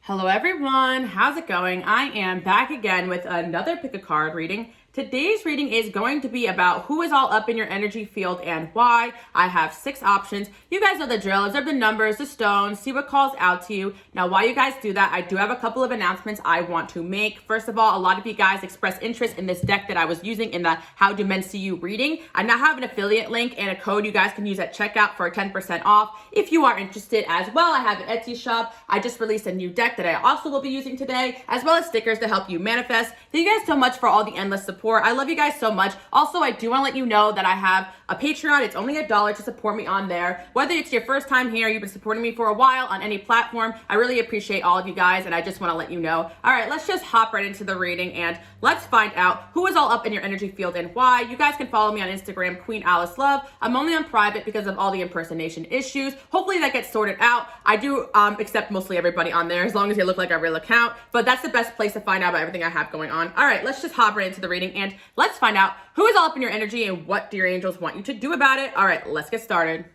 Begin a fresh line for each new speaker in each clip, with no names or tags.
Hello everyone, how's it going? I am back again with another pick a card reading. Today's reading is going to be about who is all up in your energy field and why. I have 6 options. You guys know the drill. Observe the numbers, the stones, see what calls out to you. Now, while you guys do that, I do have a couple of announcements I want to make. First of all, a lot of you guys expressed interest in this deck that I was using in the How Do Men See You reading. I now have an affiliate link and a code you guys can use at checkout for 10% off if you are interested as well. I have an Etsy shop. I just released a new deck that I also will be using today, as well as stickers to help you manifest. Thank you guys so much for all the endless support. I love you guys so much. Also, I do want to let you know that I have a Patreon. It's only $1 to support me on there. Whether it's your first time here, you've been supporting me for a while on any platform, I really appreciate all of you guys, and I just want to let you know. All right, let's just hop right into the reading, and let's find out who is all up in your energy field and why. You guys can follow me on Instagram, QueenAliceLove. I'm only on private because of all the impersonation issues. Hopefully that gets sorted out. I do accept mostly everybody on there, as long as you look like a real account, but that's the best place to find out about everything I have going on. All right, let's just hop right into the reading, and let's find out who is all up in your energy and what do your angels want you to do about it. All right, let's get started.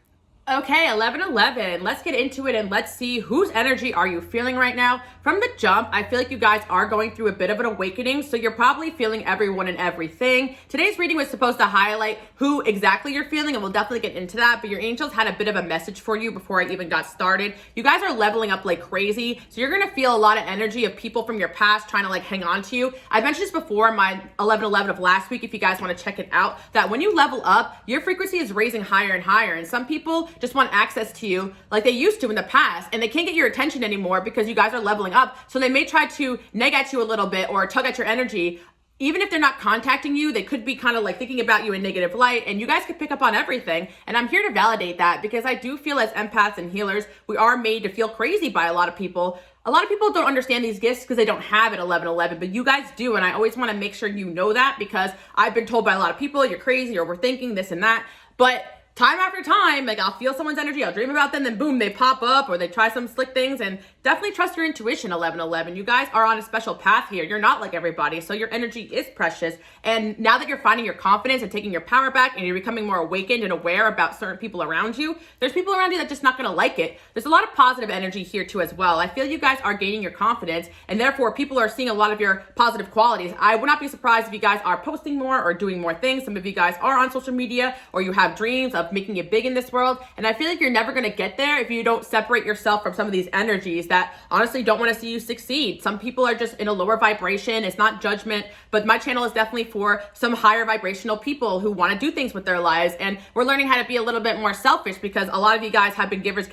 Okay, 11-11, let's get into it and let's see whose energy are you feeling right now. From the jump, I feel like you guys are going through a bit of an awakening, so you're probably feeling everyone and everything. Today's reading was supposed to highlight who exactly you're feeling, and we'll definitely get into that, but your angels had a bit of a message for you before I even got started. You guys are leveling up like crazy, so you're gonna feel a lot of energy of people from your past trying to like hang on to you. I mentioned this before in my 11-11 of last week, if you guys wanna check it out, that when you level up, your frequency is raising higher and higher, and some people just want access to you like they used to in the past, and they can't get your attention anymore because you guys are leveling up. So they may try to neg at you a little bit or tug at your energy. Even if they're not contacting you, they could be kind of like thinking about you in negative light, and you guys could pick up on everything. And I'm here to validate that because I do feel as empaths and healers, we are made to feel crazy by a lot of people. A lot of people don't understand these gifts because they don't have it 11-11, but you guys do. And I always want to make sure you know that, because I've been told by a lot of people, you're crazy or overthinking this and that. But time after time, like I'll feel someone's energy, I'll dream about them, then boom, they pop up or they try some slick things. And definitely trust your intuition, 11-11. You guys are on a special path here. You're not like everybody, so your energy is precious. And now that you're finding your confidence and taking your power back and you're becoming more awakened and aware about certain people around you, there's people around you that just not gonna like it. There's a lot of positive energy here too as well. I feel you guys are gaining your confidence, and therefore people are seeing a lot of your positive qualities. I would not be surprised if you guys are posting more or doing more things. Some of you guys are on social media, or you have dreams of making it big in this world. And I feel like you're never gonna get there if you don't separate yourself from some of these energies that honestly don't want to see you succeed. Some people are just in a lower vibration. It's not judgment, but my channel is definitely for some higher vibrational people who want to do things with their lives. And we're learning how to be a little bit more selfish, because a lot of you guys have been givers,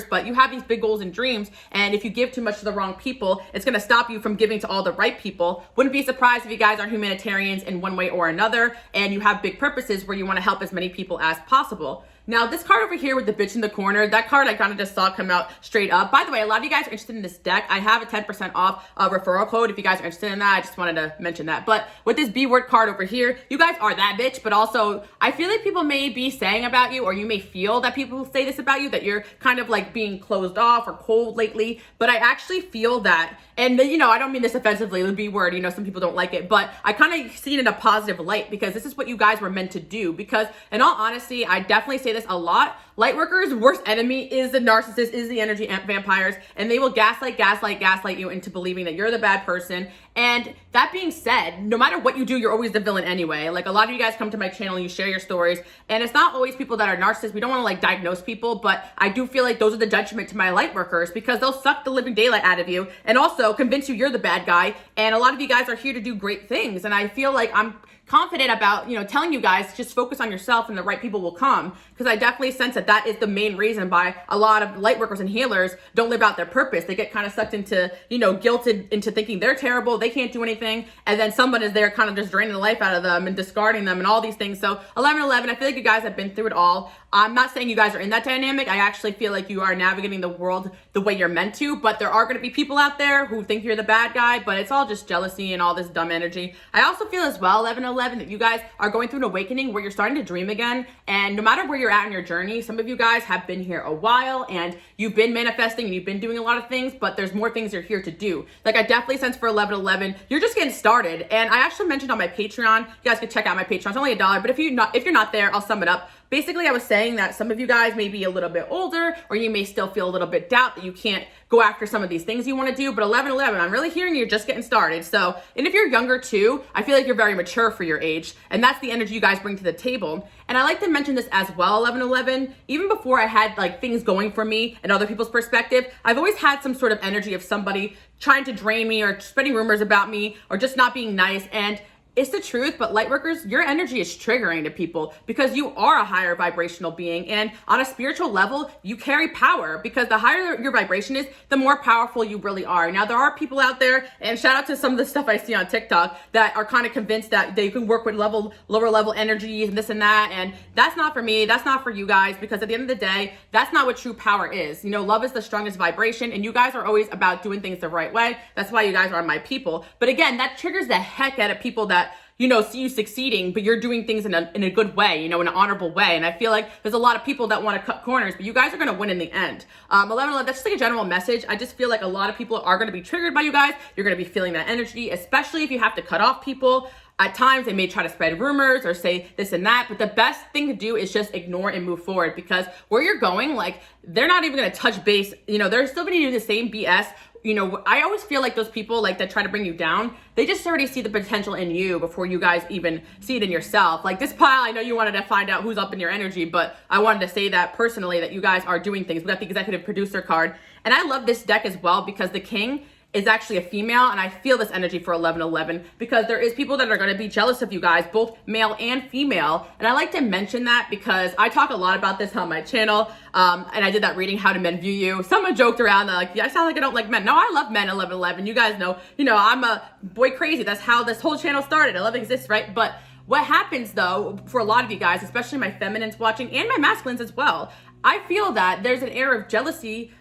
but you have these big goals and dreams. And if you give too much to the wrong people, it's going to stop you from giving to all the right people. Wouldn't be surprised if you guys are humanitarians in one way or another, and you have big purposes where you want to help as many people as possible. Now, this card over here with the bitch in the corner, that card I kind of just saw come out straight up. By the way, a lot of you guys are interested in this deck. I have a 10% off referral code if you guys are interested in that. I just wanted to mention that. But with this B word card over here, you guys are that bitch, but also I feel like people may be saying about you, or you may feel that people say this about you, that you're kind of like being closed off or cold lately. But I actually feel that, and you know, I don't mean this offensively, the B word, you know, some people don't like it, but I kind of see it in a positive light, because this is what you guys were meant to do. Because in all honesty, I definitely say this a lot. Lightworkers' worst enemy is the narcissist, is the energy vampires, and they will gaslight you into believing that you're the bad person. And that being said, no matter what you do, you're always the villain anyway. Like, a lot of you guys come to my channel and you share your stories, and it's not always people that are narcissists. We don't want to like diagnose people, but I do feel like those are the judgment to my light workers, because they'll suck the living daylight out of you and also convince you you're the bad guy. And a lot of you guys are here to do great things, and I feel like I'm confident about, you know, telling you guys just focus on yourself and the right people will come, because I definitely sense that that is the main reason why a lot of light workers and healers don't live out their purpose. They get kind of sucked into, you know, guilted into thinking they're terrible, they can't do anything, and then someone is there kind of just draining the life out of them and discarding them and all these things. So 11-11, I feel like you guys have been through it all. I'm not saying you guys are in that dynamic. I actually feel like you are navigating the world the way you're meant to, but there are going to be people out there who think you're the bad guy, but it's all just jealousy and all this dumb energy. I also feel as well, 11-11, that you guys are going through an awakening where you're starting to dream again. And no matter where you're at in your journey, some of you guys have been here a while and you've been manifesting and you've been doing a lot of things, but there's more things you're here to do. Like, I definitely sense for 11-11, you're just getting started. And I actually mentioned on my Patreon, you guys can check out my Patreon. It's only $1, but if you're not there, I'll sum it up. basically I was saying that some of you guys may be a little bit older, or you may still feel a little bit doubt that you can't go after some of these things you want to do. But 11-11, I'm really hearing you're just getting started. So, and if you're younger too, I feel like you're very mature for your age, and that's the energy you guys bring to the table. And I like to mention this as well, 11-11, even before I had like things going for me and other people's perspective, I've always had some sort of energy of somebody trying to drain me or spreading rumors about me or just not being nice. And it's the truth, but light workers, your energy is triggering to people because you are a higher vibrational being. And on a spiritual level, you carry power, because the higher your vibration is, the more powerful you really are. Now, there are people out there, and shout out to some of the stuff I see on TikTok, that are kind of convinced that they can work with lower level energies and this and that. And that's not for me. That's not for you guys, because at the end of the day, that's not what true power is. You know, love is the strongest vibration, and you guys are always about doing things the right way. That's why you guys are my people. But again, that triggers the heck out of people that, you know, see you succeeding, but you're doing things in a good way, you know, in an honorable way. And I feel like there's a lot of people that want to cut corners, but you guys are going to win in the end. 11-11, that's just like a general message. I just feel like a lot of people are going to be triggered by you guys. You're going to be feeling that energy, especially if you have to cut off people. At times, they may try to spread rumors or say this and that, but the best thing to do is just ignore and move forward, because where you're going, like, they're not even going to touch base. You know, they're still going to do the same BS. You know, I always feel like those people like that try to bring you down, they just already see the potential in you before you guys even see it in yourself. Like this pile, I know you wanted to find out who's up in your energy, but I wanted to say that personally, that you guys are doing things. We got the executive producer card, and I love this deck as well because the king is actually a female, and I feel this energy for 11-11 because there is people that are going to be jealous of you guys, both male and female. And I like to mention that because I talk a lot about this on my channel, and I did that reading, How Do Men View You? Someone joked around that, like, yeah, I sound like I don't like men. No, I love men, 11-11. You guys know, I'm a boy crazy. That's how this whole channel started. I love exists, right? But what happens though, for a lot of you guys, especially my feminines watching and my masculines as well, I feel that there's an air of jealousy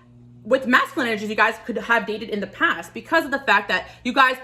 with masculine energies you guys could have dated in the past, because of the fact that you guys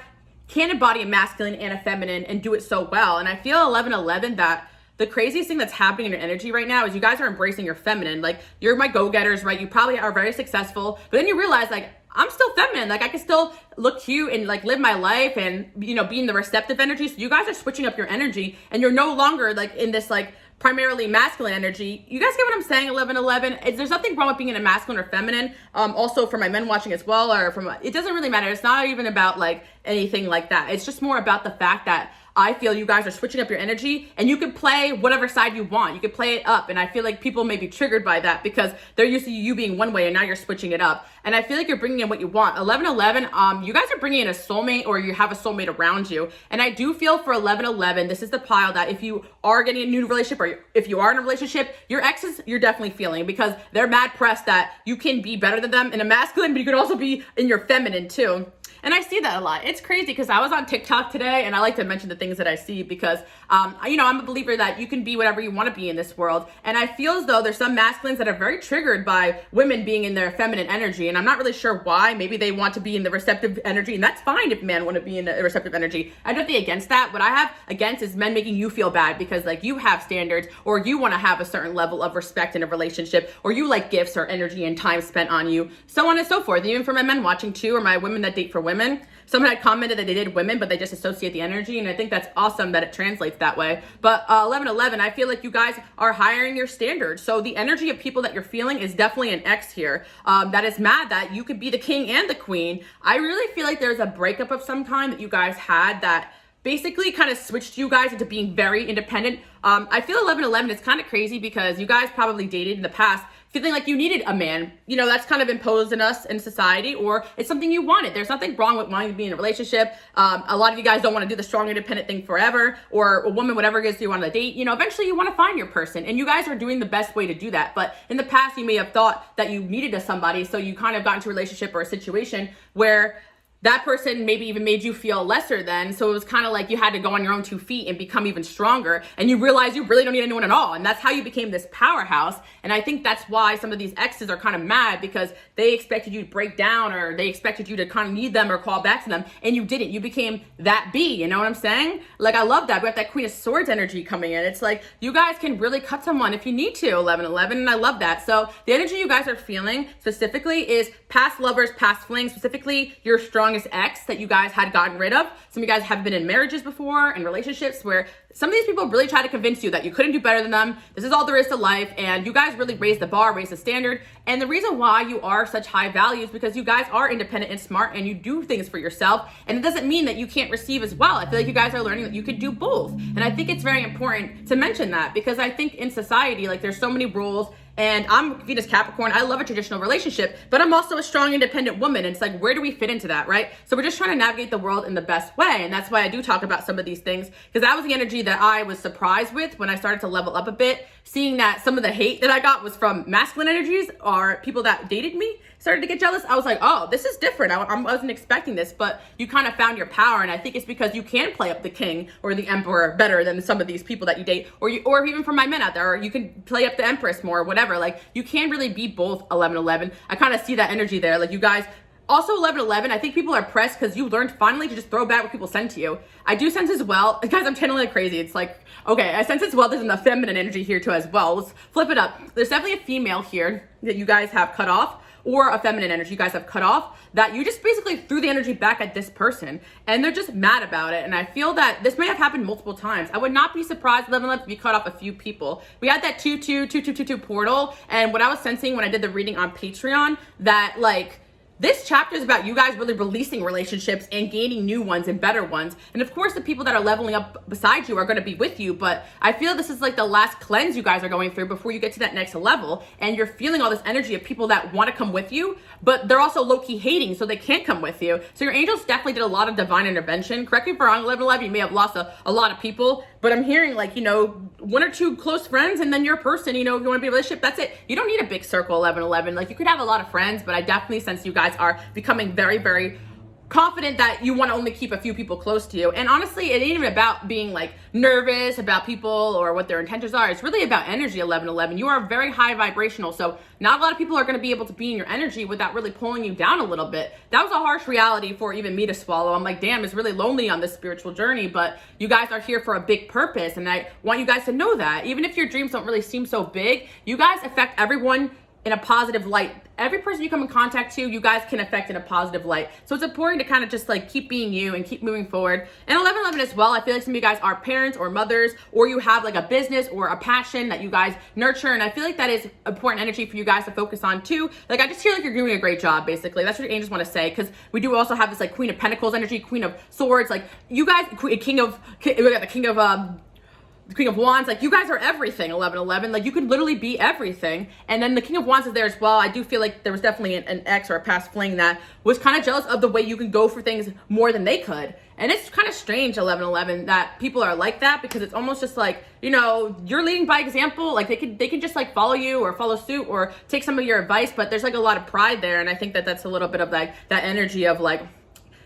can embody a masculine and a feminine and do it so well. And I feel 11-11 that the craziest thing that's happening in your energy right now is you guys are embracing your feminine. Like, you're my go-getters, right? You probably are very successful, but then you realize, like, I'm still feminine. Like, I can still look cute and like live my life and, be in the receptive energy. So you guys are switching up your energy, and you're no longer like in this like primarily masculine energy. You guys get what I'm saying? 11-11. There's nothing wrong with being in a masculine or feminine. Also for my men watching as well, or it doesn't really matter. It's not even about like anything like that. It's just more about the fact that I feel you guys are switching up your energy, and you can play whatever side you want. You can play it up. And I feel like people may be triggered by that because they're used to you being one way, and now you're switching it up. And I feel like you're bringing in what you want. 11-11, you guys are bringing in a soulmate, or you have a soulmate around you. And I do feel for 11-11, this is the pile that if you are getting a new relationship, or if you are in a relationship, your exes, you're definitely feeling, because they're mad pressed that you can be better than them in a masculine, but you could also be in your feminine too. And I see that a lot. It's crazy because I was on TikTok today, and I like to mention the things that I see because, I'm a believer that you can be whatever you want to be in this world. And I feel as though there's some masculines that are very triggered by women being in their feminine energy. And I'm not really sure why. Maybe they want to be in the receptive energy, and that's fine if men want to be in the receptive energy. I have nothing against that. What I have against is men making you feel bad because like you have standards, or you want to have a certain level of respect in a relationship, or you like gifts or energy and time spent on you, so on and so forth. Even for my men watching too, or my women that date for women. Someone had commented that they did women, but they just associate the energy, and I think that's awesome that it translates that way. But 11-11, I feel like you guys are hiring your standards. So the energy of people that you're feeling is definitely an X here that is mad that you could be the king and the queen. I really feel like there's a breakup of some kind that you guys had that basically kind of switched you guys into being very independent. I feel 11-11 is kind of crazy because you guys probably dated in the past feeling like you needed a man. That's kind of imposed in us in society, or it's something you wanted. There's nothing wrong with wanting to be in a relationship. A lot of you guys don't want to do the strong independent thing forever, or a woman, whatever it is you want to date. Eventually you want to find your person, and you guys are doing the best way to do that. But in the past, you may have thought that you needed somebody, so you kind of got into a relationship or a situation where that person maybe even made you feel lesser than. So it was kind of like you had to go on your own 2 feet and become even stronger. And you realize you really don't need anyone at all. And that's how you became this powerhouse. And I think that's why some of these exes are kind of mad, because they expected you to break down, or they expected you to kind of need them or call back to them. And you didn't. You became that bee. You know what I'm saying? Like, I love that. We have that Queen of Swords energy coming in. It's like you guys can really cut someone if you need to, 11-11. And I love that. So the energy you guys are feeling specifically is past lovers, past flings, specifically your strong strongest ex that you guys had gotten rid of. Some of you guys have been in marriages before and relationships where some of these people really try to convince you that you couldn't do better than them. This is all there is to life. And you guys really raised the bar, raised the standard. And the reason why you are such high value is because you guys are independent and smart and you do things for yourself. And it doesn't mean that you can't receive as well. I feel like you guys are learning that you could do both. And I think it's very important to mention that because I think in society, like there's so many rules. And I'm Venus Capricorn. I love a traditional relationship, but I'm also a strong, independent woman. And it's like, where do we fit into that, right? So we're just trying to navigate the world in the best way. And that's why I do talk about some of these things, because that was the energy that I was surprised with when I started to level up a bit, seeing that some of the hate that I got was from masculine energies or people that dated me started to get jealous. I was like, oh, this is different. I wasn't expecting this, but you kind of found your power. And I think it's because you can play up the king or the emperor better than some of these people that you date, or even for my men out there, or you can play up the empress more, whatever. Like you can really be both 11-11. I kind of see that energy there. Like you guys also 11-11, I think people are pressed because you learned finally to just throw back what people send to you. I do sense as well, guys, I'm channeling like crazy. It's like, okay, I sense as well there's an feminine energy here too as well. Let's flip it up. There's definitely a female here that you guys have cut off, or a feminine energy you guys have cut off, that you just basically threw the energy back at this person and they're just mad about it. And I feel that this may have happened multiple times. I would not be surprised 11-11 if you cut off a few people. We had that 2-2-2-2-2-2 portal, and what I was sensing when I did the reading on Patreon, that like this chapter is about you guys really releasing relationships and gaining new ones and better ones. And of course, the people that are leveling up beside you are going to be with you. But I feel this is like the last cleanse you guys are going through before you get to that next level. And you're feeling all this energy of people that want to come with you, but they're also low-key hating, so they can't come with you. So your angels definitely did a lot of divine intervention. Correct me if I'm wrong, 11-11, you may have lost a lot of people. But I'm hearing like, you know, one or two close friends and then your person, you know, if you want to be in a relationship, that's it. You don't need a big circle 11-11. Like you could have a lot of friends, but I definitely sense you guys are becoming very, very confident that you want to only keep a few people close to you. And honestly, it ain't even about being like nervous about people or what their intentions are. It's really about energy 11-11. You are very high vibrational. So not a lot of people are going to be able to be in your energy without really pulling you down a little bit. That was a harsh reality for even me to swallow. I'm like, damn, it's really lonely on this spiritual journey, but you guys are here for a big purpose. And I want you guys to know that even if your dreams don't really seem so big, you guys affect everyone in a positive light. Every person you come in contact to, you guys can affect in a positive light. So it's important to kind of just like keep being you and keep moving forward. And 11-11 as well, I feel like some of you guys are parents or mothers, or you have like a business or a passion that you guys nurture. And I feel like that is important energy for you guys to focus on too. Like I just feel like you're doing a great job, basically. That's what your angels want to say, because we do also have this like Queen of Pentacles energy, Queen of Swords. Like you guys, we got the King of Wands, like you guys are everything, 11-11. Like you could literally be everything. And then the King of Wands is there as well. I do feel like there was definitely an ex or a past fling that was kind of jealous of the way you can go for things more than they could. And it's kind of strange, 11-11, that people are like that, because it's almost just like, you know, you're leading by example. Like they can just like follow you or follow suit or take some of your advice, but there's like a lot of pride there. And I think that that's a little bit of like that energy of like,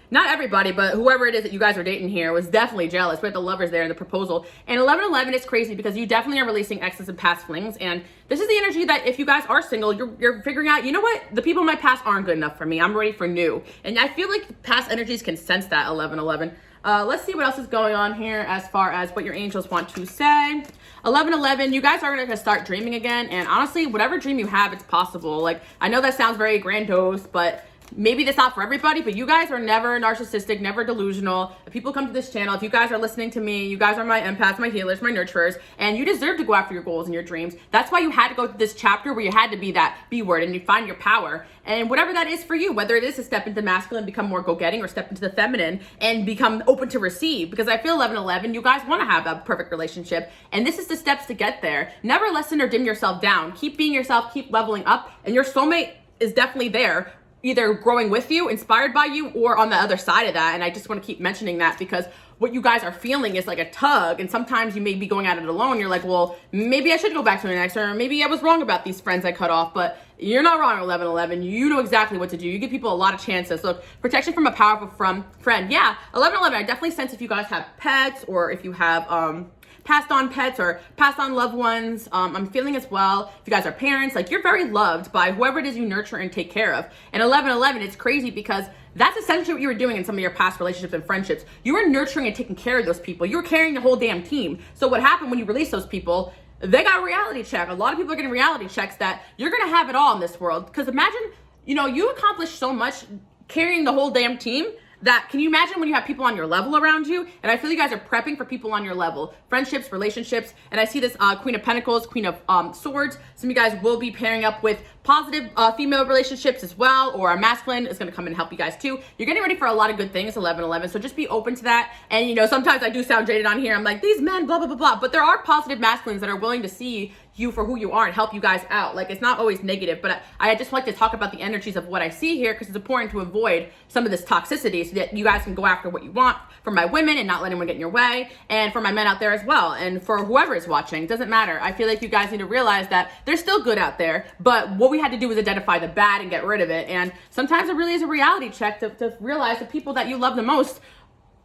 not everybody, but whoever it is that you guys are dating here was definitely jealous. We had the lovers there in the proposal. And 11-11 is crazy because you definitely are releasing exes and past flings. And this is the energy that if you guys are single, you're figuring out, you know what? The people in my past aren't good enough for me. I'm ready for new. And I feel like past energies can sense that, 11-11. Let's see what else is going on here as far as what your angels want to say. 11-11, you guys are going to start dreaming again. And honestly, whatever dream you have, it's possible. Like, I know that sounds very grandiose, but maybe that's not for everybody, but you guys are never narcissistic, never delusional. If people come to this channel, if you guys are listening to me, you guys are my empaths, my healers, my nurturers, and you deserve to go after your goals and your dreams. That's why you had to go through this chapter where you had to be that B word and you find your power. And whatever that is for you, whether it is to step into masculine, become more go-getting, or step into the feminine and become open to receive. Because I feel 11-11, you guys want to have that perfect relationship. And this is the steps to get there. Never lessen or dim yourself down. Keep being yourself, keep leveling up, and your soulmate is definitely there, either growing with you, inspired by you, or on the other side of that. And I just want to keep mentioning that because what you guys are feeling is like a tug, and sometimes you may be going at it alone. You're like, well, maybe I should go back to an ex, or maybe I was wrong about these friends I cut off. But you're not wrong, 11-11. You know exactly what to do. You give people a lot of chances. So protection from a powerful friend. Yeah, 11-11, I definitely sense if you guys have pets, or if you have passed on pets or passed on loved ones. I'm feeling as well, if you guys are parents, like you're very loved by whoever it is you nurture and take care of. And 11-11, it's crazy because that's essentially what you were doing in some of your past relationships and friendships. You were nurturing and taking care of those people. You were carrying the whole damn team. So what happened when you release those people, they got a reality check. A lot of people are getting reality checks that you're gonna have it all in this world. Because imagine, you know, you accomplished so much carrying the whole damn team. That, can you imagine when you have people on your level around you? And I feel you guys are prepping for people on your level, friendships, relationships. And I see this Queen of Pentacles, Queen of Swords. Some of you guys will be pairing up with positive female relationships as well, or a masculine is going to come and help you guys too. You're getting ready for a lot of good things, 11-11. So just be open to that. And you know, sometimes I do sound jaded on here. I'm like, these men, blah, blah, blah, blah. But there are positive masculines that are willing to see you for who you are and help you guys out. Like, it's not always negative, but I just like to talk about the energies of what I see here, because it's important to avoid some of this toxicity so that you guys can go after what you want. For my women, and not let anyone get in your way, and for my men out there as well, and for whoever is watching, it doesn't matter. I feel like you guys need to realize that there's still good out there, but what we had to do was identify the bad and get rid of it. And sometimes it really is a reality check to realize the people that you love the most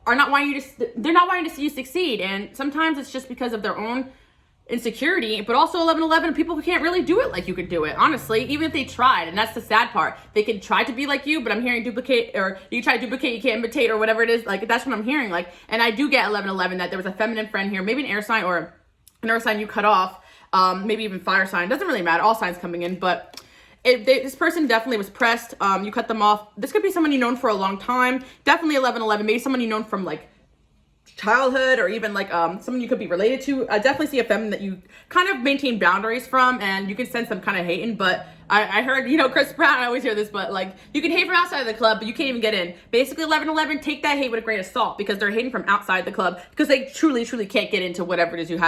are not wanting you to, they're not wanting to see you succeed. And sometimes it's just because of their own insecurity, but also 11-11, people who can't really do it like you could do it, honestly, even if they tried. And that's the sad part. They can try to be like you, but I'm hearing duplicate, or you try to duplicate, you can't imitate, or whatever it is. Like, that's what I'm hearing. Like, and I do get 11-11 that there was a feminine friend here, maybe an air sign or an earth sign you cut off, maybe even fire sign. Doesn't really matter. All signs coming in, but this person definitely was pressed. You cut them off. This could be someone you've known for a long time. Definitely 11-11, maybe someone you've known from like childhood, or even like someone you could be related to. I definitely see a feminine that you kind of maintain boundaries from, and you can sense them kind of hating. But I heard, you know, Chris Brown, I always hear this, but like, you can hate from outside of the club, but you can't even get in. Basically, 11-11, take that hate with a grain of salt, because they're hating from outside the club, because they truly can't get into whatever it is you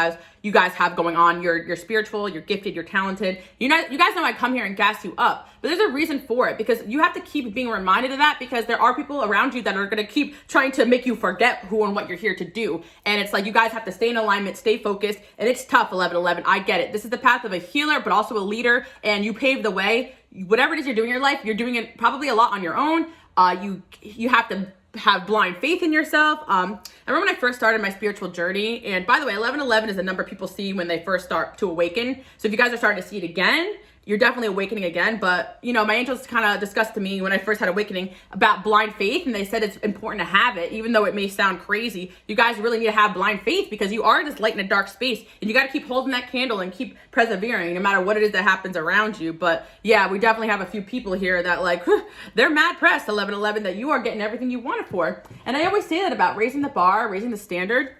guys have going on. You're spiritual, you're gifted, you're talented. You guys know I come here and gas you up, but there's a reason for it, because you have to keep being reminded of that, because there are people around you that are going to keep trying to make you forget who and what you're here to do. And it's like, you guys have to stay in alignment, stay focused, and it's tough, 11-11. I get it. This is the path of a healer, but also a leader, and you pave the way. Whatever it is you're doing in your life, you're doing it probably a lot on your own. You have to have blind faith in yourself. I remember when I first started my spiritual journey, and by the way, 11-11 is a number people see when they first start to awaken. So if you guys are starting to see it again, you're definitely awakening again. But, you know, my angels kind of discussed to me when I first had awakening about blind faith, and they said it's important to have it, even though it may sound crazy. You guys really need to have blind faith, because you are this light in a dark space, and you got to keep holding that candle and keep persevering no matter what it is that happens around you. But yeah, we definitely have a few people here that like, they're mad pressed, 11-11, that you are getting everything you wanted for. And I always say that about raising the bar, raising the standard.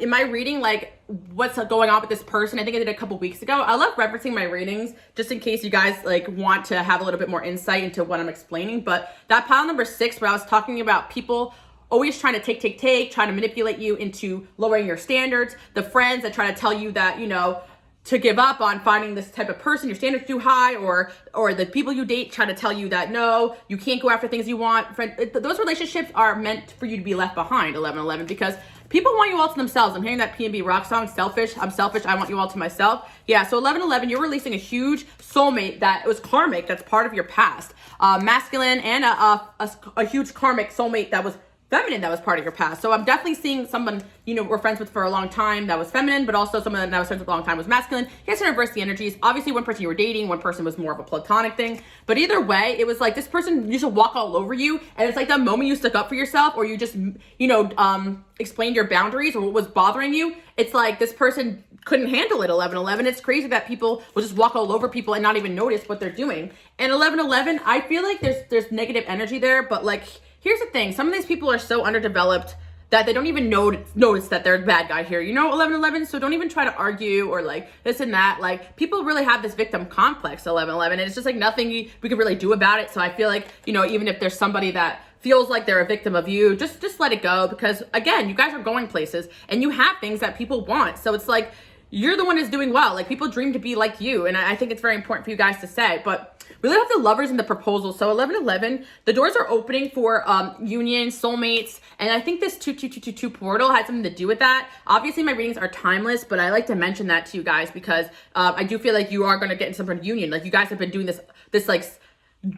In my reading, like, what's going on with this person, I think I did a couple weeks ago. I love referencing my readings just in case you guys like want to have a little bit more insight into what I'm explaining. But that pile number 6, where I was talking about people always trying to take, trying to manipulate you into lowering your standards, the friends that try to tell you that, you know, to give up on finding this type of person, your standards too high, or the people you date try to tell you that no, you can't go after things you want. Those relationships are meant for you to be left behind, 11-11, because people want you all to themselves. I'm hearing that P&B rock song, selfish. I'm selfish. I want you all to myself. Yeah, so 11-11, you're releasing a huge soulmate that was karmic, that's part of your past. Masculine, and a huge karmic soulmate that was feminine, that was part of your past. So I'm definitely seeing someone, you know, we're friends with for a long time that was feminine, but also someone that I was friends with a long time was masculine. You guys can reverse the energies. Obviously, one person you were dating, one person was more of a platonic thing. But either way, it was like this person used to walk all over you. And it's like the moment you stuck up for yourself, or you just, you know, explained your boundaries or what was bothering you, it's like this person couldn't handle it, 11-11. It's crazy that people will just walk all over people and not even notice what they're doing. And 11-11, I feel like there's negative energy there, but like, here's the thing. Some of these people are so underdeveloped that they don't even notice that they're the bad guy here. You know, 11-11, so don't even try to argue or like this and that. Like, people really have this victim complex, 11-11, and it's just like nothing we could really do about it. So I feel like, you know, even if there's somebody that feels like they're a victim of you, just let it go, because again, you guys are going places and you have things that people want. So it's like, you're the one who's doing well. Like, people dream to be like you. And I think it's very important for you guys to say, but we have the lovers and the proposal. So 11-11, the doors are opening for union, soulmates. And I think this 2222 portal had something to do with that. Obviously, my readings are timeless, but I like to mention that to you guys because I do feel like you are going to get into some sort of union. Like, you guys have been doing this like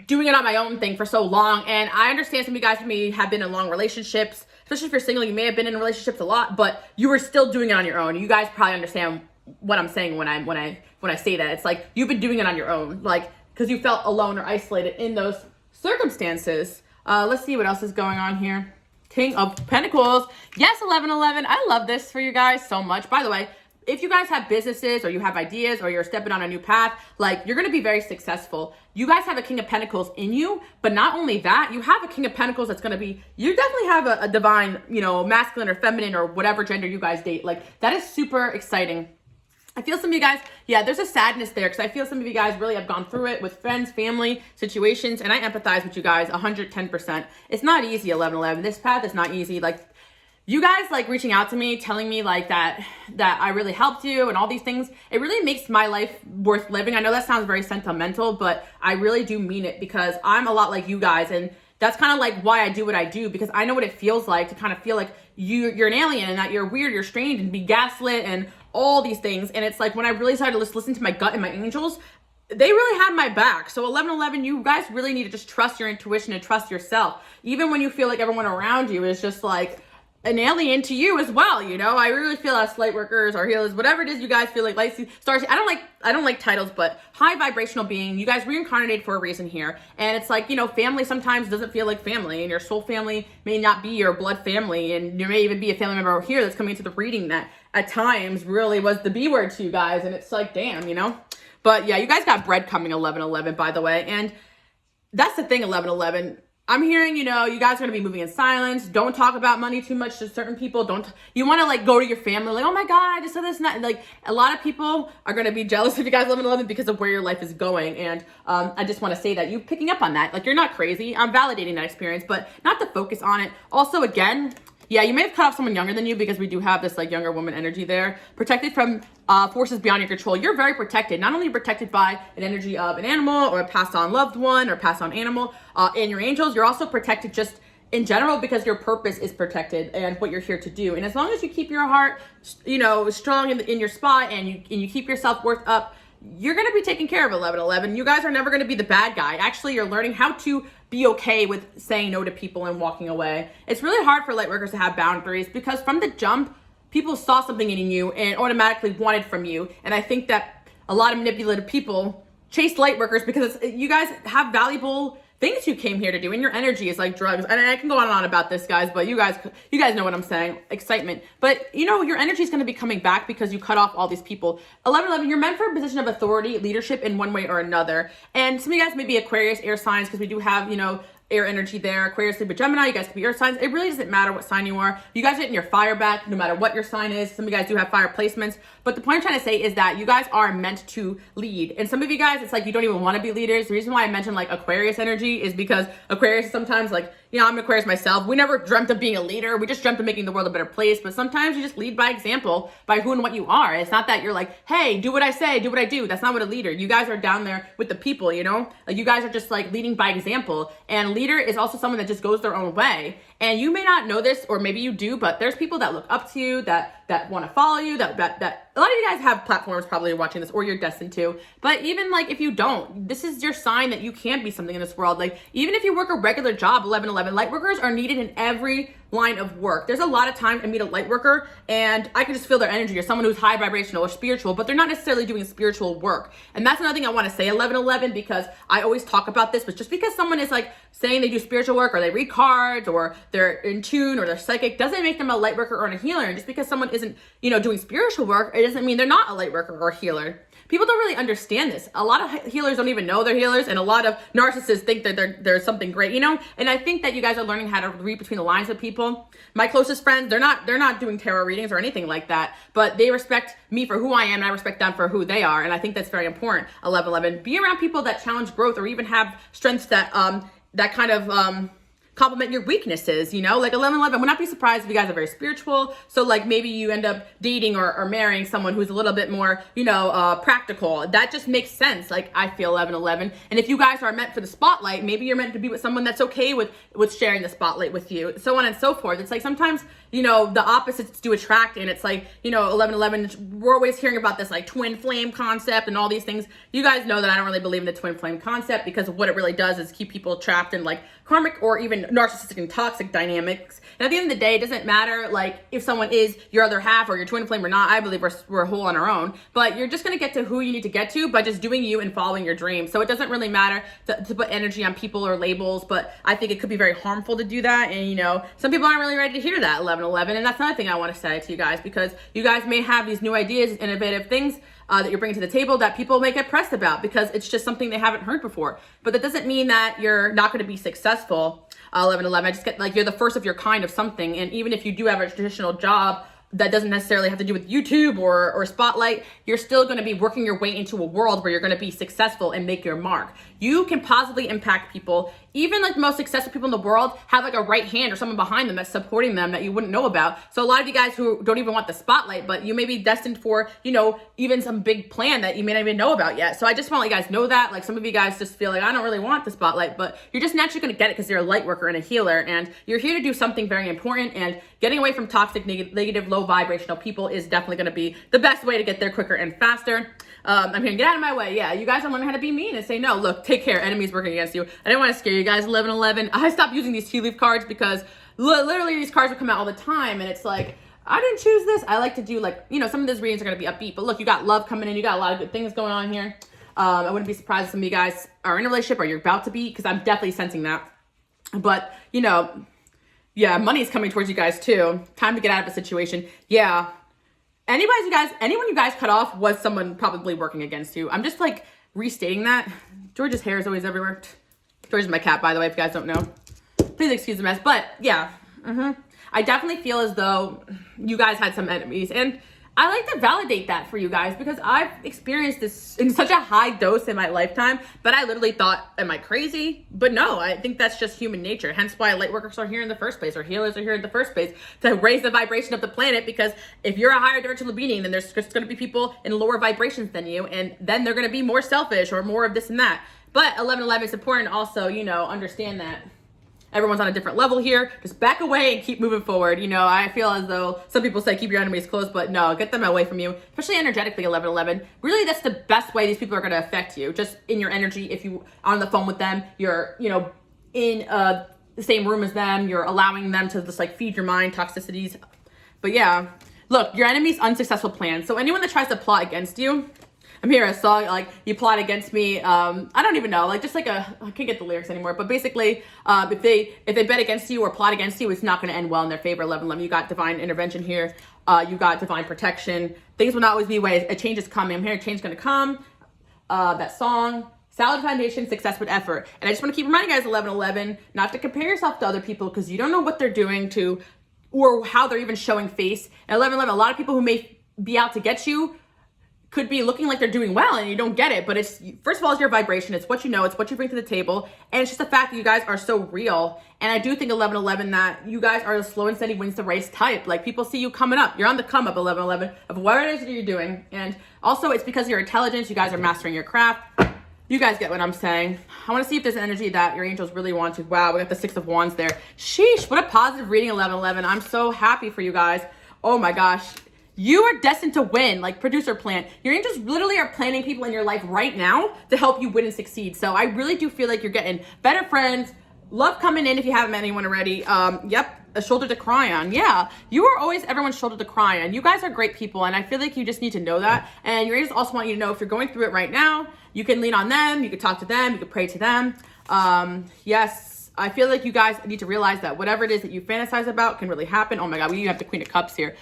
doing it on my own thing for so long. And I understand some of you guys may have been in long relationships, especially if you're single. You may have been in relationships a lot, but you were still doing it on your own. You guys probably understand what I'm saying when I say that. It's like you've been doing it on your own, like, because you felt alone or isolated in those circumstances. Let's see what else is going on here. King of Pentacles. Yes, 11-11. I love this for you guys so much. By the way, if you guys have businesses or you have ideas or you're stepping on a new path, like you're going to be very successful. You guys have a King of Pentacles in you, but not only that, you have a King of Pentacles that's going to be, you definitely have a divine, you know, masculine or feminine or whatever gender you guys date. Like that is super exciting. I feel some of you guys, yeah, there's a sadness there because I feel some of you guys really have gone through it with friends, family, situations, and I empathize with you guys 110%. It's not easy, 1111. This path is not easy. Like, you guys like reaching out to me, telling me like that I really helped you and all these things, it really makes my life worth living. I know that sounds very sentimental, but I really do mean it because I'm a lot like you guys, and that's kind of like why I do what I do, because I know what it feels like to kind of feel like you're an alien and that you're weird, you're strange, and be gaslit and all these things. And it's like when I really started to listen to my gut and my angels, they really had my back. So 1111, you guys really need to just trust your intuition and trust yourself, even when you feel like everyone around you is just like an alien to you as well. You know, I really feel us light workers or healers, whatever it is you guys feel like, light stars, I don't like titles, but high vibrational being, you guys reincarnated for a reason here. And it's like, you know, family sometimes doesn't feel like family, and your soul family may not be your blood family, and there may even be a family member here that's coming into the reading that at times really was the B word to you guys, and it's like, damn, you know. But yeah, you guys got bread coming 1111, by the way. And that's the thing, 1111. I'm hearing, you know, you guys are going to be moving in silence. Don't talk about money too much to certain people. You want to like go to your family like, oh my God, I just said this and that. Like a lot of people are going to be jealous of you guys 1111 because of where your life is going. And I just want to say that you picking up on that. Like, you're not crazy. I'm validating that experience, but not to focus on it. Also, again, yeah, you may have cut off someone younger than you because we do have this like younger woman energy there. Protected from forces beyond your control. You're very protected. Not only protected by an energy of an animal or a passed on loved one or passed on animal and your angels, you're also protected just in general because your purpose is protected and what you're here to do. And as long as you keep your heart, you know, strong in your spot and you keep your self-worth up, you're going to be taken care of, 1111. You guys are never going to be the bad guy. Actually, you're learning how to be okay with saying no to people and walking away. It's really hard for light workers to have boundaries because from the jump, people saw something in you and automatically wanted from you. And I think that a lot of manipulative people chase light workers because you guys have valuable things you came here to do, and your energy is like drugs. And I can go on and on about this, guys, but you guys know what I'm saying. Excitement. But you know, your energy is going to be coming back because you cut off all these people. 1111, you're meant for a position of authority, leadership in one way or another. And some of you guys may be Aquarius, air signs, because we do have, you know, air energy there. Aquarius, Libra, Gemini, you guys could be earth signs. It really doesn't matter what sign you are. You guys are getting your fire back no matter what your sign is. Some of you guys do have fire placements, but the point I'm trying to say is that you guys are meant to lead. And some of you guys, it's like you don't even want to be leaders. The reason why I mentioned like Aquarius energy is because Aquarius is sometimes like, you know, I'm an Aquarius myself. We never dreamt of being a leader. We just dreamt of making the world a better place. But sometimes you just lead by example, by who and what you are. It's not that you're like, hey, do what I say, do what I do. That's not what a leader. You guys are down there with the people, you know? Like, you guys are just like leading by example. And leader is also someone that just goes their own way. And you may not know this, or maybe you do, but there's people that look up to you, that want to follow you, that a lot of you guys have platforms probably watching this, or you're destined to. But even like if you don't, this is your sign that you can be something in this world. Like, even if you work a regular job, 1111, light workers are needed in every line of work. There's a lot of times I meet a light worker and I can just feel their energy, or someone who's high vibrational or spiritual, but they're not necessarily doing spiritual work. And that's another thing I want to say, 1111, because I always talk about this, but just because someone is like saying they do spiritual work, or they read cards, or they're in tune, or they're psychic, doesn't make them a light worker or a healer. And just because someone isn't, you know, doing spiritual work, it doesn't mean they're not a light worker or a healer. People don't really understand this. A lot of healers don't even know they're healers, and a lot of narcissists think that they're something great, you know? And I think that you guys are learning how to read between the lines with people. My closest friends, they're not doing tarot readings or anything like that, but they respect me for who I am, and I respect them for who they are. And I think that's very important, 1111. Be around people that challenge growth, or even have strengths that kind of complement your weaknesses, you know? Like 1111, I would not be surprised if you guys are very spiritual. So like maybe you end up dating or marrying someone who's a little bit more, you know, practical. That just makes sense. Like, I feel 1111. And if you guys are meant for the spotlight, maybe you're meant to be with someone that's okay with sharing the spotlight with you, so on and so forth. It's like sometimes, you know, the opposites do attract, and it's like, you know, 1111, we're always hearing about this like twin flame concept and all these things. You guys know that I don't really believe in the twin flame concept, because what it really does is keep people trapped in like karmic or even narcissistic and toxic dynamics. And at the end of the day, it doesn't matter like if someone is your other half or your twin flame or not. I believe we're whole on our own, but you're just going to get to who you need to get to by just doing you and following your dreams. So it doesn't really matter to put energy on people or labels, but I think it could be very harmful to do that. And, you know, some people aren't really ready to hear that 1111. And that's another thing I want to say to you guys, because you guys may have these new ideas, innovative things that you're bringing to the table that people may get pressed about because it's just something they haven't heard before. But that doesn't mean that you're not going to be successful. 1111, I just get like you're the first of your kind of something. And even if you do have a traditional job that doesn't necessarily have to do with YouTube or Spotlight, you're still going to be working your way into a world where you're going to be successful and make your mark. You can positively impact people. Even like the most successful people in the world have like a right hand or someone behind them that's supporting them that you wouldn't know about. So a lot of you guys who don't even want the spotlight, but you may be destined for, you know, even some big plan that you may not even know about yet. So I just want to let you guys know that. Like some of you guys just feel like, I don't really want the spotlight, but you're just naturally going to get it because you're a light worker and a healer, and you're here to do something very important. And getting away from toxic, negative, low vibrational people is definitely going to be the best way to get there quicker and faster. I'm here to get out of my way. Yeah, you guys are learning how to be mean and say no. Look, take care. Enemies working against you. I didn't want to scare you guys. 1111. I stopped using these tea leaf cards because literally these cards would come out all the time, and it's like, I didn't choose this. I like to do like, you know, some of those readings are going to be upbeat, but look, you got love coming in. You got a lot of good things going on here. I wouldn't be surprised if some of you guys are in a relationship or you're about to be, because I'm definitely sensing that. But, you know, yeah, money's coming towards you guys too. Time to get out of a situation. Yeah. Anyone you guys cut off was someone probably working against you. I'm just like restating that. George's hair is always everywhere. George is my cat, by the way, if you guys don't know. Please excuse the mess. But yeah, I definitely feel as though you guys had some enemies. And I like to validate that for you guys because I've experienced this in such a high dose in my lifetime, but I literally thought, am I crazy? But no, I think that's just human nature. Hence why light workers are here in the first place, or healers are here in the first place, to raise the vibration of the planet. Because if you're a higher dimensional being, then there's just going to be people in lower vibrations than you, and then they're going to be more selfish or more of this and that. But 1111, it's important also, you know, understand that everyone's on a different level here. Just back away and keep moving forward. You know, I feel as though some people say keep your enemies close, but no, get them away from you, especially energetically. 1111. Really, that's the best way these people are going to affect you. Just in your energy. If you are on the phone with them, you're, you know, in the same room as them, you're allowing them to just like feed your mind toxicities. But yeah, look, your enemy's unsuccessful plan. So anyone that tries to plot against you, I'm hearing a song like you plot against me. I don't even know, like just like I can't get the lyrics anymore. But basically, if they bet against you or plot against you, it's not going to end well in their favor. 1111. You got divine intervention here. You got divine protection. Things will not always be the way. A change is coming. I'm hearing change is going to come. That song, solid foundation, success with effort. And I just want to keep reminding you guys, 1111, not to compare yourself to other people because you don't know what they're doing to, or how they're even showing face. And 1111, a lot of people who may be out to get you could be looking like they're doing well and you don't get it, but it's, first of all, it's your vibration. It's what you know, it's what you bring to the table. And it's just the fact that you guys are so real. And I do think 1111 that you guys are the slow and steady wins the race type. Like people see you coming up. You're on the come up, 1111, of whatever it is that you're doing. And also it's because of your intelligence. You guys are mastering your craft. You guys get what I'm saying. I want to see if there's an energy that your angels really want to. Wow, we got the 6 of Wands there. Sheesh, what a positive reading, 1111. I'm so happy for you guys. Oh my gosh. You are destined to win, like producer plan. Your angels literally are planning people in your life right now to help you win and succeed. So I really do feel like you're getting better friends, love coming in if you haven't met anyone already. Yep, a shoulder to cry on. Yeah, you are always everyone's shoulder to cry on. You guys are great people, and I feel like you just need to know that. And your angels also want you to know if you're going through it right now, you can lean on them, you can talk to them, you can pray to them. Yes, I feel like you guys need to realize that whatever it is that you fantasize about can really happen. Oh my God, we have the Queen of Cups here.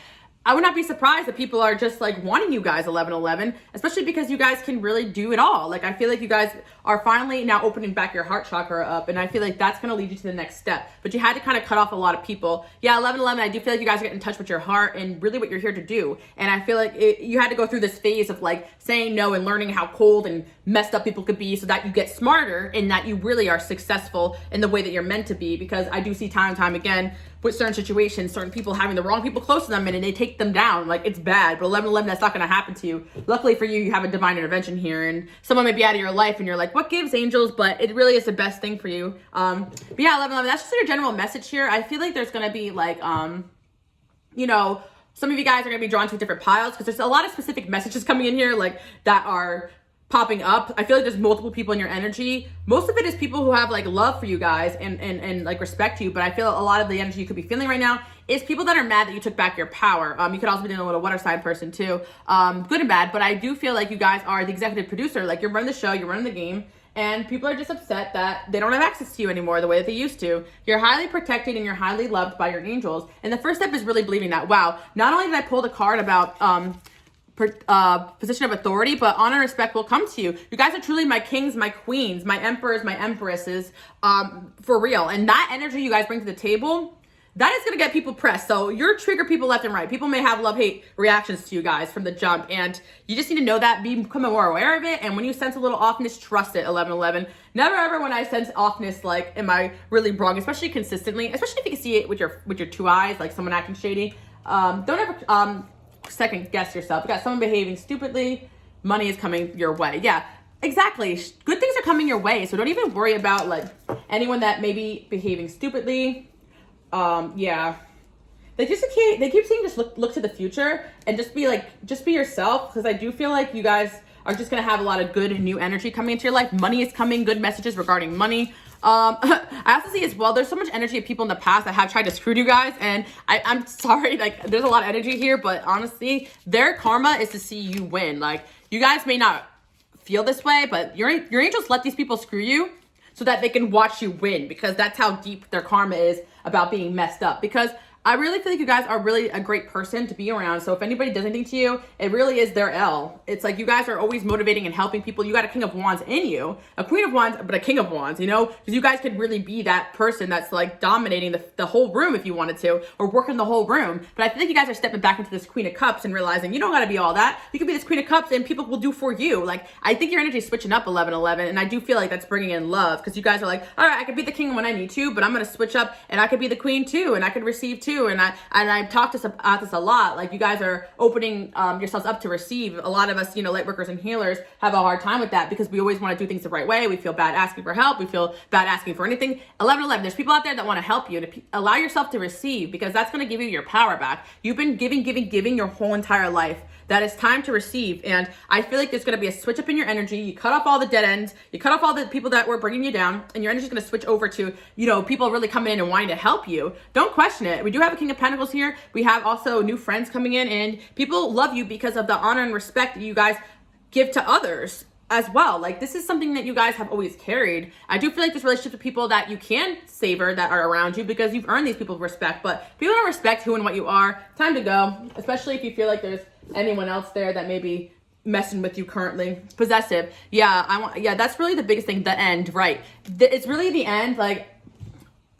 I would not be surprised that people are just like wanting you guys 1111, especially because you guys can really do it all. Like I feel like you guys are finally now opening back your heart chakra up, and I feel like that's going to lead you to the next step. But you had to kind of cut off a lot of people. Yeah, 1111, I do feel like you guys get in touch with your heart and really what you're here to do. And I feel like you had to go through this phase of like saying no and learning how cold and messed up people could be so that you get smarter and that you really are successful in the way that you're meant to be. Because I do see time and time again with certain situations, certain people having the wrong people close to them and they take them down. Like it's bad, but 1111, that's not going to happen to you. Luckily for you, you have a divine intervention here, and someone may be out of your life and you're like, what gives, angels? But it really is the best thing for you. But yeah, 1111, that's just your general message here. I feel like there's going to be like, you know, some of you guys are going to be drawn to different piles because there's a lot of specific messages coming in here, like that are popping up. I feel like there's multiple people in your energy. Most of it is people who have like love for you guys and like respect you. But I feel a lot of the energy you could be feeling right now is people that are mad that you took back your power. You could also be dealing with a water sign person too, good and bad. But I do feel like you guys are the executive producer. Like you're running the show, you're running the game. And people are just upset that they don't have access to you anymore the way that they used to. You're highly protected and you're highly loved by your angels. And the first step is really believing that, wow, not only did I pull the card about position of authority, but honor and respect will come to you. You guys are truly my kings, my queens, my emperors, my empresses, for real. And that energy you guys bring to the table, that is going to get people pressed. So you're trigger people left and right. People may have love-hate reactions to you guys from the jump. And you just need to know that, become more aware of it. And when you sense a little offness, trust it, 1111. Never ever when I sense offness, like, am I really wrong? Especially consistently, especially if you can see it with your two eyes, like someone acting shady. Don't ever second guess yourself. You got someone behaving stupidly, money is coming your way. Yeah, exactly. Good things are coming your way. So don't even worry about like anyone that may be behaving stupidly. Yeah, they keep saying just look to the future and just be yourself, because I do feel like you guys are just gonna have a lot of good new energy coming into your life. Money is coming, good messages regarding money. I also see as well, there's so much energy of people in the past that have tried to screw you guys, and I'm sorry, like there's a lot of energy here, but honestly, their karma is to see you win. Like you guys may not feel this way, but your angels let these people screw you so that they can watch you win, because that's how deep their karma is about being messed up. Because I really feel like you guys are really a great person to be around. So if anybody does anything to you, it really is their L. It's like you guys are always motivating and helping people. You got a King of Wands in you, a Queen of Wands, but a King of Wands, you know? Because you guys could really be that person that's like dominating the whole room if you wanted to, or working the whole room. But I think you guys are stepping back into this Queen of Cups and realizing you don't got to be all that. You can be this Queen of Cups and people will do for you. Like, I think your energy is switching up 1111, and I do feel like that's bringing in love, because you guys are like, all right, I could be the king when I need to, but I'm going to switch up and I could be the queen too, and I could receive too. And I've talked about this a lot. Like you guys are opening yourselves up to receive. A lot of us, you know, light workers and healers have a hard time with that, because we always want to do things the right way. We feel bad asking for help. We feel bad asking for anything. 1111, there's people out there that want to help you, to allow yourself to receive, because that's going to give you your power back. You've been giving your whole entire life. That it's time to receive. And I feel like there's going to be a switch up in your energy. You cut off all the dead ends. You cut off all the people that were bringing you down, and your energy is going to switch over to, you know, people really coming in and wanting to help you. Don't question it. We do have a King of Pentacles here. We have also new friends coming in, and people love you because of the honor and respect that you guys give to others as well. Like this is something that you guys have always carried. I do feel like this relationship with people that you can savor that are around you, because you've earned these people's respect. But people don't respect who and what you are. Time to go, especially if you feel like there's anyone else there that may be messing with you currently. Possessive. Yeah, that's really the biggest thing. The end, right? It's really the end. Like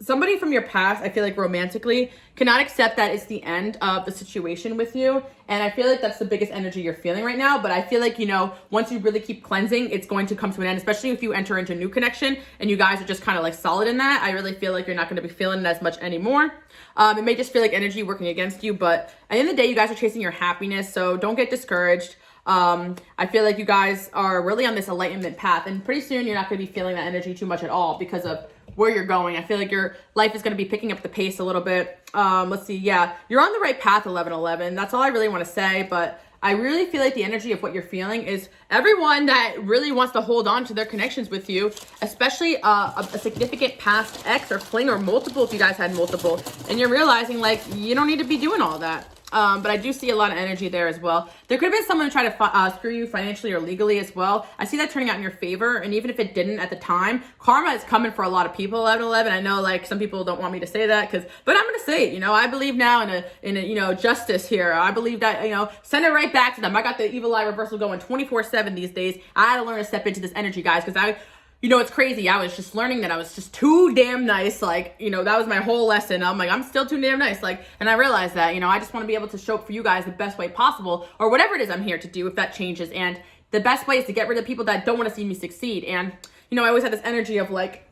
somebody from your past, I feel like romantically, cannot accept that it's the end of the situation with you. And I feel like that's the biggest energy you're feeling right now. But I feel like, you know, once you really keep cleansing, it's going to come to an end, especially if you enter into a new connection and you guys are just kind of like solid in that. I really feel like you're not going to be feeling it as much anymore. It may just feel like energy working against you, but at the end of the day, you guys are chasing your happiness. So don't get discouraged. I feel like you guys are really on this enlightenment path, and pretty soon you're not going to be feeling that energy too much at all because of where you're going. I feel like your life is going to be picking up the pace a little bit. Let's see. Yeah, you're on the right path, 1111. That's all I really want to say. But I really feel like the energy of what you're feeling is everyone that really wants to hold on to their connections with you, especially a significant past ex or fling, or multiple if you guys had multiple, and you're realizing like you don't need to be doing all that. But I do see a lot of energy there as well. There could have been someone who tried to screw you financially or legally as well. I see that turning out in your favor. And even if it didn't at the time, karma is coming for a lot of people, 1111. I know like some people don't want me to say that, but I'm going to say it. You know, I believe now in a, you know, justice here. I believe that, you know, send it right back to them. I got the evil eye reversal going 24/7 these days. I had to learn to step into this energy, guys, because you know, it's crazy. I was just learning that I was just too damn nice. Like, you know, that was my whole lesson. I'm like, I'm still too damn nice. Like, and I realized that, you know, I just want to be able to show up for you guys the best way possible, or whatever it is I'm here to do, if that changes. And the best way is to get rid of people that don't want to see me succeed. And, you know, I always had this energy of like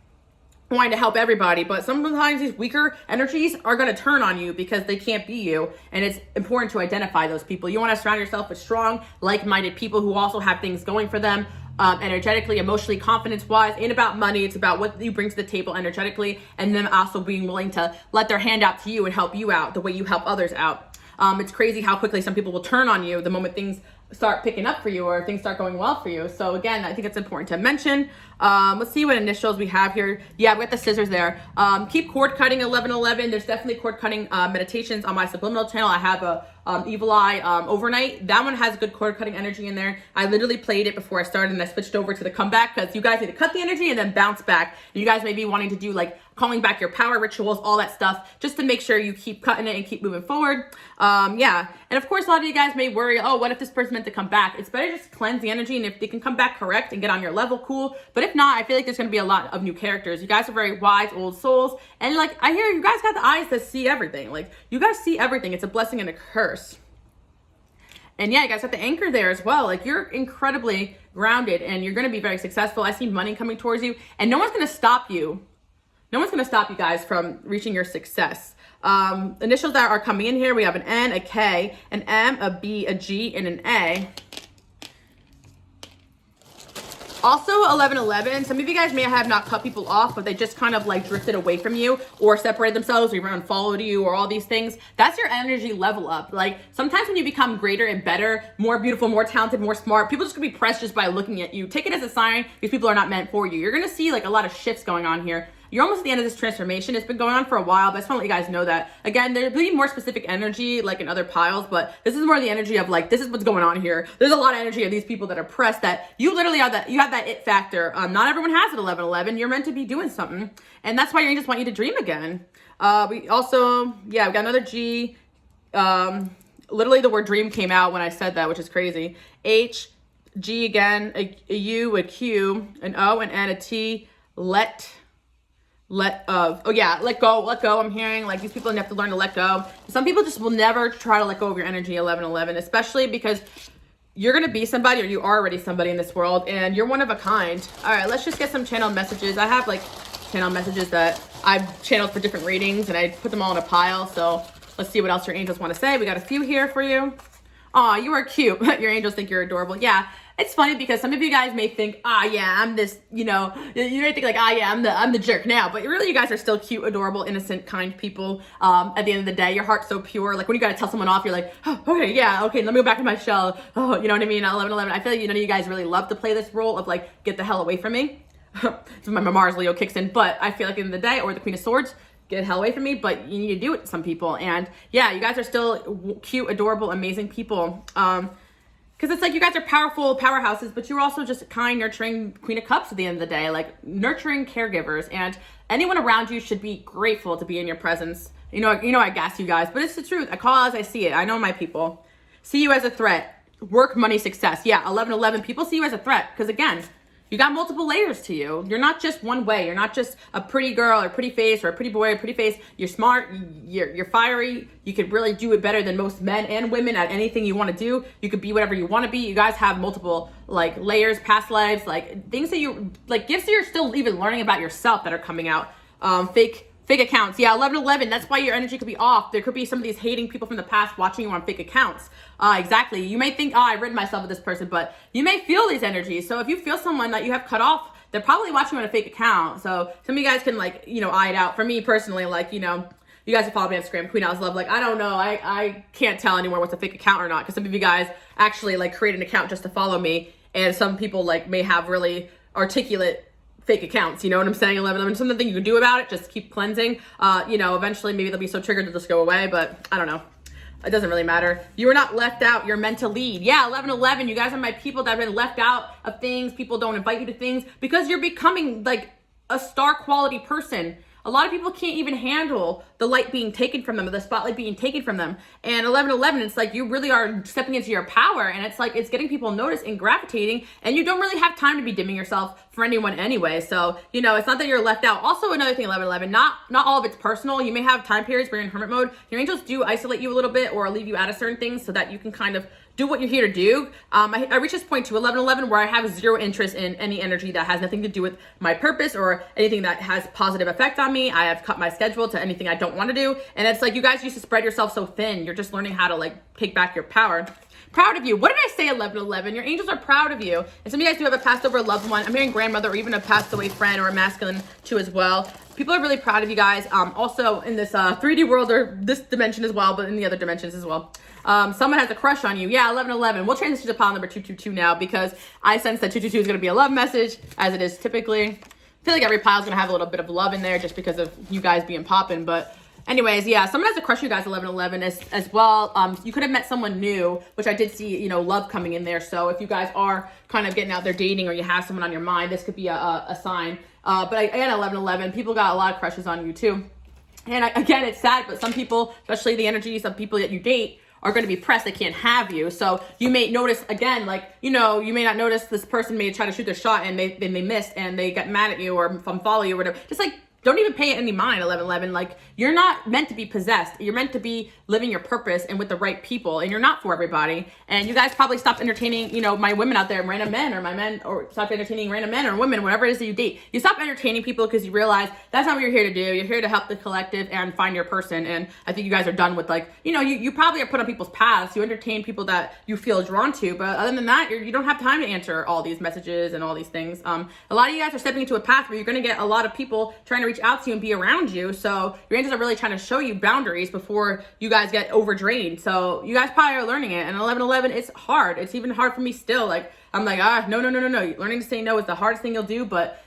wanting to help everybody, but sometimes these weaker energies are going to turn on you because they can't be you. And it's important to identify those people. You want to surround yourself with strong, like-minded people who also have things going for them. Energetically, emotionally, confidence-wise, ain't about money. It's about what you bring to the table energetically, and them also being willing to let their hand out to you and help you out the way you help others out. It's crazy how quickly some people will turn on you the moment things start picking up for you or things start going well for you. So again, I think it's important to mention. Let's see what initials we have here. Yeah, we got the scissors there. Keep cord cutting 1111. There's definitely cord cutting meditations on my subliminal channel. I have a Evil Eye overnight. That one has good cord cutting energy in there. I literally played it before I started and I switched over to the comeback because you guys need to cut the energy and then bounce back. You guys may be wanting to do like calling back your power rituals, all that stuff, just to make sure you keep cutting it and keep moving forward. Yeah, and of course a lot of you guys may worry, oh, what if this person meant to come back? It's better just cleanse the energy, and if they can come back correct and get on your level, cool. But if not, I feel like there's going to be a lot of new characters. You guys are very wise old souls, and like I hear you guys got the eyes that see everything. Like you guys see everything. It's a blessing and a curse. And yeah, you guys got the anchor there as well. Like you're incredibly grounded and you're going to be very successful. I see money coming towards you and no one's going to stop you. No one's going to stop you guys from reaching your success. Initials that are coming in here, we have an N, a K, an M, a B, a G, and an A. Also 1111, some of you guys may have not cut people off, but they just kind of like drifted away from you or separated themselves or even unfollowed you or all these things. That's your energy level up. Like sometimes when you become greater and better, more beautiful, more talented, more smart, people just gonna be pressed just by looking at you. Take it as a sign these people are not meant for you. You're gonna see like a lot of shifts going on here. You're almost at the end of this transformation. It's been going on for a while, but I just want to let you guys know that. Again, there'll be more specific energy like in other piles, but this is more the energy of like, this is what's going on here. There's a lot of energy of these people that are pressed that you literally have that, you have that it factor. Not everyone has it 1111. You're meant to be doing something. And that's why your angels want you to dream again. We also, yeah, we got another G. Literally the word dream came out when I said that, which is crazy. H, G again, a U, a Q, an O, an N, a T, let go. I'm hearing like these people have to learn to let go. Some people just will never try to let go of your energy 1111, especially because you're going to be somebody or you are already somebody in this world and you're one of a kind. All right, let's just get some channeled messages. I have like channeled messages that I've channeled for different readings and I put them all in a pile. So let's see what else your angels want to say. We got a few here for you. Aw, you are cute. Your angels think you're adorable. Yeah. It's funny because some of you guys may think, yeah, I'm this, you may think like, yeah, I'm the jerk now, but really you guys are still cute, adorable, innocent, kind people. At the end of the day, your heart's so pure. Like when you gotta tell someone off, you're like, oh, okay, yeah, okay, let me go back to my shell. Oh, you know what I mean? 1111. I feel like none of you guys really love to play this role of like, get the hell away from me. So my Mars Leo kicks in, but I feel like at the end of the day, or the Queen of Swords, get the hell away from me, but you need to do it to some people. And yeah, you guys are still cute, adorable, amazing people. Because it's like you guys are powerful powerhouses, but you're also just kind, nurturing Queen of Cups at the end of the day, like nurturing caregivers. And anyone around you should be grateful to be in your presence. You know, I gas you guys, but it's the truth. I call it as I see it. I know my people. See you as a threat. Work, money, success. Yeah, 1111. People see you as a threat because again, you got multiple layers to you. You're not just one way. You're not just a pretty girl or pretty face or a pretty boy or pretty face. You're smart. You're fiery. You could really do it better than most men and women at anything you want to do. You could be whatever you want to be. You guys have multiple like layers, past lives, like things that you like gifts that you're still even learning about yourself that are coming out. Fake accounts. Yeah, 1111. That's why your energy could be off. There could be some of these hating people from the past watching you on fake accounts. Exactly. You may think, I've rid myself of this person, but you may feel these energies. So if you feel someone that you have cut off, they're probably watching you on a fake account. So some of you guys can like, eye it out. For me personally, like, you guys have followed me on Instagram, Queen Alice Love. Like, I don't know. I can't tell anymore what's a fake account or not. Because some of you guys actually like create an account just to follow me. And some people like may have really articulate fake accounts, you know what I'm saying? 1111, something you can do about it, just keep cleansing. Eventually maybe they'll be so triggered they'll just go away, but I don't know. It doesn't really matter. You are not left out. You're meant to lead. Yeah, 1111, you guys are my people that have been left out of things. People don't invite you to things because you're becoming like a star quality person. A lot of people can't even handle the light being taken from them, or the spotlight being taken from them. And 1111, it's like you really are stepping into your power, and it's like it's getting people noticed and gravitating, and you don't really have time to be dimming yourself for anyone anyway. So, it's not that you're left out. Also, another thing, 1111, not all of it's personal. You may have time periods where you're in hermit mode. Your angels do isolate you a little bit or leave you out of certain things so that you can kind of do what you're here to do. I reach this point to 1111 where I have zero interest in any energy that has nothing to do with my purpose or anything that has positive effect on me. I have cut my schedule to anything I don't want to do. And it's like you guys used to spread yourself so thin. You're just learning how to like take back your power. Proud of you. What did I say, 1111? Your angels are proud of you. And some of you guys do have a passed over loved one. I'm hearing grandmother or even a passed away friend or a masculine too as well. people are really proud of you guys. Also in this 3D world or this dimension as well, but in the other dimensions as well. Someone has a crush on you. Yeah, 1111. We'll transition to pile number 222 now because I sense that 222 is going to be a love message, as it is typically. I feel like every pile is going to have a little bit of love in there just because of you guys being poppin'. But anyways, yeah, someone has a crush on you guys, 1111 as well. You could have met someone new, which I did see, you know, love coming in there. So if you guys are kind of getting out there dating or you have someone on your mind, this could be a sign. But again, 1111, people got a lot of crushes on you too. And again, it's sad, but some people, especially the energy, some people that you date, are going to be pressed. They can't have you. So you may notice, again, like, you know, you may not notice this person may try to shoot their shot and they missed and they got mad at you or unfollow you or whatever. Just like, don't even pay it any mind, 1111. Like, you're not meant to be possessed. You're meant to be living your purpose and with the right people, and you're not for everybody. And you guys probably stopped entertaining, you know, my women out there, random men, or my men, or stopped entertaining random men or women, whatever it is that you date. You stop entertaining people because you realize that's not what you're here to do. You're here to help the collective and find your person. And I think you guys are done with, like, you know, you probably are put on people's paths. You entertain people that you feel drawn to, but other than that, you don't have time to answer all these messages and all these things. A lot of you guys are stepping into a path where you're going to get a lot of people trying to reach out to you and be around you. So your angels are really trying to show you boundaries before you guys get overdrained. So you guys probably are learning it. And 1111, it's hard. It's even hard for me still. Like, I'm like, no. Learning to say no is the hardest thing you'll do, but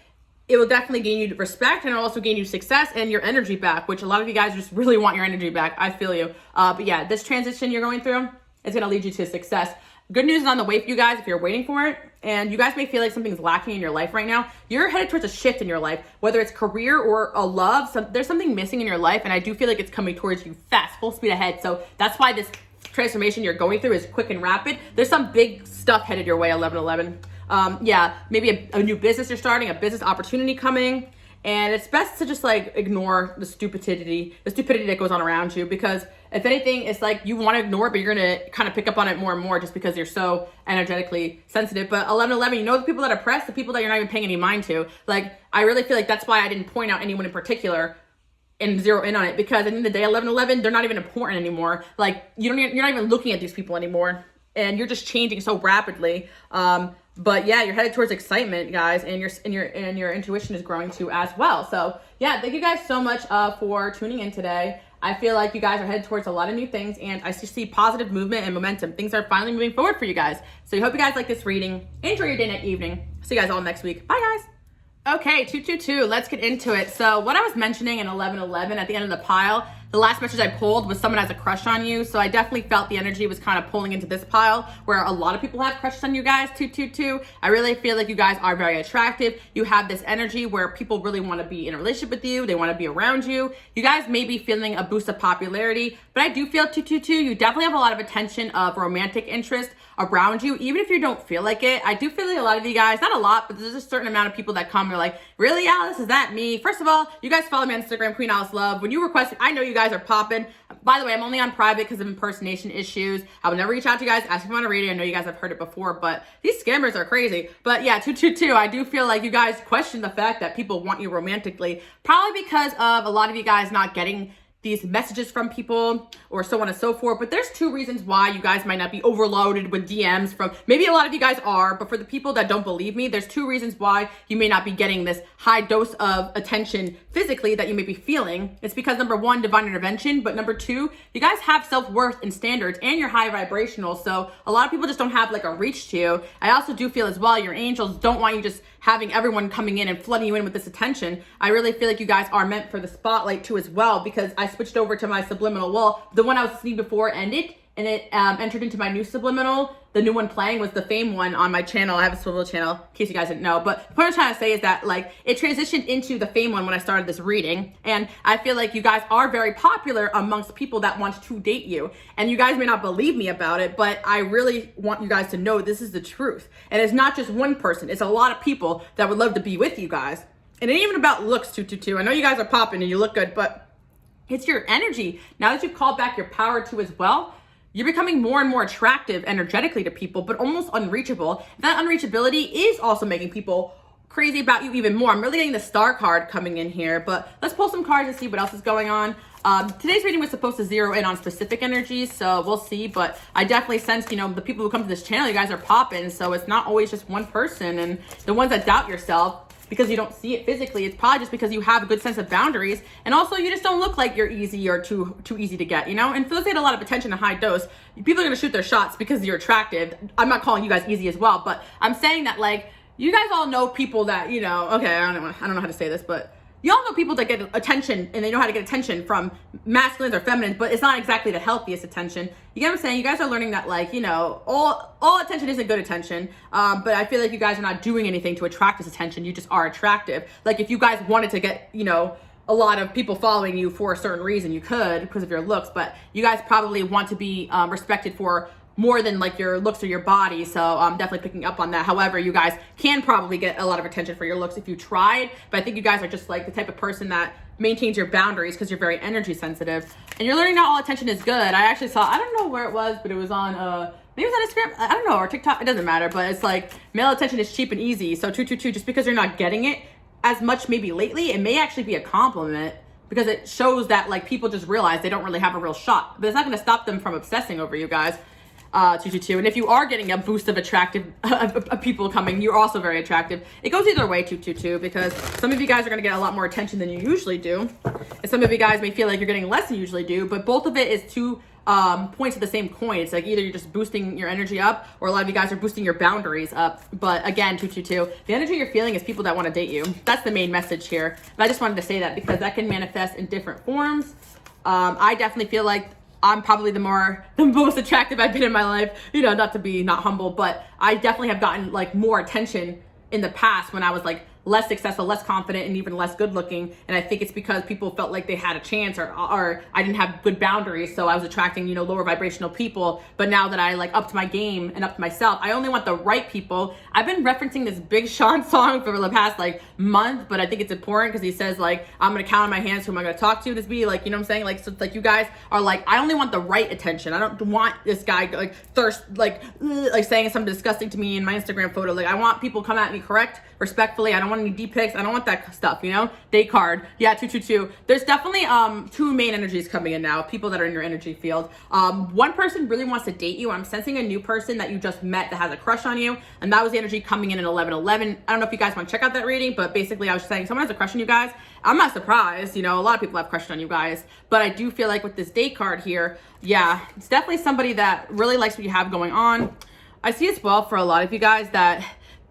it will definitely gain you respect, and it'll also gain you success and your energy back, which a lot of you guys just really want your energy back. I feel you. But yeah, this transition you're going through is going to lead you to success. Good news is on the way for you guys if you're waiting for it. And you guys may feel like something's lacking in your life right now. You're headed towards a shift in your life, whether it's career or a love. There's something missing in your life, and I do feel like it's coming towards you fast, full speed ahead. So that's why this transformation you're going through is quick and rapid. There's some big stuff headed your way, 1111. Yeah, maybe a new business you're starting, a business opportunity coming. And it's best to just like ignore the stupidity that goes on around you, because if anything, it's like you want to ignore it, but you're going to kind of pick up on it more and more just because you're so energetically sensitive. But 1111, you know, the people that are pressed, the people that you're not even paying any mind to, like, I really feel like that's why I didn't point out anyone in particular and zero in on it, because at the end of the day, 1111, they're not even important anymore. Like, you're not even looking at these people anymore, and you're just changing so rapidly. But yeah, you're headed towards excitement, guys, and your intuition is growing too as well. So yeah, thank you guys so much for tuning in today. I feel like you guys are headed towards a lot of new things, and I just see positive movement and momentum. Things are finally moving forward for you guys. So I hope you guys like this reading. Enjoy your day, night, evening. See you guys all next week. Bye, guys. Okay, 222, let's get into it. So what I was mentioning in 1111 at the end of the pile, the last message I pulled was someone has a crush on you. So I definitely felt the energy was kind of pulling into this pile where a lot of people have crushes on you guys, 222. I really feel like you guys are very attractive. You have this energy where people really want to be in a relationship with you. They want to be around you. You guys may be feeling a boost of popularity, but I do feel 222, you definitely have a lot of attention of romantic interest around you, even if you don't feel like it. I do feel like a lot of you guys, not a lot, but there's a certain amount of people that come and are like, really, Alice, is that me? First of all, you guys follow me on Instagram, Queen Alice Love. When you request it, I know you guys are popping. By the way, I'm only on private because of impersonation issues. I will never reach out to you guys, ask if you want a reading. I know you guys have heard it before, but these scammers are crazy. But yeah, 222, I do feel like you guys question the fact that people want you romantically, probably because of a lot of you guys not getting these messages from people or so on and so forth. But there's two reasons why you guys might not be overloaded with DMs from, maybe a lot of you guys are, but for the people that don't believe me, there's two reasons why you may not be getting this high dose of attention physically that you may be feeling. It's because number one, divine intervention, but number two, you guys have self-worth and standards and you're high vibrational. So a lot of people just don't have like a reach to you. I also do feel as well, your angels don't want you just having everyone coming in and flooding you in with this attention. I really feel like you guys are meant for the spotlight too as well, because I switched over to my subliminal wall. The one I was seeing before ended and it entered into my new subliminal. The new one playing was the fame one on my channel. I have a swivel channel, in case you guys didn't know. But the point I'm trying to say is that like it transitioned into the fame one when I started this reading. And I feel like you guys are very popular amongst people that want to date you. And you guys may not believe me about it, but I really want you guys to know this is the truth. And it's not just one person. It's a lot of people that would love to be with you guys. And it ain't even about looks, 222. I know you guys are popping and you look good, but it's your energy. Now that you've called back your power too as well, you're becoming more and more attractive energetically to people, but almost unreachable. That unreachability is also making people crazy about you even more. I'm really getting the star card coming in here, but let's pull some cards and see what else is going on. Today's reading was supposed to zero in on specific energies, so we'll see, but I definitely sense, you know, the people who come to this channel, you guys are popping, so it's not always just one person, and the ones that doubt yourself, because you don't see it physically. It's probably just because you have a good sense of boundaries, and also you just don't look like you're easy or too easy to get, you know? And for those that get a lot of attention in high dose, people are gonna shoot their shots because you're attractive. I'm not calling you guys easy as well, but I'm saying that, like, you guys all know people that, you know, okay, I don't know how to say this, but you all know people that get attention, and they know how to get attention from masculines or feminines, but it's not exactly the healthiest attention. You get what I'm saying? You guys are learning that, like, you know, all attention isn't good attention, but I feel like you guys are not doing anything to attract this attention. You just are attractive. Like, if you guys wanted to get, you know, a lot of people following you for a certain reason, you could because of your looks, but you guys probably want to be respected for more than like your looks or your body. So I'm definitely picking up on that. However, you guys can probably get a lot of attention for your looks if you tried, but I think you guys are just like the type of person that maintains your boundaries because you're very energy sensitive, and you're learning not all attention is good. I actually saw, I don't know where it was, but it was on maybe it was on Instagram, I don't know, or TikTok, it doesn't matter, but it's like male attention is cheap and easy. So 222, just because you're not getting it as much maybe lately, it may actually be a compliment, because it shows that like people just realize they don't really have a real shot, but it's not going to stop them from obsessing over you guys. 222. And if you are getting a boost of attractive people coming, you're also very attractive. It goes either way, 222, because some of you guys are going to get a lot more attention than you usually do, and some of you guys may feel like you're getting less than you usually do, but both of it is two points of the same coin. It's like either you're just boosting your energy up, or a lot of you guys are boosting your boundaries up. But again, 222, the energy you're feeling is people that want to date you. That's the main message here. But I just wanted to say that because that can manifest in different forms. I definitely feel like I'm probably the most attractive I've been in my life, you know, not to be not humble, but I definitely have gotten like more attention in the past when I was like less successful, less confident, and even less good looking. And I think it's because people felt like they had a chance, or I didn't have good boundaries. So I was attracting, you know, lower vibrational people. But now that I like upped my game and upped myself, I only want the right people. I've been referencing this Big Sean song for the past like month, but I think it's important because he says like, I'm going to count on my hands who am I going to talk to this be, like, you know what I'm saying? Like, so it's like you guys are like, I only want the right attention. I don't want this guy like saying something disgusting to me in my Instagram photo. Like, I want people come at me correct, respectfully. I don't want any deep pics. I don't want that stuff, you know? Date card. Yeah, 222. There's definitely two main energies coming in now, people that are in your energy field. One person really wants to date you. I'm sensing a new person that you just met that has a crush on you, and that was the energy coming in 1111. I don't know if you guys want to check out that reading, but basically I was saying someone has a crush on you guys. I'm not surprised, you know, a lot of people have crushed on you guys, but I do feel like with this date card here, yeah, it's definitely somebody that really likes what you have going on. I see as well for a lot of you guys that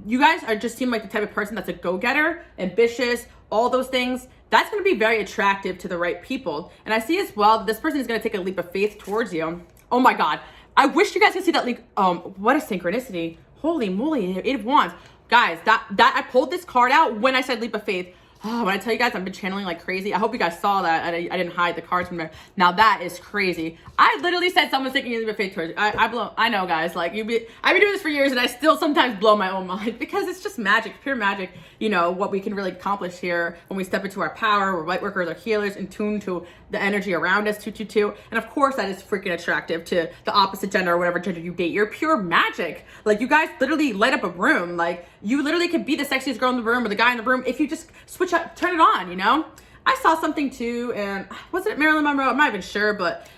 you guys are just seem like the type of person that's a go-getter, ambitious, all those things. That's going to be very attractive to the right people. And I see as well that this person is going to take a leap of faith towards you. Oh my God. I wish you guys could see that leap. What a synchronicity. Holy moly. 8 of Wands. Guys, that I pulled this card out when I said leap of faith. Oh, when I tell you guys I've been channeling like crazy. I hope you guys saw that. I didn't hide the cards from there. Now that is crazy. I literally said someone's taking a leap of faith towards you. I know, guys. Like I've been doing this for years, and I still sometimes blow my own mind because it's just magic, pure magic. You know what we can really accomplish here when we step into our power. We're light workers, or healers, in tune to the energy around us. 222, and of course that is freaking attractive to the opposite gender or whatever gender you date. You're pure magic. Like you guys literally light up a room. Like you literally could be the sexiest girl in the room or the guy in the room if you just switch up, turn it on. You know. I saw something too, and was it Marilyn Monroe? I'm not even sure, but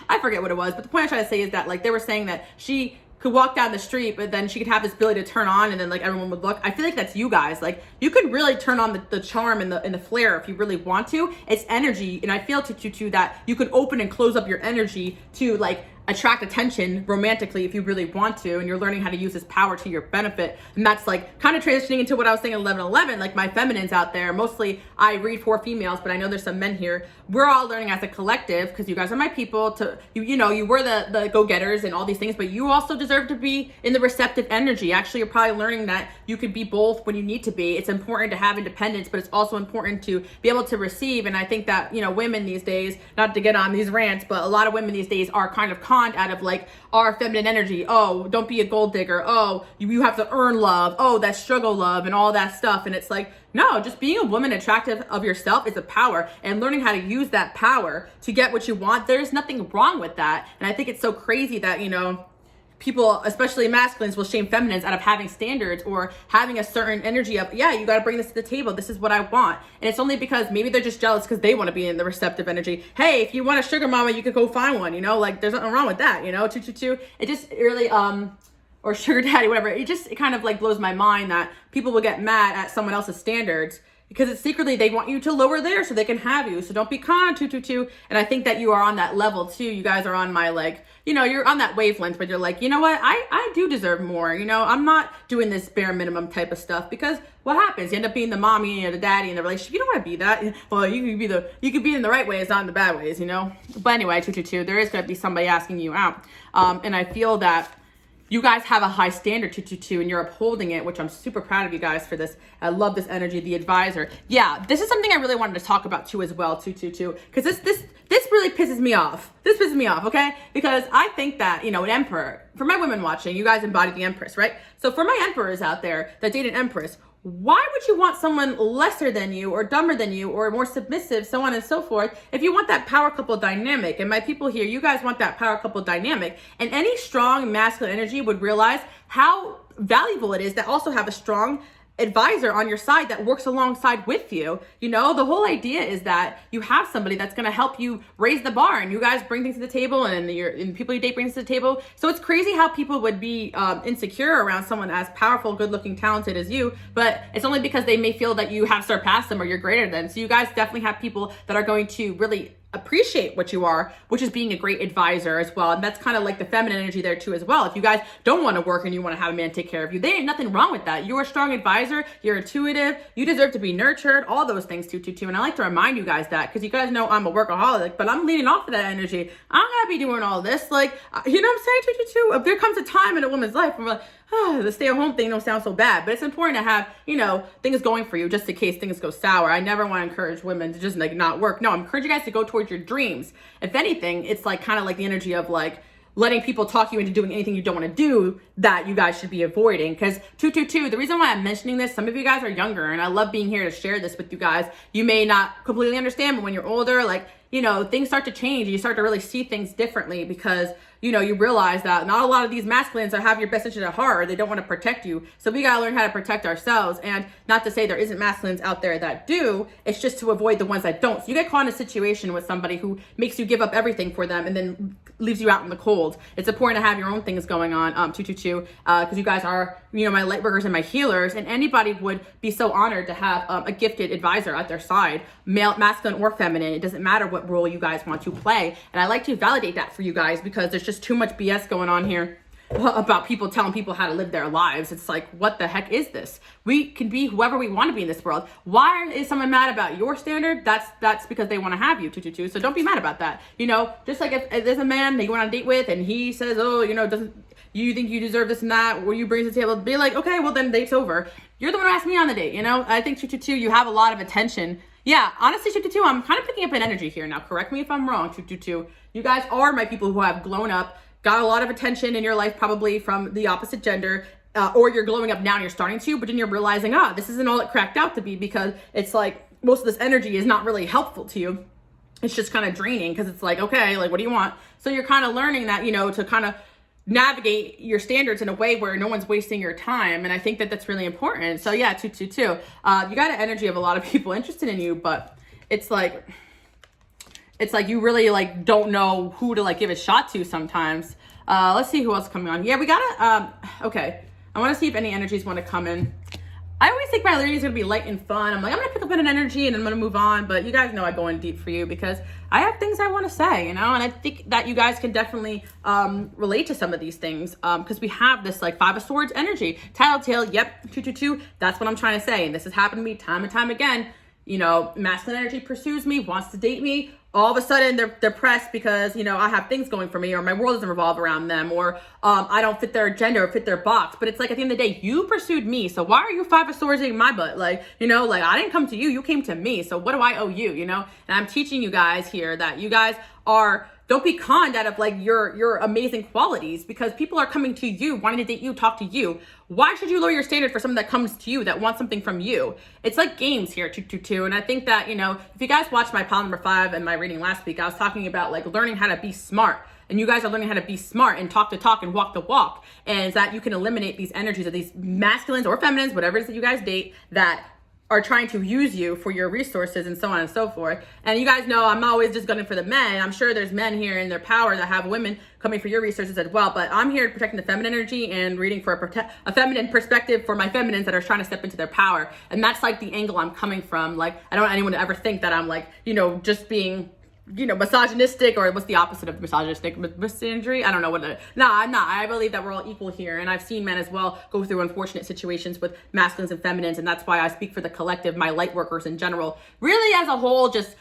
I forget what it was. But the point I'm trying to say is that like they were saying that she could walk down the street, but then she could have this ability to turn on, and then like everyone would look. I feel like that's you guys. Like you could really turn on the charm and the flair if you really want to. It's energy, and I feel to that you could open and close up your energy to like attract attention romantically if you really want to, and you're learning how to use this power to your benefit. And that's like kind of transitioning into what I was saying in 1111, like my feminines out there. Mostly I read for females, but I know there's some men here. We're all learning as a collective, because you guys are my people. To you know, you were the go-getters and all these things, but you also deserve to be in the receptive energy. Actually, you're probably learning that you could be both when you need to be. It's important to have independence, but it's also important to be able to receive. And I think that, you know, women these days, not to get on these rants, but a lot of women these days are kind of out of like our feminine energy. Oh, don't be a gold digger. Oh, you have to earn love. Oh, that's struggle love and all that stuff. And it's like, no, just being a woman attractive of yourself is a power, and learning how to use that power to get what you want. There's nothing wrong with that. And I think it's so crazy that, you know, people, especially masculines, will shame feminines out of having standards or having a certain energy of, yeah, you got to bring this to the table. This is what I want. And it's only because maybe they're just jealous because they want to be in the receptive energy. Hey, if you want a sugar mama, you could go find one, you know, like there's nothing wrong with that, you know, 222. It just really, or sugar daddy, whatever. It kind of like blows my mind that people will get mad at someone else's standards because it's secretly they want you to lower theirs so they can have you. So don't be con 222. And I think that you are on that level too. You guys are on my like, you know, you're on that wavelength where you're like, you know what, I do deserve more. You know, I'm not doing this bare minimum type of stuff, because what happens? You end up being the mommy or the daddy in the relationship. You don't want to be that. Well, you could be in the right ways, not in the bad ways, you know. But anyway, 222, there is going to be somebody asking you out, and I feel that you guys have a high standard, 222, and you're upholding it, which I'm super proud of you guys for this. I love this energy, the advisor. Yeah, this is something I really wanted to talk about too as well, 222, because this really pisses me off. This pisses me off, okay? Because I think that, you know, an emperor, for my women watching, you guys embody the empress, right? So for my emperors out there that date an empress, why would you want someone lesser than you or dumber than you or more submissive, so on and so forth, if you want that power couple dynamic? And my people here, you guys want that power couple dynamic. And any strong masculine energy would realize how valuable it is to also have a strong advisor on your side that works alongside with you. You know, the whole idea is that you have somebody that's going to help you raise the bar, and you guys bring things to the table, and people you date brings to the table. So it's crazy how people would be insecure around someone as powerful, good looking, talented as you, but it's only because they may feel that you have surpassed them or you're greater than. So you guys definitely have people that are going to really appreciate what you are, which is being a great advisor as well. And that's kind of like the feminine energy there too as well. If you guys don't want to work and you want to have a man take care of you, there ain't nothing wrong with that. You're a strong advisor, you're intuitive, you deserve to be nurtured, all those things, 222. And I like to remind you guys that, because you guys know I'm a workaholic, but I'm leaning off of that energy. I'm gonna be doing all this, like, you know what I'm saying, 222? If there comes a time in a woman's life where I'm like, the stay-at-home thing don't sound so bad, but it's important to have, you know, things going for you just in case things go sour. I never want to encourage women to just like not work. No, I'm encouraging you guys to go towards your dreams. If anything, it's like kind of like the energy of like letting people talk you into doing anything you don't want to do that you guys should be avoiding. Because 222, the reason why I'm mentioning this, some of you guys are younger, and I love being here to share this with you guys. You may not completely understand, but when you're older, like, you know, things start to change. You start to really see things differently because, you know, you realize that not a lot of these masculines are have your best interest at heart, or they don't want to protect you. So we got to learn how to protect ourselves. And not to say there isn't masculines out there that do, it's just to avoid the ones that don't. So you get caught in a situation with somebody who makes you give up everything for them and then leaves you out in the cold. It's important to have your own things going on, 222, because you guys are, you know, my light workers and my healers, and anybody would be so honored to have a gifted advisor at their side, male, masculine or feminine. It doesn't matter what role you guys want to play. And I like to validate that for you guys, because there's just too much BS going on here about people telling people how to live their lives. It's like, what the heck is this? We can be whoever we want to be in this world. Why is someone mad about your standard? That's because they want to have you, 222. So don't be mad about that. You know, just like if there's a man that you go on a date with and he says, oh, you know, doesn't you think you deserve this and that, or you bring to the table, be like, okay, well then date's over. You're the one who asked me on the date, you know? I think 222, you have a lot of attention. Yeah, honestly, 222, I'm kind of picking up an energy here. Now, correct me if I'm wrong, 222. You guys are my people who have grown up, got a lot of attention in your life, probably from the opposite gender, or you're glowing up now and you're starting to, but then you're realizing, this isn't all it cracked out to be, because it's like most of this energy is not really helpful to you. It's just kind of draining, because it's like, okay, like, what do you want? So you're kind of learning that, you know, to kind of navigate your standards in a way where no one's wasting your time. And I think that that's really important. So yeah, 222, you got an energy of a lot of people interested in you, but it's like you really like don't know who to like give a shot to sometimes. Let's see who else is coming on. Yeah, we gotta, okay. I want to see if any energies want to come in. I always think my reading is going to be light and fun. I'm like, I'm going to pick up an energy and I'm going to move on. But you guys know I go in deep for you because I have things I want to say, you know? And I think that you guys can definitely relate to some of these things because we have this like Five of Swords energy. Tattletale, yep, 222. That's what I'm trying to say. And this has happened to me time and time again. You know, masculine energy pursues me, wants to date me. All of a sudden they're pressed because, you know, I have things going for me, or my world doesn't revolve around them, or I don't fit their agenda or fit their box. But it's like, at the end of the day, you pursued me. So why are you Five of Swords in my butt? Like, you know, like I didn't come to you, you came to me. So what do I owe you, you know? And I'm teaching you guys here that you guys are, don't be conned out of like your amazing qualities, because people are coming to you, wanting to date you, talk to you. Why should you lower your standard for someone that comes to you, that wants something from you? It's like games here, 222. And I think that, you know, if you guys watched my pile number 5 and my reading last week, I was talking about like learning how to be smart. And you guys are learning how to be smart and talk the talk and walk the walk. And that you can eliminate these energies of these masculines or feminines, whatever it is that you guys date, that are trying to use you for your resources and so on and so forth. And you guys know I'm always just gunning for the men. I'm sure there's men here in their power that have women coming for your resources as well. But I'm here protecting the feminine energy and reading for a feminine perspective for my feminines that are trying to step into their power. And that's like the angle I'm coming from. Like, I don't want anyone to ever think that I'm like, just being misogynistic, or what's the opposite of misogynistic? Misandry? I don't know what it is. No, I'm not. I believe that we're all equal here. And I've seen men as well go through unfortunate situations with masculines and feminines. And that's why I speak for the collective, my light workers in general, really as a whole, just,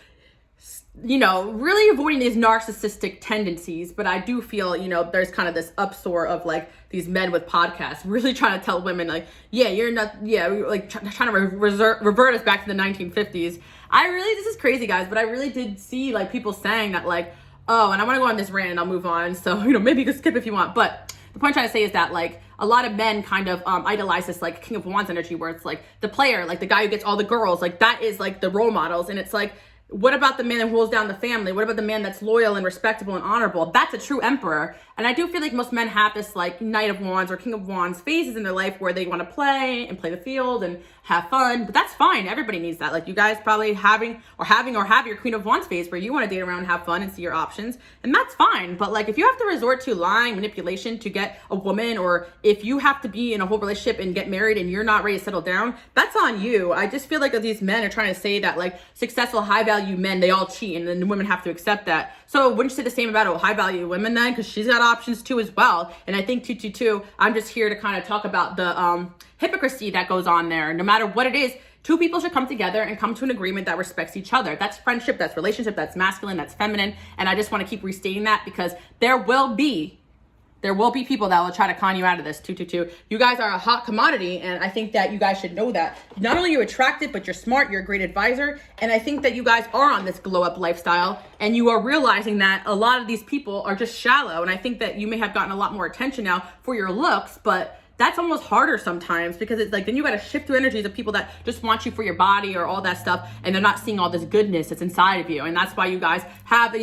really avoiding these narcissistic tendencies. But I do feel, there's kind of this upsoar of like these men with podcasts really trying to tell women like, yeah, you're not, yeah, like trying to revert us back to the 1950s. This is crazy, guys, but I really did see like people saying that like, oh, and I want to go on this rant and I'll move on. So, maybe you can skip if you want. But the point I'm trying to say is that like a lot of men kind of idolize this like King of Wands energy, where it's like the player, like the guy who gets all the girls, like that is like the role models. And it's like, what about the man that holds down the family? What about the man that's loyal and respectable and honorable? That's a true emperor. And I do feel like most men have this like Knight of Wands or King of Wands phases in their life where they want to play the field and have fun. But that's fine. Everybody needs that. Like you guys probably have your Queen of Wands phase where you want to date around and have fun and see your options. And that's fine. But like if you have to resort to lying, manipulation to get a woman, or if you have to be in a whole relationship and get married and you're not ready to settle down, that's on you. I just feel like these men are trying to say that like successful, high value men, they all cheat, and then the women have to accept that. So wouldn't you say the same about high value women then? Because she's got options too as well. And I think 222, I'm just here to kind of talk about the hypocrisy that goes on there. No matter what it is, two people should come together and come to an agreement that respects each other. That's friendship, that's relationship, that's masculine, that's feminine. And I just want to keep restating that because there will be people that will try to con you out of this. 222. You guys are a hot commodity, and I think that you guys should know that. Not only are you attractive, but you're smart, you're a great advisor, and I think that you guys are on this glow up lifestyle, and you are realizing that a lot of these people are just shallow, and I think that you may have gotten a lot more attention now for your looks, but that's almost harder sometimes, because it's like then you got to shift through energies of people that just want you for your body or all that stuff, and they're not seeing all this goodness that's inside of you. And that's why you guys have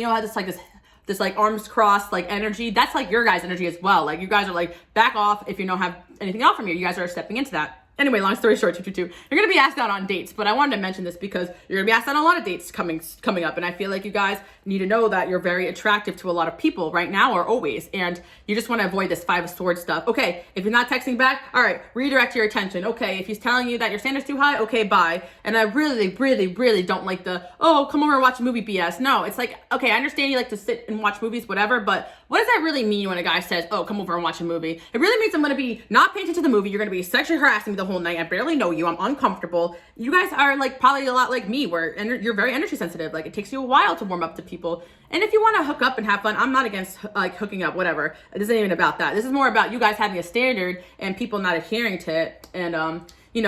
this like arms crossed like energy. That's like your guys' energy as well. Like you guys are like, back off if you don't have anything out from you. You guys are stepping into that. Anyway, long story short, 222, you're going to be asked out on dates, but I wanted to mention this because you're going to be asked out on a lot of dates coming up. And I feel like you guys need to know that you're very attractive to a lot of people right now or always. And you just want to avoid this 5 of Swords stuff. Okay, if you're not texting back, all right, redirect your attention. Okay, if he's telling you that your standard's too high, okay, bye. And I really, really, really don't like the, oh, come over and watch a movie BS. No, it's like, okay, I understand you like to sit and watch movies, whatever, but what does that really mean when a guy says, oh, come over and watch a movie? It really means I'm going to be not paying attention to the movie. You're going to be sexually harassing me the whole night. I barely know you. I'm uncomfortable. You guys are like probably a lot like me, where you're very energy sensitive. Like it takes you a while to warm up to people. And if you want to hook up and have fun, I'm not against like hooking up, whatever. It isn't even about that. This is more about you guys having a standard and people not adhering to it. And,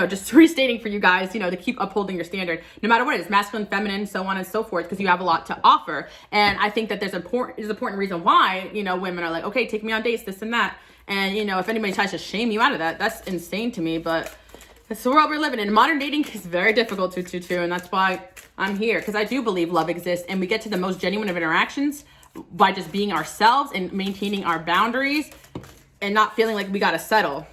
just restating for you guys, to keep upholding your standard, no matter what it is, masculine, feminine, so on and so forth, because you have a lot to offer. And I think that there's an important reason why, women are like, okay, take me on dates, this and that. And, if anybody tries to shame you out of that, that's insane to me. But it's the world we're living in. Modern dating is very difficult, 222, and that's why I'm here, because I do believe love exists, and we get to the most genuine of interactions by just being ourselves and maintaining our boundaries and not feeling like we got to settle.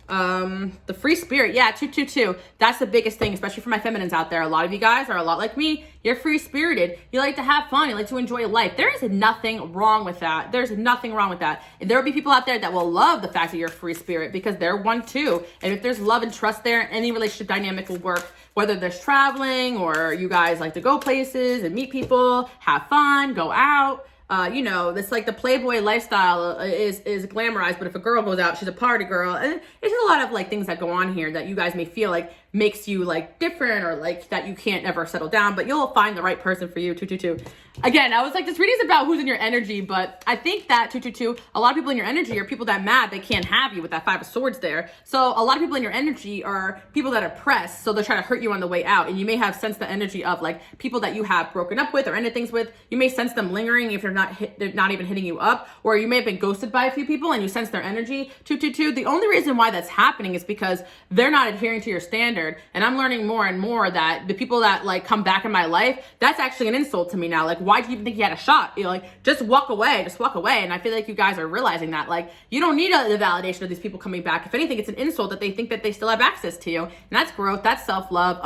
The free spirit, yeah, 222. That's the biggest thing, especially for my feminines out there. A lot of you guys are a lot like me. You're free spirited. You like to have fun. You like to enjoy life. There is nothing wrong with that. There's nothing wrong with that. And there will be people out there that will love the fact that you're a free spirit, because they're one too. And if there's love and trust there, any relationship dynamic will work. Whether there's traveling or you guys like to go places and meet people, have fun, go out. This like the Playboy lifestyle is glamorized, but if a girl goes out, she's a party girl. And there's a lot of like things that go on here that you guys may feel like makes you like different, or like that you can't ever settle down, but you'll find the right person for you. 222. Again, I was like, this reading's about who's in your energy, but I think that 222, a lot of people in your energy are people that mad they can't have you with that 5 of Swords there. So a lot of people in your energy are people that are pressed, so they're trying to hurt you on the way out. And you may have sensed the energy of like people that you have broken up with or ended things with. You may sense them lingering if they're not even hitting you up, or you may have been ghosted by a few people and you sense their energy. 222. The only reason why that's happening is because they're not adhering to your standards. scared. And I'm learning more and more that the people that like come back in my life, that's actually an insult to me now. Like, why do you even think you had a shot? You know, like, just walk away. And I feel like you guys are realizing that, like, you don't need the validation of these people coming back. If anything, it's an insult that they think that they still have access to you. And that's growth. That's self-love.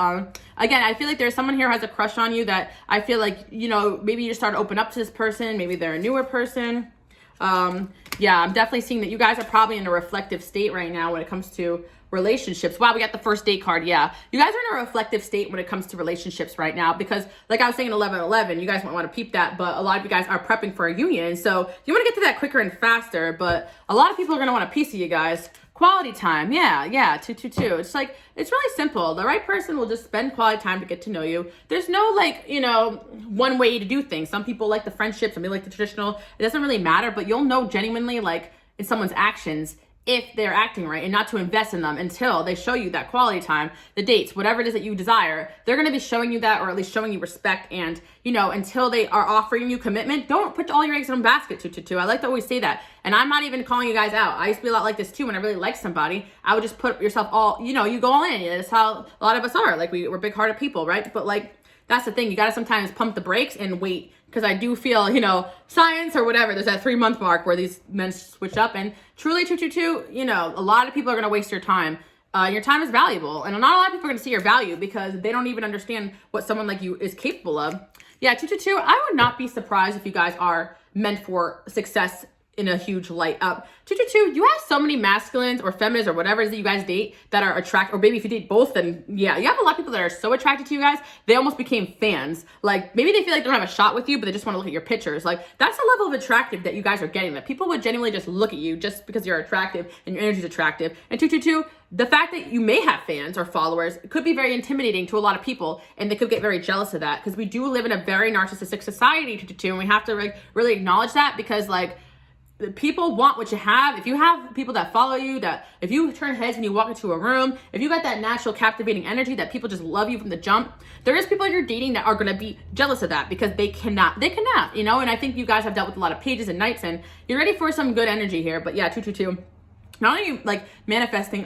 Again, I feel like there's someone here who has a crush on you that I feel like, you know, maybe you just start to open up to this person. Maybe they're a newer person. Yeah, I'm definitely seeing that you guys are probably in a reflective state right now when it comes to relationships. Wow, we got the first date card. Yeah, you guys are in a reflective state when it comes to relationships right now, because like I was saying, 11-11, you guys might want to peep that, but a lot of you guys are prepping for a union, so you want to get to that quicker and faster. But a lot of people are going to want a piece of you guys. Quality time. Yeah, 222. It's like, it's really simple. The right person will just spend quality time to get to know you. There's no, like, you know, one way to do things. Some people like the friendship, some people like the traditional. It doesn't really matter, but you'll know genuinely, like, in someone's actions if they're acting right, and not to invest in them until they show you that quality time, the dates, whatever it is that you desire. They're going to be showing you that, or at least showing you respect. And, you know, until they are offering you commitment, don't put all your eggs in one basket. 222. I like to always say that. And I'm not even calling you guys out. I used to be a lot like this too. When I really like somebody, I would just put yourself all, you know, you go all in. That's how a lot of us are. Like, we're big-hearted people, right? But like, that's the thing. You got to sometimes pump the brakes and wait. Because I do feel, you know, science or whatever, there's that 3-month mark where these men switch up. And truly, 222, you know, a lot of people are going to waste your time. Your time is valuable. And not a lot of people are going to see your value because they don't even understand what someone like you is capable of. Yeah, 222, I would not be surprised if you guys are meant for success in a huge light. 222, you have so many masculines or feminines or whatever it is that you guys date that are attracted, or maybe if you date both, then yeah, you have a lot of people that are so attracted to you guys, they almost became fans. Like, maybe they feel like they don't have a shot with you, but they just want to look at your pictures. Like, that's the level of attractive that you guys are getting, that people would genuinely just look at you just because you're attractive and your energy is attractive. And 222, the fact that you may have fans or followers could be very intimidating to a lot of people, and they could get very jealous of that, because we do live in a very narcissistic society, 222, and we have to like really acknowledge that, because like, people want what you have. If you have people that follow you, that if you turn heads when you walk into a room, if you got that natural captivating energy that people just love you from the jump, there is people you're dating that are going to be jealous of that, because they cannot, you know. And I think you guys have dealt with a lot of pages and nights, and you're ready for some good energy here. But yeah, 222, not only like manifesting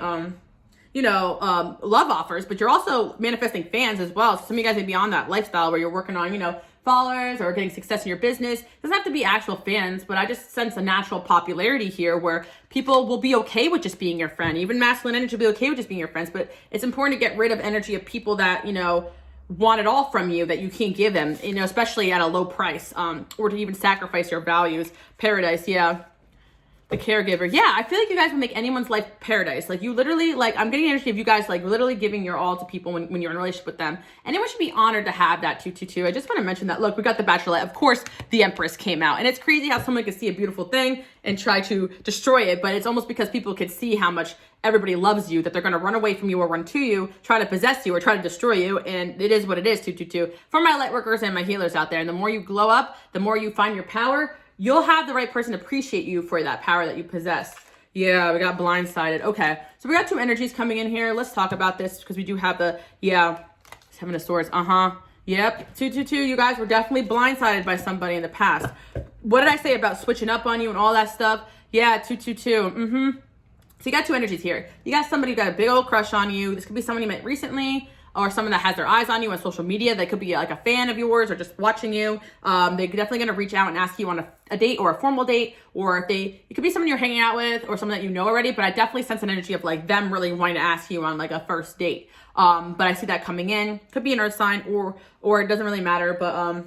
you know, love offers, but you're also manifesting fans as well. So some of you guys may be on that lifestyle where you're working on, you know, followers or getting success in your business. It doesn't have to be actual fans, but I just sense a natural popularity here where people will be okay with just being your friend. Even masculine energy will be okay with just being your friends, but it's important to get rid of energy of people that, you know, want it all from you that you can't give them, you know, especially at a low price, or to even sacrifice your values. Paradise, yeah. The caregiver. Yeah, I feel like you guys will make anyone's life paradise. Like, you literally, like, I'm getting energy of you guys, like, literally giving your all to people when you're in a relationship with them. Anyone should be honored to have that 222. I just want to mention that. Look, we got the Bachelorette. Of course, the Empress came out. And it's crazy how someone can see a beautiful thing and try to destroy it. But it's almost because people can see how much everybody loves you that they're going to run away from you or run to you, try to possess you or try to destroy you. And it is what it is, 222. For my light workers and my healers out there. And the more you glow up, the more you find your power, you'll have the right person to appreciate you for that power that you possess. Yeah, we got blindsided. Okay, so we got two energies coming in here. Let's talk about this because we do have the, yeah, Seven of Swords. Yep, 222, you guys were definitely blindsided by somebody in the past. What did I say about switching up on you and all that stuff? Yeah, 222, So you got two energies here. You got somebody who got a big old crush on you. This could be someone you met recently, or someone that has their eyes on you on social media. They could be like a fan of yours or just watching you. They're definitely going to reach out and ask you on a date or a formal date, or if it could be someone you're hanging out with or someone that you know already, but I definitely sense an energy of like them really wanting to ask you on like a first date. But I see that coming in. Could be an earth sign or it doesn't really matter, but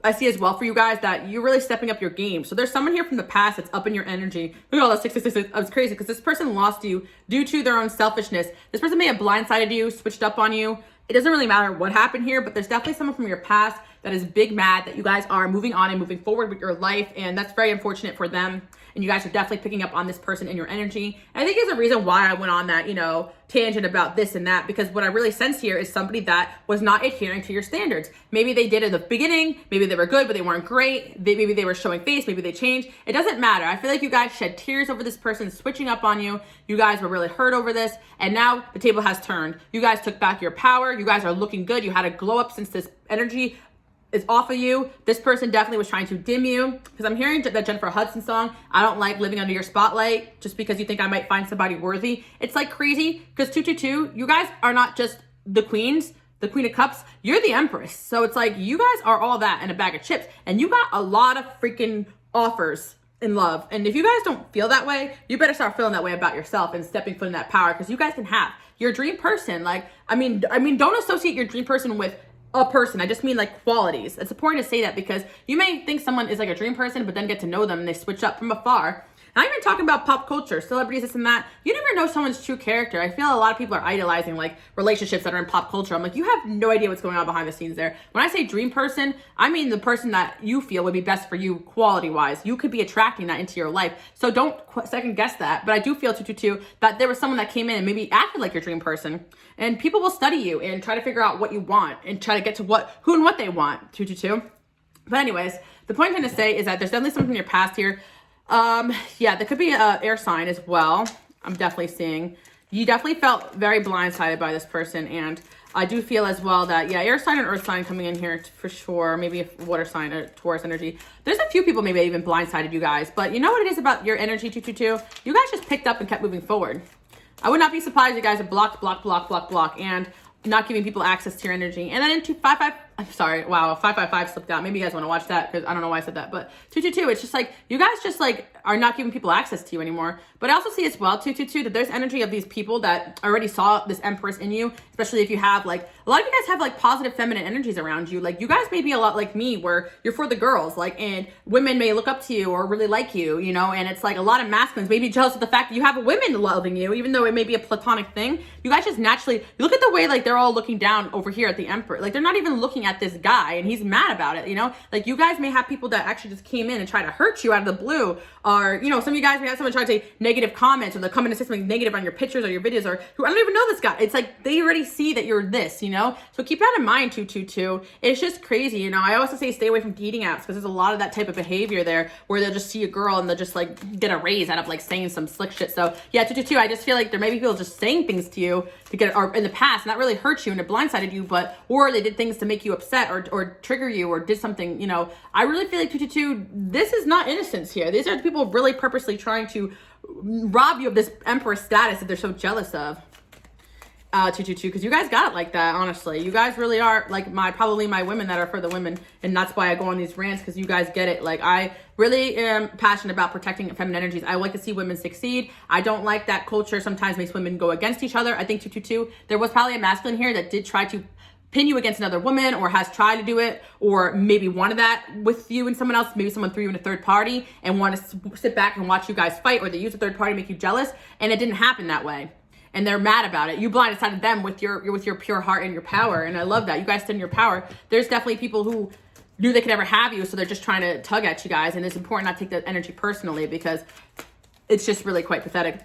I see as well for you guys that you're really stepping up your game. So there's someone here from the past that's up in your energy. Look at all that 666. I was crazy because this person lost you due to their own selfishness. This person may have blindsided you, switched up on you. It doesn't really matter what happened here, but there's definitely someone from your past that is big mad that you guys are moving on and moving forward with your life. And that's very unfortunate for them. And you guys are definitely picking up on this person in your energy. And I think there's a reason why I went on that, you know, tangent about this and that, because what I really sense here is somebody that was not adhering to your standards. Maybe they did in the beginning, maybe they were good, but they weren't great. Maybe they were showing face, maybe they changed. It doesn't matter. I feel like you guys shed tears over this person switching up on you. You guys were really hurt over this. And now the table has turned. You guys took back your power. You guys are looking good. You had a glow up since this energy is off of you. This person definitely was trying to dim you, because I'm hearing that Jennifer Hudson song, I don't like living under your spotlight just because you think I might find somebody worthy. It's like crazy, because 222, you guys are not just the queens, the Queen of Cups, you're the Empress. So it's like, you guys are all that in a bag of chips, and you got a lot of freaking offers in love. And if you guys don't feel that way, you better start feeling that way about yourself and stepping foot in that power, because you guys can have your dream person. Like, I mean, don't associate your dream person with a person. I just mean like qualities. It's important to say that, because you may think someone is like a dream person, but then get to know them and they switch up from afar. Not even talking about pop culture, celebrities, this and that. You never know someone's true character. I feel a lot of people are idolizing like relationships that are in pop culture. I'm like, you have no idea what's going on behind the scenes there. When I say dream person, I mean the person that you feel would be best for you quality-wise. You could be attracting that into your life. So don't second guess that. But I do feel 222 that there was someone that came in and maybe acted like your dream person. And people will study you and try to figure out what you want and try to get to who and what they want, 222. But anyways, the point I'm trying to say is that there's definitely something in your past here. Yeah, there could be an air sign as well. I'm definitely seeing. You definitely felt very blindsided by this person. And I do feel as well that, yeah, air sign and earth sign coming in here for sure. Maybe a water sign or Taurus energy. There's a few people maybe even blindsided you guys. But you know what it is about your energy, 222? You guys just picked up and kept moving forward. I would not be surprised if you guys are blocked, and not giving people access to your energy. And then into 555, I'm sorry, wow, 555 slipped out. Maybe you guys want to watch that, because I don't know why I said that. But 222, it's just like, you guys just like are not giving people access to you anymore. But I also see as well, 222, that there's energy of these people that already saw this Empress in you, especially if you have like, a lot of you guys have like positive feminine energies around you. Like, you guys may be a lot like me, where you're for the girls, like, and women may look up to you or really like you, you know, and it's like a lot of masculines may be jealous of the fact that you have women loving you, even though it may be a platonic thing. You guys just naturally, you look at the way like they're all looking down over here at the Emperor. Like, they're not even looking at this guy, and he's mad about it, you know? Like, you guys may have people that actually just came in and try to hurt you out of the blue, or, you know, some of you guys may have someone try to say negative comments, or they'll come in and say something negative on your pictures or your videos, or who, I don't even know this guy. It's like, they already see that you're this, you know? So keep that in mind, 222. It's just crazy, you know? I also say stay away from dating apps, because there's a lot of that type of behavior there, where they'll just see a girl and they'll just like get a raise out of like saying some slick shit. So yeah, 222, I just feel like there may be people just saying things to you to get, or in the past, and that really hurt you and it blindsided you, but, or they did things to make you upset or trigger you or did something, you know. I really feel like 222, this is not innocence here. These are people really purposely trying to rob you of this Emperor status that they're so jealous of. 222, because you guys got it like that, honestly. You guys really are like probably my women that are for the women, and that's why I go on these rants, because you guys get it. Like, I really am passionate about protecting feminine energies. I like to see women succeed. I don't like that culture sometimes makes women go against each other. I think 222, there was probably a masculine here that did try to pin you against another woman, or has tried to do it, or maybe wanted that with you and someone else. Maybe someone threw you in a third party and want to sit back and watch you guys fight, or they use a third party to make you jealous, and it didn't happen that way. And they're mad about it. You blindsided them with your pure heart and your power. And I love that. You guys stood in your power. There's definitely people who knew they could never have you, so they're just trying to tug at you guys. And it's important not to take that energy personally, because it's just really quite pathetic.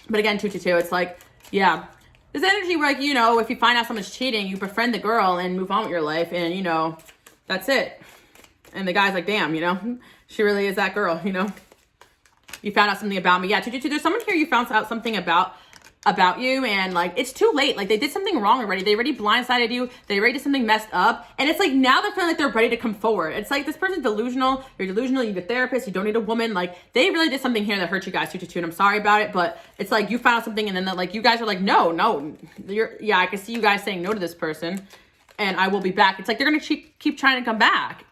But again, 222, it's like, yeah. This energy where, like, you know, if you find out someone's cheating, you befriend the girl and move on with your life, and, you know, that's it. And the guy's like, damn, you know, she really is that girl, you know. You found out something about me. Yeah, 222, there's someone here you found out something about you, and like, it's too late. Like, they did something wrong already. They already blindsided you. They already did something messed up, and it's like, now they're feeling like they're ready to come forward. It's like, this person's delusional. You're delusional. You need a therapist. You don't need a woman. Like, they really did something here that hurt you guys, 222, and I'm sorry about it. But it's like, you found out something, and then like, you guys are like, no, yeah, I can see you guys saying no to this person, and I will be back. It's like, they're gonna keep trying to come back.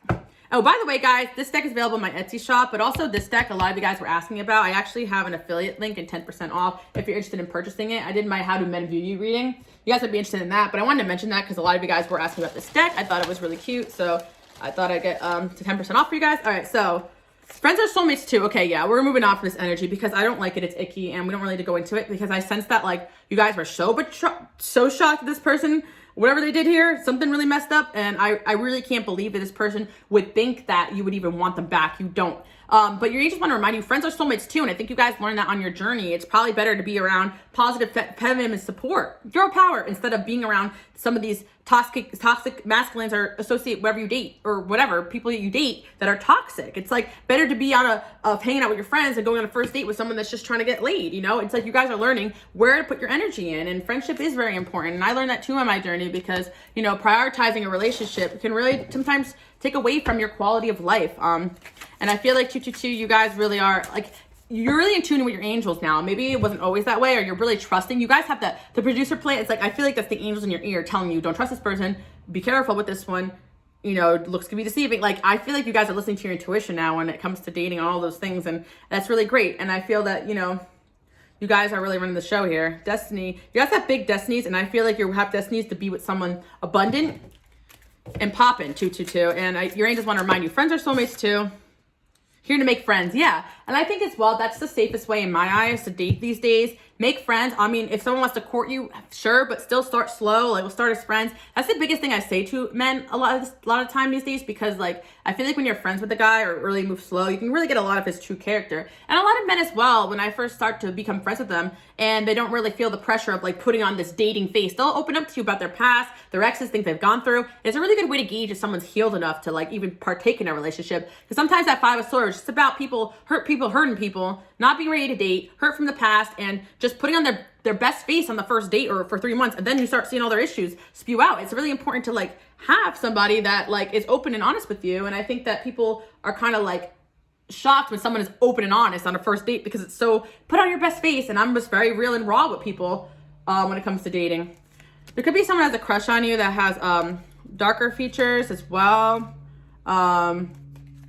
Oh, by the way, guys, this deck is available in my Etsy shop, but also this deck, a lot of you guys were asking about. I actually have an affiliate link and 10% off if you're interested in purchasing it. I did my How Do Men View You reading. You guys would be interested in that, but I wanted to mention that because a lot of you guys were asking about this deck. I thought it was really cute, so I thought I'd get to 10% off for you guys. All right, so friends are soulmates too. Okay, yeah, we're moving off this energy because I don't like it. It's icky, and we don't really need to go into it because I sense that, like, you guys were so shocked at this person. Whatever they did here, something really messed up, and I really can't believe that this person would think that you would even want them back. You don't. But you just want to remind you, friends are soulmates too. And I think you guys learned that on your journey. It's probably better to be around positive feminine support, girl power, instead of being around some of these toxic masculines or associate wherever you date or whatever, people that you date that are toxic. It's like better to be on of hanging out with your friends and going on a first date with someone that's just trying to get laid, you know? It's like you guys are learning where to put your energy in, and friendship is very important. And I learned that too on my journey because, you know, prioritizing a relationship can really sometimes take away from your quality of life. And I feel like 222, you guys really are like, you're really in tune with your angels now. Maybe it wasn't always that way, or you're really trusting. You guys have the producer play. It's like, I feel like that's the angels in your ear telling you, don't trust this person. Be careful with this one. You know, looks can be deceiving. Like, I feel like you guys are listening to your intuition now when it comes to dating and all those things. And that's really great. And I feel that, you know, you guys are really running the show here. Destiny. You guys have big destinies. And I feel like you have destinies to be with someone abundant and poppin', 222. And your angels want to remind you, friends are soulmates too. Here to make friends, yeah. And I think as well, that's the safest way in my eyes to date these days. Make friends. I mean, if someone wants to court you, sure, but still start slow. Like, we'll start as friends. That's the biggest thing I say to men a lot of time these days, because like, I feel like when you're friends with a guy or really move slow, you can really get a lot of his true character. And a lot of men as well, when I first start to become friends with them and they don't really feel the pressure of like putting on this dating face, they'll open up to you about their past, their exes, things they've gone through. It's a really good way to gauge if someone's healed enough to like even partake in a relationship. Because sometimes that Five of Swords is just about people hurting people, not being ready to date, hurt from the past, and just putting on their best face on the first date or for 3 months, and then you start seeing all their issues spew out. It's really important to like have somebody that like is open and honest with you. And I think that people are kind of like shocked when someone is open and honest on a first date, because it's so put on your best face. And I'm just very real and raw with people when it comes to dating. There could be someone that has a crush on you that has darker features as well. I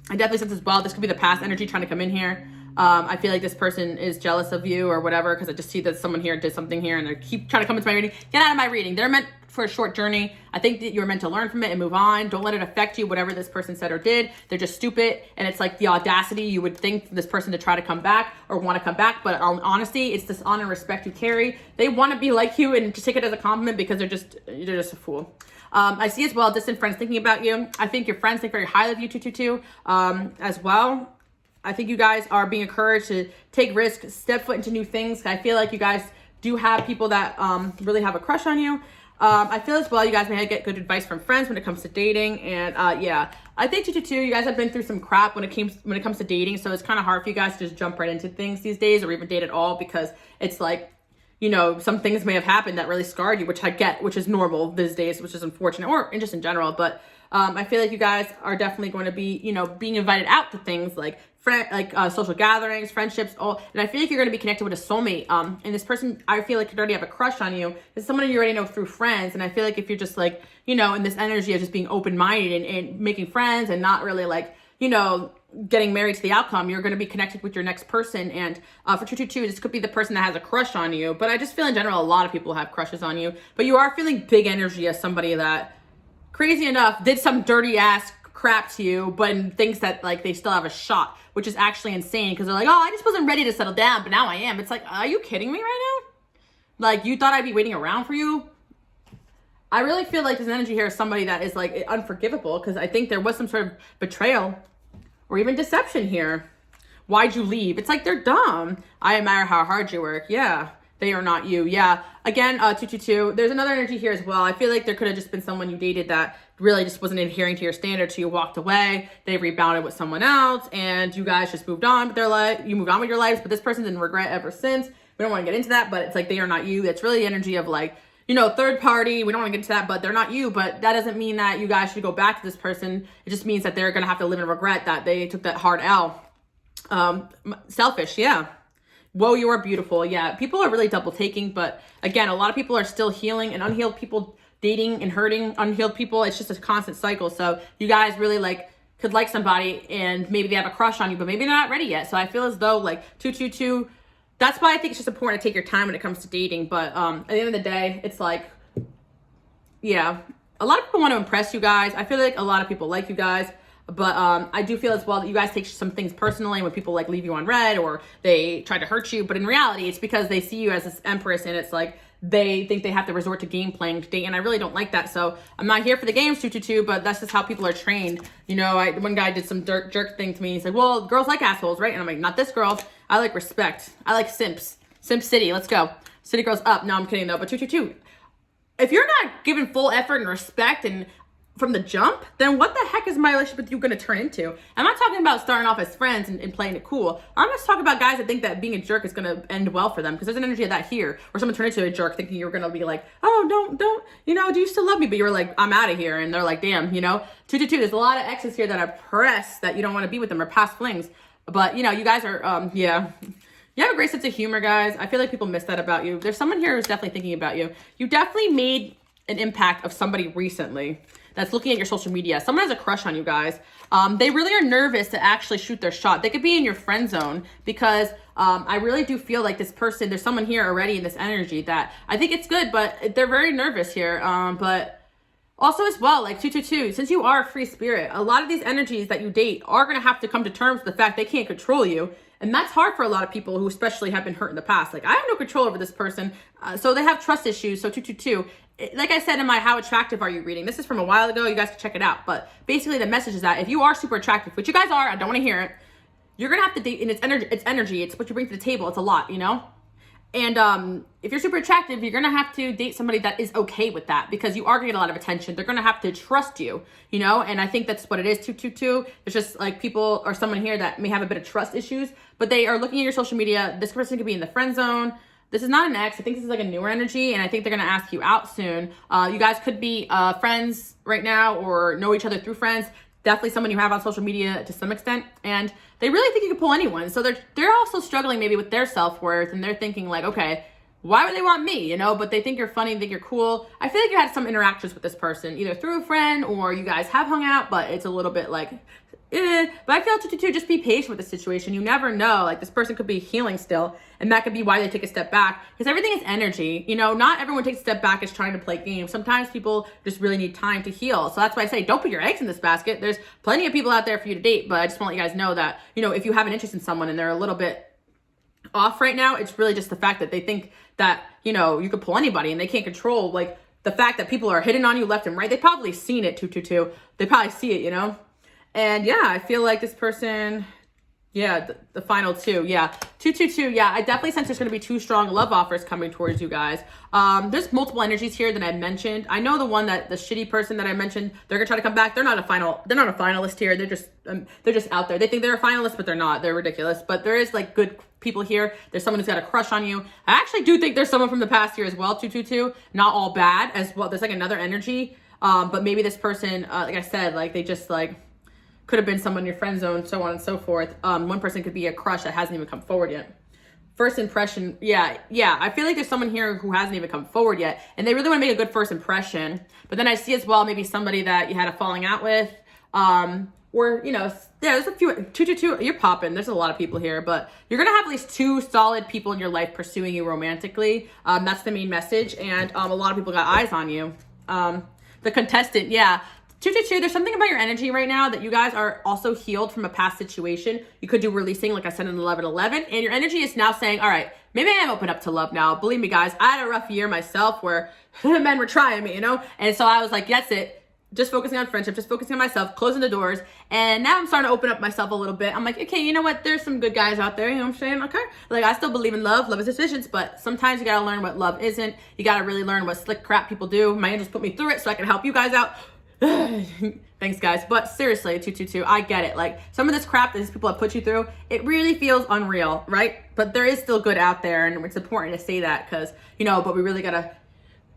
definitely sense as well, this could be the past energy trying to come in here. I feel like this person is jealous of you or whatever, because I just see that someone here did something here and they keep trying to come into my reading. Get out of my reading. They're meant for a short journey. I think that you're meant to learn from it and move on. Don't let it affect you, whatever this person said or did. They're just stupid. And it's like the audacity you would think this person to try to come back or want to come back. But on honesty, it's this honor and respect you carry. They want to be like you and just take it as a compliment because they're just a fool. I see as well distant friends thinking about you. I think your friends think very highly of you, 222, as well. I think you guys are being encouraged to take risks, step foot into new things. I feel like you guys do have people that really have a crush on you. I feel as well you guys may get good advice from friends when it comes to dating. And yeah, I think 222, you guys have been through some crap when it comes to dating. So it's kind of hard for you guys to just jump right into things these days or even date at all, because it's like, you know, some things may have happened that really scarred you, which I get, which is normal these days, which is unfortunate, or just in general. But I feel like you guys are definitely going to be, you know, being invited out to things like social gatherings, friendships, all. And I feel like you're going to be connected with a soulmate. And this person, I feel like could already have a crush on you. It's someone you already know through friends. And I feel like if you're just like, you know, in this energy of just being open-minded and making friends and not really like, you know, getting married to the outcome, you're going to be connected with your next person. And for 222, this could be the person that has a crush on you. But I just feel in general, a lot of people have crushes on you. But you are feeling big energy as somebody that, crazy enough, did some dirty ass crap to you, but thinks that like they still have a shot, which is actually insane, because they're like, oh, I just wasn't ready to settle down, but now I am. It's like, are you kidding me right now? Like, you thought I'd be waiting around for you? I really feel like there's an energy here of somebody that is like unforgivable, because I think there was some sort of betrayal or even deception here. Why'd you leave? It's like, they're dumb. I admire how hard you work. Yeah. They are not you. Yeah. Again, 222, there's another energy here as well. I feel like there could have just been someone you dated that really just wasn't adhering to your standards. So you walked away, they rebounded with someone else, and you guys just moved on with their life. You moved on with your lives, but this person's in regret ever since. We don't want to get into that, but it's like, they are not you. It's really the energy of like, you know, third party. We don't want to get into that, but they're not you. But that doesn't mean that you guys should go back to this person. It just means that they're going to have to live in regret that they took that hard L. Selfish. Yeah. Whoa, you are beautiful. Yeah, people are really double taking, but again, a lot of people are still healing, and unhealed people dating and hurting unhealed people. It's just a constant cycle. So you guys really like could like somebody and maybe they have a crush on you, but maybe they're not ready yet. So I feel as though like 222, that's why I think it's just important to take your time when it comes to dating. But at the end of the day, it's like, yeah, a lot of people want to impress you guys. I feel like a lot of people like you guys. But I do feel as well that you guys take some things personally when people like leave you on red or they try to hurt you. But in reality, it's because they see you as this empress, and it's like they think they have to resort to game playing to date, and I really don't like that. So I'm not here for the games, 222, but that's just how people are trained. You know, one guy did some jerk thing to me. He's like, well, girls like assholes, right? And I'm like, not this girl. I like respect. I like simps. Simp City, let's go. City girls up. No, I'm kidding though, but 222. If you're not giving full effort and respect and from the jump, then what the heck is my relationship with you going to turn into? I'm not talking about starting off as friends and playing it cool. I'm just talking about guys that think that being a jerk is going to end well for them, because there's an energy of that here, where someone turns into a jerk thinking you're going to be like, oh, don't, you know, do you still love me? But you're like, I'm out of here. And they're like, damn, you know, 222. There's a lot of exes here that are pressed that you don't want to be with them, or past flings. But, you know, you guys are, yeah. You have a great sense of humor, guys. I feel like people miss that about you. There's someone here who's definitely thinking about you. You definitely made an impact of somebody recently that's looking at your social media. Someone has a crush on you guys. They really are nervous to actually shoot their shot. They could be in your friend zone, because I really do feel like this person, there's someone here already in this energy that I think it's good, but they're very nervous here. But also as well, like 222, since you are a free spirit, a lot of these energies that you date are going to have to come to terms with the fact they can't control you. And that's hard for a lot of people who especially have been hurt in the past. Like, I have no control over this person. So they have trust issues. So 222, like I said in my How Attractive Are You reading, this is from a while ago. You guys can check it out. But basically the message is that if you are super attractive, which you guys are, I don't want to hear it, you're going to have to date, and it's energy. It's what you bring to the table. It's a lot, you know? And if you're super attractive, you're going to have to date somebody that is okay with that, because you are going to get a lot of attention. They're going to have to trust you, you know? And I think that's what it is, 222. It's just like people or someone here that may have a bit of trust issues, but they are looking at your social media. This person could be in the friend zone. This is not an ex. I think this is like a newer energy, and I think they're going to ask you out soon. You guys could be friends right now or know each other through friends. Definitely someone you have on social media to some extent, and they really think you can pull anyone. So they're also struggling maybe with their self-worth, and they're thinking like, okay, why would they want me, you know? But they think you're funny, think you're cool. I feel like you had some interactions with this person, either through a friend or you guys have hung out, but it's a little bit like, But I feel 222, just be patient with the situation. You never know. Like, this person could be healing still, and that could be why they take a step back, because everything is energy. You know, not everyone takes a step back is trying to play games. Sometimes people just really need time to heal. So that's why I say, don't put your eggs in this basket. There's plenty of people out there for you to date, but I just want to let you guys know that, you know, if you have an interest in someone and they're a little bit off right now, it's really just the fact that they think that, you know, you could pull anybody, and they can't control, like, the fact that people are hitting on you left and right. They've probably seen it, 222. They probably see it, you know? And yeah, I feel like this person, yeah, the final two, yeah, 222, yeah, I definitely sense there's going to be two strong love offers coming towards you guys. There's multiple energies here that I mentioned. I know the one that the shitty person that I mentioned, they're gonna try to come back. They're not a finalist here. They're just out there. They think they're a finalist, but they're not. They're ridiculous. But there is like good people here. There's someone who's got a crush on you. I actually do think there's someone from the past here as well, 222. Not all bad as well. There's like another energy. But maybe this person, like I said, like they just like could have been someone in your friend zone, so on and so forth. One person could be a crush that hasn't even come forward yet. First impression, yeah. I feel like there's someone here who hasn't even come forward yet, and they really want to make a good first impression. But then I see as well maybe somebody that you had a falling out with, or, you know, yeah, there's a few, 222, you're popping. There's a lot of people here, but you're going to have at least two solid people in your life pursuing you romantically. That's the main message, and a lot of people got eyes on you. The contestant, yeah. 222, there's something about your energy right now that you guys are also healed from a past situation. You could do releasing, like I said in 1111, and your energy is now saying, all right, maybe I am open up to love now. Believe me, guys, I had a rough year myself where men were trying me, you know? And so I was like, that's it. Just focusing on friendship, just focusing on myself, closing the doors. And now I'm starting to open up myself a little bit. I'm like, okay, you know what? There's some good guys out there, you know what I'm saying? Okay. Like, I still believe in love. Love is visions, but sometimes you got to learn what love isn't. You got to really learn what slick crap people do. My angels put me through it so I can help you guys out. Thanks, guys. But seriously, 222, I get it. Like, some of this crap that these people have put you through, it really feels unreal, right? But there is still good out there, and it's important to say that because, you know, but we really got to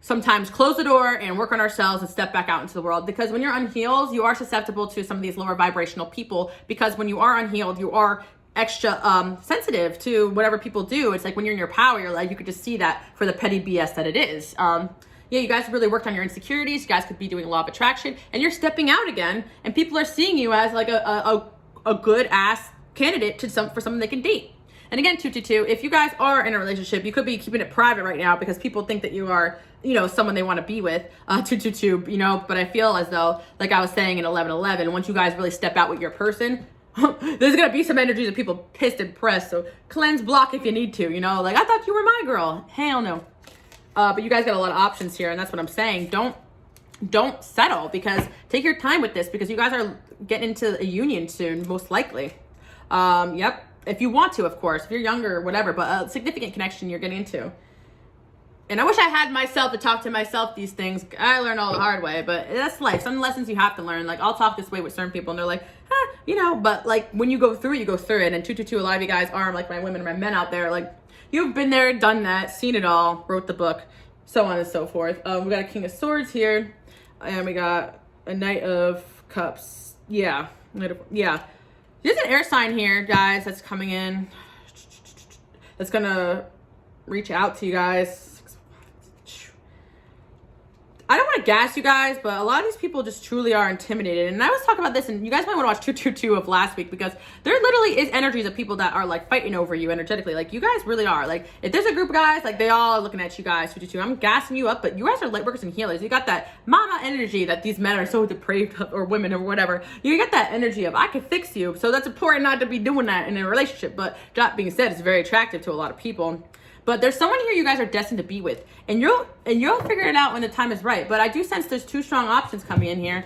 sometimes close the door and work on ourselves and step back out into the world, because when you're unhealed, you are susceptible to some of these lower vibrational people, because when you are unhealed, you are extra sensitive to whatever people do. It's like when you're in your power, you're like, you could just see that for the petty BS that it is. Yeah, you guys really worked on your insecurities. You guys could be doing law of attraction, and you're stepping out again, and people are seeing you as like a good ass candidate for someone they can date. And again, 222, if you guys are in a relationship, you could be keeping it private right now because people think that you are, you know, someone they want to be with, 222, you know, but I feel as though, like I was saying in 1111, once you guys really step out with your person, there's going to be some energies of people pissed and pressed. So cleanse, block if you need to, you know, like, I thought you were my girl. Hell no. But you guys got a lot of options here, and that's what I'm saying. Don't settle, because take your time with this, because you guys are getting into a union soon, most likely. Yep. If you want to, of course, if you're younger or whatever, but a significant connection you're getting into. And I wish I had myself to talk to myself these things. I learned all the hard way, but that's life. Some lessons you have to learn. Like, I'll talk this way with certain people, and they're like, you know, but like when you go through it, you go through it. And 222, a lot of you guys are like my women and my men out there. Like, you've been there, done that, seen it all, wrote the book, so on and so forth. We got a King of Swords here, and we got a Knight of Cups. Yeah. Yeah. There's an air sign here, guys, that's coming in. That's going to reach out to you guys. I don't want to gas you guys, but a lot of these people just truly are intimidated. And I was talking about this, and you guys might want to watch 222 of last week, because there literally is energies of people that are like fighting over you energetically. Like, you guys really are. Like, if there's a group of guys, like, they all are looking at you guys, 222. I'm gassing you up, but you guys are light workers and healers. You got that mama energy that these men are so depraved of, or women or whatever. You get that energy of, I can fix you. So that's important not to be doing that in a relationship. But that being said, it's very attractive to a lot of people. But there's someone here you guys are destined to be with, and you'll figure it out when the time is right. But I do sense there's two strong options coming in here.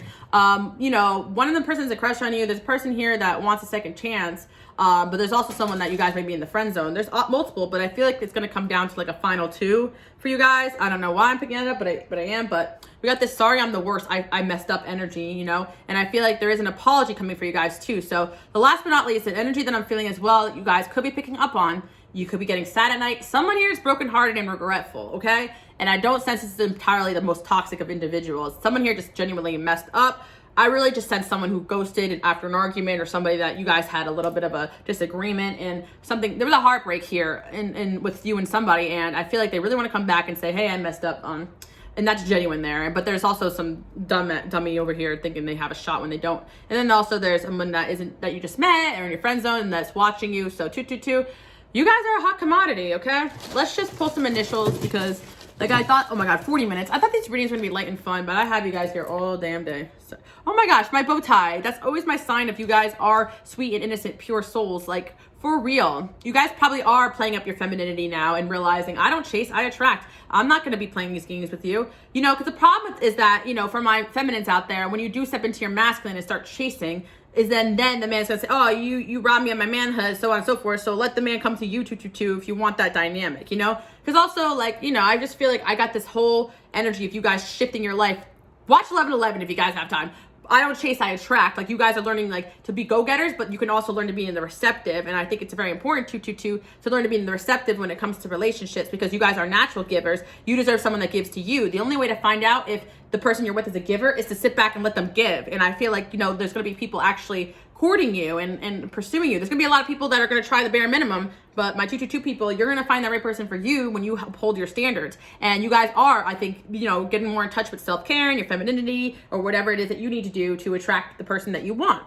You know, one of the person's a crush on you. There's a person here that wants a second chance. But there's also someone that you guys may be in the friend zone. There's multiple, but I feel like it's going to come down to like a final two for you guys. I don't know why I'm picking it up, but I am. But we got this sorry I'm the worst, I messed up energy, you know. And I feel like there is an apology coming for you guys too. So the last but not least, the energy that I'm feeling as well, that you guys could be picking up on. You could be getting sad at night. Someone here is brokenhearted and regretful, okay? And I don't sense this is entirely the most toxic of individuals. Someone here just genuinely messed up. I really just sense someone who ghosted after an argument, or somebody that you guys had a little bit of a disagreement, and something, there was a heartbreak here in with you and somebody, and I feel like they really want to come back and say, hey, I messed up, and that's genuine there. But there's also some dummy over here thinking they have a shot when they don't. And then also there's someone that you just met or in your friend zone and that's watching you. So 222. You guys are a hot commodity, okay? Let's just pull some initials, because like I thought, oh my God, 40 minutes. I thought these readings were gonna be light and fun, but I have you guys here all damn day. So, oh my gosh, my bow tie. That's always my sign if you guys are sweet and innocent, pure souls. Like, for real. You guys probably are playing up your femininity now and realizing, I don't chase, I attract. I'm not gonna be playing these games with you. You know, because the problem is that, you know, for my feminines out there, when you do step into your masculine and start chasing, is then the man's gonna say, oh, you robbed me of my manhood, so on and so forth. So let the man come to you, 222, if you want that dynamic, you know? Because also, like, you know, I just feel like I got this whole energy of you guys shifting your life. Watch 11:11 if you guys have time. I don't chase, I attract. Like, you guys are learning, like, to be go-getters, but you can also learn to be in the receptive. And I think it's very important, 222, to learn to be in the receptive when it comes to relationships, because you guys are natural givers. You deserve someone that gives to you. The only way to find out if the person you're with is a giver is to sit back and let them give. And I feel like, you know, there's going to be people actually courting you and pursuing you. There's going to be a lot of people that are going to try the bare minimum, but my 222 people, you're going to find that right person for you when you uphold your standards. And you guys are, I think, you know, getting more in touch with self-care and your femininity, or whatever it is that you need to do to attract the person that you want.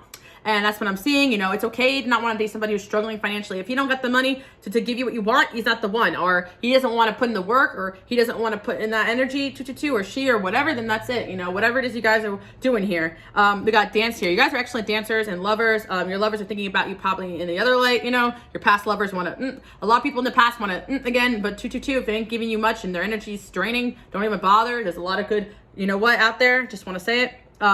And that's what I'm seeing. You know, it's okay to not want to date somebody who's struggling financially. If he don't got the money to give you what you want, he's not the one. Or he doesn't want to put in the work, or he doesn't want to put in that energy, 222, or she, or whatever, then that's it. You know, whatever it is you guys are doing here. We got dance here. You guys are excellent dancers and lovers. Your lovers are thinking about you probably in the other light, you know. Your past lovers want to, a lot of people in the past want to, again, but 222, if they ain't giving you much and their energy's draining, don't even bother. There's a lot of good, you know what, out there. Just want to say it.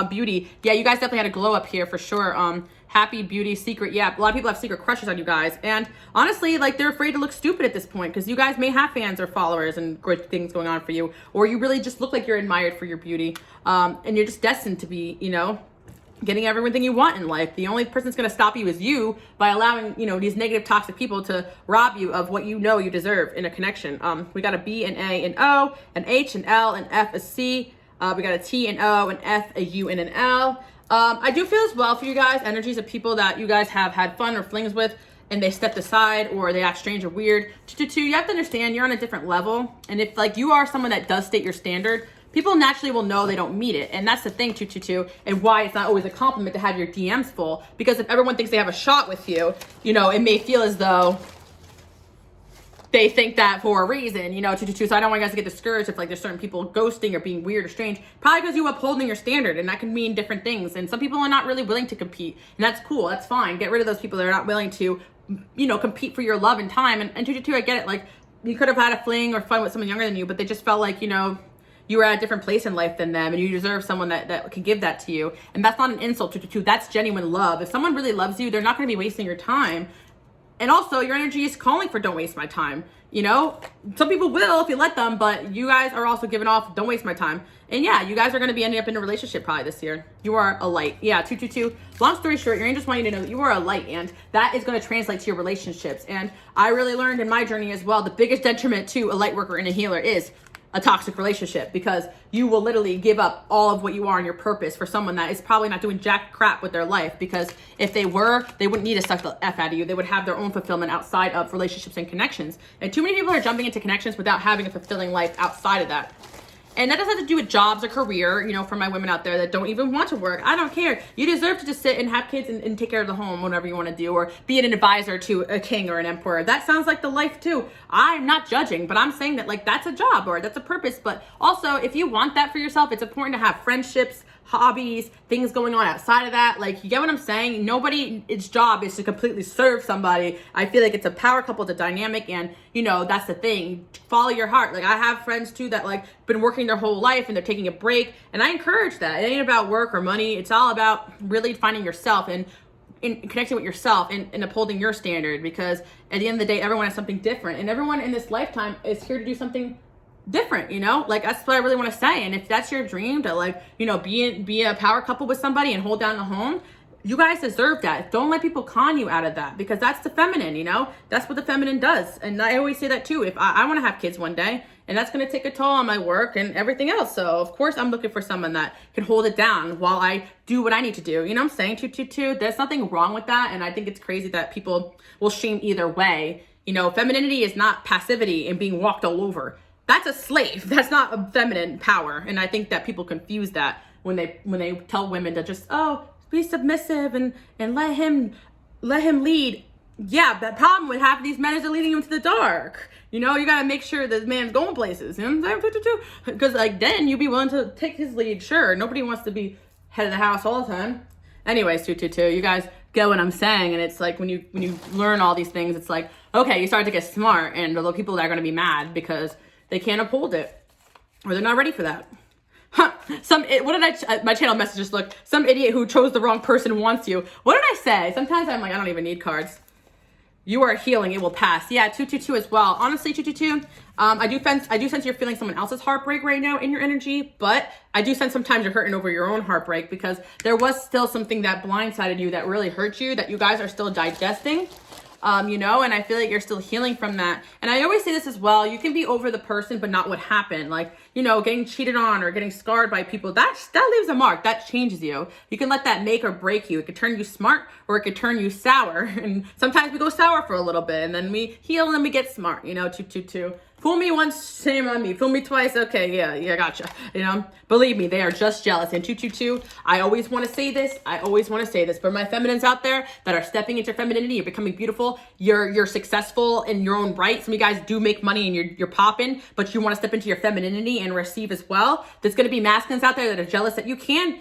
Beauty. Yeah, you guys definitely had a glow up here for sure. Happy, beauty, secret. Yeah, a lot of people have secret crushes on you guys. And honestly, like, they're afraid to look stupid at this point, because you guys may have fans or followers and great things going on for you. Or you really just look like you're admired for your beauty. And you're just destined to be, you know, getting everything you want in life. The only person that's going to stop you is you, by allowing, you know, these negative, toxic people to rob you of what you know you deserve in a connection. We got a B, an A, an O, an H, an L, an F, a C. We got a T, an O, an F, a U, and an L. I do feel as well for you guys, energies of people that you guys have had fun or flings with, and they stepped aside, or they act strange or weird. 222, you have to understand you're on a different level. And if, like, you are someone that does state your standard, people naturally will know they don't meet it. And that's the thing, 222, and why it's not always a compliment to have your DMs full. Because if everyone thinks they have a shot with you, you know, it may feel as though they think that for a reason, you know, 222. So I don't want you guys to get discouraged if, like, there's certain people ghosting or being weird or strange. Probably because you upholding your standard, and that can mean different things. And some people are not really willing to compete, and that's cool. That's fine. Get rid of those people that are not willing to, you know, compete for your love and time. And 222, I get it. Like, you could have had a fling or fun with someone younger than you, but they just felt like, you know, you were at a different place in life than them, and you deserve someone that can give that to you. And that's not an insult to that's genuine love. If someone really loves you, they're not going to be wasting your time. And also, your energy is calling for don't waste my time. You know, some people will if you let them, but you guys are also giving off don't waste my time. And yeah, you guys are going to be ending up in a relationship probably this year. You are a light. Yeah, 222. Long story short, your angels want you to know that you are a light, and that is going to translate to your relationships. And I really learned in my journey as well, the biggest detriment to a light worker and a healer is a toxic relationship, because you will literally give up all of what you are and your purpose for someone that is probably not doing jack crap with their life. Because if they were, they wouldn't need to suck the F out of you. They would have their own fulfillment outside of relationships and connections. And too many people are jumping into connections without having a fulfilling life outside of that. And that doesn't have to do with jobs or career, you know, for my women out there that don't even want to work. I don't care. You deserve to just sit and have kids and take care of the home, whatever you want to do, or be an advisor to a king or an emperor. That sounds like the life too. I'm not judging, but I'm saying that like that's a job or that's a purpose. But also, if you want that for yourself, it's important to have friendships, hobbies, things going on outside of that. Like, you get what I'm saying? Its job is to completely serve somebody. I feel like it's a power couple, it's a dynamic, and you know, that's the thing. Follow your heart. Like, I have friends too that like been working their whole life and they're taking a break, and I encourage that. It ain't about work or money. It's all about really finding yourself and in connecting with yourself and upholding your standard, because at the end of the day, everyone has something different, and everyone in this lifetime is here to do something different, you know? Like, that's what I really want to say. And if that's your dream to like, you know, be a power couple with somebody and hold down the home, you guys deserve that. Don't let people con you out of that, because that's the feminine, you know? That's what the feminine does. And I always say that too. If I want to have kids one day, and that's going to take a toll on my work and everything else. So of course I'm looking for someone that can hold it down while I do what I need to do. You know what I'm saying? 222. There's nothing wrong with that. And I think it's crazy that people will shame either way. You know, femininity is not passivity and being walked all over. That's a slave. That's not a feminine power. And I think that people confuse that when they tell women to just, oh, be submissive and let him lead. Yeah, the problem with half of these men is they're leading you into the dark. You know, you got to make sure the man's going places. You know what I'm saying? Because like then you'd be willing to take his lead. Sure, nobody wants to be head of the house all the time. Anyways, 222, you guys get what I'm saying. And it's like when you learn all these things, it's like, okay, you start to get smart, and the people that are going to be mad because they can't uphold it, or they're not ready for that. Huh. My channel messages look, some idiot who chose the wrong person wants you. What did I say? Sometimes I'm like, I don't even need cards. You are healing, it will pass. Yeah, 222 as well. Honestly, 222, I do sense you're feeling someone else's heartbreak right now in your energy, but I do sense sometimes you're hurting over your own heartbreak, because there was still something that blindsided you that really hurt you, that you guys are still digesting. You know, and I feel like you're still healing from that. And I always say this as well, you can be over the person, but not what happened. Like, you know, getting cheated on or getting scarred by people, that leaves a mark, that changes you. You can let that make or break you. It could turn you smart, or it could turn you sour. And sometimes we go sour for a little bit, and then we heal and we get smart, you know, 222. Fool me once, shame on me. Fool me twice, okay, yeah, gotcha. You know, believe me, they are just jealous. And 222, I always want to say this. For my feminines out there that are stepping into femininity, you're becoming beautiful, you're successful in your own right. Some of you guys do make money and you're popping, but you want to step into your femininity and receive as well. There's going to be masculines out there that are jealous that you can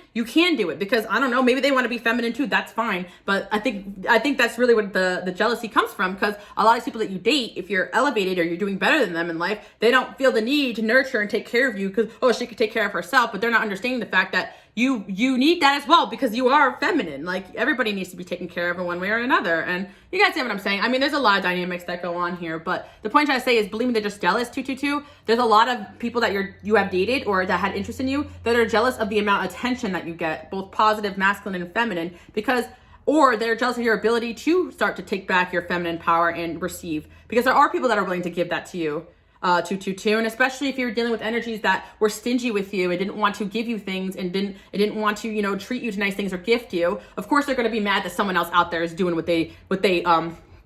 do it, because I don't know, maybe they want to be feminine too. That's fine. But I think that's really what the jealousy comes from, because a lot of people that you date, if you're elevated or you're doing better than them in life, they don't feel the need to nurture and take care of you, because, oh, she could take care of herself, but they're not understanding the fact that you need that as well, because you are feminine. Like, everybody needs to be taken care of in one way or another. And you guys see what I'm saying? I mean, there's a lot of dynamics that go on here, but the point I say is, believe me, they're just jealous. 222, there's a lot of people that you have dated or that had interest in you that are jealous of the amount of attention that you get, both positive, masculine, and feminine, or they're jealous of your ability to start to take back your feminine power and receive, because there are people that are willing to give that to you. 222, and especially if you're dealing with energies that were stingy with you and didn't want to give you things and didn't want to, you know, treat you to nice things or gift you. Of course, they're going to be mad that someone else out there is doing what they that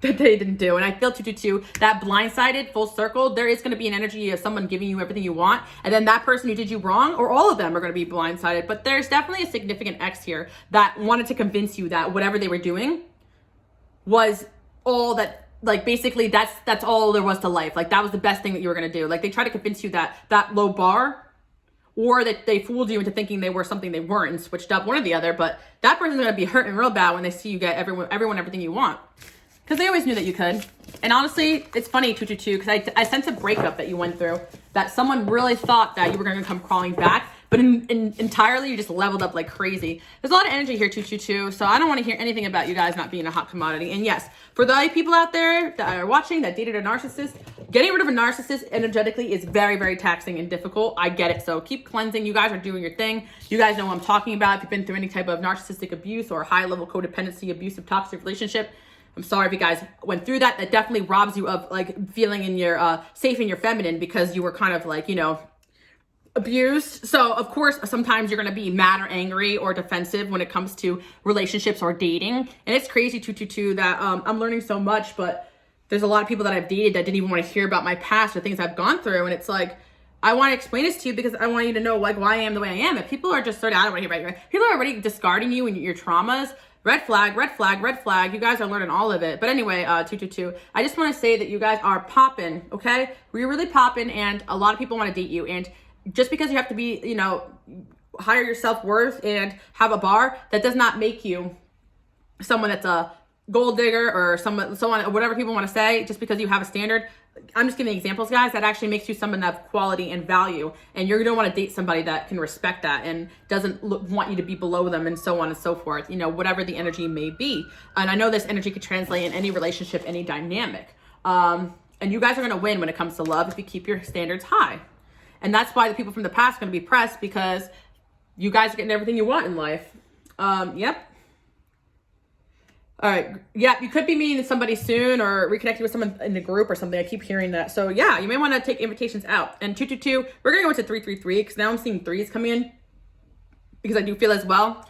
they didn't do. And I feel 222, that blindsided full circle, there is going to be an energy of someone giving you everything you want, and then that person who did you wrong, or all of them, are going to be blindsided. But there's definitely a significant X here that wanted to convince you that whatever they were doing was all that. Like, basically that's all there was to life. Like, that was the best thing that you were going to do. Like, they try to convince you that low bar, or that they fooled you into thinking they were something they weren't and switched up, one or the other. But that person's going to be hurting real bad when they see you get everyone everything you want. because they always knew that you could. And honestly, it's funny, 222, because I sense a breakup that you went through, that someone really thought that you were going to come crawling back, but entirely you just leveled up like crazy. There's a lot of energy here, 222, so I don't want to hear anything about you guys not being a hot commodity. And yes, for the people out there that are watching that dated a narcissist, getting rid of a narcissist energetically is very, very taxing and difficult. I get it. So keep cleansing. You guys are doing your thing. You guys know what I'm talking about. If you've been through any type of narcissistic abuse or high-level codependency, abusive, toxic relationship, I'm sorry if you guys went through that. That definitely robs you of like feeling in your safe in your feminine, because you were kind of like, you know, abused. So of course, sometimes you're going to be mad or angry or defensive when it comes to relationships or dating. And it's crazy, 222, that I'm learning so much, but there's a lot of people that I've dated that didn't even want to hear about my past or things I've gone through. And it's like, I want to explain this to you because I want you to know like why I am the way I am. If people are just I don't want to hear about you. People are already discarding you and your traumas. Red flag, red flag, red flag. You guys are learning all of it. But anyway, 222, I just want to say that you guys are popping, okay? We're really popping, and a lot of people want to date you. And just because you have to be, you know, higher your self-worth and have a bar, that does not make you someone that's a gold digger or someone, whatever people want to say, just because you have a standard. I'm just giving examples, guys. That actually makes you someone that have quality and value, and you're going to want to date somebody that can respect that and doesn't want you to be below them, and so on and so forth, you know, whatever the energy may be. And I know this energy could translate in any relationship, any dynamic. And you guys are going to win when it comes to love if you keep your standards high. And that's why the people from the past are going to be pressed, because you guys are getting everything you want in life. Yep. All right. Yeah, you could be meeting somebody soon or reconnecting with someone in the group or something. I keep hearing that. So yeah, you may want to take invitations out. And 222, we're going to go into 333 because now I'm seeing threes coming in, because I do feel as well.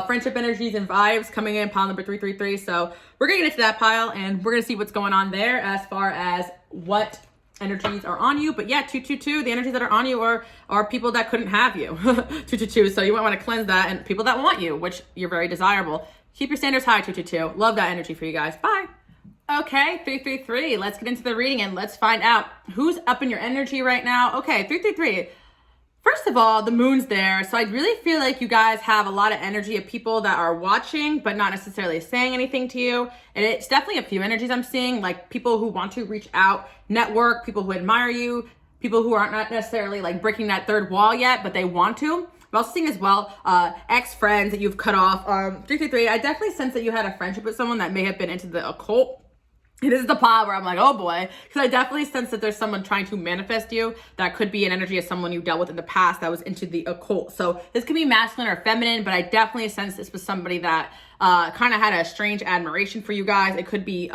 Friendship energies and vibes coming in, pile number 333. So we're going to get into that pile and we're going to see what's going on there as far as what energies are on you. But yeah, 222, the energies that are on you are people that couldn't have you. 222. So you might want to cleanse that, and people that want you, which you're very desirable. Keep your standards high, 222. Love that energy for you guys. Bye. Okay, 333. Let's get into the reading and let's find out who's up in your energy right now. Okay, 333. First of all, the moon's there. So I really feel like you guys have a lot of energy of people that are watching, but not necessarily saying anything to you. And it's definitely a few energies I'm seeing, like people who want to reach out, network, people who admire you, people who aren't not necessarily like breaking that third wall yet, but they want to. I'm also seeing as well, ex-friends that you've cut off. 333, I definitely sense that you had a friendship with someone that may have been into the occult. It is the pile where I'm like, oh boy, because I definitely sense that there's someone trying to manifest you. That could be an energy of someone you dealt with in the past that was into the occult. So this could be masculine or feminine, but I definitely sense this was somebody that kind of had a strange admiration for you guys. It could be,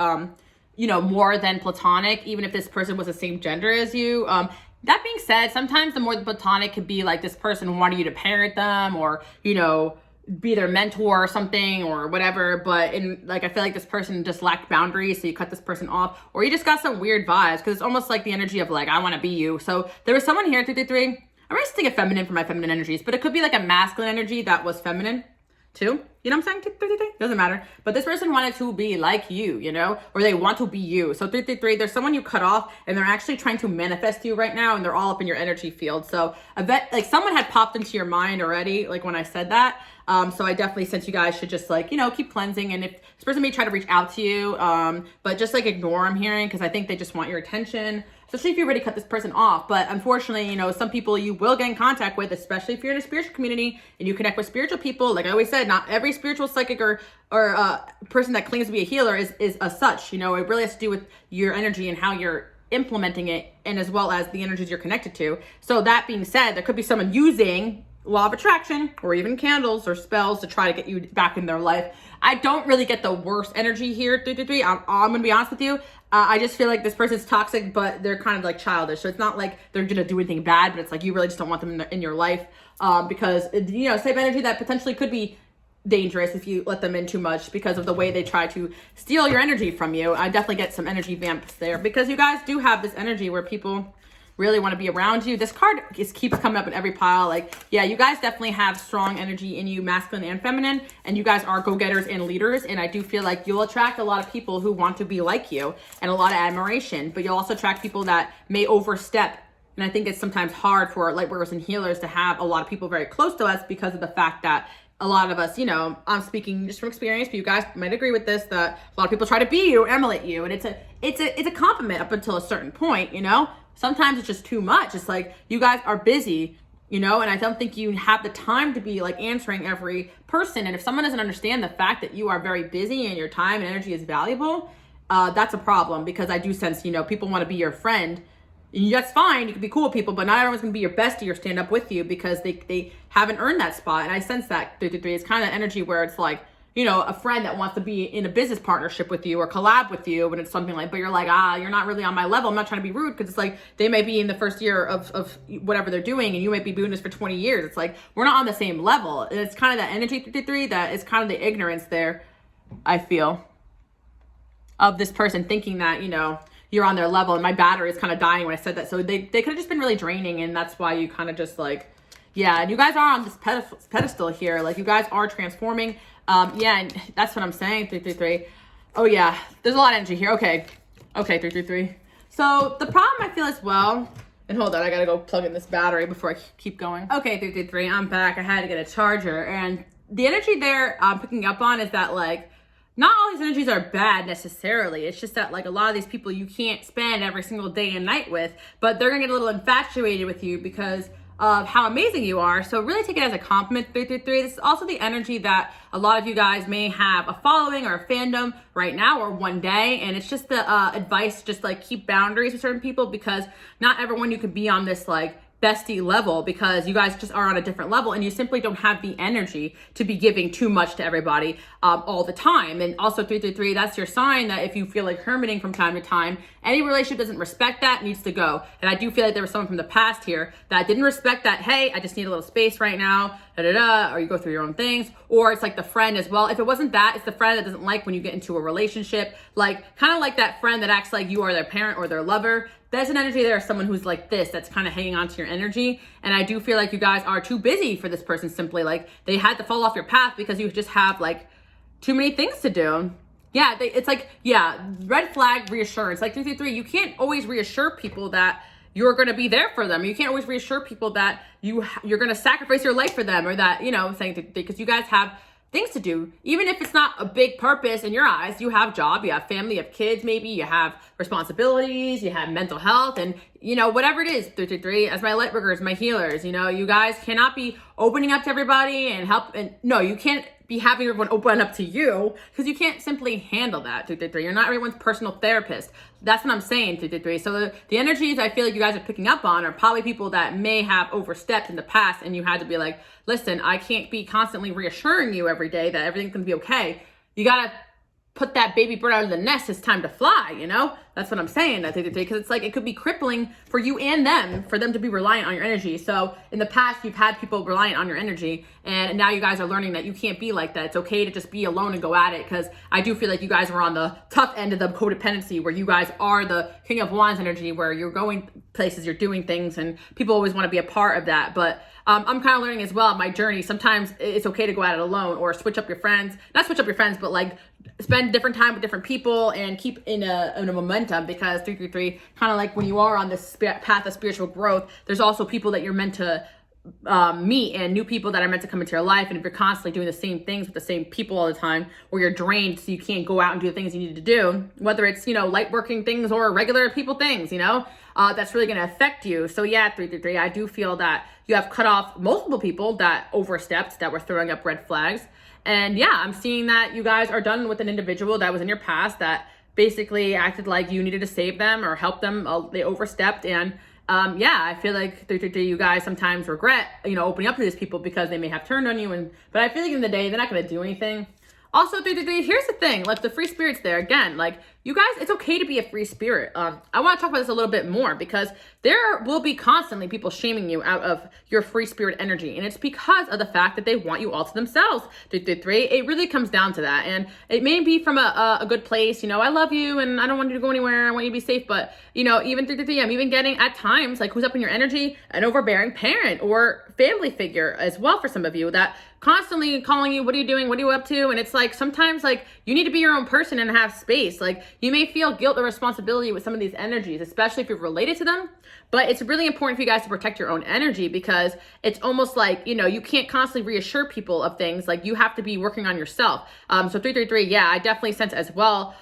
you know, more than platonic, even if this person was the same gender as you. That being said, sometimes the more the platonic could be like this person wanted you to parent them or, you know, be their mentor or something or whatever. But in like, I feel like this person just lacked boundaries. So you cut this person off, or you just got some weird vibes, because it's almost like the energy of like, I want to be you. So there was someone here, 333. I'm just thinking feminine for my feminine energies, but it could be like a masculine energy that was feminine too. You know what I'm saying? 333, doesn't matter. But this person wanted to be like you, you know, or they want to be you. So 333, there's someone you cut off and they're actually trying to manifest you right now, and they're all up in your energy field. So I bet like someone had popped into your mind already, like when I said that. So I definitely sense you guys should just like, you know, keep cleansing. And if this person may try to reach out to you, but just like ignore I'm hearing, because I think they just want your attention, especially if you already cut this person off. But unfortunately, you know, some people you will get in contact with, especially if you're in a spiritual community and you connect with spiritual people. Like I always said, not every spiritual psychic or person that claims to be a healer is a such. You know, it really has to do with your energy and how you're implementing it, and as well as the energies you're connected to. So that being said, there could be someone using law of attraction or even candles or spells to try to get you back in their life. I don't really get the worst energy here, 333. I'm gonna be honest with you. I just feel like this person's toxic, but they're kind of like childish. So it's not like they're gonna do anything bad, but it's like you really just don't want them in your life, because you know, type energy that potentially could be dangerous if you let them in too much because of the way they try to steal your energy from you. I definitely get some energy vamps there, because you guys do have this energy where people really want to be around you. This card keeps coming up in every pile. Like, yeah, you guys definitely have strong energy in you, masculine and feminine, and you guys are go-getters and leaders. And I do feel like you'll attract a lot of people who want to be like you and a lot of admiration, but you'll also attract people that may overstep. And I think it's sometimes hard for light workers and healers to have a lot of people very close to us because of the fact that a lot of us, you know, I'm speaking just from experience, but you guys might agree with this, that a lot of people try to be you, emulate you, and it's a compliment up until a certain point, you know. Sometimes it's just too much. It's like, you guys are busy, you know, and I don't think you have the time to be like answering every person. And if someone doesn't understand the fact that you are very busy and your time and energy is valuable, that's a problem, because I do sense, you know, people want to be your friend. That's fine, you can be cool with people, but not everyone's gonna be your bestie or stand up with you because they haven't earned that spot. And I sense that 333. It's kind of energy where it's like, you know, a friend that wants to be in a business partnership with you or collab with you, when it's something like, but you're like, you're not really on my level. I'm not trying to be rude, because it's like they may be in the first year of whatever they're doing and you might be doing this for 20 years. It's like, we're not on the same level. And it's kind of that energy 333 that is kind of the ignorance there, I feel, of this person thinking that, you know, you're on their level. And my battery is kind of dying when I said that. So they could have just been really draining, and that's why you kind of just like, yeah, and you guys are on this pedestal here. Like, you guys are transforming. Yeah, and that's what I'm saying, 333. Oh yeah, there's a lot of energy here. Okay, 333. So the problem I feel as well, and hold on, I gotta go plug in this battery before I keep going. Okay, 333, I'm back. I had to get a charger, and the energy there I'm picking up on is that, like, not all these energies are bad necessarily. It's just that, like, a lot of these people you can't spend every single day and night with, but they're gonna get a little infatuated with you because of how amazing you are. So really take it as a compliment, 333. This is also the energy that a lot of you guys may have a following or a fandom right now or one day. And it's just the advice, just like keep boundaries with certain people, because not everyone you can be on this like bestie level, because you guys just are on a different level and you simply don't have the energy to be giving too much to everybody all the time. And also 333, that's your sign that if you feel like hermiting from time to time, any relationship doesn't respect that needs to go. And I do feel like there was someone from the past here that didn't respect that. Hey, I just need a little space right now, or you go through your own things. Or it's like the friend as well. If it wasn't that, it's the friend that doesn't like when you get into a relationship, like kind of like that friend that acts like you are their parent or their lover. There's an energy there of someone who's like this, that's kind of hanging on to your energy. And I do feel like you guys are too busy for this person, simply like they had to fall off your path because you just have like too many things to do. Yeah, it's like, yeah, red flag reassurance. Like 333, you can't always reassure people that you're going to be there for them. You can't always reassure people that you're going to sacrifice your life for them, or that, you know, saying, because you guys have things to do. Even if it's not a big purpose in your eyes, you have job, you have family, you have kids, maybe you have responsibilities, you have mental health, and you know, whatever it is, 333, as my light workers, my healers, you know, you guys cannot be opening up to everybody and help. And no, you can't be having everyone open up to you, because you can't simply handle that, 333. You're not everyone's personal therapist. That's what I'm saying, 333. So the energies I feel like you guys are picking up on are probably people that may have overstepped in the past, and you had to be like, listen, I can't be constantly reassuring you every day that everything's gonna be okay. You gotta put that baby bird out of the nest. It's time to fly, you know? That's what I'm saying, because it's like, it could be crippling for you and them, for them to be reliant on your energy. So in the past, you've had people reliant on your energy, and now you guys are learning that you can't be like that. It's okay to just be alone and go at it, because I do feel like you guys are on the tough end of the codependency, where you guys are the King of Wands energy, where you're going places, you're doing things, and people always want to be a part of that. But I'm kind of learning as well on my journey. Sometimes it's okay to go at it alone, or switch up your friends. Not switch up your friends, but like spend different time with different people and keep in a momentum, because 333, kind of like when you are on this path of spiritual growth, there's also people that you're meant to meet, and new people that are meant to come into your life. And if you're constantly doing the same things with the same people all the time, or you're drained so you can't go out and do the things you need to do, whether it's, you know, light working things or regular people things, you know, that's really going to affect you. So yeah, 333, I do feel that you have cut off multiple people that overstepped, that were throwing up red flags. And yeah, I'm seeing that you guys are done with an individual that was in your past that basically acted like you needed to save them or help them. They overstepped. And yeah, I feel like 333, you guys sometimes regret, you know, opening up to these people because they may have turned on you. But I feel like in the day, they're not going to do anything. Also, 333, here's the thing, like the free spirits there, again, like you guys, it's okay to be a free spirit. I want to talk about this a little bit more, because there will be constantly people shaming you out of your free spirit energy. And it's because of the fact that they want you all to themselves, 333. It really comes down to that. And it may be from a good place, you know, I love you and I don't want you to go anywhere. I want you to be safe. But, you know, even 333, I'm even getting at times, like who's up in your energy, an overbearing parent or family figure as well for some of you that constantly calling you, what are you doing? What are you up to? And it's like, sometimes like you need to be your own person and have space. Like you may feel guilt or responsibility with some of these energies, especially if you're related to them. But it's really important for you guys to protect your own energy, because it's almost like, you know, you can't constantly reassure people of things. Like you have to be working on yourself. So 333, yeah, I definitely sense as well,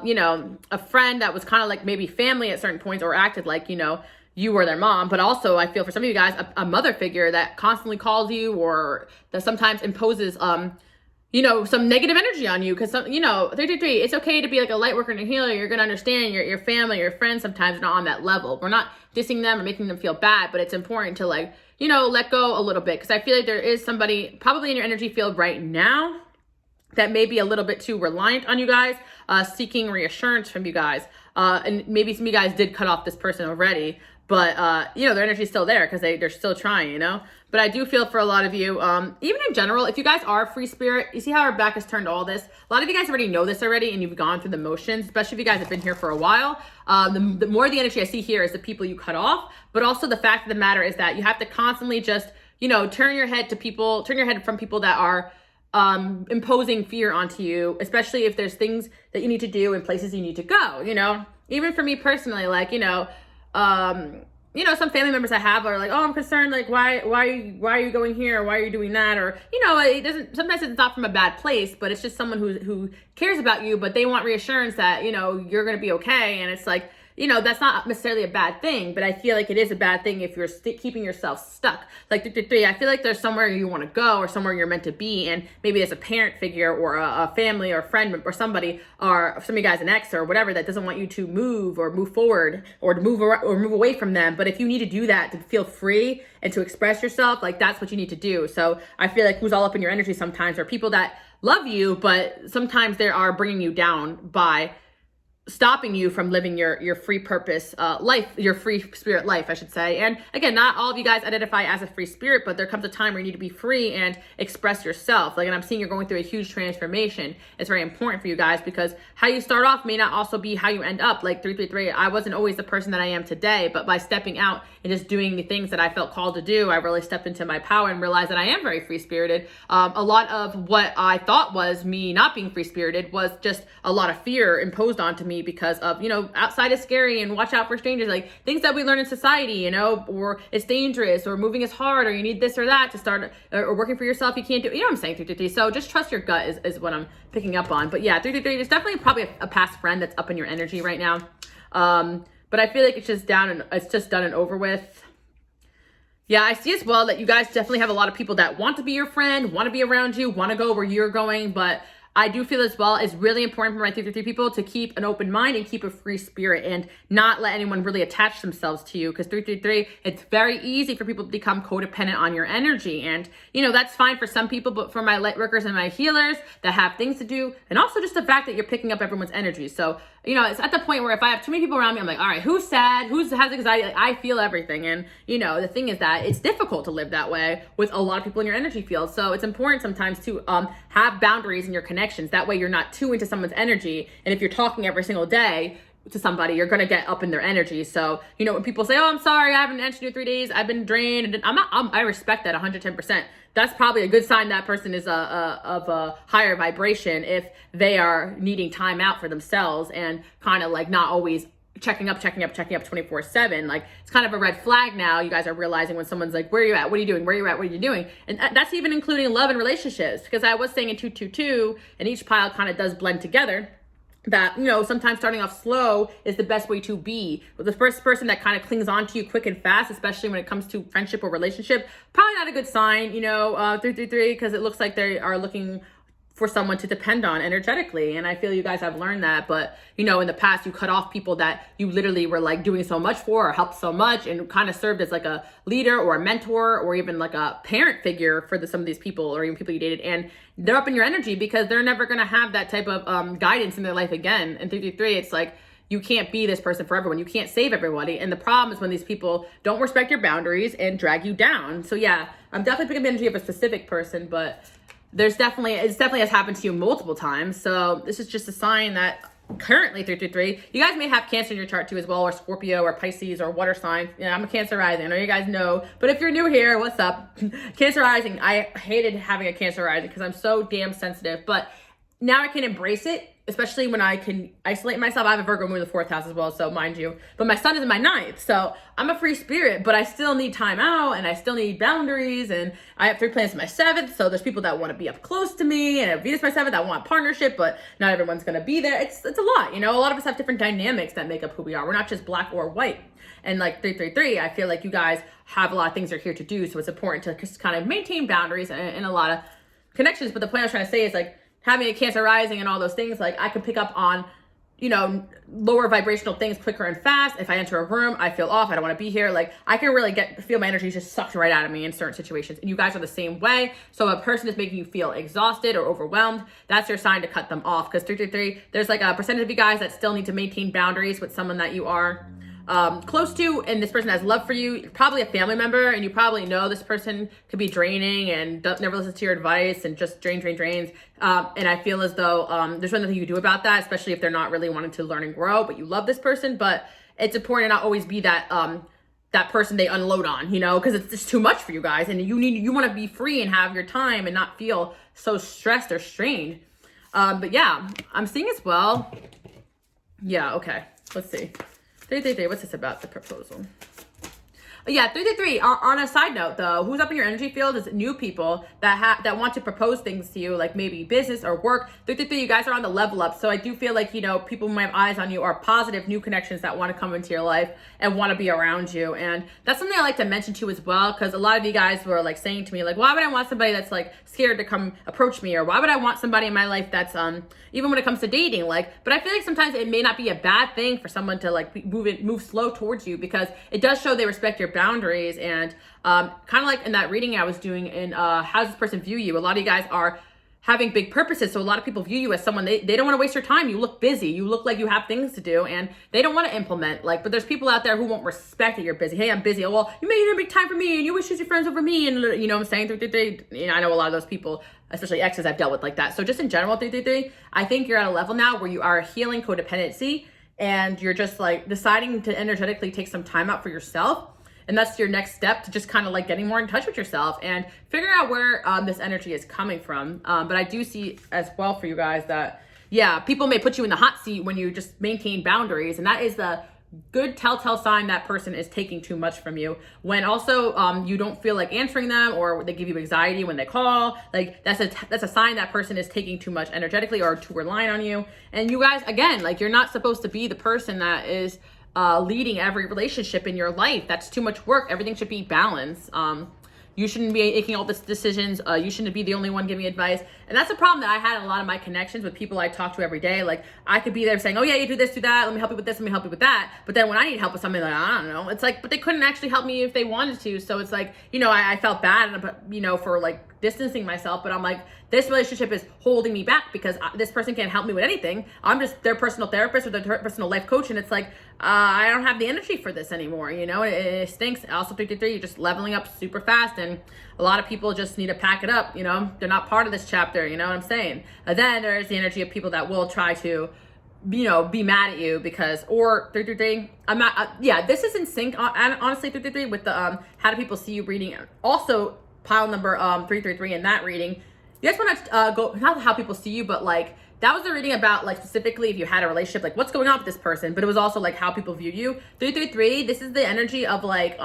you know, a friend that was kind of like maybe family at certain points, or acted like, you know, you were their mom. But also I feel for some of you guys, a mother figure that constantly calls you, or that sometimes imposes, you know, some negative energy on you. Because, you know, 333, it's okay to be like a light worker and a healer. You're going to understand your family, your friends sometimes not on that level. We're not dissing them or making them feel bad, but it's important to like, you know, let go a little bit. Because I feel like there is somebody probably in your energy field right now that may be a little bit too reliant on you guys, seeking reassurance from you guys. And maybe some of you guys did cut off this person already, but, you know, their energy is still there because they're still trying, you know? But I do feel for a lot of you, even in general, if you guys are free spirit, you see how our back is turned to all this? A lot of you guys already know this already, and you've gone through the motions, especially if you guys have been here for a while. The more the energy I see here is the people you cut off, but also the fact of the matter is that you have to constantly just, you know, turn your head from people that are imposing fear onto you, especially if there's things that you need to do and places you need to go, you know? Even for me personally, like, you know, some family members I have are like, oh, I'm concerned, like, why are you going here? Why are you doing that? Or, you know, sometimes it's not from a bad place, but it's just someone who cares about you, but they want reassurance that, you know, you're going to be okay. And it's like, you know, that's not necessarily a bad thing, but I feel like it is a bad thing if you're keeping yourself stuck. Like, I feel like there's somewhere you want to go or somewhere you're meant to be, and maybe there's a parent figure or a family or a friend or somebody, or some of you guys an ex or whatever, that doesn't want you to move forward or to move away from them. But if you need to do that to feel free and to express yourself, like that's what you need to do. So I feel like who's all up in your energy sometimes are people that love you, but sometimes they are bringing you down by stopping you from living your free purpose life, your free spirit life, I should say. And again, not all of you guys identify as a free spirit, but there comes a time where you need to be free and express yourself. Like, and I'm seeing you're going through a huge transformation. It's very important for you guys, because how you start off may not also be how you end up. Like 333, I wasn't always the person that I am today, but by stepping out and just doing the things that I felt called to do, I really stepped into my power and realized that I am very free spirited. A lot of what I thought was me not being free spirited was just a lot of fear imposed onto me because of, you know, outside is scary and watch out for strangers, like things that we learn in society, you know, or it's dangerous, or moving is hard, or you need this or that to start, or working for yourself, you can't do, you know what I'm saying, 333. So just trust your gut is what I'm picking up on. But yeah, 333, there's definitely probably a past friend that's up in your energy right now. But I feel like it's just done and over with. Yeah, I see as well that you guys definitely have a lot of people that want to be your friend, want to be around you, want to go where you're going, but I do feel as well it's really important for my 333 people to keep an open mind and keep a free spirit and not let anyone really attach themselves to you, because 333, it's very easy for people to become codependent on your energy. And, you know, that's fine for some people, but for my light workers and my healers that have things to do, and also just the fact that you're picking up everyone's energy. So, you know, it's at the point where if I have too many people around me, I'm like, all right, who's sad? Who has anxiety? Like, I feel everything. And, you know, the thing is that it's difficult to live that way with a lot of people in your energy field. So it's important sometimes to have boundaries in your connections. That way you're not too into someone's energy. And if you're talking every single day to somebody, you're going to get up in their energy. So, you know, when people say, oh, I'm sorry, I haven't answered you in 3 days, I've been drained, and I respect that 110%. That's probably a good sign that person is of a higher vibration if they are needing time out for themselves and kind of like not always checking up 24/7. Like, it's kind of a red flag now. You guys are realizing when someone's like, where are you at? What are you doing? Where are you at? What are you doing? And that's even including love and relationships, because I was saying in 222, and each pile kind of does blend together, that, you know, sometimes starting off slow is the best way to be. But the first person that kind of clings on to you quick and fast, especially when it comes to friendship or relationship, probably not a good sign, you know, 333, because it looks like they are looking for someone to depend on energetically. And I feel you guys have learned that. But, you know, in the past, you cut off people that you literally were like doing so much for or helped so much, and kind of served as like a leader or a mentor or even like a parent figure for some of these people, or even people you dated. And they're up in your energy because they're never going to have that type of guidance in their life again. And 333, it's like, you can't be this person for everyone. You can't save everybody. And the problem is when these people don't respect your boundaries and drag you down. So yeah, I'm definitely picking up the energy of a specific person, but it definitely has happened to you multiple times. So this is just a sign that currently 333, you guys may have Cancer in your chart too as well, or Scorpio or Pisces or water signs. Yeah, I'm a Cancer rising. I know you guys know, but if you're new here, what's up? Cancer rising. I hated having a Cancer rising because I'm so damn sensitive, but now I can embrace it, especially when I can isolate myself. I have a Virgo moon in the 4th house as well, so mind you. But my sun is in my 9th, so I'm a free spirit, but I still need time out, and I still need boundaries, and I have 3 planets in my 7th, so there's people that want to be up close to me, and I have Venus in my 7th that want partnership, but not everyone's going to be there. It's a lot, you know? A lot of us have different dynamics that make up who we are. We're not just black or white. And like 333, I feel like you guys have a lot of things you're here to do, so it's important to just kind of maintain boundaries and a lot of connections. But the point I was trying to say is, like, having a Cancer rising and all those things, like, I can pick up on, you know, lower vibrational things quicker and fast. If I enter a room, I feel off, I don't want to be here. Like, I can really feel my energy just sucked right out of me in certain situations. And you guys are the same way. So if a person is making you feel exhausted or overwhelmed, that's your sign to cut them off. Because 333, there's like a percentage of you guys that still need to maintain boundaries with someone that you are close to, and this person has love for you, probably a family member, and you probably know this person could be draining and never listens to your advice and just drains. And I feel as though there's nothing you can do about that, especially if they're not really wanting to learn and grow, but you love this person. But it's important to not always be that that person they unload on, you know, because it's just too much for you guys, and you want to be free and have your time and not feel so stressed or strained. But yeah, I'm seeing as well. Yeah, okay, let's see. 333, what's this about, the proposal? Yeah, 333, on a side note though, who's up in your energy field is new people that want to propose things to you, like maybe business or work. 333, you guys are on the level up. So I do feel like, you know, people who have eyes on you are positive new connections that want to come into your life and want to be around you. And that's something I like to mention too as well, because a lot of you guys were like saying to me, like, why would I want somebody that's like scared to come approach me? Or why would I want somebody in my life that's, even when it comes to dating, like, but I feel like sometimes it may not be a bad thing for someone to like move slow towards you, because it does show they respect your boundaries. And kind of like in that reading I was doing in how does this person view you, a lot of you guys are having big purposes, so a lot of people view you as someone they don't want to waste your time. You look busy, you look like you have things to do, and they don't want to implement, like, but there's people out there who won't respect that you're busy. Hey, I'm busy. Oh, well, you didn't make time for me, and you always choose your friends over me, and you know what I'm saying? 333, you know, I know a lot of those people, especially exes I've dealt with like that. So just in general, 333, I think you're at a level now where you are healing codependency, and you're just like deciding to energetically take some time out for yourself. And that's your next step to just kind of like getting more in touch with yourself and figuring out where this energy is coming from. But I do see as well for you guys that, yeah, people may put you in the hot seat when you just maintain boundaries. And that is the good telltale sign that person is taking too much from you. When also you don't feel like answering them, or they give you anxiety when they call, like that's a sign that person is taking too much energetically or too reliant on you. And you guys, again, like, you're not supposed to be the person that is leading every relationship in your life. That's too much work. Everything should be balanced. You shouldn't be making all these decisions. You shouldn't be the only one giving advice. And that's a problem that I had in a lot of my connections with people I talk to every day. Like, I could be there saying, oh yeah, you do this, do that. Let me help you with this. Let me help you with that. But then when I need help with something, like, I don't know. It's like, but they couldn't actually help me if they wanted to. So it's like, you know, I felt bad, you know, for like distancing myself. But I'm like, this relationship is holding me back because this person can't help me with anything. I'm just their personal therapist or their personal life coach. And it's like, I don't have the energy for this anymore. You know, it stinks. Also 333, you're just leveling up super fast. And a lot of people just need to pack it up. You know, they're not part of this chapter. You know what I'm saying? And then there's the energy of people that will try to, you know, be mad at you because, or 333, I'm not, yeah, this is in sync, honestly, 333, with the how do people see you reading. Also, pile number 333 in that reading. You guys want to go, not how people see you, but like, that was the reading about, like, specifically if you had a relationship, like, what's going on with this person, but it was also like how people view you. 333, this is the energy of like,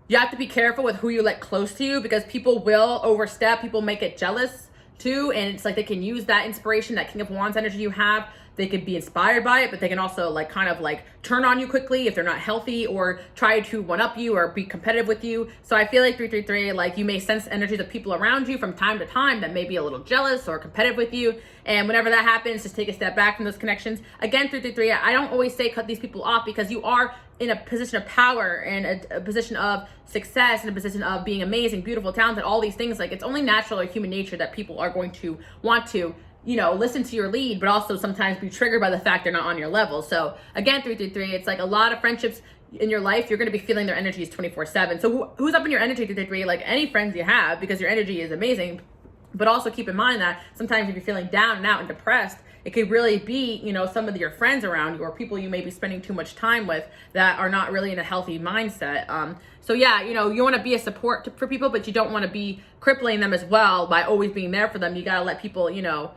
you have to be careful with who you let close to you, because people will overstep, people may get jealous too, and it's like they can use that inspiration, that King of Wands energy you have. They could be inspired by it, but they can also like kind of like turn on you quickly if they're not healthy, or try to one-up you or be competitive with you. So I feel like 333, like, you may sense energies of people around you from time to time that may be a little jealous or competitive with you. And whenever that happens, just take a step back from those connections. Again, 333, I don't always say cut these people off, because you are in a position of power and a position of success and a position of being amazing, beautiful, talented, all these things. Like, it's only natural or human nature that people are going to want to, you know, listen to your lead, but also sometimes be triggered by the fact they're not on your level. So again, 333, it's like a lot of friendships in your life, you're going to be feeling their energies 24/7. So who's up in your energy, 333? Like, any friends you have, because your energy is amazing. But also keep in mind that sometimes if you're feeling down and out and depressed, It could really be, you know, some of your friends around you or people you may be spending too much time with that are not really in a healthy mindset. So yeah, you know, you want to be a support for people, but you don't want to be crippling them as well by always being there for them. You got to let people, you know,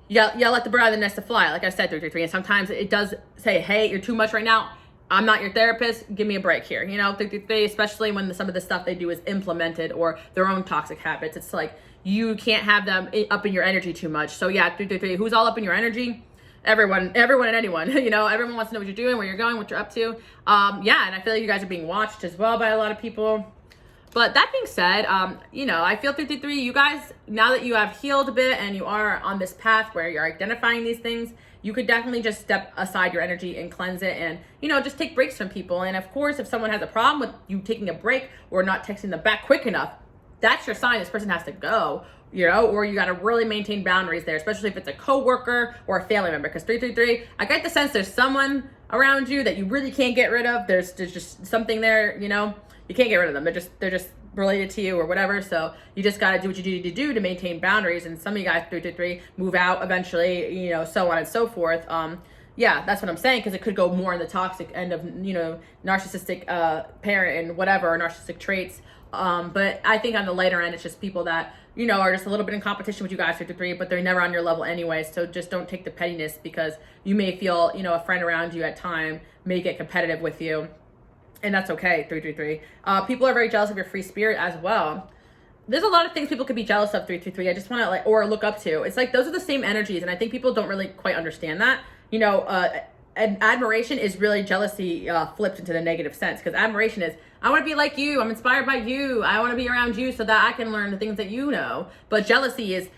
you let the bird out of the nest to fly. Like I said, 333. And sometimes it does say, hey, you're too much right now. I'm not your therapist. Give me a break here. You know, 333, especially when some of the stuff they do is implemented or their own toxic habits. It's like you can't have them up in your energy too much. So yeah, 333, who's all up in your energy? Everyone and anyone. You know, everyone wants to know what you're doing, where you're going, what you're up to. Yeah, and I feel like you guys are being watched as well by a lot of people. But that being said, you know, I feel 333, you guys, now that you have healed a bit and you are on this path where you're identifying these things, you could definitely just step aside your energy and cleanse it and, you know, just take breaks from people. And of course, if someone has a problem with you taking a break or not texting them back quick enough, that's your sign this person has to go, you know, or you got to really maintain boundaries there, especially if it's a coworker or a family member. Because 333, I get the sense there's someone around you that you really can't get rid of. There's just something there, you know. You can't get rid of them. They're just related to you or whatever. So you just got to do what you need to do to maintain boundaries. And some of you guys, 333, move out eventually, you know, so on and so forth. Yeah, that's what I'm saying, because it could go more in the toxic end of, you know, narcissistic parent and whatever, narcissistic traits. But I think on the lighter end, it's just people that, you know, are just a little bit in competition with you guys, 333, but they're never on your level anyway. So just don't take the pettiness, because you may feel, you know, a friend around you at time may get competitive with you. And that's okay, 333. People are very jealous of your free spirit as well. There's a lot of things people could be jealous of, 333. I just want to like, or look up to. It's like those are the same energies, and I think people don't really quite understand that. You know, admiration is really jealousy flipped into the negative sense, because admiration is, I want to be like you, I'm inspired by you, I want to be around you so that I can learn the things that you know. But jealousy is,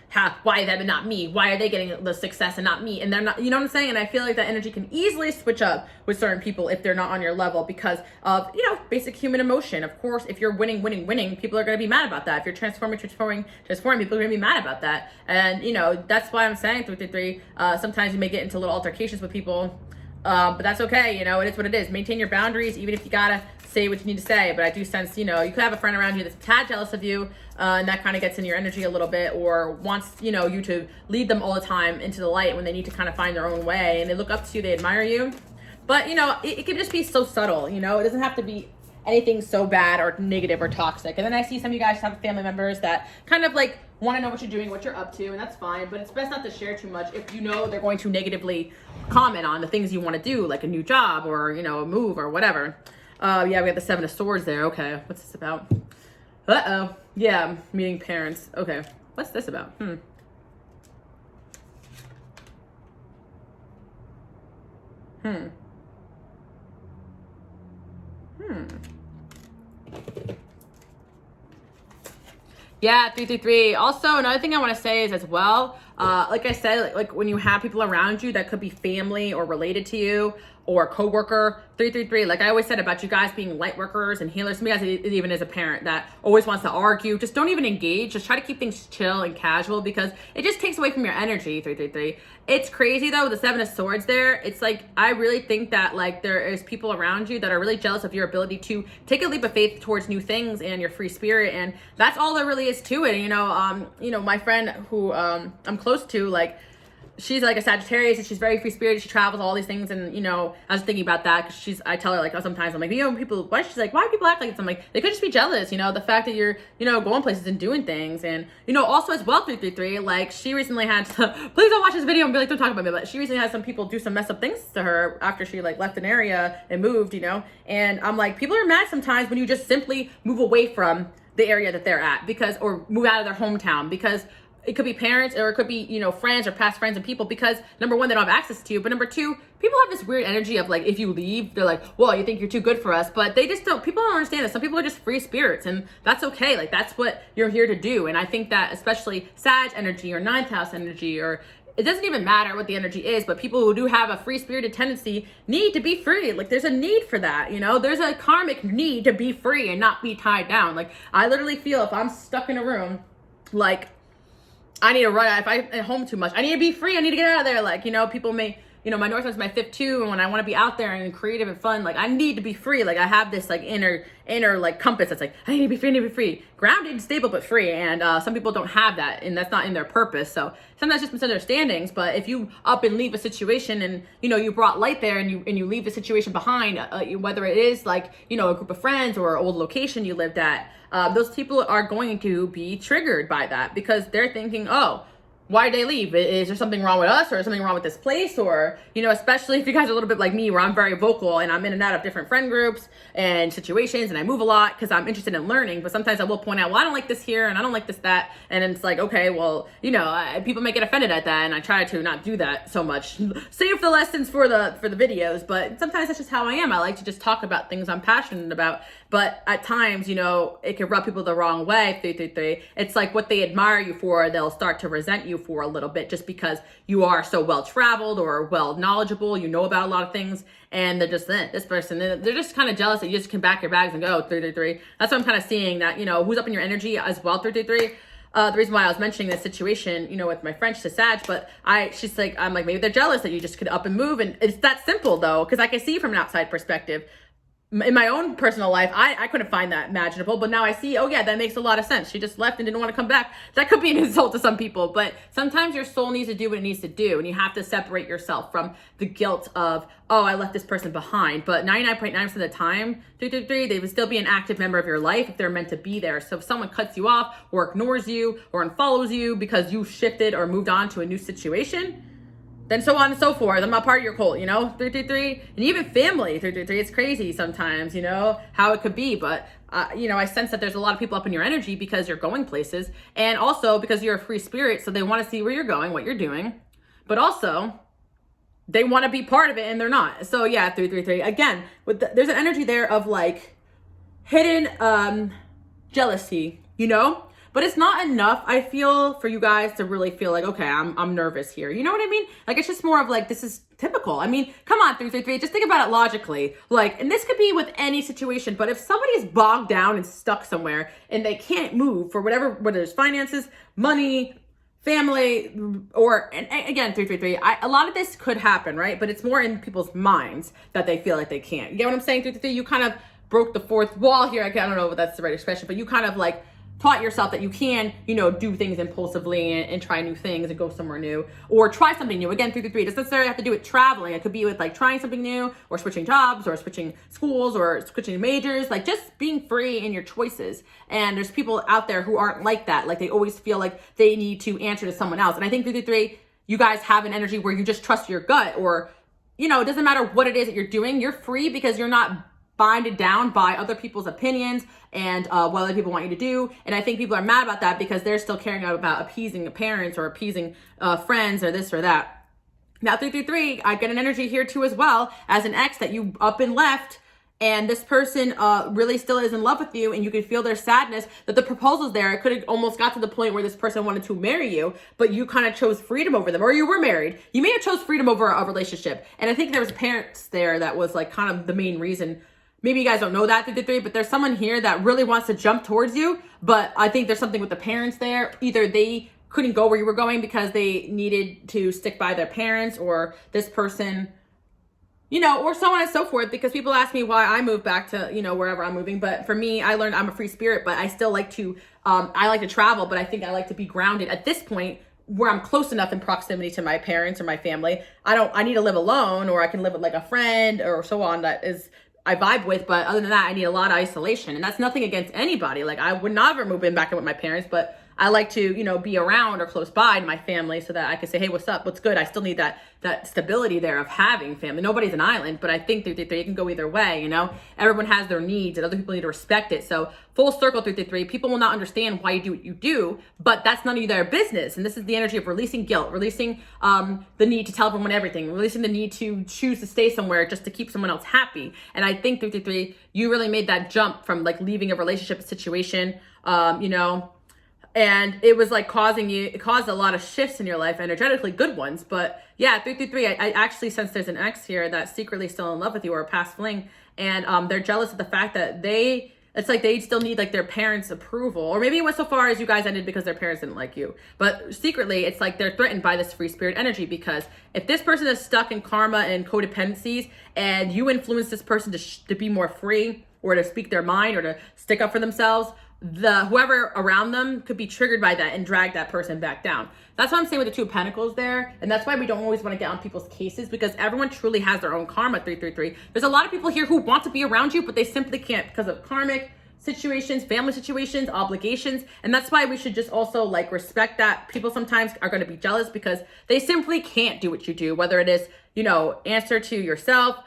why them and not me? Why are they getting the success and not me? And they're not, you know what I'm saying? And I feel like that energy can easily switch up with certain people if they're not on your level, because of, you know, basic human emotion. Of course, if you're winning, people are going to be mad about that. If you're transforming, people are going to be mad about that. And, you know, that's why I'm saying, 333, sometimes you may get into little altercations with people. But that's okay, you know, it is what it is. Maintain your boundaries, even if you gotta say what you need to say. But I do sense, you know, you could have a friend around you that's a tad jealous of you, and that kind of gets in your energy a little bit, or wants, you know, you to lead them all the time into the light when they need to kind of find their own way, and they look up to you, they admire you. But, you know, it can just be so subtle, you know, it doesn't have to be anything so bad or negative or toxic. And then I see some of you guys have family members that kind of like want to know what you're doing, what you're up to, and that's fine, but it's best not to share too much if you know they're going to negatively comment on the things you want to do, like a new job or, you know, a move or whatever. Yeah, we got the 7 of Swords there. Okay, what's this about? Uh-oh. Yeah, meeting parents. Okay, what's this about? Yeah, 333. Also, another thing I want to say is as well, like I said, like when you have people around you that could be family or related to you or a coworker, 333, like I always said about you guys being light workers and healers, some of you guys even as a parent that always wants to argue, just don't even engage. Just try to keep things chill and casual, because it just takes away from your energy, 333. It's crazy though, the 7 of Swords there. It's like, I really think that like there is people around you that are really jealous of your ability to take a leap of faith towards new things and your free spirit. And that's all there really is to it. You know, my friend who I'm close to, like, she's like a Sagittarius and she's very free spirited. She travels, all these things. And, you know, I was thinking about that because I tell her like, sometimes I'm like, you know, people, she's like, why do people act like this? I'm like, they could just be jealous, you know, the fact that you're, you know, going places and doing things. And, you know, also as well, 333, like she recently had some, please don't watch this video and be like, don't talk about me, but she recently had some people do some messed up things to her after she like left an area and moved, you know. And I'm like, people are mad sometimes when you just simply move away from the area that they're at, because, or move out of their hometown, because it could be parents or it could be, you know, friends or past friends and people, because number one, they don't have access to you. But number two, people have this weird energy of like, if you leave, they're like, well, you think you're too good for us. But they just don't, people don't understand that. Some people are just free spirits, and that's okay. Like, that's what you're here to do. And I think that especially Sag energy or 9th house energy, or it doesn't even matter what the energy is, but people who do have a free spirited tendency need to be free. Like, there's a need for that, you know? There's a karmic need to be free and not be tied down. Like, I literally feel if I'm stuck in a room, like, I need to run. If I'm at home too much, I need to be free. I need to get out of there. Like, you know, people may my North Node's my 5th too, and when I want to be out there and creative and fun, like I need to be free. Like I have this like inner like compass that's like, I need to be free, I need to be free. Grounded and stable, but free. And some people don't have that, and that's not in their purpose. So sometimes just misunderstandings. But if you up and leave a situation and, you brought light there and you leave the situation behind, whether it is like, a group of friends or an old location you lived at, those people are going to be triggered by that because they're thinking, oh, why did they leave? Is there something wrong with us, or is something wrong with this place? Or, especially if you guys are a little bit like me, where I'm very vocal and I'm in and out of different friend groups and situations, and I move a lot because I'm interested in learning. But sometimes I will point out, well, I don't like this here, and I don't like this, that. And then it's like, okay, well, people may get offended at that, and I try to not do that so much. Save the lessons for the videos, but sometimes that's just how I am. I like to just talk about things I'm passionate about. But at times, it can rub people the wrong way. 333. It's like what they admire you for, they'll start to resent you for a little bit just because you are so well traveled or well knowledgeable, you know about a lot of things, and they're just this person, they're just kind of jealous that you just can pack your bags and go. 333. That's what I'm kind of seeing, that who's up in your energy as well. 333. The reason why I was mentioning this situation, with my French to Sag, but I'm like, maybe they're jealous that you just could up and move. And it's that simple though, because I can see from an outside perspective. In my own personal life, I couldn't find that imaginable, but now I see, oh yeah, that makes a lot of sense. She just left and didn't want to come back. That could be an insult to some people, but sometimes your soul needs to do what it needs to do, and you have to separate yourself from the guilt of, oh, I left this person behind. But 99.9% of the time, 333, they would still be an active member of your life if they're meant to be there. So if someone cuts you off or ignores you or unfollows you because you shifted or moved on to a new situation, then so on and so forth. I'm not part of your cult, 333, and even family, 333. It's crazy sometimes, how it could be. But, I sense that there's a lot of people up in your energy because you're going places, and also because you're a free spirit. So they want to see where you're going, what you're doing, but also they want to be part of it, and they're not. So yeah, 333. Again, there's an energy there of like hidden jealousy, But it's not enough, I feel, for you guys to really feel like, okay, I'm nervous here. You know what I mean? Like, it's just more of like, this is typical. I mean, come on, 333, just think about it logically. Like, and this could be with any situation, but if somebody's bogged down and stuck somewhere and they can't move for whatever, whether it's finances, money, family, or, and again, 333, a lot of this could happen, right? But it's more in people's minds that they feel like they can't. You get what I'm saying, 333? You kind of broke the fourth wall here. I don't know if that's the right expression, but you kind of like taught yourself that you can, do things impulsively and try new things and go somewhere new or try something new. Again, 333, it doesn't necessarily have to do with traveling. It could be with like trying something new or switching jobs or switching schools or switching majors, like just being free in your choices. And there's people out there who aren't like that. Like they always feel like they need to answer to someone else. And I think 333, you guys have an energy where you just trust your gut, or, it doesn't matter what it is that you're doing. You're free because you're not binded down by other people's opinions and what other people want you to do. And I think people are mad about that because they're still caring about appeasing parents or appeasing friends or this or that. Now, 333, I get an energy here too as well as an ex that you up and left, and this person really still is in love with you, and you can feel their sadness that the proposal's there. It could have almost got to the point where this person wanted to marry you, but you kind of chose freedom over them, or you were married. You may have chose freedom over a relationship. And I think there was parents there that was like kind of the main reason. Maybe you guys don't know that, 333, but there's someone here that really wants to jump towards you. But I think there's something with the parents there. Either they couldn't go where you were going because they needed to stick by their parents, or this person, or so on and so forth. Because people ask me why I moved back to, wherever I'm moving. But for me, I learned I'm a free spirit, but I still like to, I like to travel, but I think I like to be grounded at this point where I'm close enough in proximity to my parents or my family. I need to live alone, or I can live with like a friend or so on that is I vibe with, but other than that, I need a lot of isolation. And that's nothing against anybody. Like I would never move in back in with my parents, but I like to, be around or close by to my family so that I can say, hey, what's up? What's good? I still need that stability there of having family. Nobody's an island, but I think 333, it can go either way, Everyone has their needs and other people need to respect it. So full circle, 333, people will not understand why you do what you do, but that's none of their business. And this is the energy of releasing guilt, releasing the need to tell everyone everything, releasing the need to choose to stay somewhere just to keep someone else happy. And I think 333, you really made that jump from like leaving a relationship situation, and it was like it caused a lot of shifts in your life, energetically good ones. But yeah, 333, I actually sense there's an ex here that's secretly still in love with you or a past fling. And they're jealous of the fact that they it's like they still need like their parents' approval. Or maybe it went so far as you guys ended because their parents didn't like you. But secretly, it's like they're threatened by this free spirit energy, because if this person is stuck in karma and codependencies and you influence this person to be more free, or to speak their mind, or to stick up for themselves, whoever around them could be triggered by that and drag that person back down. That's what I'm saying with the Two of Pentacles there. And that's why we don't always want to get on people's cases, because everyone truly has their own karma, 333. There's a lot of people here who want to be around you, but they simply can't because of karmic situations, family situations, obligations. And that's why we should just also like respect that people sometimes are going to be jealous because they simply can't do what you do, whether it is, you know, answer to yourself,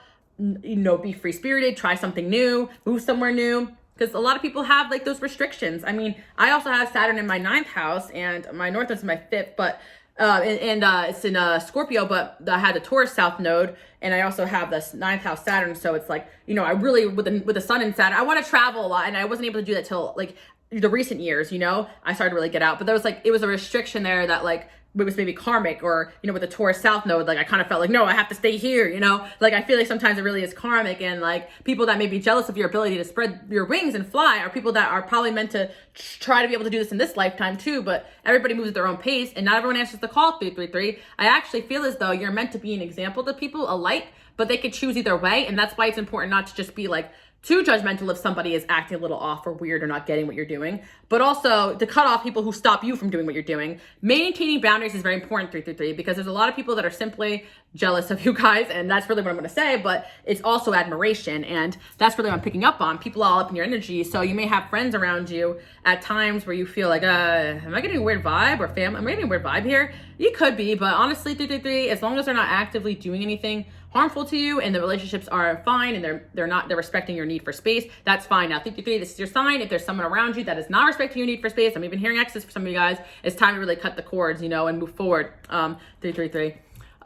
you know, be free spirited, try something new, move somewhere new. Because a lot of people have like those restrictions. I mean, I also have Saturn in my 9th house and my North is my 5th, but it's in Scorpio, but I had the Taurus South node, and I also have this 9th house Saturn. So it's like, you know, I really, with the sun in Saturn, I want to travel a lot, and I wasn't able to do that till like the recent years, you know, I started to really get out. But there was like, it was a restriction there that like, it was maybe karmic, or, you know, with the Taurus South node, like I kind of felt like, no, I have to stay here, you know, like I feel like sometimes it really is karmic, and like people that may be jealous of your ability to spread your wings and fly are people that are probably meant to try to be able to do this in this lifetime too, but everybody moves at their own pace and not everyone answers the call, 333. I actually feel as though you're meant to be an example to people, a light, but they could choose either way, and that's why it's important not to just be like too judgmental if somebody is acting a little off or weird or not getting what you're doing, but also to cut off people who stop you from doing what you're doing. Maintaining boundaries is very important, 333, because there's a lot of people that are simply jealous of you guys, and that's really what I'm going to say, but it's also admiration, and that's really what I'm picking up on. People all up in your energy, so you may have friends around you at times where you feel like, am I getting a weird vibe, or am I getting a weird vibe here? You could be, but honestly, 333, as long as they're not actively doing anything harmful to you and the relationships are fine and they're respecting your need for space, that's fine. Now, 333, this is your sign. If there's someone around you that is not respecting your need for space, I'm even hearing X's for some of you guys, it's time to really cut the cords, you know, and move forward. 333.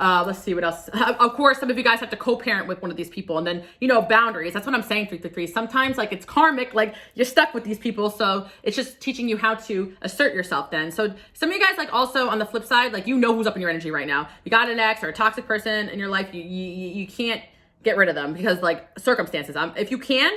Let's see what else. Of course, some of you guys have to co-parent with one of these people, and then, you know, boundaries. That's what I'm saying, 333. Sometimes like it's karmic, like you're stuck with these people. So it's just teaching you how to assert yourself then. So some of you guys, like also on the flip side, like, you know who's up in your energy right now. You got an ex or a toxic person in your life. You can't get rid of them because like circumstances. If you can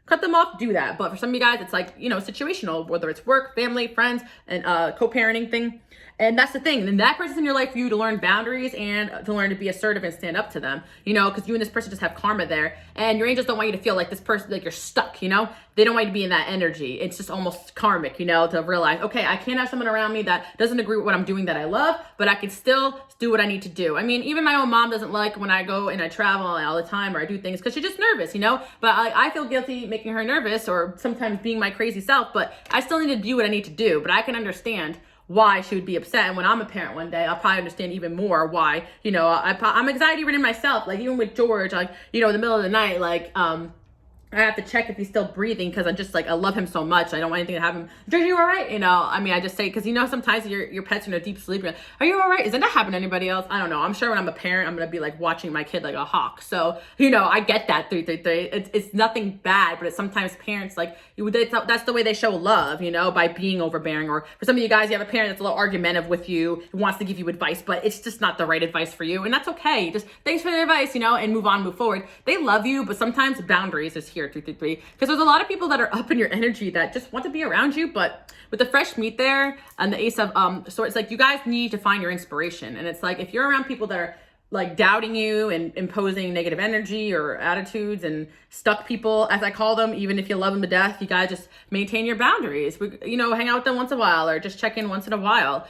cut them off, do that. But for some of you guys, it's like, you know, situational, whether it's work, family, friends, and co-parenting thing. And that's the thing. And that person's in your life for you to learn boundaries and to learn to be assertive and stand up to them, you know, because you and this person just have karma there. And your angels don't want you to feel like this person, like you're stuck, you know. They don't want you to be in that energy. It's just almost karmic, you know, to realize, okay, I can't have someone around me that doesn't agree with what I'm doing that I love, but I can still do what I need to do. I mean, even my own mom doesn't like when I go and I travel all the time or I do things because she's just nervous, you know. But I feel guilty making her nervous or sometimes being my crazy self, but I still need to do what I need to do. But I can understand why she would be upset. And when I'm a parent one day, I'll probably understand even more why, you know, I'm anxiety ridden myself. Like even with George, like, you know, in the middle of the night, like, I have to check if he's still breathing because I'm just like, I love him so much. I don't want anything to happen. George, are you all right? You know, I mean, I just say, because you know, sometimes your pet's in a deep sleep. You're like, are you all right? Isn't that happen to anybody else? I don't know. I'm sure when I'm a parent, I'm going to be like watching my kid like a hawk. So, you know, I get that 333. It's nothing bad, but it's sometimes parents like, that's the way they show love, you know, by being overbearing. Or for some of you guys, you have a parent that's a little argumentative with you, who wants to give you advice, but it's just not the right advice for you. And that's okay. Just thanks for the advice, you know, and move on, move forward. They love you, but sometimes boundaries is here, 333. Because there's a lot of people that are up in your energy that just want to be around you, but with the fresh meat there and the ace of swords, like you guys need to find your inspiration. And it's like, if you're around people that are like doubting you and imposing negative energy or attitudes and stuck people, as I call them, even if you love them to death, you gotta just maintain your boundaries. You know, hang out with them once in a while or just check in once in a while,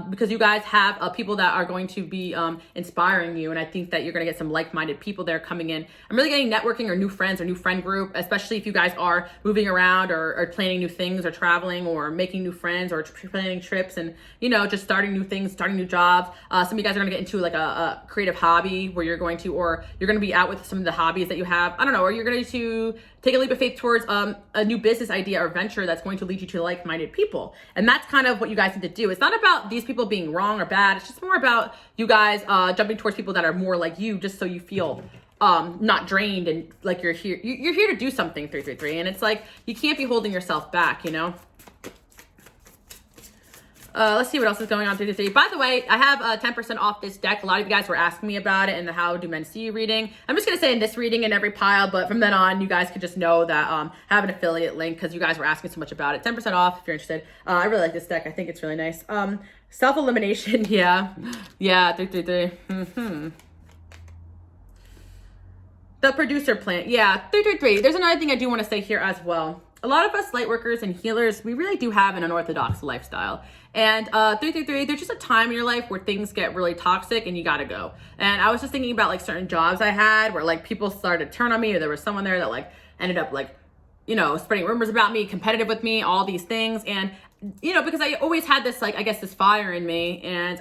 because you guys have people that are going to be inspiring you. And I think that you're gonna get some like-minded people there coming in. I'm really getting networking or new friends or new friend group, especially if you guys are moving around or planning new things or traveling or making new friends or planning trips and, you know, just starting new things, starting new jobs. Some of you guys are gonna get into like a creative hobby where you're going to, or you're going to be out with some of the hobbies that you have. I don't know, or you're going to take a leap of faith towards a new business idea or venture that's going to lead you to like-minded people. And that's kind of what you guys need to do. It's not about these people being wrong or bad. It's just more about you guys jumping towards people that are more like you, just so you feel not drained and like you're here to do something, 333. And it's like, you can't be holding yourself back, you know? Let's see what else is going on through the 3. By the way, I have 10% off this deck. A lot of you guys were asking me about it in the How Do Men See You reading. I'm just going to say in this reading in every pile, but from then on, you guys can just know that I have an affiliate link because you guys were asking so much about it. 10% off if you're interested. I really like this deck. I think it's really nice. Self-elimination, yeah. Yeah, 333. The producer plant, yeah, 333. There's another thing I do want to say here as well. A lot of us light workers and healers, we really do have an unorthodox lifestyle. And 333, there's just a time in your life where things get really toxic and you gotta go. And I was just thinking about like certain jobs I had where like people started to turn on me, or there was someone there that like ended up like, you know, spreading rumors about me, competitive with me, all these things. And, you know, because I always had this like, I guess this fire in me, and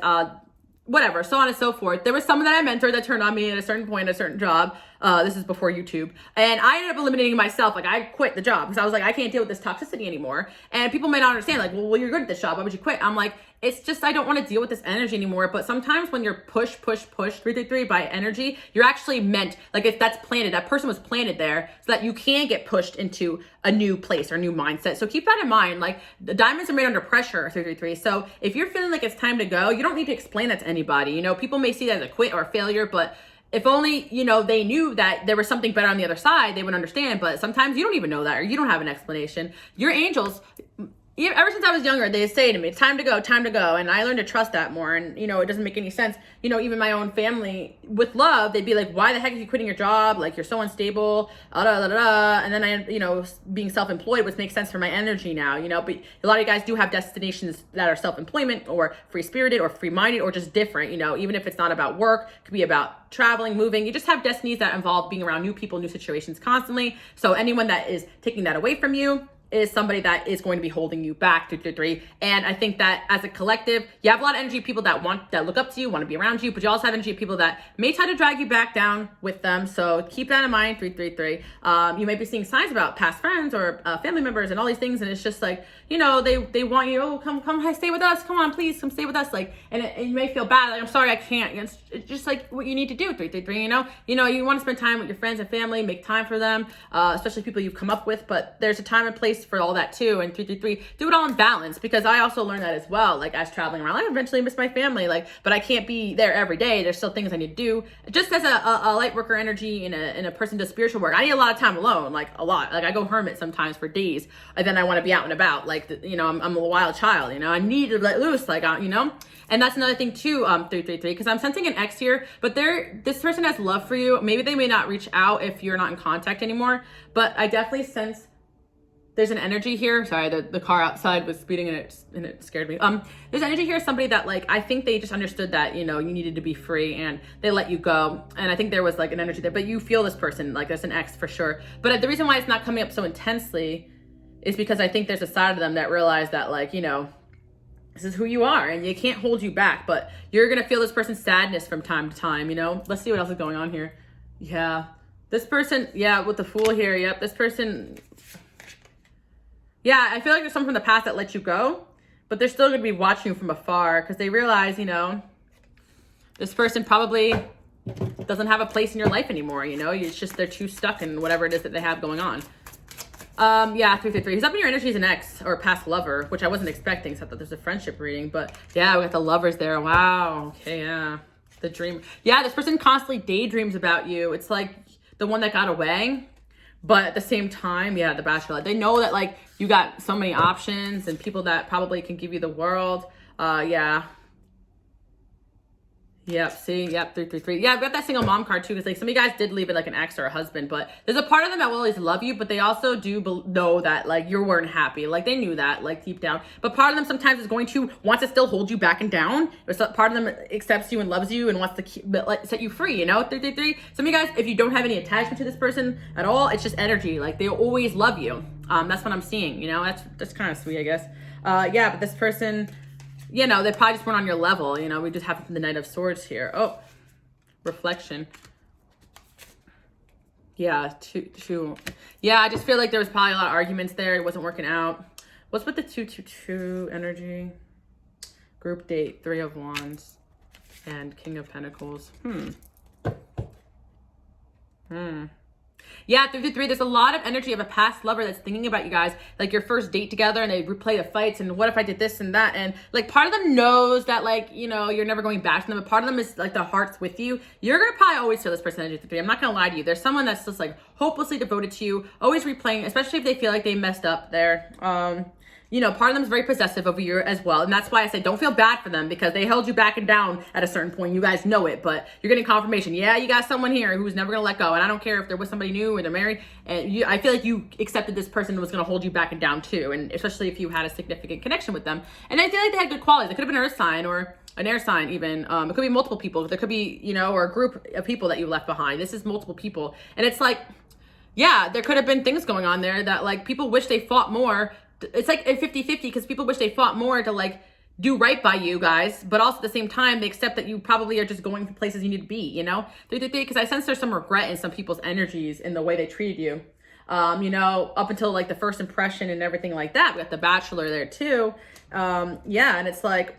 whatever, so on and so forth. There was someone that I mentored that turned on me at a certain point, a certain job. This is before YouTube. And I ended up eliminating myself. Like, I quit the job because I was like, I can't deal with this toxicity anymore. And people might not understand, like, well, you're good at this job. Why would you quit? I'm like, it's just, I don't want to deal with this energy anymore. But sometimes when you're pushed 333 by energy, you're actually meant, like if that's planted, that person was planted there so that you can get pushed into a new place or a new mindset. So keep that in mind. Like, the diamonds are made under pressure, 333. So if you're feeling like it's time to go, you don't need to explain that to anybody. You know, people may see that as a quit or a failure, but if only, you know, they knew that there was something better on the other side, they would understand. But sometimes you don't even know that, or you don't have an explanation. Your angels, ever since I was younger, they say to me, it's time to go, time to go. And I learned to trust that more. And, you know, it doesn't make any sense. You know, even my own family with love, they'd be like, why the heck are you quitting your job? Like, you're so unstable, And then I, you know, being self-employed, which makes sense for my energy now, you know, but a lot of you guys do have destinations that are self-employment or free-spirited or free-minded or just different, you know, even if it's not about work, it could be about traveling, moving. You just have destinies that involve being around new people, new situations constantly. So anyone that is taking that away from you is somebody that is going to be holding you back, 333. And I think that as a collective, you have a lot of energy of people that look up to you, want to be around you, but you also have energy of people that may try to drag you back down with them. So keep that in mind, 333. You may be seeing signs about past friends or family members and all these things, and it's just like, you know, they want you, oh, come, stay with us. Come on, please, come stay with us. Like, and you may feel bad, like, I'm sorry, I can't. It's just like what you need to do, 333, you know, you want to spend time with your friends and family, make time for them, especially people you've come up with, but there's a time and place for all that too. And 333, do it all in balance, because I also learned that as well. Like, as traveling around, I eventually miss my family, like, but I can't be there every day. There's still things I need to do. Just as a light worker energy and a person does spiritual work, I need a lot of time alone, like a lot. Like, I go hermit sometimes for days, and then I want to be out and about. Like, you know, I'm a wild child, you know, I need to let loose, like, you know. And that's another thing too, 333, because I'm sensing an X here, but this person has love for you. Maybe they may not reach out if you're not in contact anymore, but I definitely sense there's an energy here. Sorry, the car outside was speeding and it scared me. There's energy here, somebody that, like, I think they just understood that, you know, you needed to be free and they let you go. And I think there was like an energy there, but you feel this person, like there's an X for sure. But the reason why it's not coming up so intensely is because I think there's a side of them that realized that, like, you know, this is who you are and you can't hold you back, but you're going to feel this person's sadness from time to time, you know? Let's see what else is going on here. Yeah. This person, yeah, with the Fool here. Yep. This person, yeah, I feel like there's someone from the past that let you go, but they're still going to be watching you from afar because they realize, you know, this person probably doesn't have a place in your life anymore, you know? It's just they're too stuck in whatever it is that they have going on. Yeah, 333. He's up in your energy as an ex or a past lover, which I wasn't expecting, except that there's a friendship reading. But yeah, we got the lovers there. Wow. Okay, yeah. The dream. Yeah, this person constantly daydreams about you. It's like the one that got away. But at the same time, yeah, the bachelor. They know that, like, you got so many options and people that probably can give you the world. Yeah. Yep, see, yep, 333. Yeah, I've got that single mom card too, because like some of you guys did leave it like an ex or a husband, but there's a part of them that will always love you, but they also do know that like you weren't happy. Like they knew that, like deep down. But part of them sometimes is going to want to still hold you back and down. Part of them accepts you and loves you and wants to keep, like, set you free, you know, 333. Some of you guys, if you don't have any attachment to this person at all, it's just energy. Like they'll always love you. That's what I'm seeing, you know, that's kind of sweet, I guess. Yeah, but this person, you know, they probably just weren't on your level. You know, we just have the Knight of Swords here. Oh, reflection. Yeah, two. Yeah, I just feel like there was probably a lot of arguments there. It wasn't working out. What's with the 222 energy? Group date, 3 of Wands, and King of Pentacles. Yeah, 333, there's a lot of energy of a past lover that's thinking about you guys, like your first date together, and they replay the fights and what if I did this and that, and like part of them knows that like, you know, you're never going back to them, but part of them is like the heart's with you. You're gonna probably always feel this person energy 333. I'm not gonna lie to you. There's someone that's just like hopelessly devoted to you, always replaying, especially if they feel like they messed up there. You know, part of them is very possessive over you as well. And that's why I say don't feel bad for them, because they held you back and down at a certain point. You guys know it, but you're getting confirmation. Yeah, you got someone here who's never going to let go. And I don't care if they're with somebody new or they're married. And I feel like you accepted this person was going to hold you back and down too. And especially if you had a significant connection with them. And I feel like they had good qualities. It could have been an earth sign or an air sign even. It could be multiple people. There could be, you know, or a group of people that you left behind. This is multiple people. And it's like, yeah, there could have been things going on there that like people wish they fought more. It's like a 50-50 because people wish they fought more to like do right by you guys, but also at the same time, they accept that you probably are just going to places you need to be, you know? Because I sense there's some regret in some people's energies in the way they treated you. You know, up until like the first impression and everything like that. We got the Bachelor there too. Yeah, and it's like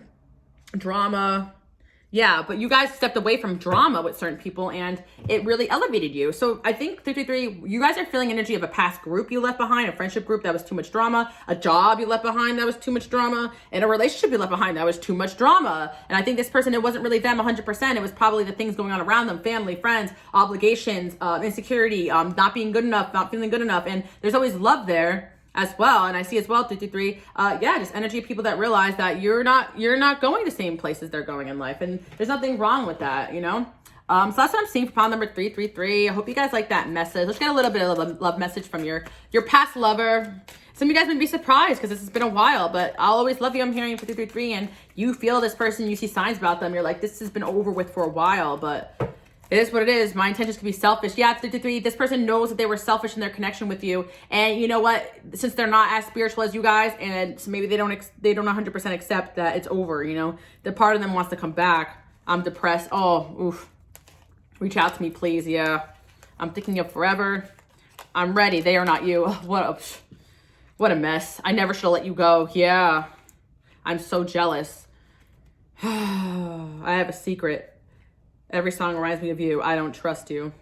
drama. Yeah, but you guys stepped away from drama with certain people and it really elevated you. So I think 333, you guys are feeling energy of a past group you left behind, a friendship group that was too much drama, a job you left behind that was too much drama, and a relationship you left behind that was too much drama. And I think this person, it wasn't really them 100%. It was probably the things going on around them, family, friends, obligations, insecurity, not being good enough, not feeling good enough. And there's always love there as well. And I see as well 333, yeah, just energy of people that realize that you're not going the same places they're going in life, and there's nothing wrong with that, you know. So that's what I'm seeing for pile number 333. I hope you guys like that message. Let's get a little bit of a love message from your past lover. Some of you guys would be surprised because this has been a while, but I'll always love you. I'm hearing for 333, and you feel this person, you see signs about them, you're like, this has been over with for a while, but it is what it is. My intentions can be selfish. Yeah, 333, this person knows that they were selfish in their connection with you. And you know what? Since they're not as spiritual as you guys, and so maybe they don't 100% accept that it's over, you know? The part of them wants to come back. I'm depressed. Oh, oof. Reach out to me, please. Yeah. I'm thinking of forever. I'm ready. They are not you. What a mess. I never should have let you go. Yeah. I'm so jealous. I have a secret. Every song reminds me of you. I don't trust you.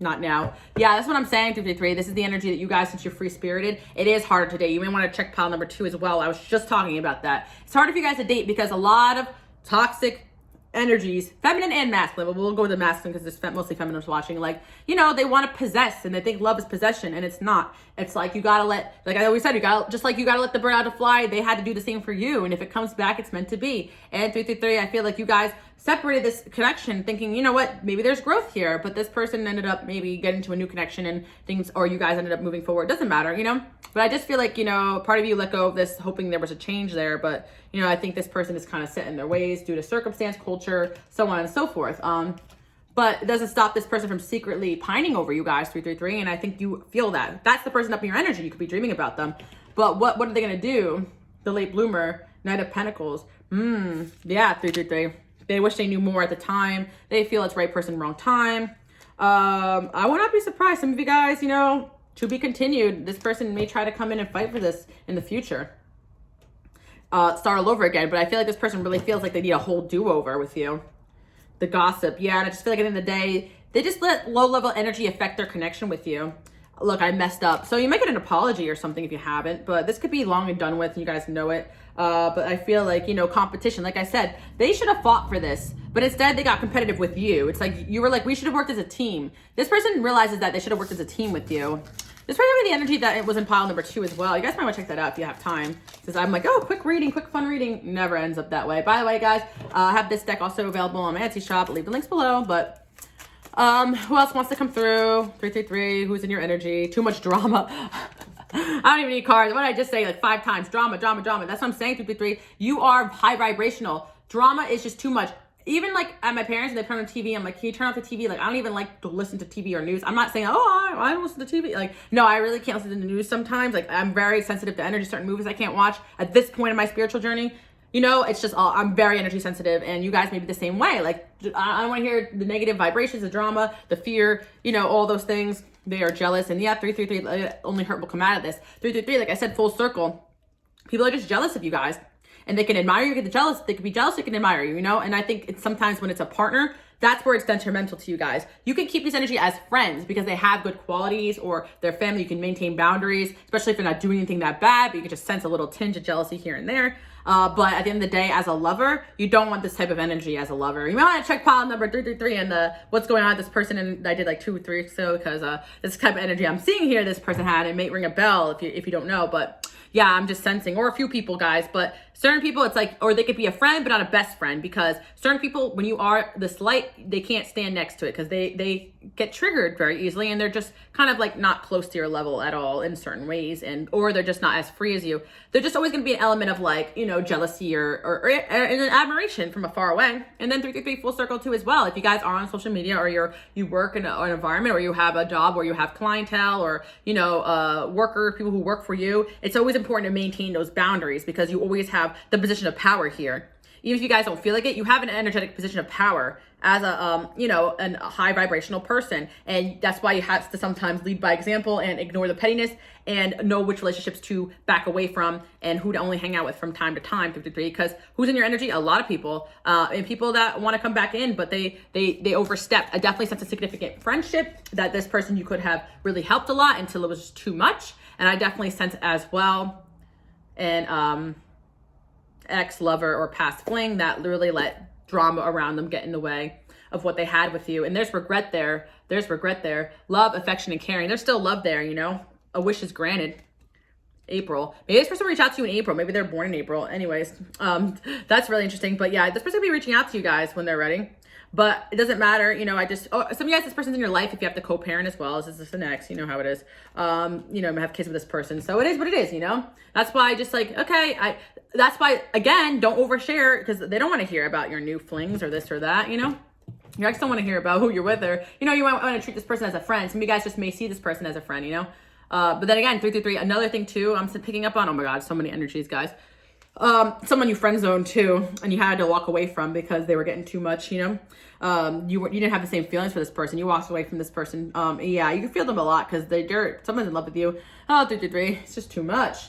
Not now. Yeah, that's what I'm saying, 333. This is the energy that you guys, since you're free-spirited, it is harder to date. You may want to check pile number 2 as well. I was just talking about that. It's harder for you guys to date because a lot of toxic energies, feminine and masculine, but we'll go with the masculine because there's mostly feminists watching, like, you know, they want to possess and they think love is possession, and it's not. It's like you gotta let, like I always said, you gotta let the bird out to fly. They had to do the same for you, and if it comes back, it's meant to be. And 333, I feel like you guys separated this connection thinking, you know what, maybe there's growth here, but this person ended up maybe getting to a new connection and things, or you guys ended up moving forward. Doesn't matter, you know? But I just feel like, you know, part of you let go of this hoping there was a change there, but, you know, I think this person is kind of set in their ways due to circumstance, culture, so on and so forth. But it doesn't stop this person from secretly pining over you guys, 333, and I think you feel that. That's the person up in your energy. You could be dreaming about them. But what are they going to do? The late bloomer, Knight of Pentacles. Yeah, 333. They wish they knew more at the time. They feel it's right person, wrong time. I would not be surprised. Some of you guys, you know, to be continued. This person may try to come in and fight for this in the future. Start all over again. But I feel like this person really feels like they need a whole do-over with you. The gossip. Yeah, and I just feel like at the end of the day, they just let low-level energy affect their connection with you. Look, I messed up. So you might get an apology or something if you haven't, but this could be long and done with, and you guys know it. But I feel like, you know, competition, like I said, they should have fought for this, but instead they got competitive with you. It's like, you were like, we should have worked as a team. This person realizes that they should have worked as a team with you. This might be the energy that it was in pile number 2 as well. You guys might want to check that out if you have time. Because I'm like, oh, quick reading, quick fun reading. Never ends up that way. By the way, guys, I have this deck also available on my Etsy shop. I'll leave the links below. But who else wants to come through? 333, who's in your energy? Too much drama. I don't even need cards. What did I just say? Like 5 times. Drama, drama, drama. That's what I'm saying, 333. You are high vibrational. Drama is just too much. Even like at my parents, when they turn on TV, I'm like, can you turn off the TV? Like, I don't even like to listen to TV or news. I'm not saying, oh, I don't listen to TV. Like, no, I really can't listen to the news sometimes. Like, I'm very sensitive to energy. Certain movies I can't watch at this point in my spiritual journey. You know, it's just all, I'm very energy sensitive, and you guys may be the same way. Like, I don't want to hear the negative vibrations, the drama, the fear, you know, all those things. They are jealous. And yeah, 333, only hurt will come out of this. 333, like I said, full circle. People are just jealous of you guys. And they can admire you, get jealous. They can be jealous, they can admire you, you know? And I think it's sometimes when it's a partner, that's where it's detrimental to you guys. You can keep this energy as friends because they have good qualities, or their family. You can maintain boundaries, especially if they're not doing anything that bad, but you can just sense a little tinge of jealousy here and there. But at the end of the day, as a lover, you don't want this type of energy as a lover. You might want to check pile number 333 and what's going on with this person. And I did like 2 or 3 weeks ago, because this type of energy I'm seeing here, this person had, it may ring a bell if you don't know, but yeah, I'm just sensing, or a few people, guys, but certain people, it's like, or they could be a friend, but not a best friend, because certain people, when you are this light, they can't stand next to it because they get triggered very easily, and they're just kind of like not close to your level at all in certain ways, and or they're just not as free as you. They're just always going to be an element of like, you know, jealousy or an admiration from afar away. And then 333 full circle too as well. If you guys are on social media, or you work in an environment, or you have a job where you have clientele, or, you know, people who work for you, it's always important to maintain those boundaries, because you always have the position of power here. Even if you guys don't feel like it, you have an energetic position of power as a, you know, a high vibrational person. And that's why you have to sometimes lead by example and ignore the pettiness, and know which relationships to back away from and who to only hang out with from time to time, 53, because who's in your energy? A lot of people, and people that want to come back in, but they overstepped. I definitely sense a significant friendship that this person you could have really helped a lot until it was just too much. And I definitely sense as well. And, ex-lover or past fling that literally let drama around them get in the way of what they had with you. And there's regret there. There's regret there. Love, affection, and caring. There's still love there, you know? A wish is granted. April. Maybe this person will reach out to you in April. Maybe they're born in April. Anyways, that's really interesting. But yeah, this person will be reaching out to you guys when they're ready. But it doesn't matter, you know, some of you guys, this person's in your life if you have to co-parent as well. This is an ex, you know how it is. You know, have kids with this person. So it is what it is, you know? That's why I just like, okay, that's why, again, don't overshare, because they don't want to hear about your new flings or this or that, you know? You actually don't want to hear about who you're with, or, you know, you want to treat this person as a friend. Some of you guys just may see this person as a friend, you know? But then again, 333, another thing too, I'm picking up on, oh my God, so many energies, guys. Someone you friend zoned too, and you had to walk away from because they were getting too much, you know? You didn't have the same feelings for this person. You walked away from this person. Yeah, you can feel them a lot because someone's in love with you. Oh, 333, it's just too much.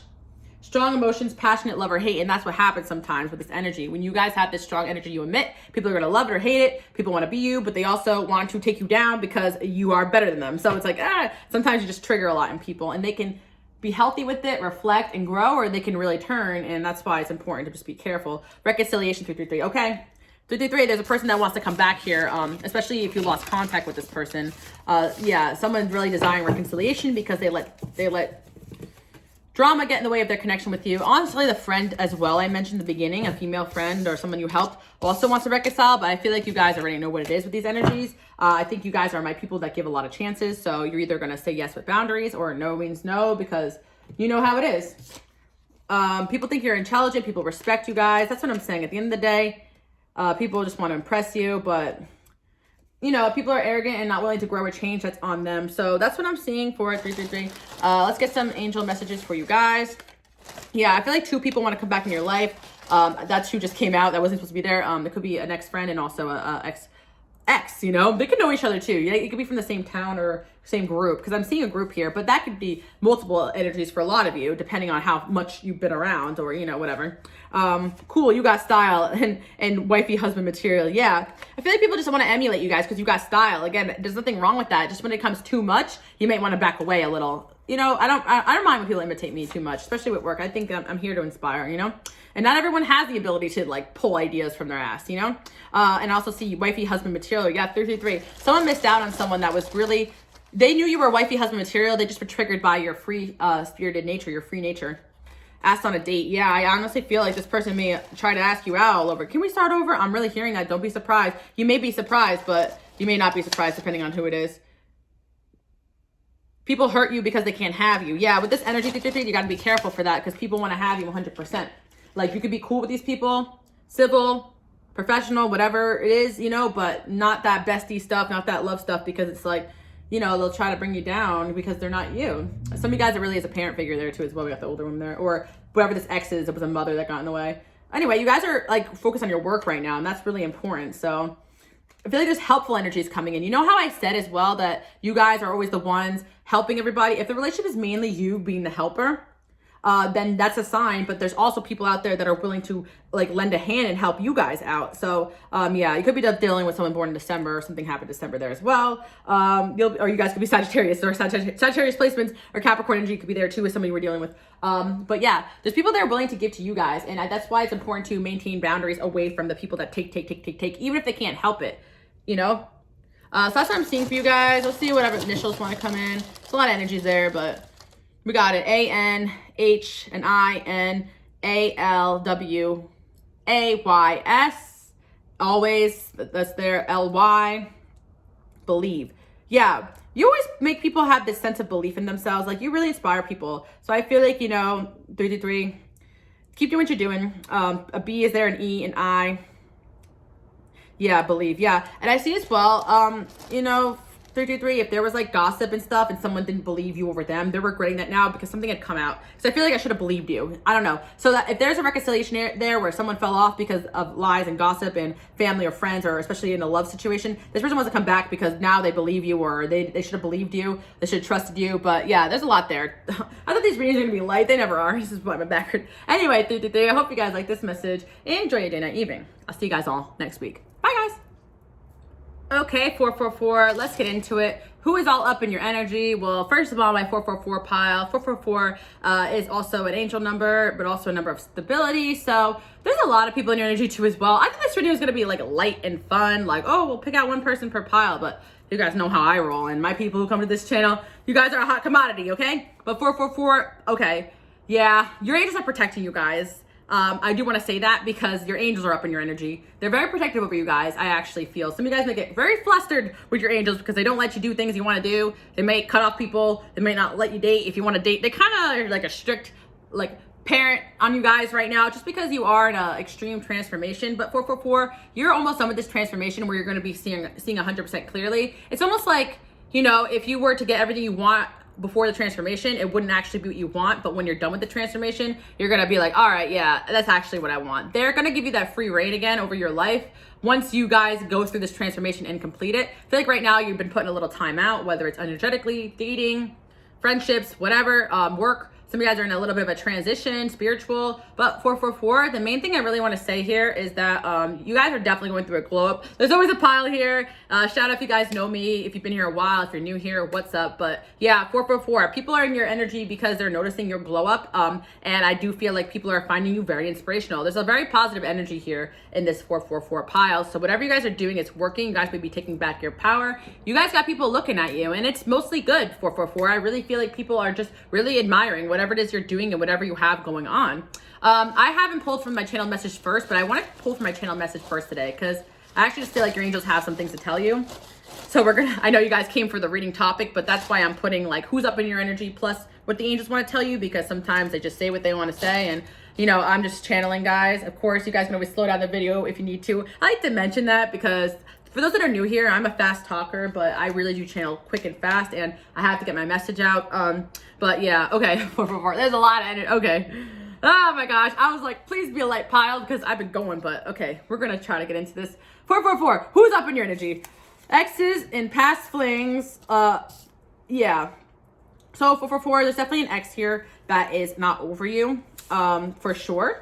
Strong emotions, passionate love or hate. And that's what happens sometimes with this energy. When you guys have this strong energy you emit, people are going to love it or hate it. People want to be you, but they also want to take you down because you are better than them. So it's like, sometimes you just trigger a lot in people, and they can be healthy with it, reflect and grow, or they can really turn. And that's why it's important to just be careful. Reconciliation, 333. Okay. 333, there's a person that wants to come back here, especially if you lost contact with this person. Yeah, someone's really desiring reconciliation because they let drama get in the way of their connection with you. Honestly, the friend as well, I mentioned in the beginning, a female friend or someone you helped also wants to reconcile, but I feel like you guys already know what it is with these energies. I think you guys are my people that give a lot of chances, so you're either going to say yes with boundaries, or no means no, because you know how it is. People think you're intelligent, people respect you guys. That's what I'm saying. At the end of the day, people just want to impress you, but you know, people are arrogant and not willing to grow or change. That's on them. So that's what I'm seeing for 333. Let's get some angel messages for you guys. Yeah, I feel like 2 people want to come back in your life. That 2 just came out. That wasn't supposed to be there. It could be an ex-friend and also a ex, you know? They could know each other too. Yeah, it could be from the same town or same group, because I'm seeing a group here, but that could be multiple energies for a lot of you, depending on how much you've been around, or, you know, whatever. Cool, you got style and wifey husband material. Yeah, I feel like people just want to emulate you guys because you got style. Again, there's nothing wrong with that. Just when it comes too much, you might want to back away a little. You know, I don't mind when people imitate me too much, especially with work. I think I'm here to inspire, you know? And not everyone has the ability to like pull ideas from their ass, you know? And also see wifey husband material. Yeah, 333. Someone missed out on someone that was really, they knew you were wifey husband material. They just were triggered by your free spirited nature, your free nature. Asked on a date. Yeah, I honestly feel like this person may try to ask you out all over. Can we start over? I'm really hearing that. Don't be surprised. You may be surprised, but you may not be surprised depending on who it is. People hurt you because they can't have you. Yeah, with this energy, you got to be careful for that, because people want to have you 100%. Like, you could be cool with these people, civil, professional, whatever it is, you know, but not that bestie stuff, not that love stuff, because it's like, you know, they'll try to bring you down because they're not you. Some of you guys, it really is a parent figure there too as well. We got the older woman there, or whoever this ex is, it was a mother that got in the way. Anyway, you guys are like focused on your work right now, and that's really important. So I feel like there's helpful energies coming in. You know how I said as well that you guys are always the ones helping everybody? If the relationship is mainly you being the helper, then that's a sign. But there's also people out there that are willing to like lend a hand and help you guys out. So yeah, you could be dealing with someone born in December, or something happened December there as well. Or you guys could be Sagittarius, or Sagittarius placements, or Capricorn energy could be there too with somebody we're dealing with. But yeah, there's people that are willing to give to you guys, and that's why it's important to maintain boundaries away from the people that take, even if they can't help it, you know? So that's what I'm seeing for you guys. We'll see whatever initials want to come in. There's a lot of energies there, but we got it. A-N-H and I-N-A-L-W-A-Y-S. Always, that's there. L-Y. Believe. Yeah, you always make people have this sense of belief in themselves. Like, you really inspire people. So I feel like, you know, 333, keep doing what you're doing. A B is there, an E, an I. Yeah, believe. Yeah. And I see as well, you know, 333, if there was like gossip and stuff and someone didn't believe you over them, they're regretting that now because something had come out. So I feel like I should have believed you. I don't know. So that if there's a reconciliation there where someone fell off because of lies and gossip and family or friends, or especially in a love situation, this person wants to come back because now they believe you, or they should have believed you. They should have trusted you. But yeah, there's a lot there. I thought these readings were going to be light. They never are. This is why I'm backward. Anyway, 333, I hope you guys like this message. Enjoy your day, night, evening. I'll see you guys all next week. Bye, guys. Okay, 444, let's get into it. Who is all up in your energy? Well, first of all, my 444 pile. 444 is also an angel number, but also a number of stability. So there's a lot of people in your energy too as well. I think this video is going to be like light and fun. Like, oh, we'll pick out one person per pile. But you guys know how I roll. And my people who come to this channel, you guys are a hot commodity, okay? But 444, okay. Yeah, your angels are protecting you guys. I do want to say that because your angels are up in your energy. They're very protective over you guys, I actually feel. Some of you guys may get very flustered with your angels because they don't let you do things you want to do. They may cut off people. They may not let you date if you want to date. They kind of are like a strict like parent on you guys right now just because you are in an extreme transformation. But 444, you're almost done with this transformation where you're going to be seeing 100% clearly. It's almost like, you know, if you were to get everything you want before the transformation, it wouldn't actually be what you want. But when you're done with the transformation, you're gonna be like, all right, yeah, that's actually what I want. They're gonna give you that free reign again over your life once you guys go through this transformation and complete it. I feel like right now you've been putting a little time out, whether it's energetically, dating, friendships, whatever, work. Some of you guys are in a little bit of a transition, spiritual. But 444, the main thing I really want to say here is that you guys are definitely going through a glow up. There's always a pile here. Shout out if you guys know me, if you've been here a while, if you're new here, what's up? But yeah, 444, people are in your energy because they're noticing your glow up. And I do feel like people are finding you very inspirational. There's a very positive energy here in this 444 pile. So whatever you guys are doing, it's working. You guys may be taking back your power. You guys got people looking at you, and it's mostly good, 444. I really feel like people are just really admiring whatever it is you're doing and whatever you have going on. I haven't pulled from my channel message first, but I want to pull from my channel message first today because I actually just feel like your angels have some things to tell you. So I know you guys came for the reading topic, but that's why I'm putting like who's up in your energy plus what the angels want to tell you, because sometimes they just say what they want to say, and you know, I'm just channeling, guys. Of course, you guys can always slow down the video if you need to. I like to mention that because for those that are new here, I'm a fast talker, but I really do channel quick and fast, and I have to get my message out. But yeah, okay, 444. There's a lot of energy. Okay. Oh my gosh. I was like, please be a light pile because I've been going, but okay, we're going to try to get into this. 444. Who's up in your energy? Exes in past flings. Yeah. So 444, there's definitely an ex here that is not over you, for sure.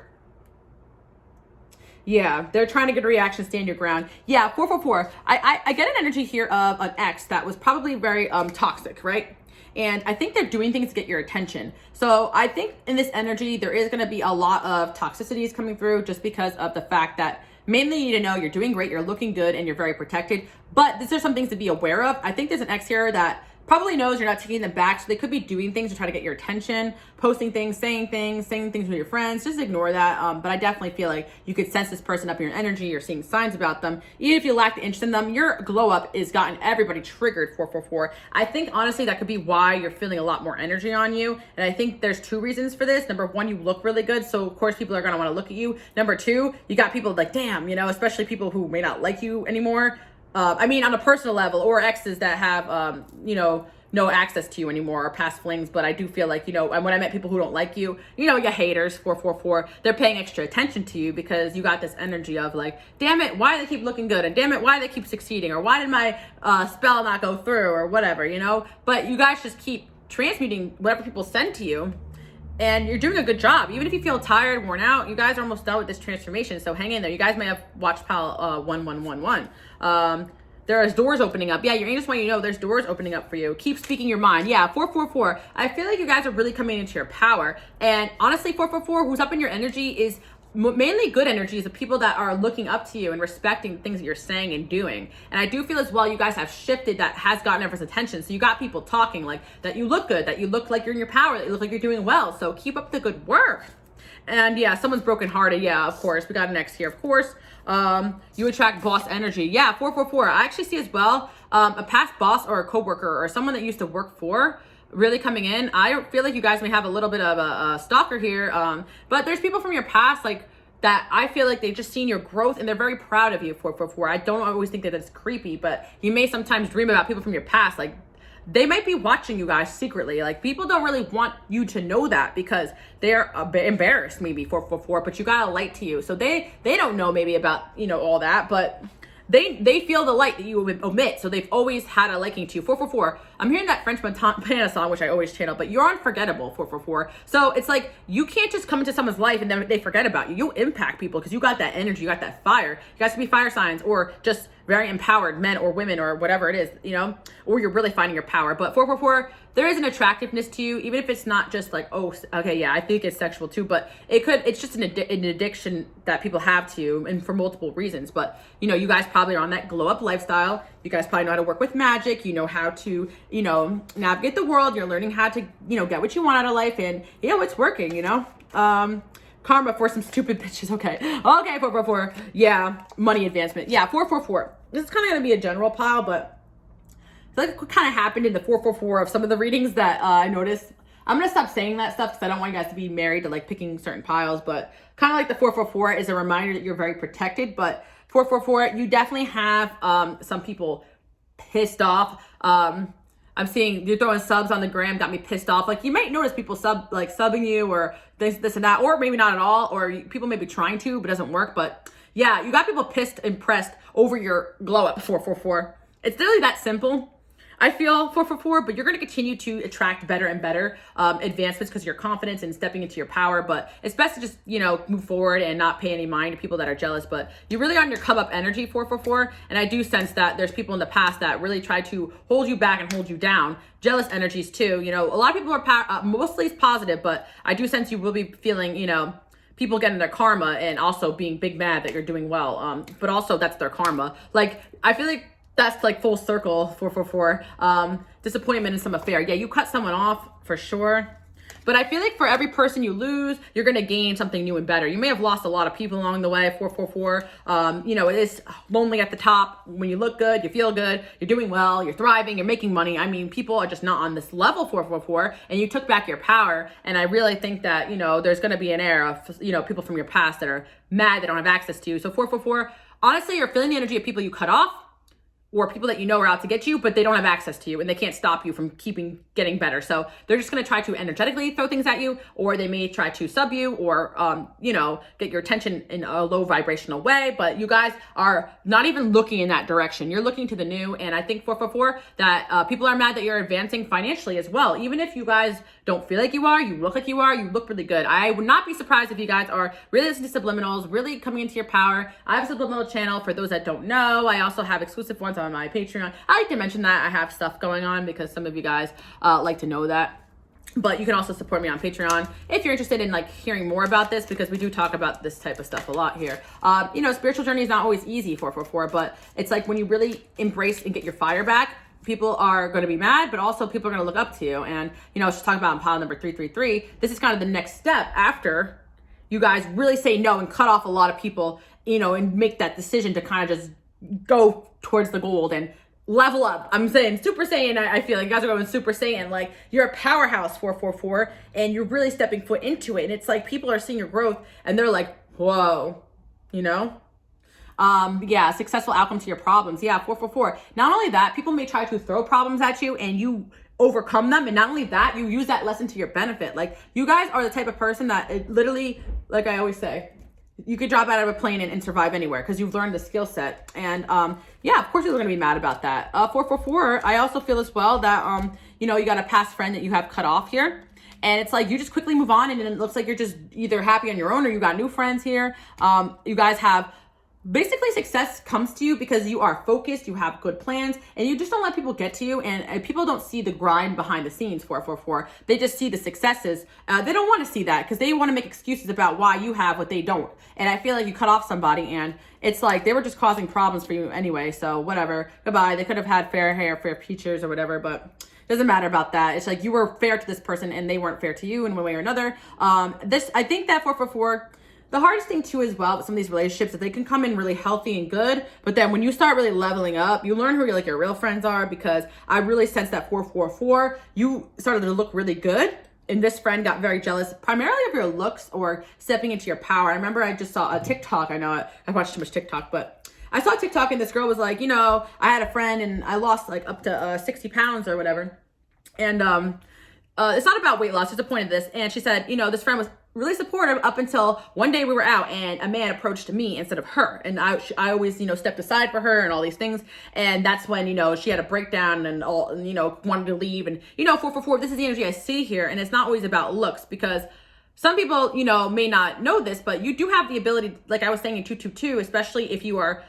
Yeah, they're trying to get a reaction, stand your ground. Yeah, 444. I get an energy here of an ex that was probably very toxic, right? And I think they're doing things to get your attention. So I think in this energy, there is going to be a lot of toxicities coming through just because of the fact that mainly you need to know you're doing great, you're looking good, and you're very protected. But these are some things to be aware of. I think there's an ex here that probably knows you're not taking them back, so they could be doing things to try to get your attention, posting things, saying things with your friends. Just ignore that. But I definitely feel like you could sense this person up in your energy. You're seeing signs about them. Even if you lack the interest in them, your glow up is gotten everybody triggered, 444. I think honestly that could be why you're feeling a lot more energy on you. And I think there's two reasons for this. Number one, you look really good, so of course people are gonna want to look at you. Number two, you got people like, damn, you know, especially people who may not like you anymore. I mean, on a personal level, or exes that have, you know, no access to you anymore, or past flings. But I do feel like, you know, when I met people who don't like you, you know, you haters, 444, they're paying extra attention to you because you got this energy of like, damn it, why do they keep looking good? And damn it, why do they keep succeeding? Or why did my spell not go through? Or whatever, you know? But you guys just keep transmuting whatever people send to you and you're doing a good job. Even if you feel tired, worn out, you guys are almost done with this transformation. So hang in there. You guys may have watched pile 1111. There's doors opening up. Yeah, your angels want you to know there's doors opening up for you. Keep speaking your mind. Yeah, 444. I feel like you guys are really coming into your power. And honestly, 444, who's up in your energy is mainly good energies of people that are looking up to you and respecting things that you're saying and doing. And I do feel as well you guys have shifted that has gotten everyone's attention. So you got people talking like that you look good, that you look like you're in your power, that you look like you're doing well. So keep up the good work. And yeah, someone's brokenhearted. Yeah, of course. We got an X here, of course. You attract boss energy. Yeah, 444. I actually see as well a past boss or a coworker or someone that you used to work for really coming in. I feel like you guys may have a little bit of a stalker here, but there's people from your past like that I feel like they've just seen your growth and they're very proud of you, 444. I don't always think that that's creepy, but you may sometimes dream about people from your past. Like they might be watching you guys secretly. Like people don't really want you to know that because they're embarrassed maybe, 444, but you got a light to you. So they don't know maybe about, you know, all that, but they feel the light that you omit. So they've always had a liking to you. 444. I'm hearing that French Montana song, which I always channel, but you're unforgettable, 444. So it's like, you can't just come into someone's life and then they forget about you. You impact people because you got that energy, you got that fire. You guys can be fire signs or just very empowered men or women or whatever it is, you know, or you're really finding your power. But 444, there is an attractiveness to you, even if it's not just like, oh, okay, yeah, I think it's sexual too, but it's just an addiction that people have to you and for multiple reasons. But, you know, you guys probably are on that glow up lifestyle. You guys probably know how to work with magic. You know how to, you know, navigate the world. You're learning how to, you know, get what you want out of life and, you know, it's working, you know. Karma for some stupid bitches. Okay. Okay, 444. Yeah. Money advancement. Yeah, 444. This is kind of going to be a general pile, but I feel like what kind of happened in the 444 of some of the readings that I noticed. I'm going to stop saying that stuff because I don't want you guys to be married to like picking certain piles, but kind of like the 444 is a reminder that you're very protected, but 444, you definitely have some people pissed off. I'm seeing you're throwing subs on the gram, got me pissed off. Like you might notice people subbing you or this and that, or maybe not at all, or people may be trying to, but it doesn't work. But yeah, you got people pissed and pressed over your glow up, 444. It's literally that simple. I feel 444, but you're going to continue to attract better and better advancements because of your confidence and stepping into your power. But it's best to just, you know, move forward and not pay any mind to people that are jealous. But you're really on your come up energy, 444. And I do sense that there's people in the past that really try to hold you back and hold you down. Jealous energies too. You know, a lot of people are mostly positive, but I do sense you will be feeling, you know, people getting their karma and also being big mad that you're doing well. But also that's their karma. Like, I feel like that's like full circle, 444. Disappointment in some affair. Yeah, you cut someone off for sure. But I feel like for every person you lose, you're going to gain something new and better. You may have lost a lot of people along the way, 444. You know, it is lonely at the top. When you look good, you feel good, you're doing well, you're thriving, you're making money. I mean, people are just not on this level, 444, and you took back your power. And I really think that, you know, there's going to be an era of, you know, people from your past that are mad they don't have access to you. So 444, honestly, you're feeling the energy of people you cut off, or people that you know are out to get you, but they don't have access to you and they can't stop you from getting better. So they're just gonna try to energetically throw things at you, or they may try to sub you or, you know, get your attention in a low vibrational way, but you guys are not even looking in that direction. You're looking to the new, and I think 444, that people are mad that you're advancing financially as well. Even if you guys don't feel like you are, you look like you are, you look really good. I would not be surprised if you guys are really listening to subliminals, really coming into your power. I have a subliminal channel for those that don't know. I also have exclusive ones on my Patreon. I like to mention that I have stuff going on because some of you guys like to know that. But you can also support me on Patreon if you're interested in like hearing more about this, because we do talk about this type of stuff a lot here. You know, spiritual journey is not always easy, 444, but it's like when you really embrace and get your fire back, people are going to be mad, but also people are going to look up to you. And, you know, I was just talking about in pile number 333, this is kind of the next step after you guys really say no and cut off a lot of people, you know, and make that decision to kind of just go towards the gold and level up. I'm saying Super Saiyan. I feel like you guys are going Super Saiyan. Like, you're a powerhouse, 444, and you're really stepping foot into it. And it's like people are seeing your growth and they're like, whoa, you know? Yeah, successful outcome to your problems. Yeah, 444. Not only that, people may try to throw problems at you and you overcome them. And not only that, you use that lesson to your benefit. Like, you guys are the type of person that it literally, like I always say, you could drop out of a plane and survive anywhere because you've learned the skill set. And yeah, of course you're going to be mad about that. 444, I also feel as well that, you know, you got a past friend that you have cut off here. And it's like, you just quickly move on, and it looks like you're just either happy on your own or you got new friends here. You guys have basically success comes to you because you are focused, you have good plans, and you just don't let people get to you. And people don't see the grind behind the scenes, 444. They just see the successes. They don't want to see that because they want to make excuses about why you have what they don't. And I feel like you cut off somebody, and it's like they were just causing problems for you anyway. So whatever, goodbye. They could have had fair hair, fair features or whatever, but doesn't matter about that. It's like you were fair to this person and they weren't fair to you in one way or another. I think that 444, the hardest thing too as well with some of these relationships is they can come in really healthy and good, but then when you start really leveling up, you learn who your real friends are, because I really sense that 444, you started to look really good. And this friend got very jealous, primarily of your looks or stepping into your power. I remember I just saw a TikTok. I know I watched too much TikTok, but I saw TikTok and this girl was like, I had a friend and I lost like up to 60 pounds or whatever. And it's not about weight loss, there's a point of this. And she said, this friend was really supportive up until one day we were out and a man approached me instead of her. And I always, stepped aside for her and all these things. And that's when, she had a breakdown and all, wanted to leave. And, 444, this is the energy I see here. And it's not always about looks, because some people, may not know this, but you do have the ability, like I was saying in 222, especially if you are,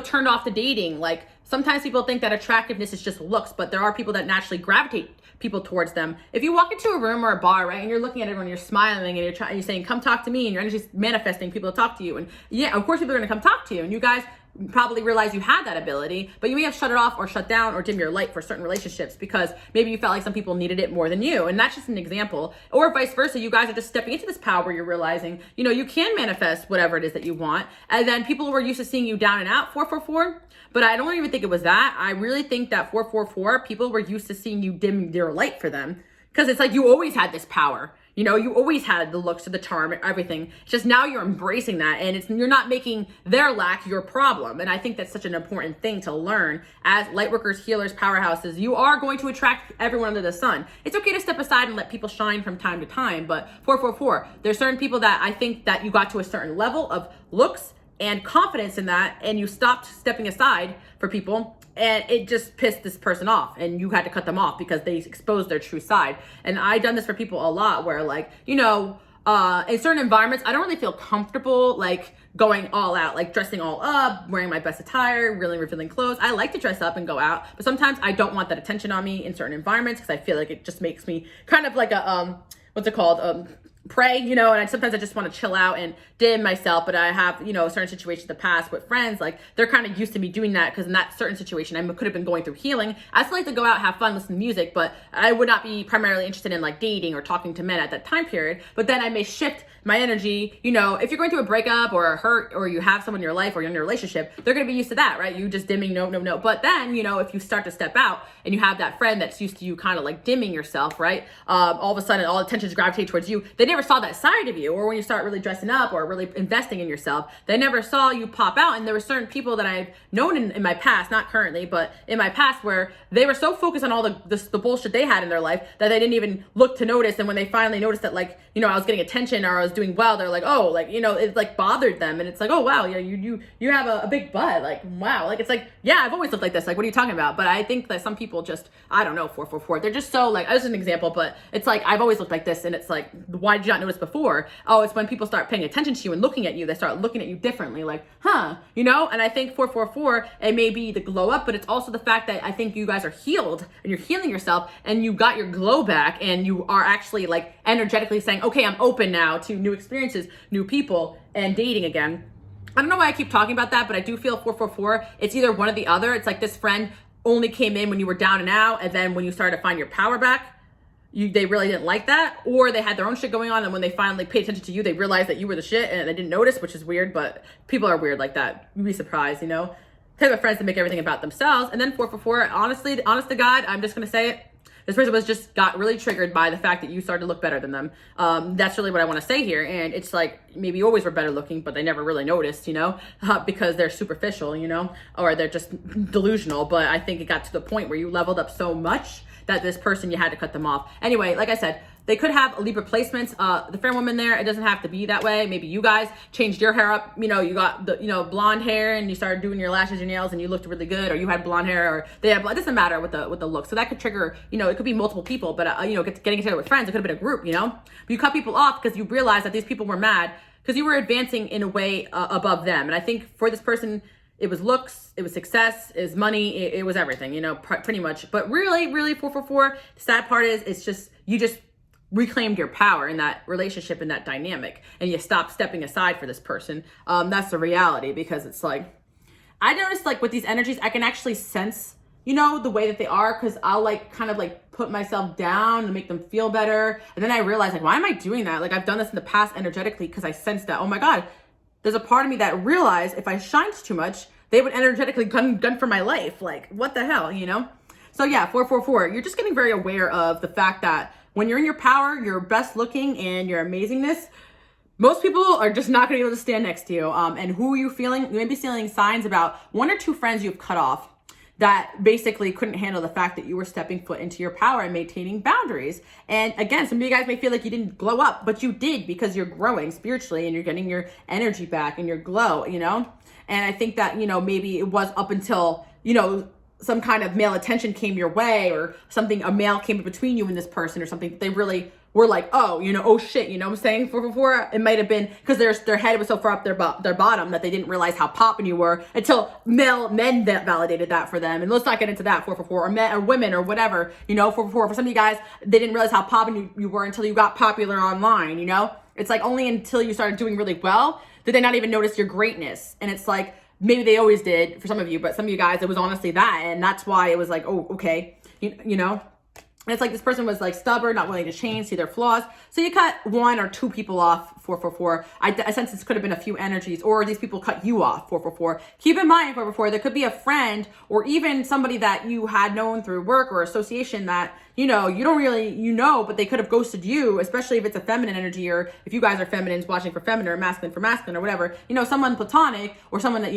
turned off to dating. Like sometimes people think that attractiveness is just looks, but there are people that naturally gravitate people towards them. If you walk into a room or a bar, right, and you're looking at everyone, you're smiling and you're saying, come talk to me, and your energy's manifesting people to talk to you. And yeah, of course people are gonna come talk to you, and you guys probably realize you had that ability, but you may have shut it off or shut down or dim your light for certain relationships because maybe you felt like some people needed it more than you. And that's just an example. Or vice versa, you guys are just stepping into this power where you're realizing, you can manifest whatever it is that you want. And then people were used to seeing you down and out, 444. But I don't even think it was that. I really think that 444, people were used to seeing you dim your light for them. Because it's like you always had this power. You always had the looks, the charm, everything. It's just now you're embracing that, and you're not making their lack your problem. And I think that's such an important thing to learn. As light workers, healers, powerhouses, you are going to attract everyone under the sun. It's okay to step aside and let people shine from time to time, but 444, there's certain people that I think that you got to a certain level of looks and confidence in that, and you stopped stepping aside for people, and it just pissed this person off, and you had to cut them off because they exposed their true side. And I've done this for people a lot where, like, in certain environments, I don't really feel comfortable like going all out, like dressing all up, wearing my best attire, really revealing clothes. I like to dress up and go out, but sometimes I don't want that attention on me in certain environments because I feel like it just makes me kind of like a prey, and sometimes I just want to chill out and dim myself. But I have, certain situations in the past with friends, like they're kind of used to me doing that because in that certain situation, I could have been going through healing. I still like to go out, have fun, listen to music, but I would not be primarily interested in like dating or talking to men at that time period. But then I may shift my energy, if you're going through a breakup or a hurt, or you have someone in your life or you're in a relationship, they're going to be used to that, right? You just dimming, no. But then, if you start to step out and you have that friend that's used to you kind of like dimming yourself, right? All of a sudden, all attention is gravitated towards you. They never saw that side of you. Or when you start really dressing up or really investing in yourself, they never saw you pop out. And there were certain people that I've known in my past, not currently, but in my past, where they were so focused on all the bullshit they had in their life that they didn't even look to notice. And when they finally noticed that, like, I was getting attention or I was doing well, they're like, oh, like, it like bothered them. And it's like, oh, wow, yeah, you have a big butt. Like, wow. Like, it's like, yeah, I've always looked like this. Like, what are you talking about? But I think that some people just, I don't know, 444, they're just so like, as an example, but it's like, I've always looked like this. And it's like, why did you not notice before? Oh, it's when people start paying attention to you and looking at you, they start looking at you differently. Like, and I think 444, it may be the glow up, but it's also the fact that I think you guys are healed and you're healing yourself and you got your glow back and you are actually like energetically saying, okay, I'm open now to new experiences, new people, and dating again. I don't know why I keep talking about that, but I do feel 444, it's either one or the other. It's like this friend only came in when you were down and out, and then when you started to find your power back, they really didn't like that, or they had their own shit going on, and when they finally paid attention to you, they realized that you were the shit and they didn't notice, which is weird, but people are weird like that. You'd be surprised, type of friends that make everything about themselves. And then 444, honestly, honest to God, I'm just gonna say it, this person got really triggered by the fact that you started to look better than them. That's really what I want to say here. And it's like, maybe you always were better looking, but they never really noticed, because they're superficial, or they're just delusional. But I think it got to the point where you leveled up so much that this person, you had to cut them off. Anyway, like I said, they could have Libra placements. The fair woman there, it doesn't have to be that way. Maybe you guys changed your hair up. You know, you got the, blonde hair and you started doing your lashes, your nails, and you looked really good, or you had blonde hair, or they had, it doesn't matter with the look. So that could trigger, it could be multiple people, but, getting together with friends, it could have been a group, But you cut people off because you realized that these people were mad because you were advancing in a way above them. And I think for this person, it was looks, it was success, it was money, it was everything, pretty much. But really, 444, the sad part is it's just, you just reclaimed your power in that relationship, in that dynamic, and you stopped stepping aside for this person. That's the reality, because it's like, I noticed like with these energies, I can actually sense, the way that they are, because I'll kind of put myself down and make them feel better. And then I realize why am I doing that? Like I've done this in the past energetically, because I sensed that, oh my God, there's a part of me that realized if I shined too much, they would energetically gun for my life. Like what the hell, So yeah, 444, you're just getting very aware of the fact that when you're in your power, your best looking, and your amazingness, most people are just not going to be able to stand next to you. And who you're feeling, you may be feeling signs about 1 or 2 friends you've cut off that basically couldn't handle the fact that you were stepping foot into your power and maintaining boundaries. And again, some of you guys may feel like you didn't glow up, but you did, because you're growing spiritually and you're getting your energy back and your glow, And I think that, maybe it was up until, some kind of male attention came your way, or something, a male came between you and this person or something. They really were like, oh, oh shit, what I'm saying? 444, it might have been because their head was so far up their bottom that they didn't realize how poppin' you were until men that validated that for them. And let's not get into that, 444, or men or women or whatever, 444. For some of you guys, they didn't realize how poppin' you were until you got popular online, It's like only until you started doing really well did they not even notice your greatness. And it's like, maybe they always did for some of you, but some of you guys, it was honestly that. And that's why it was like, oh, okay. And it's like this person was stubborn, not willing to change, see their flaws. So you cut 1 or 2 people off, 444. I sense this could have been a few energies, or these people cut you off, 444. Keep in mind, 444, there could be a friend or even somebody that you had known through work or association that, you don't really, but they could have ghosted you, especially if it's a feminine energy, or if you guys are feminines watching for feminine, or masculine for masculine, or whatever, someone platonic or someone that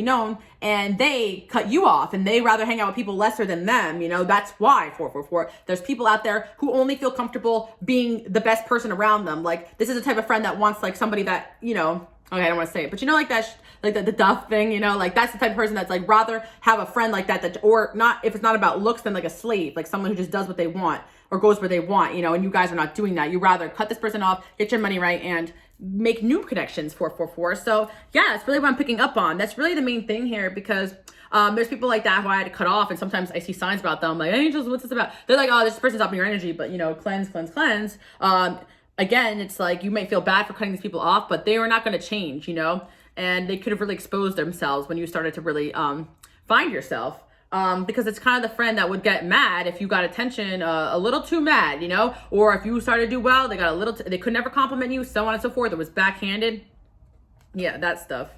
and they cut you off and they rather hang out with people lesser than them, that's why 444. There's people out there who only feel comfortable being the best person around them. Like this is the type of friend that wants somebody that, okay, I don't want to say it, but the duff thing, that's the type of person that's rather have a friend like that, or not, if it's not about looks, then a slave, someone who just does what they want or goes where they want, and you guys are not doing that. You rather cut this person off, get your money right, and make new connections, 444. So yeah, that's really what I'm picking up on. That's really the main thing here, because there's people like that who I had to cut off, and sometimes I see signs about them, like, angels, what's this about? They're like, oh, this person's upping your energy, but cleanse. Again, it's like, you might feel bad for cutting these people off, but they are not going to change, and they could have really exposed themselves when you started to really find yourself. Because it's kind of the friend that would get mad if you got attention a little too mad, or if you started to do well, they got a little, they could never compliment you, so on and so forth. It was backhanded. Yeah, that stuff.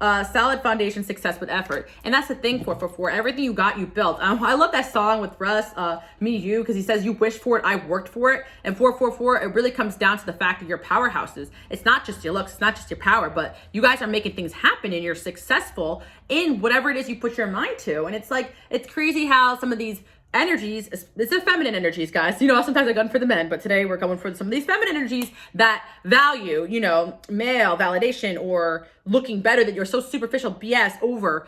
Solid foundation, success with effort. And that's the thing, 444. Everything you got, you built. I love that song with Russ, Me, You, because he says, you wish for it, I worked for it. And 444, it really comes down to the fact that you're powerhouses. It's not just your looks, it's not just your power, but you guys are making things happen and you're successful in whatever it is you put your mind to. And it's it's crazy how some of these energies, it's the feminine energies, guys. Sometimes I gun for the men, but today we're going for some of these feminine energies that value, male validation or looking better, that you're so superficial BS over,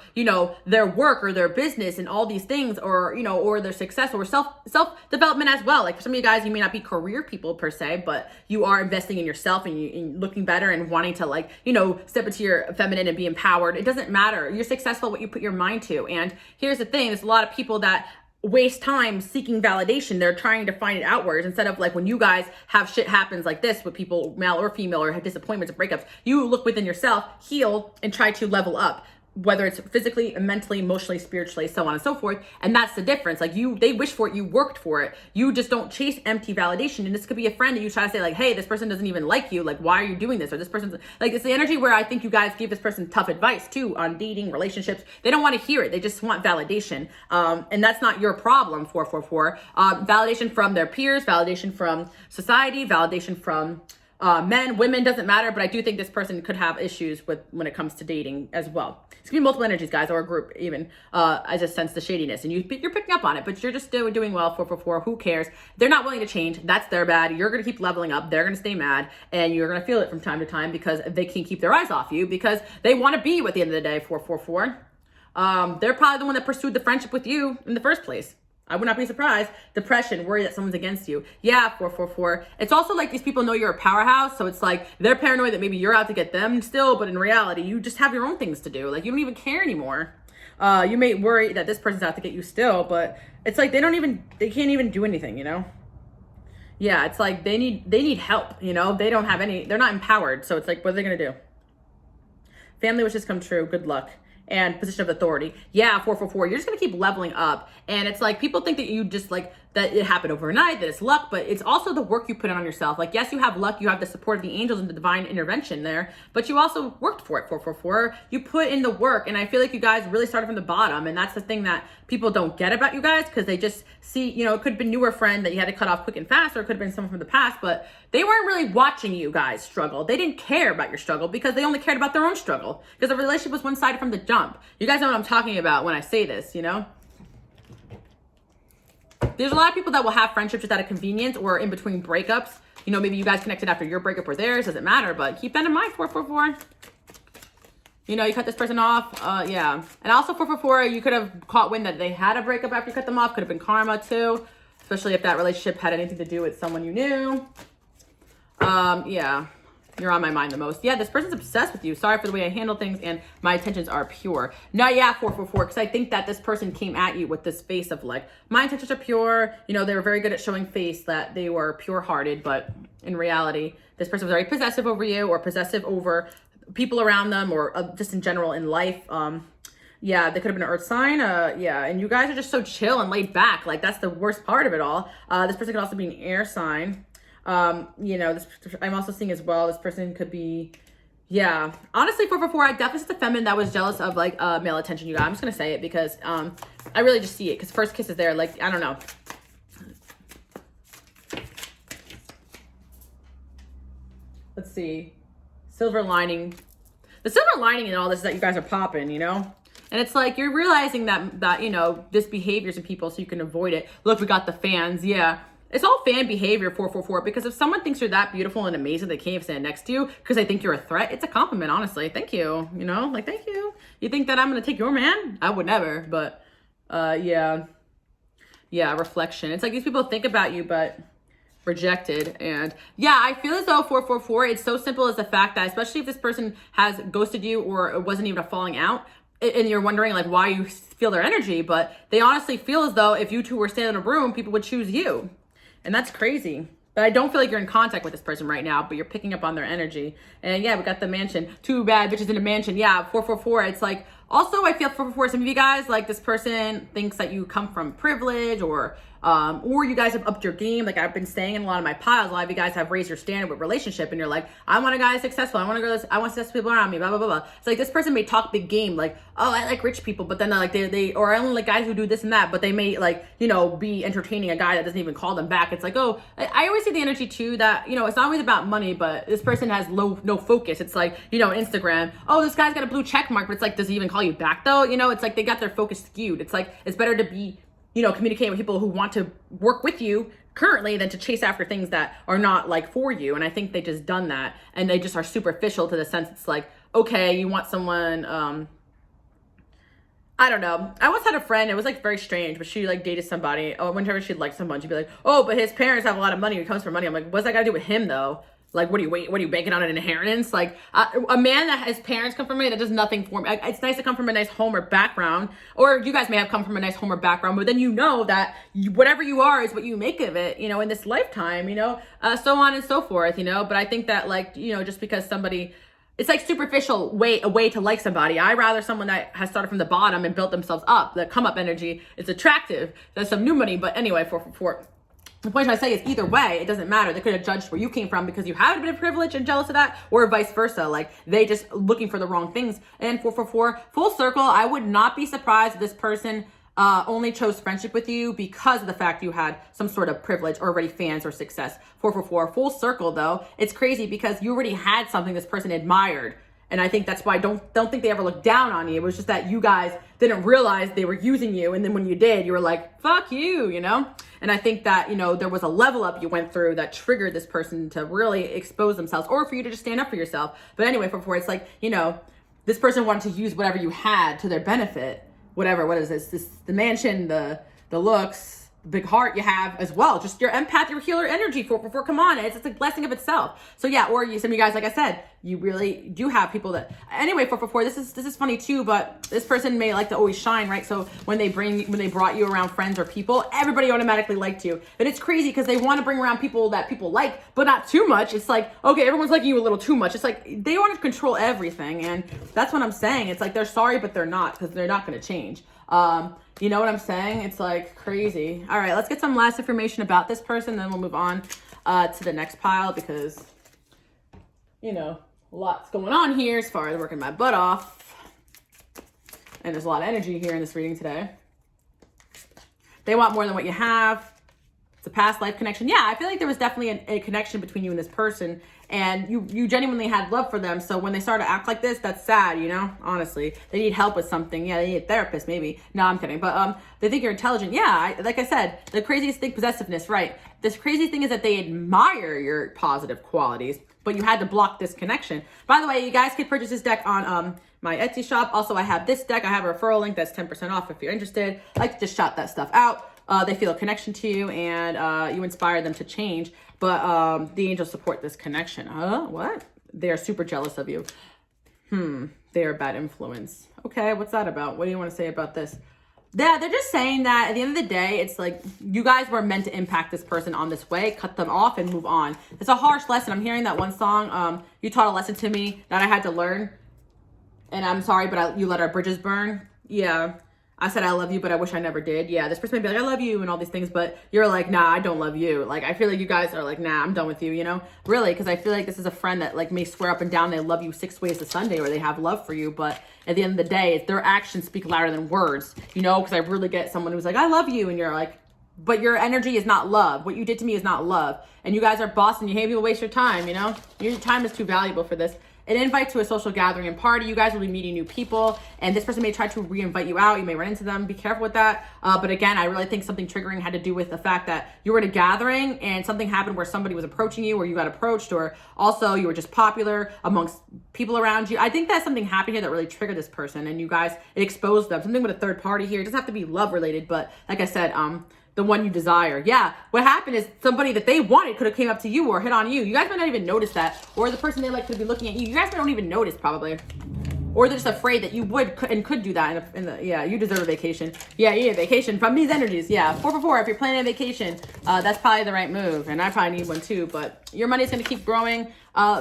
their work or their business and all these things, or, or their success or self-development as well. Like for some of you guys, you may not be career people per se, but you are investing in yourself and in looking better and wanting to step into your feminine and be empowered. It doesn't matter. You're successful what you put your mind to. And here's the thing, there's a lot of people that waste time seeking validation. They're trying to find it outwards instead of when you guys have shit happens like this with people, male or female, or have disappointments or breakups, you look within yourself, heal, and try to level up. whether it's physically, mentally, emotionally, spiritually, so on and so forth. And that's the difference. Like they wish for it, you worked for it. You just don't chase empty validation. And this could be a friend that you try to say like, hey, this person doesn't even like you. Like, why are you doing this? Or this person's like, it's the energy where I think you guys give this person tough advice too on dating, relationships. They don't want to hear it. They just want validation. And that's not your problem, 444. Validation from their peers, validation from society, validation from Men, women, doesn't matter, but I do think this person could have issues with when it comes to dating as well. It's gonna be multiple energies, guys, or a group even. I just sense the shadiness, and you're picking up on it, but you're just still doing well. 444. Who cares? They're not willing to change. That's their bad. You're gonna keep leveling up. They're gonna stay mad, and you're gonna feel it from time to time because they can't keep their eyes off you because they want to be you at the end of the day. 444. They're probably the one that pursued the friendship with you in the first place. I would not be surprised. Depression, worry that someone's against you. Yeah, 444. It's also like these people know you're a powerhouse, so it's like they're paranoid that maybe you're out to get them still, but in reality, you just have your own things to do. Like, you don't even care anymore. You may worry that this person's out to get you still, but it's like they can't even do anything, you know? Yeah, it's like they need help, you know? They're not empowered, so it's like, what are they gonna do? Family wishes come true, good luck. And position of authority. Yeah, 444. You're just gonna keep leveling up. And it's like people think that you just like that it happened overnight, that it's luck, but it's also the work you put in on yourself. Like, yes, you have luck, you have the support of the angels and the divine intervention there, but you also worked for it, 444. You put in the work, and I feel like you guys really started from the bottom, and that's the thing that people don't get about you guys, because they just see, you know, it could have been newer friend that you had to cut off quick and fast, or it could have been someone from the past, but they weren't really watching you guys struggle. They didn't care about your struggle because they only cared about their own struggle, because the relationship was one-sided from the jump. You guys know what I'm talking about when I say this, you know? There's a lot of people that will have friendships just out of convenience or in between breakups. You know, maybe you guys connected after your breakup or theirs, doesn't matter, but keep that in mind, 444. You know, you cut this person off, yeah. And also 444, you could have caught wind that they had a breakup after you cut them off. Could have been karma too, especially if that relationship had anything to do with someone you knew. Yeah. You're on my mind the most. Yeah, this person's obsessed with you. Sorry for the way I handle things, and my intentions are pure. No, yeah, 444, because I think that this person came at you with this face of like, my intentions are pure. You know, they were very good at showing face that they were pure-hearted, but in reality, this person was very possessive over you, or possessive over people around them, or just in general in life. Yeah, they could have been an earth sign. Yeah, and you guys are just so chill and laid back. Like, that's the worst part of it all. This person could also be an air sign. You know, I'm also seeing as well, this person could be, yeah, honestly, 444, I definitely see the feminine that was jealous of like male attention. You guys, I'm just gonna say it because I really just see it, because first kiss is there. Like, I don't know. Let's see, silver lining. The silver lining in all this is that you guys are popping, you know. And it's like you're realizing that you know, this behavior's in people, so you can avoid it. Look, we got the fans. Yeah. It's all fan behavior, 444, because if someone thinks you're that beautiful and amazing, they can't even stand next to you because they think you're a threat. It's a compliment, honestly. Thank you. You know, like, thank you. You think that I'm going to take your man? I would never, but yeah. Yeah, reflection. It's like these people think about you, but rejected. And yeah, I feel as though 444, it's so simple as the fact that, especially if this person has ghosted you or it wasn't even a falling out, and you're wondering like why you feel their energy, but they honestly feel as though if you two were standing in a room, people would choose you. And that's crazy. But I don't feel like you're in contact with this person right now, but you're picking up on their energy. And yeah, we got the mansion. 2 bad bitches in a mansion. Yeah, 444. It's like, also I feel 444, some of you guys, like this person thinks that you come from privilege, or you guys have upped your game. Like I've been saying in a lot of my piles, a lot of you guys have raised your standard with relationship, and you're like, I want a guy successful. I want successful people around me, blah, blah, blah, blah. It's like this person may talk big game, like, oh, I like rich people, but then they're like, or I only like guys who do this and that, but they may like, you know, be entertaining a guy that doesn't even call them back. It's like, oh, I always see the energy too that, you know, it's not always about money, but this person has no focus. It's like, you know, Instagram, oh, this guy's got a blue check mark, but it's like, does he even call you back though? You know, it's like they got their focus skewed. It's like, it's better to be, you know, communicating with people who want to work with you currently than to chase after things that are not like for you. And I think they just done that, and they just are superficial to the sense it's like, okay, you want someone, I don't know. I once had a friend, it was like very strange, but she like dated somebody. Oh, whenever she'd like someone, she'd be like, oh, but his parents have a lot of money. He comes from money. I'm like, what's that got to do with him though? Like, what are you banking on an inheritance? Like, a man that his parents come from money, that does nothing for me. It's nice to come from a nice home or background, or you guys may have come from a nice home or background, but then you know that whatever you are is what you make of it, you know, in this lifetime, you know, so on and so forth, you know. But I think that, like, you know, just because somebody, it's like superficial a way to like somebody. I rather someone that has started from the bottom and built themselves up. The come up energy is attractive. There's some new money, but anyway, for the point I say is either way, it doesn't matter. They could have judged where you came from because you had a bit of privilege and jealous of that, or vice versa. Like, they just looking for the wrong things. And 444, full circle, I would not be surprised if this person only chose friendship with you because of the fact you had some sort of privilege or already fans or success. 444, full circle though. It's crazy because you already had something this person admired. And I think that's why I don't think they ever looked down on you. It was just that you guys didn't realize they were using you. And then when you did, you were like, fuck you, you know? And I think that, you know, there was a level up you went through that triggered this person to really expose themselves or for you to just stand up for yourself. But anyway, for it's like, you know, this person wanted to use whatever you had to their benefit. Whatever, what is this? The mansion, the looks, the big heart you have as well. Just your empath, your healer energy. 444, come on. It's a blessing of itself. So yeah, or some of you guys, like I said, you really do have people that, anyway, 444, this is funny too, but this person may like to always shine, right? So when they brought you around friends or people, everybody automatically liked you. And it's crazy because they want to bring around people that people like, but not too much. It's like, okay, everyone's liking you a little too much. It's like, they want to control everything. And that's what I'm saying. It's like, they're sorry, but they're not, because they're not going to change. You know what I'm saying? It's like crazy. All right, let's get some last information about this person. Then we'll move on to the next pile because, you know, lots going on here as far as working my butt off. And there's a lot of energy here in this reading today. They want more than what you have. It's a past life connection. Yeah, I feel like there was definitely a connection between you and this person. And you genuinely had love for them. So when they start to act like this, that's sad, you know, honestly. They need help with something. Yeah, they need a therapist, maybe. No, I'm kidding. But they think you're intelligent. Yeah, like I said, the craziest thing, possessiveness, right? This crazy thing is that they admire your positive qualities, but you had to block this connection. By the way, you guys can purchase this deck on my Etsy shop. Also, I have this deck. I have a referral link that's 10% off if you're interested. I like to just shout that stuff out. They feel a connection to you and you inspire them to change. But the angels support this connection. What? They're super jealous of you. They're a bad influence. Okay, what's that about? What do you want to say about this? Yeah, they're just saying that at the end of the day, it's like you guys were meant to impact this person on this way, cut them off and move on. It's a harsh lesson. I'm hearing that one song. You taught a lesson to me that I had to learn. And I'm sorry, but you let our bridges burn. Yeah. I said I love you, but I wish I never did. Yeah, this person may be like, I love you and all these things, but you're like, nah, I don't love you. Like, I feel like you guys are like, nah, I'm done with you, you know? Really, because I feel like this is a friend that like may swear up and down they love you 6 ways to Sunday or they have love for you, but at the end of the day, their actions speak louder than words, you know? Because I really get someone who's like, I love you, and you're like, but your energy is not love. What you did to me is not love. And you guys are boss and you hate people waste your time, you know? Your time is too valuable for this. An invite to a social gathering and party. You guys will be meeting new people, and this person may try to re-invite you out. You may run into them. Be careful with that. But again, I really think something triggering had to do with the fact that you were at a gathering and something happened where somebody was approaching you or you got approached, or also you were just popular amongst people around you. I think that something happened here that really triggered this person, and you guys, it exposed them. Something with a third party here. It doesn't have to be love related, but like I said, the one you desire. Yeah, what happened is somebody that they wanted could have came up to you or hit on you. You guys might not even notice that. Or the person they like could be looking at you. You guys don't even notice probably. Or they're just afraid that you could do that yeah, you deserve a vacation. Yeah, you need a vacation from these energies. Yeah, 444, if you're planning a vacation, that's probably the right move. And I probably need one too, but your money's gonna keep growing.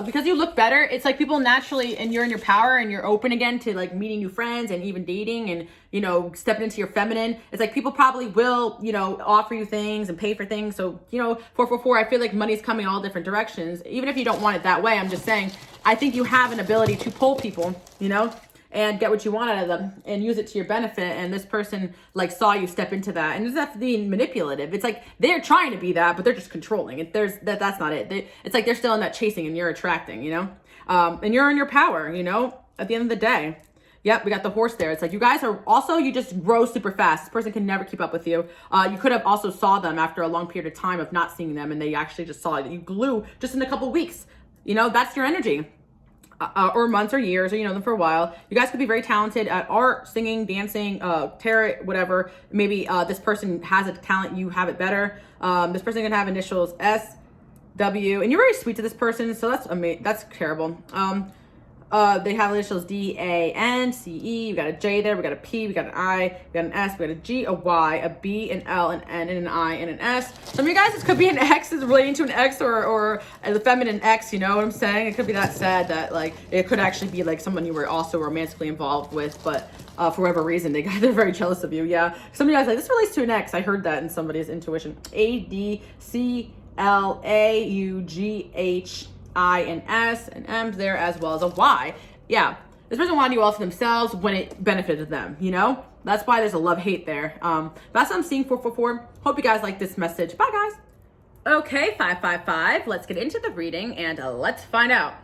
Because you look better, it's like people naturally, and you're in your power and you're open again to like meeting new friends and even dating and, you know, stepping into your feminine. It's like people probably will, you know, offer you things and pay for things. So, you know, 444, I feel like money's coming all different directions. Even if you don't want it that way, I'm just saying, I think you have an ability to pull people, you know, and get what you want out of them and use it to your benefit. And this person like saw you step into that, and it doesn't have to be manipulative. It's like they're trying to be that, but they're just controlling. That's not it. It's like they're still in that chasing and you're attracting, you know, and you're in your power, you know, at the end of the day. Yep, we got the horse there. It's like you guys are also, you just grow super fast. This person can never keep up with you. You could have also saw them after a long period of time of not seeing them, and they actually just saw it. You glue just in a couple weeks. You know, that's your energy. Or months or years, or you know them for a while. You guys could be very talented at art, singing, dancing, tarot, whatever. Maybe this person has a talent, you have it better. This person can have initials S, W, and you're very sweet to this person, so that's amazing. That's terrible. They have initials D, A, N, C, E. We got a J there. We got a P. We got an I. We got an S. We got a G, a Y, a B, an L, an N, and an I, and an S. Some of you guys, this could be an X is relating to an X or the feminine X. You know what I'm saying? It could be that sad that like it could actually be like someone you were also romantically involved with, but for whatever reason they're very jealous of you. Yeah. Some of you guys like this relates to an X. I heard that in somebody's intuition. A, D, C, L, A, U, G, H. I and S and M's there as well as a Y. Yeah, this person wanted you all to themselves when it benefited them, you know? That's why there's a love-hate there. That's what I'm seeing 444. Hope you guys like this message. Bye, guys. Okay, 555. Let's get into the reading and let's find out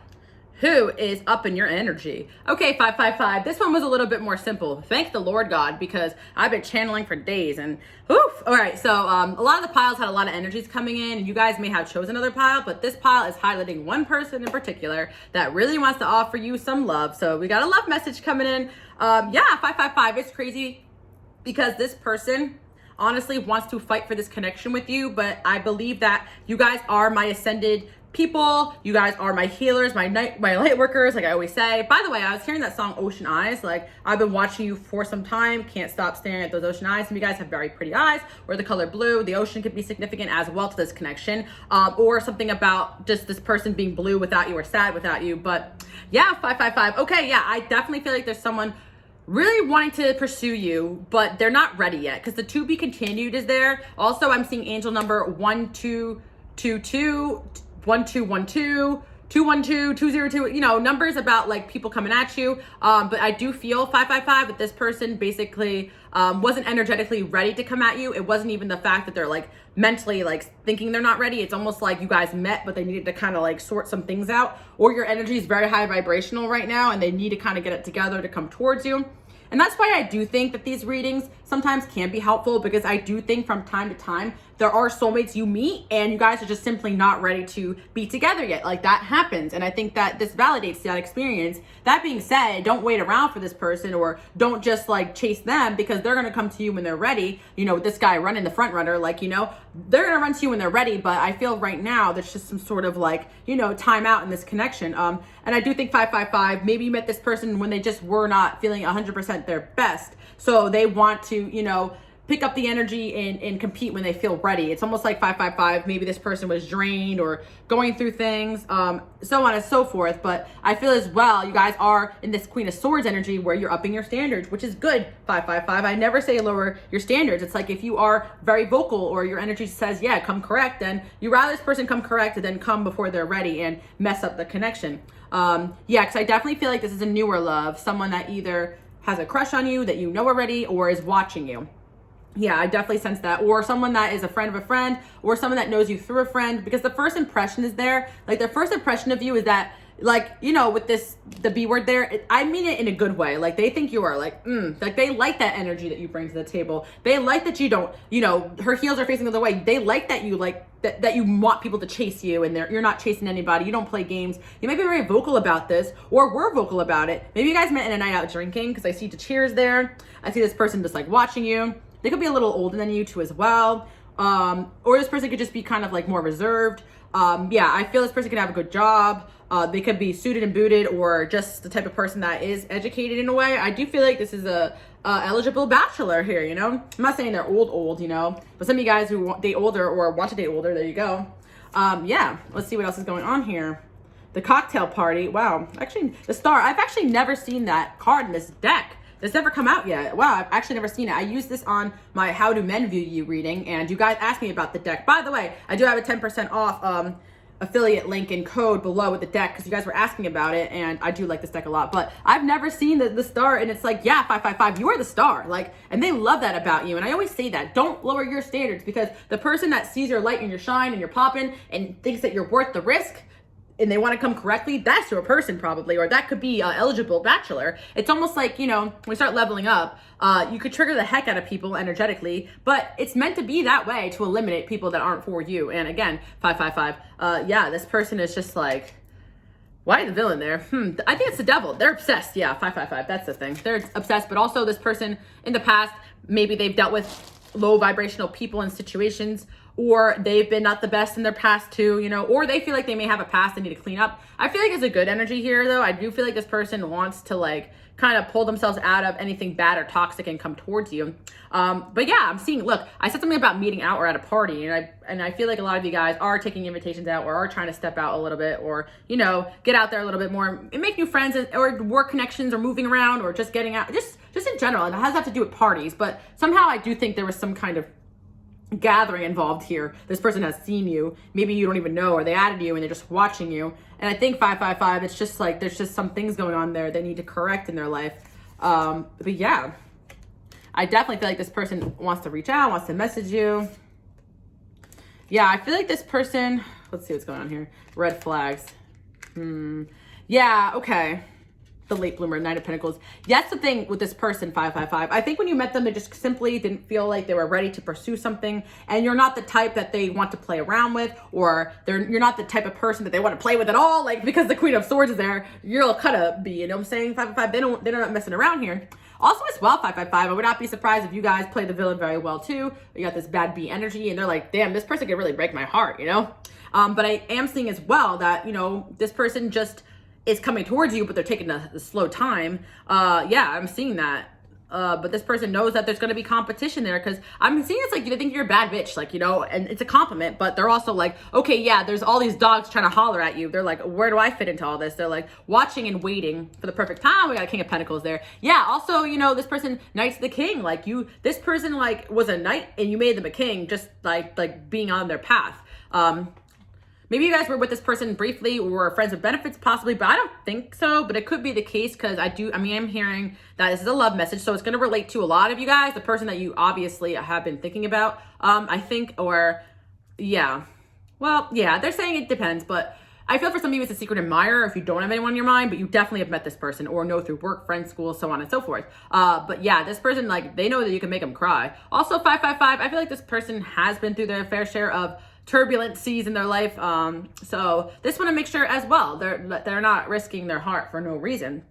who is up in your energy. Okay, 555. This one was a little bit more simple. Thank the Lord God, because I've been channeling for days and oof. All right, so a lot of the piles had a lot of energies coming in, and you guys may have chosen another pile, but this pile is highlighting one person in particular that really wants to offer you some love. So we got a love message coming in. Yeah, 555. It's crazy because this person honestly wants to fight for this connection with you, but I believe that you guys are my ascended people. You guys are my healers, my light workers, like I always say. By the way, I was hearing that song Ocean Eyes. Like, I've been watching you for some time, can't stop staring at those ocean eyes. Some of you guys have very pretty eyes, or the color blue. The ocean could be significant as well to this connection, or something about just this person being blue without you or sad without you. But yeah, 555. Okay, yeah, I definitely feel like there's someone really wanting to pursue you, but they're not ready yet because the to be continued is there. Also, I'm seeing angel number 1222, 1212, 212, 202, numbers about like people coming at you. But I do feel 555 that this person basically wasn't energetically ready to come at you. It wasn't even the fact that they're like mentally like thinking they're not ready. It's almost like you guys met, but they needed to kind of like sort some things out, or your energy is very high vibrational right now and they need to kind of get it together to come towards you. And that's why I do think that these readings sometimes can be helpful, because I do think from time to time, there are soulmates you meet and you guys are just simply not ready to be together yet. Like, that happens. And I think that this validates that experience. That being said, don't wait around for this person, or don't just like chase them, because they're going to come to you when they're ready. With this guy running the front runner, like, they're going to run to you when they're ready. But I feel right now there's just some sort of like, time out in this connection. And I do think 555, maybe you met this person when they just were not feeling 100% their best. So they want to, pick up the energy and compete when they feel ready. It's almost like 555, maybe this person was drained or going through things, so on and so forth. But I feel as well, you guys are in this Queen of Swords energy where you're upping your standards, which is good, 555. I never say lower your standards. It's like if you are very vocal or your energy says, yeah, come correct, then you rather this person come correct than come before they're ready and mess up the connection. Yeah, because I definitely feel like this is a newer love, someone that either has a crush on you that you know already or is watching you. Yeah, I definitely sense that. Or someone that is a friend of a friend, or someone that knows you through a friend, because the first impression is there. Like, their first impression of you is that, like, with this, the B word there, I mean it in a good way. Like, they think you are like, like they like that energy that you bring to the table. They like that you don't, her heels are facing the other way. They like that you like, that you want people to chase you, and you're not chasing anybody. You don't play games. You might be very vocal about this, or were vocal about it. Maybe you guys met in a night out drinking, because I see the cheers there. I see this person just like watching you. They could be a little older than you too as well. Or this person could just be kind of like more reserved. Yeah, I feel this person could have a good job. They could be suited and booted, or just the type of person that is educated in a way. I do feel like this is a eligible bachelor here, I'm not saying they're old, but some of you guys who date older or want to date older, there you go. Yeah, let's see what else is going on here. The cocktail party. Wow. Actually, the star. I've actually never seen that card in this deck. It's never come out yet. Wow, I've actually never seen it. I used this on my How Do Men View You reading, and you guys asked me about the deck. By the way, I do have a 10% off affiliate link and code below with the deck, because you guys were asking about it, and I do like this deck a lot. But I've never seen the star, and it's like, yeah, 555, you are the star. Like, and they love that about you. And I always say that. Don't lower your standards, because the person that sees your light and your shine and your popping and thinks that you're worth the risk, and they want to come correctly, that's your person probably, or that could be eligible bachelor. It's almost like, when we start leveling up, you could trigger the heck out of people energetically, but it's meant to be that way to eliminate people that aren't for you. And again, 555, yeah, this person is just like, why the villain there? I think it's the devil. They're obsessed. Yeah, 555, that's the thing. They're obsessed, but also this person in the past, maybe they've dealt with low vibrational people and situations, or they've been not the best in their past too, or they feel like they may have a past they need to clean up. I feel like it's a good energy here though. I do feel like this person wants to like kind of pull themselves out of anything bad or toxic and come towards you. But yeah, I'm seeing, look, I said something about meeting out or at a party, and I feel like a lot of you guys are taking invitations out, or are trying to step out a little bit, or, get out there a little bit more and make new friends, or work connections, or moving around, or just getting out, just in general. And it has to have to do with parties, but somehow I do think there was some kind of gathering involved here. This person has seen you, maybe you don't even know, or they added you and they're just watching you. And I think 555, it's just like there's just some things going on there they need to correct in their life. But yeah, I definitely feel like this person wants to reach out, wants to message you. Yeah, I feel like this person, let's see what's going on here. Red flags. Yeah, okay. The late bloomer, Knight of Pentacles. That's the thing with this person, 555. I think when you met them, they just simply didn't feel like they were ready to pursue something, and you're not the type that they want to play around with, or you're not the type of person that they want to play with at all. Like, because the Queen of Swords is there, you'll kind of be, you know what I'm saying? 555, they're not messing around here. Also as well, 555, I would not be surprised if you guys play the villain very well too. You got this bad B energy, and they're like, damn, this person could really break my heart, you know? But I am seeing as well that, you know, this person just is coming towards you, but they're taking a slow time. Yeah, I'm seeing that. But this person knows that there's going to be competition there, because I'm seeing it's like, they think you're a bad bitch, like, you know, and it's a compliment, but they're also like, okay, yeah, there's all these dogs trying to holler at you. They're like, where do I fit into all this? They're like watching and waiting for the perfect time. We got a King of Pentacles there. Yeah. Also, you know, this person, Knight's the King, like this person like was a knight and you made them a king, just like being on their path. Maybe you guys were with this person briefly or were friends with benefits possibly, but I don't think so. But it could be the case, because I'm hearing that this is a love message. So it's going to relate to a lot of you guys, the person that you obviously have been thinking about, I think, or yeah. Well, yeah, they're saying it depends, but I feel for some of you it's a secret admirer if you don't have anyone in your mind, but you definitely have met this person or know through work, friends, school, so on and so forth. But yeah, this person, like, they know that you can make them cry. Also, 555, I feel like this person has been through their fair share of turbulent seas in their life. So this want to make sure as well they're not risking their heart for no reason.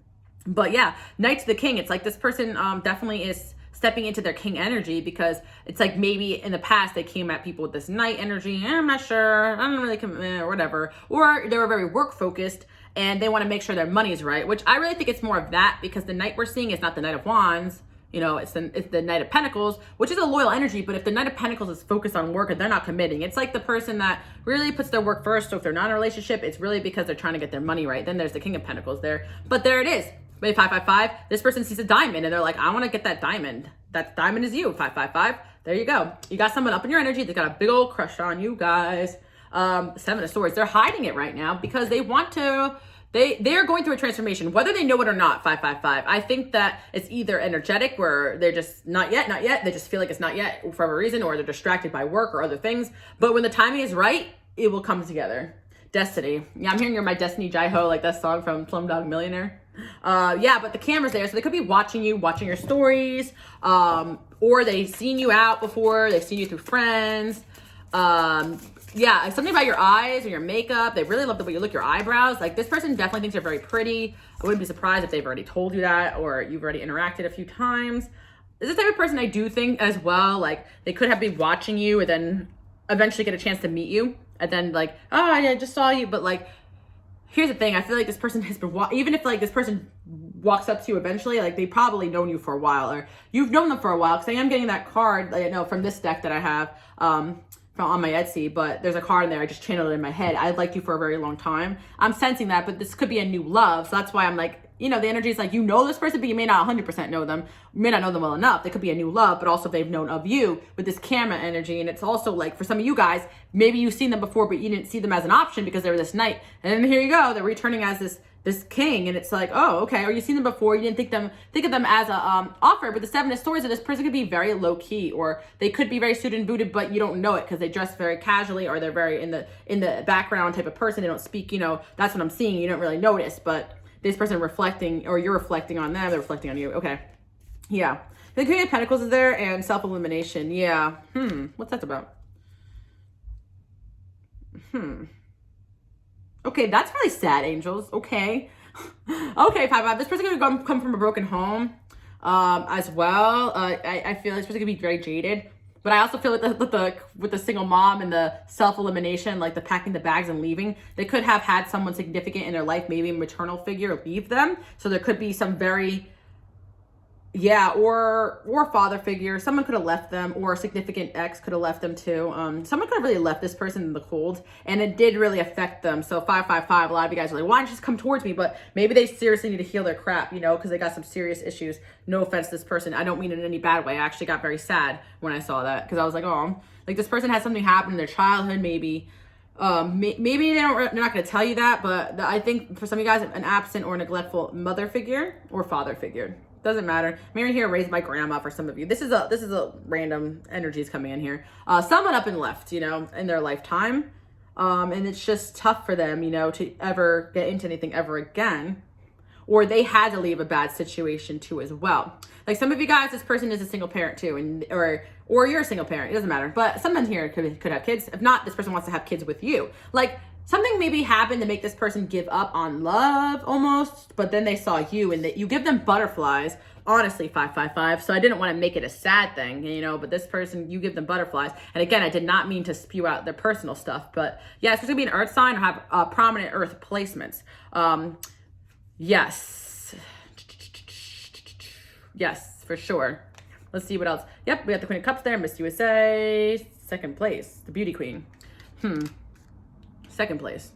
But yeah, Knight to the King, it's like this person definitely is stepping into their king energy, because it's like maybe in the past they came at people with this knight energy. I'm not sure, I don't really or whatever, or they were very work focused and they want to make sure their money's right, which I really think it's more of that, because the Knight we're seeing is not the Knight of Wands. You know, it's the Knight of Pentacles, which is a loyal energy. But if the Knight of Pentacles is focused on work and they're not committing, it's like the person that really puts their work first. So if they're not in a relationship, it's really because they're trying to get their money right. Then there's the King of Pentacles there. But there it is. But 555, this person sees a diamond and they're like, I want to get that diamond. That diamond is you, 555. There you go. You got someone up in your energy. They got a big old crush on you guys. 7 of Swords. They're hiding it right now because they want to. They're going through a transformation, whether they know it or not, 555. I think that it's either energetic, where they're just not yet. They just feel like it's not yet for a reason, or they're distracted by work or other things. But when the timing is right, it will come together. Destiny. Yeah, I'm hearing you're my Destiny Jai-Ho, like that song from Slumdog Millionaire. Yeah, but the camera's there, so they could be watching you, watching your stories, or they've seen you out before, they've seen you through friends. Yeah, something about your eyes or your makeup. They really love the way you look, your eyebrows. Like, this person definitely thinks you're very pretty. I wouldn't be surprised if they've already told you that, or you've already interacted a few times. This is the type of person I do think as well, like, they could have been watching you and then eventually get a chance to meet you. And then like, oh, yeah, I just saw you. But like, here's the thing. I feel like this person has been, even if like this person walks up to you eventually, like they probably known you for a while, or you've known them for a while. Because I am getting that card, you know, from this deck that I have, from on my Etsy, but there's a card in there. I just channeled it in my head. I've liked you for a very long time. I'm sensing that, but this could be a new love. So that's why I'm like, you know, the energy is like, you know this person, but you may not 100% know them. You may not know them well enough. They could be a new love, but also they've known of you with this camera energy. And it's also like, for some of you guys, maybe you've seen them before, but you didn't see them as an option because they were this knight. And then here you go, they're returning as this king, and it's like, oh, okay, or you've seen them before, you didn't think of them as a offer. But the 7 of Swords, of this person could be very low key, or they could be very suited and booted, but you don't know it because they dress very casually, or they're very in the background type of person. They don't speak, you know, that's what I'm seeing. You don't really notice, but this person reflecting, or you're reflecting on them, they're reflecting on you. Okay, yeah. The Queen of Pentacles is there, and self-illumination. Yeah. What's that about? Okay, that's really sad, angels. Okay. Okay, 5-5. This person could come from a broken home as well. I feel this person could be very jaded. But I also feel like with the single mom and the self-elimination, like the packing the bags and leaving, they could have had someone significant in their life, maybe a maternal figure, leave them. So there could be some very, yeah, or father figure. Someone could have left them, or a significant ex could have left them too. Someone could have really left this person in the cold, and it did really affect them. So 5-5-5, a lot of you guys are like, why don't you just come towards me? But maybe they seriously need to heal their crap, you know, because they got some serious issues. No offense to this person. I don't mean it in any bad way. I actually got very sad when I saw that, because I was like, oh, like this person had something happen in their childhood, maybe. Maybe they're not going to tell you that, but I think for some of you guys, an absent or neglectful mother figure or father figure. Doesn't matter. Mary here raised my grandma for some of you. This is a random energies coming in here. Someone up and left, you know, in their lifetime. And it's just tough for them, you know, to ever get into anything ever again. Or they had to leave a bad situation too as well. Like some of you guys, this person is a single parent too, and or you're a single parent. It doesn't matter. But someone here could have kids. If not, this person wants to have kids with you. Like something maybe happened to make this person give up on love almost, but then they saw you and that you give them butterflies. Honestly, 555. So I didn't want to make it a sad thing, you know, but this person, you give them butterflies. And again, I did not mean to spew out their personal stuff, but yeah, it's going to be an earth sign or have prominent earth placements. Yes. Yes, for sure. Let's see what else. Yep, we got the Queen of Cups there. Miss USA, second place. The Beauty Queen. Second place.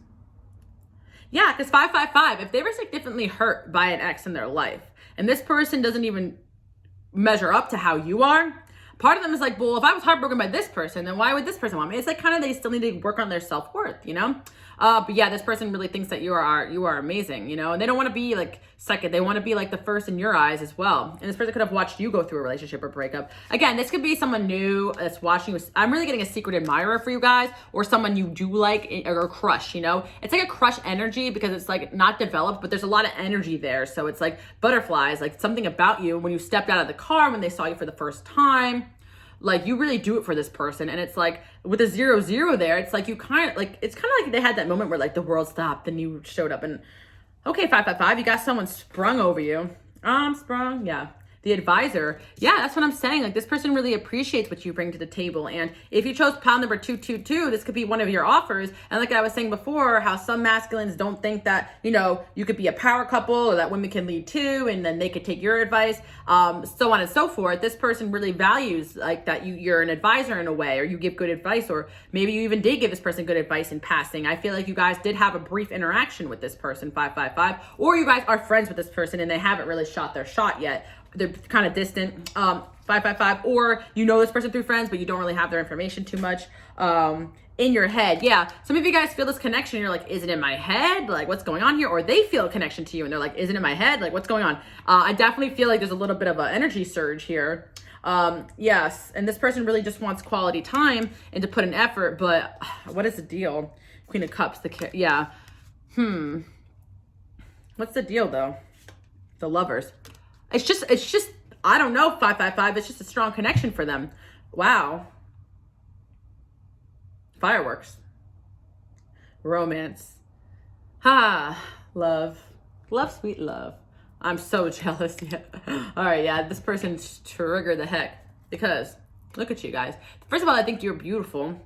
Yeah, because 555, if they were significantly hurt by an ex in their life, and this person doesn't even measure up to how you are, part of them is like, well, if I was heartbroken by this person, then why would this person want me? It's like kind of they still need to work on their self-worth, you know? But yeah, this person really thinks that you are amazing, you know? And they don't want to be like second. They want to be like the first in your eyes as well. And this person could have watched you go through a relationship or breakup. Again, this could be someone new that's watching you. I'm really getting a secret admirer for you guys, or someone you do like, or a crush, you know? It's like a crush energy because it's like not developed, but there's a lot of energy there. So it's like butterflies, like something about you when you stepped out of the car, when they saw you for the first time. Like you really do it for this person. And it's like with a 0-0 there, it's like you kind of like, it's kind of like they had that moment where like the world stopped and you showed up and okay, 555, you got someone sprung over you. Sprung, yeah. The advisor, yeah, that's what I'm saying. Like this person really appreciates what you bring to the table. And if you chose pile number 222, this could be one of your offers. And like I was saying before, how some masculines don't think that, you know, you could be a power couple or that women can lead too, and then they could take your advice, so on and so forth. This person really values like that you're an advisor in a way, or you give good advice, or maybe you even did give this person good advice in passing. I feel like you guys did have a brief interaction with this person, 555, or you guys are friends with this person and they haven't really shot their shot yet. They're kind of distant, 555, or you know this person through friends, but you don't really have their information too much in your head. Yeah, some of you guys feel this connection. You're like, is it in my head? Like, what's going on here? Or they feel a connection to you and they're like, is it in my head? Like, what's going on? I definitely feel like there's a little bit of an energy surge here. Yes, and this person really just wants quality time and to put an effort, but what is the deal? Queen of Cups, yeah. What's the deal though? The Lovers. It's just, I don't know, 555. It's just a strong connection for them. Wow. Fireworks. Romance. Love. Love, sweet love. I'm so jealous. Yeah. All right, yeah, this person's triggered the heck because look at you guys. First of all, I think you're beautiful.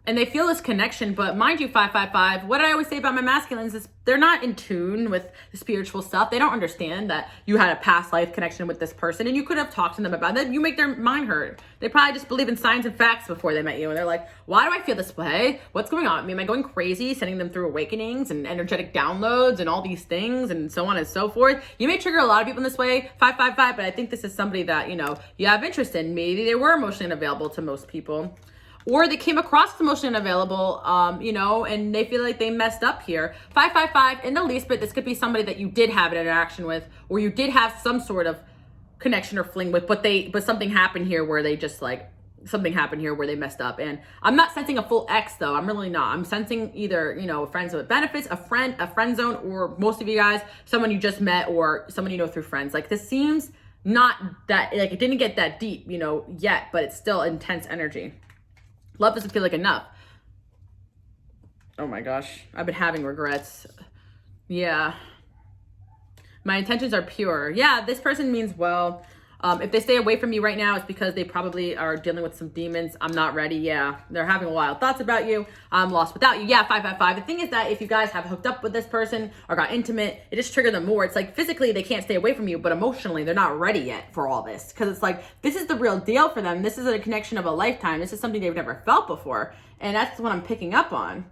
And they feel this connection, but mind you, 555, what I always say about my masculines is they're not in tune with the spiritual stuff. They don't understand that you had a past life connection with this person and you could have talked to them about that. You make their mind hurt. They probably just believe in signs and facts before they met you. And they're like, why do I feel this way? What's going on? Am I going crazy? Sending them through awakenings and energetic downloads and all these things and so on and so forth. You may trigger a lot of people in this way, 555, but I think this is somebody that, you know, you have interest in. Maybe they were emotionally unavailable to most people. Or they came across emotionally unavailable, you know, and they feel like they messed up here. 555, in the least bit, this could be somebody that you did have an interaction with, or you did have some sort of connection or fling with, but something happened here where they just like, something happened here where they messed up. And I'm not sensing a full X though. I'm really not. I'm sensing either, you know, friends with benefits, a friend zone, or most of you guys, someone you just met or someone you know through friends. Like this seems not that, like it didn't get that deep, you know, yet, but it's still intense energy. Love doesn't feel like enough. Oh my gosh. I've been having regrets. Yeah. My intentions are pure. Yeah, this person means well. If they stay away from you right now, it's because they probably are dealing with some demons. I'm not ready. Yeah, they're having wild thoughts about you. I'm lost without you. Yeah, 555. The thing is that if you guys have hooked up with this person or got intimate, it just triggered them more. It's like physically they can't stay away from you, but emotionally they're not ready yet for all this. Because it's like, this is the real deal for them. This is a connection of a lifetime. This is something they've never felt before. And that's what I'm picking up on.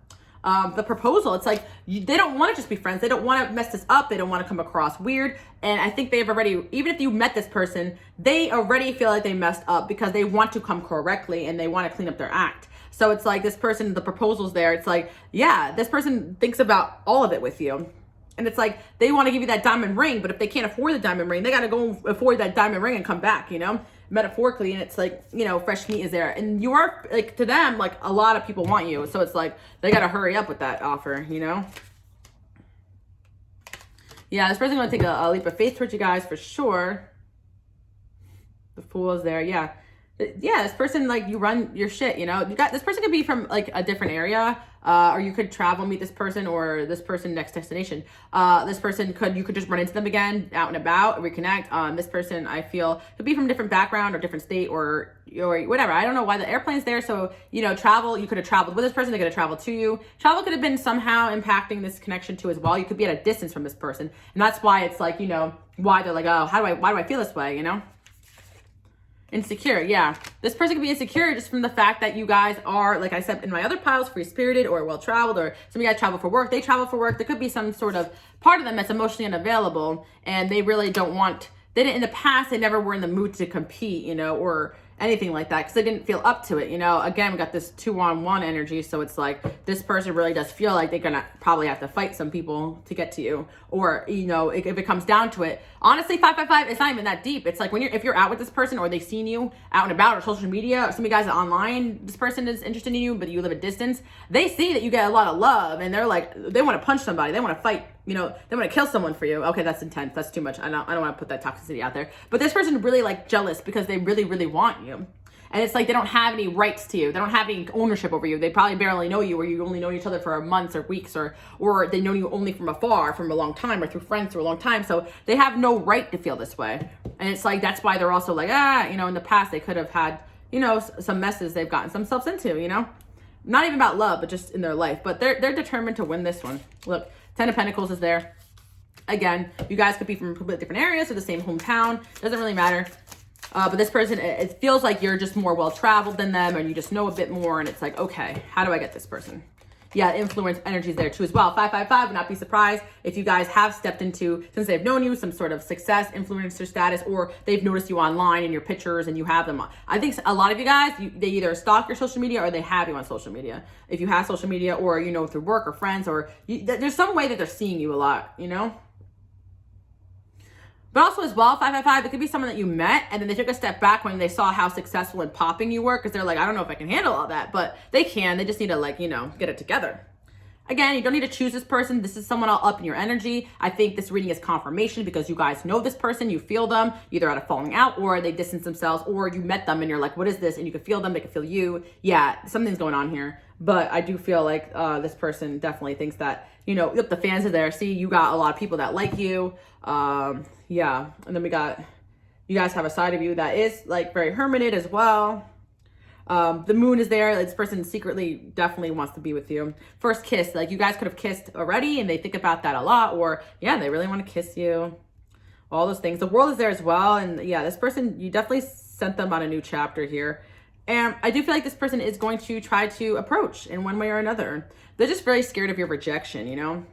The proposal, it's like they don't want to just be friends. They don't want to mess this up. They don't want to come across weird. And I think they've already, even if you met this person, they already feel like they messed up because they want to come correctly and they want to clean up their act. So it's like this person, the proposal's there. It's like, yeah, this person thinks about all of it with you. And it's like, they want to give you that diamond ring, but if they can't afford the diamond ring, they got to go afford that diamond ring and come back, you know, metaphorically. And it's like, you know, fresh meat is there. And you are, like, to them, like, a lot of people want you. So it's like, they got to hurry up with that offer, you know. Yeah, this person's going to take a leap of faith towards you guys for sure. The Fool is there, yeah. Yeah, this person, like, you run your shit, you know. This person could be from, like, a different area, or you could travel, meet this person, or this person next destination. This person you could just run into them again, out and about, reconnect. This person, I feel, could be from a different background or different state or whatever. I don't know why the airplane's there. So, you know, travel, you could have traveled with this person, they could have traveled to you. Travel could have been somehow impacting this connection too as well. You could be at a distance from this person. And that's why it's like, you know, why they're like, oh, why do I feel this way, you know? Insecure, yeah. This person could be insecure just from the fact that you guys are, like I said in my other piles, free-spirited or well-traveled, or some of you guys travel for work. They travel for work. There could be some sort of part of them that's emotionally unavailable, and they really don't want, in the past, they never were in the mood to compete, you know, or anything like that, because they didn't feel up to it, you know. Again, we got this 2-on-1 energy, so it's like this person really does feel like they're gonna probably have to fight some people to get to you, or, you know, if it comes down to it. Honestly, 555, it's not even that deep. It's like if you're out with this person, or they've seen you out and about, or social media, or some of you guys are online, this person is interested in you, but you live a distance, they see that you get a lot of love, and they're like, they want to punch somebody, they want to fight, you know, they want to kill someone for you. Okay, that's intense, that's too much. I don't want to put that toxicity out there, but this person really, like, jealous because they really, really want you. And it's like they don't have any rights to you. They don't have any ownership over you. They probably barely know you, or you only know each other for months or weeks, or they know you only from afar, from a long time, or through friends for a long time. So they have no right to feel this way. And it's like, that's why they're also like, you know, in the past they could have had, you know, some messes they've gotten themselves into, you know? Not even about love, but just in their life. But they're determined to win this one. Look, 10 of Pentacles is there. Again, you guys could be from completely different areas or the same hometown. Doesn't really matter. But this person, it feels like you're just more well-traveled than them, and you just know a bit more, and it's like, okay, how do I get this person? Yeah, influence energy is there too as well. 555, would not be surprised if you guys have stepped into, since they've known you, some sort of success, influencer status, or they've noticed you online in your pictures and you have them on. I think a lot of you guys, they either stalk your social media or they have you on social media. If you have social media, or, you know, through work or friends, or there's some way that they're seeing you a lot, you know? But also as well, 555, it could be someone that you met and then they took a step back when they saw how successful and popping you were, because they're like, I don't know if I can handle all that, but they can. They just need to, like, you know, get it together. Again, you don't need to choose this person. This is someone all up in your energy. I think this reading is confirmation because you guys know this person, you feel them, either out of falling out or they distance themselves, or you met them and you're like, what is this? And you can feel them, they can feel you. Yeah, something's going on here. But I do feel like this person definitely thinks that, you know, yep, the fans are there. See, you got a lot of people that like you. Yeah, and then we got, you guys have a side of you that is, like, very hermited as well. The moon is there. This person secretly definitely wants to be with you. First kiss, like, you guys could have kissed already and they think about that a lot, or yeah, they really want to kiss you. All those things. The world is there as well. And yeah, this person, you definitely sent them on a new chapter here. And I do feel like this person is going to try to approach in one way or another. They're just very scared of your rejection, you know?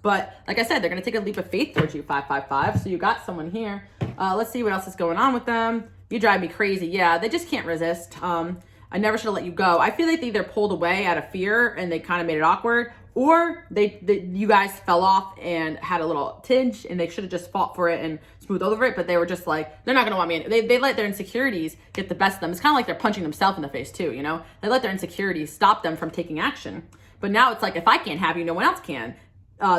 But like I said, they're going to take a leap of faith towards you, 555. So you got someone here. Let's see what else is going on with them. You drive me crazy. Yeah, they just can't resist. I never should have let you go. I feel like they either pulled away out of fear and they kind of made it awkward, or you guys fell off and had a little tinge and they should have just fought for it and smoothed over it. But they were just like, they're not going to want me in. They let their insecurities get the best of them. It's kind of like they're punching themselves in the face too, you know? They let their insecurities stop them from taking action. But now it's like, if I can't have you, no one else can.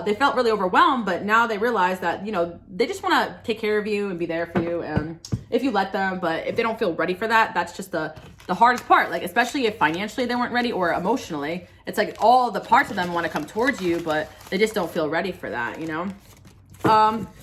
They felt really overwhelmed, but now they realize that, you know, they just want to take care of you and be there for you, and if you let them. But if they don't feel ready for that, that's just the hardest part. Like, especially if financially they weren't ready, or emotionally, it's like all the parts of them want to come towards you, but they just don't feel ready for that, you know?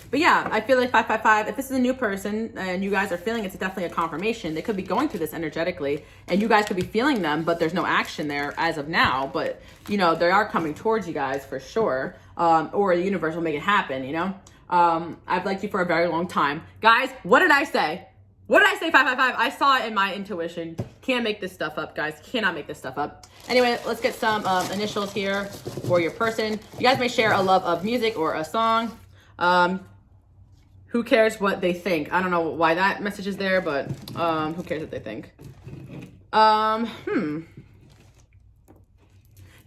But yeah, I feel like 555, if this is a new person and you guys are feeling it's definitely a confirmation. They could be going through this energetically and you guys could be feeling them, but there's no action there as of now. But, you know, they are coming towards you guys for sure. Or the universe will make it happen, you know? I've liked you for a very long time. Guys, what did I say? What did I say, 555? I saw it in my intuition. Can't make this stuff up, guys. Cannot make this stuff up. Anyway, let's get some initials here for your person. You guys may share a love of music or a song. Who cares what they think? I don't know why that message is there, but who cares what they think?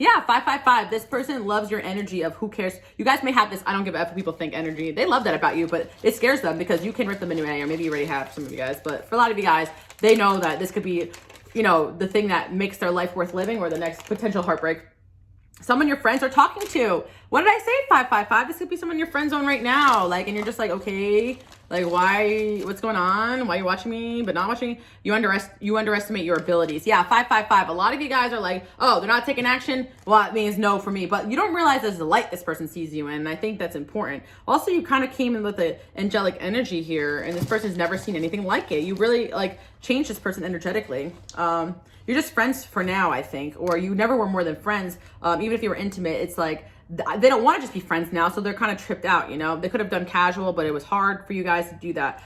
Yeah, 555. This person loves your energy of who cares. You guys may have this I don't give a F what people think energy. They love that about you, but it scares them because you can rip them anyway, or maybe you already have, some of you guys. But for a lot of you guys, they know that this could be, you know, the thing that makes their life worth living or the next potential heartbreak. Someone your friends are talking to. What did I say, 555? This could be someone in your friend zone right now. Like, and you're just like, okay, like, why, what's going on? Why are you watching me but not watching me? You underestimate your abilities. Yeah, 555. A lot of you guys are like, oh, they're not taking action. Well, it means no for me. But you don't realize there's the light this person sees you in. And I think that's important. Also, you kind of came in with the angelic energy here, and this person's never seen anything like it. You really, like, changed this person energetically. You're just friends for now, I think, or you never were more than friends. Even if you were intimate, it's like they don't want to just be friends now, so they're kind of tripped out, you know? They could have done casual, but it was hard for you guys to do that.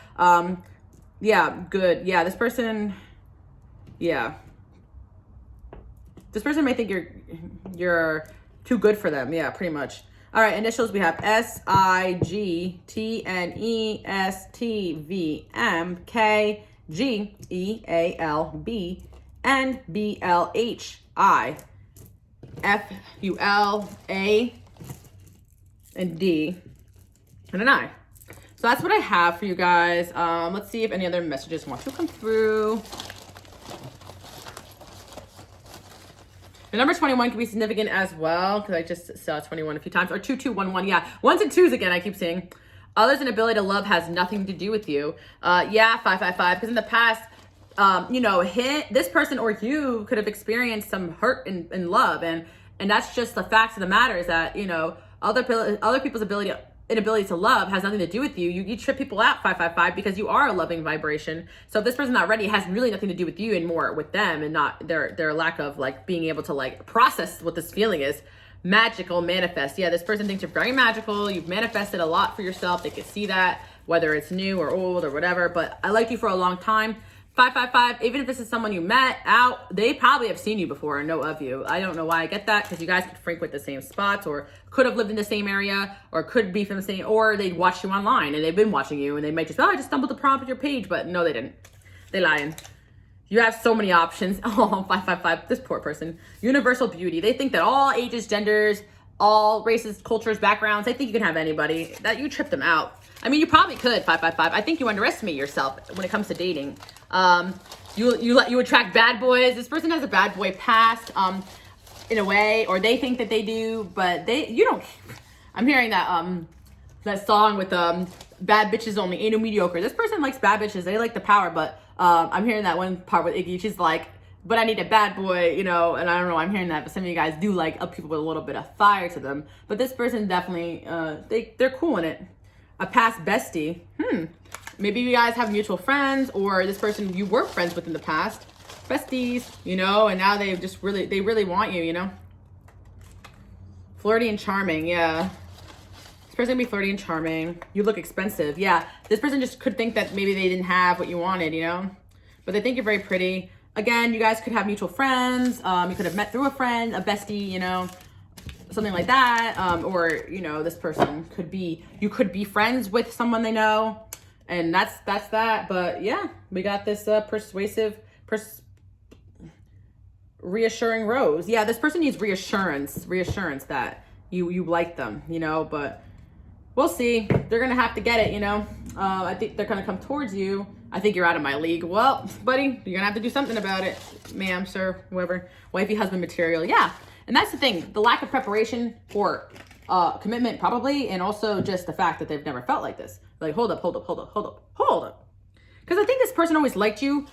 Yeah, good. Yeah, this person, yeah. This person may think you're too good for them. Yeah, pretty much. All right, initials we have SIGTNESTVMKGEALB and BLHI. FULA and D and an I. So that's what I have for you guys. Let's see if any other messages want to come through. The number 21 can be significant as well, because I just saw 21 a few times, or 2211. Yeah, ones and twos again, I keep seeing. Others' inability to love has nothing to do with you. Yeah, 555, because in the past, you know, this person or you could have experienced some hurt in love, and that's just the facts of the matter. Is that, you know, other people's inability to love has nothing to do with you. You trip people out, 555, because you are a loving vibration. So if this person's not ready, it has really nothing to do with you and more with them, and not their lack of, like, being able to, like, process what this feeling is. Magical manifest. Yeah, this person thinks you're very magical. You've manifested a lot for yourself. They can see that, whether it's new or old or whatever. But I liked you for a long time. 555, even if this is someone you met out, they probably have seen you before and know of you. I don't know why I get that, because you guys could frequent the same spots, or could have lived in the same area, or could be from the same, or they'd watched you online and they've been watching you, and they might just, oh, I just stumbled upon your page, but no, they didn't. They lying. You have so many options. Oh, 555, this poor person. Universal beauty. They think that all ages, genders, all races, cultures, backgrounds, they think you can have anybody. That you trip them out. I mean, you probably could, 555. I think you underestimate yourself when it comes to dating. You attract bad boys. This person has a bad boy past, in a way, or they think that they do, but you don't. I'm hearing that that song with bad bitches only, ain't no mediocre. This person likes bad bitches. They like the power, but I'm hearing that one part with Iggy. She's like, but I need a bad boy, you know, and I don't know, I'm hearing that, but some of you guys do like people with a little bit of fire to them. But this person definitely, they're cool in it. A past bestie. Maybe you guys have mutual friends, or this person you were friends with in the past. Besties, you know, and now they really want you, you know. Flirty and charming, yeah. This person can be flirty and charming. You look expensive, yeah. This person just could think that maybe they didn't have what you wanted, you know. But they think you're very pretty. Again, you guys could have mutual friends. You could have met through a friend, a bestie, you know. Something like that, or, you know, this person could be, you could be friends with someone they know, and that's that. But yeah, we got this reassuring rose. Yeah, this person needs reassurance that you like them, you know. But we'll see. They're gonna have to get it, you know. I think they're gonna come towards you. I think you're out of my league. Well, buddy, you're gonna have to do something about it, ma'am, sir, whoever. Wifey, husband material. Yeah. And that's the thing, the lack of preparation for commitment, probably, and also just the fact that they've never felt like this. Like, hold up. Because I think this person always liked you,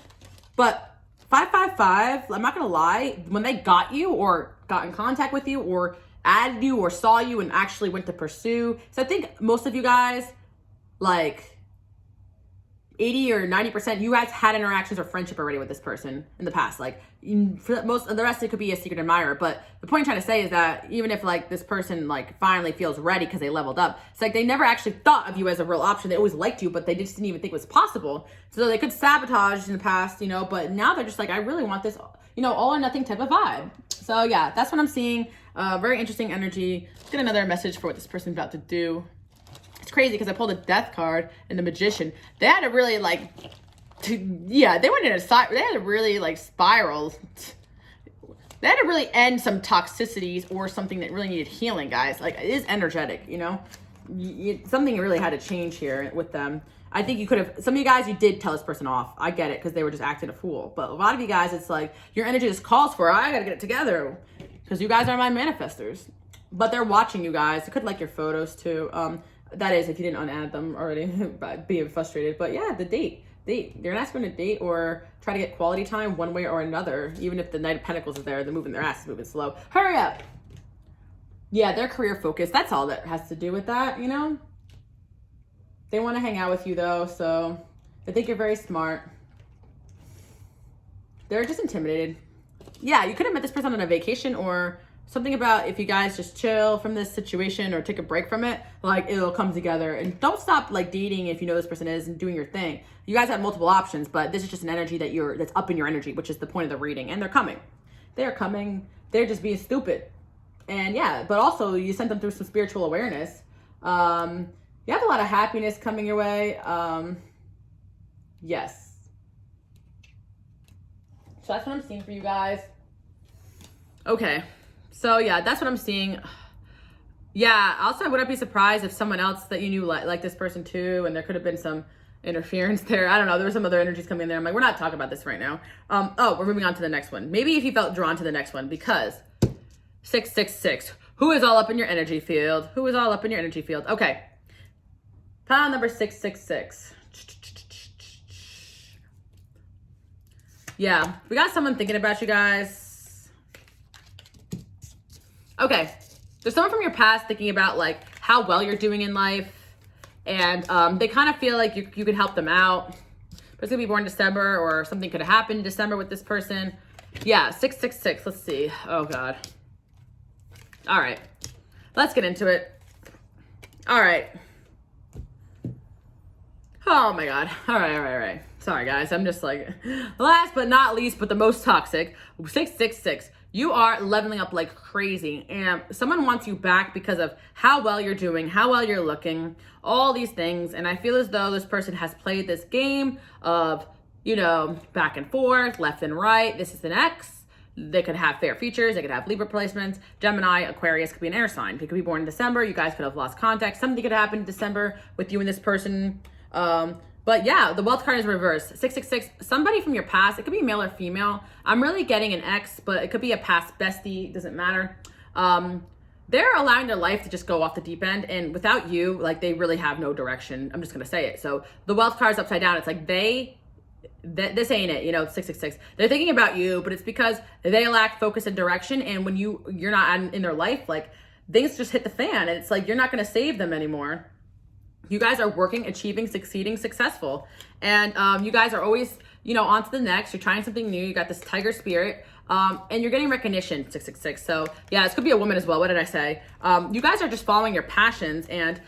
but 555, I'm not going to lie, when they got you or got in contact with you or added you or saw you and actually went to pursue. So I think most of you guys, like 80 or 90%, you guys had interactions or friendship already with this person in the past. Like, for most of the rest, it could be a secret admirer. But the point I'm trying to say is that even if, like, this person, like, finally feels ready because they leveled up, it's like they never actually thought of you as a real option. They always liked you, but they just didn't even think it was possible. So they could sabotage in the past, you know, but now they're just like, I really want this, you know, all or nothing type of vibe. So yeah, that's what I'm seeing. Very interesting energy. Let's get another message for what this person's about to do. It's crazy because I pulled a death card and the magician. They had to really, like, yeah, they went in they had to really, like, spiral. They had to really end some toxicities or something that really needed healing, guys. Like, it is energetic, you know? Something really had to change here with them. I think you could have, some of you guys, you did tell this person off. I get it, because they were just acting a fool. But a lot of you guys, it's like, your energy just calls for, I gotta get it together. Because you guys are my manifestors. But they're watching you guys. They could like your photos too. That is, if you didn't unadd them already, being frustrated. But yeah, the date. They're not going to date or try to get quality time one way or another. Even if the Knight of Pentacles is there, they're moving their ass is moving slow. Hurry up. Yeah, they're career focused. That's all that has to do with that, you know? They want to hang out with you though, so they think you're very smart. They're just intimidated. Yeah, you could have met this person on a vacation or something about if you guys just chill from this situation or take a break from it, like it'll come together. And don't stop like dating if you know this person is and doing your thing. You guys have multiple options, but this is just an energy that's up in your energy, which is the point of the reading. And they're coming. They're coming. They're just being stupid. And yeah, but also you sent them through some spiritual awareness. You have a lot of happiness coming your way. Yes. So that's what I'm seeing for you guys. Okay. So yeah, that's what I'm seeing. Yeah, also I wouldn't be surprised if someone else that you knew like this person too, and there could have been some interference there. I don't know. There were some other energies coming in there. I'm like, we're not talking about this right now. Oh, we're moving on to the next one. Maybe if you felt drawn to the next one, because 666. Who is all up in your energy field? Who is all up in your energy field? Okay. Pile number 666. Yeah, we got someone thinking about you guys. Okay, there's someone from your past thinking about like how well you're doing in life, and they kind of feel like you could help them out. But it's gonna be born in December, or something could have happened in December with this person. Yeah, 666. Let's see. Oh God. All right, let's get into it. All right. Oh my God. All right. Sorry guys, I'm just like, last but not least, but the most toxic, 666. You are leveling up like crazy, and someone wants you back because of how well you're doing, how well you're looking, all these things. And I feel as though this person has played this game of, you know, back and forth, left and right. This is an ex. They could have fair features. They could have Libra placements. Gemini, Aquarius could be an air sign. They could be born in December. You guys could have lost contact. Something could happen in December with you and this person. But yeah, the wealth card is reversed. 666, somebody from your past. It could be male or female. I'm really getting an ex, but it could be a past bestie. Doesn't matter. They're allowing their life to just go off the deep end. And without you, like, they really have no direction. I'm just going to say it. So the wealth card is upside down. It's like this ain't it, you know, 666. They're thinking about you, but it's because they lack focus and direction. And when you're not in their life, like, things just hit the fan. And it's like, you're not going to save them anymore. You guys are working, achieving, succeeding, successful. And you guys are always, you know, on to the next. You're trying something new. You got this tiger spirit. And you're getting recognition, 666. So yeah, this could be a woman as well. What did I say? You guys are just following your passions and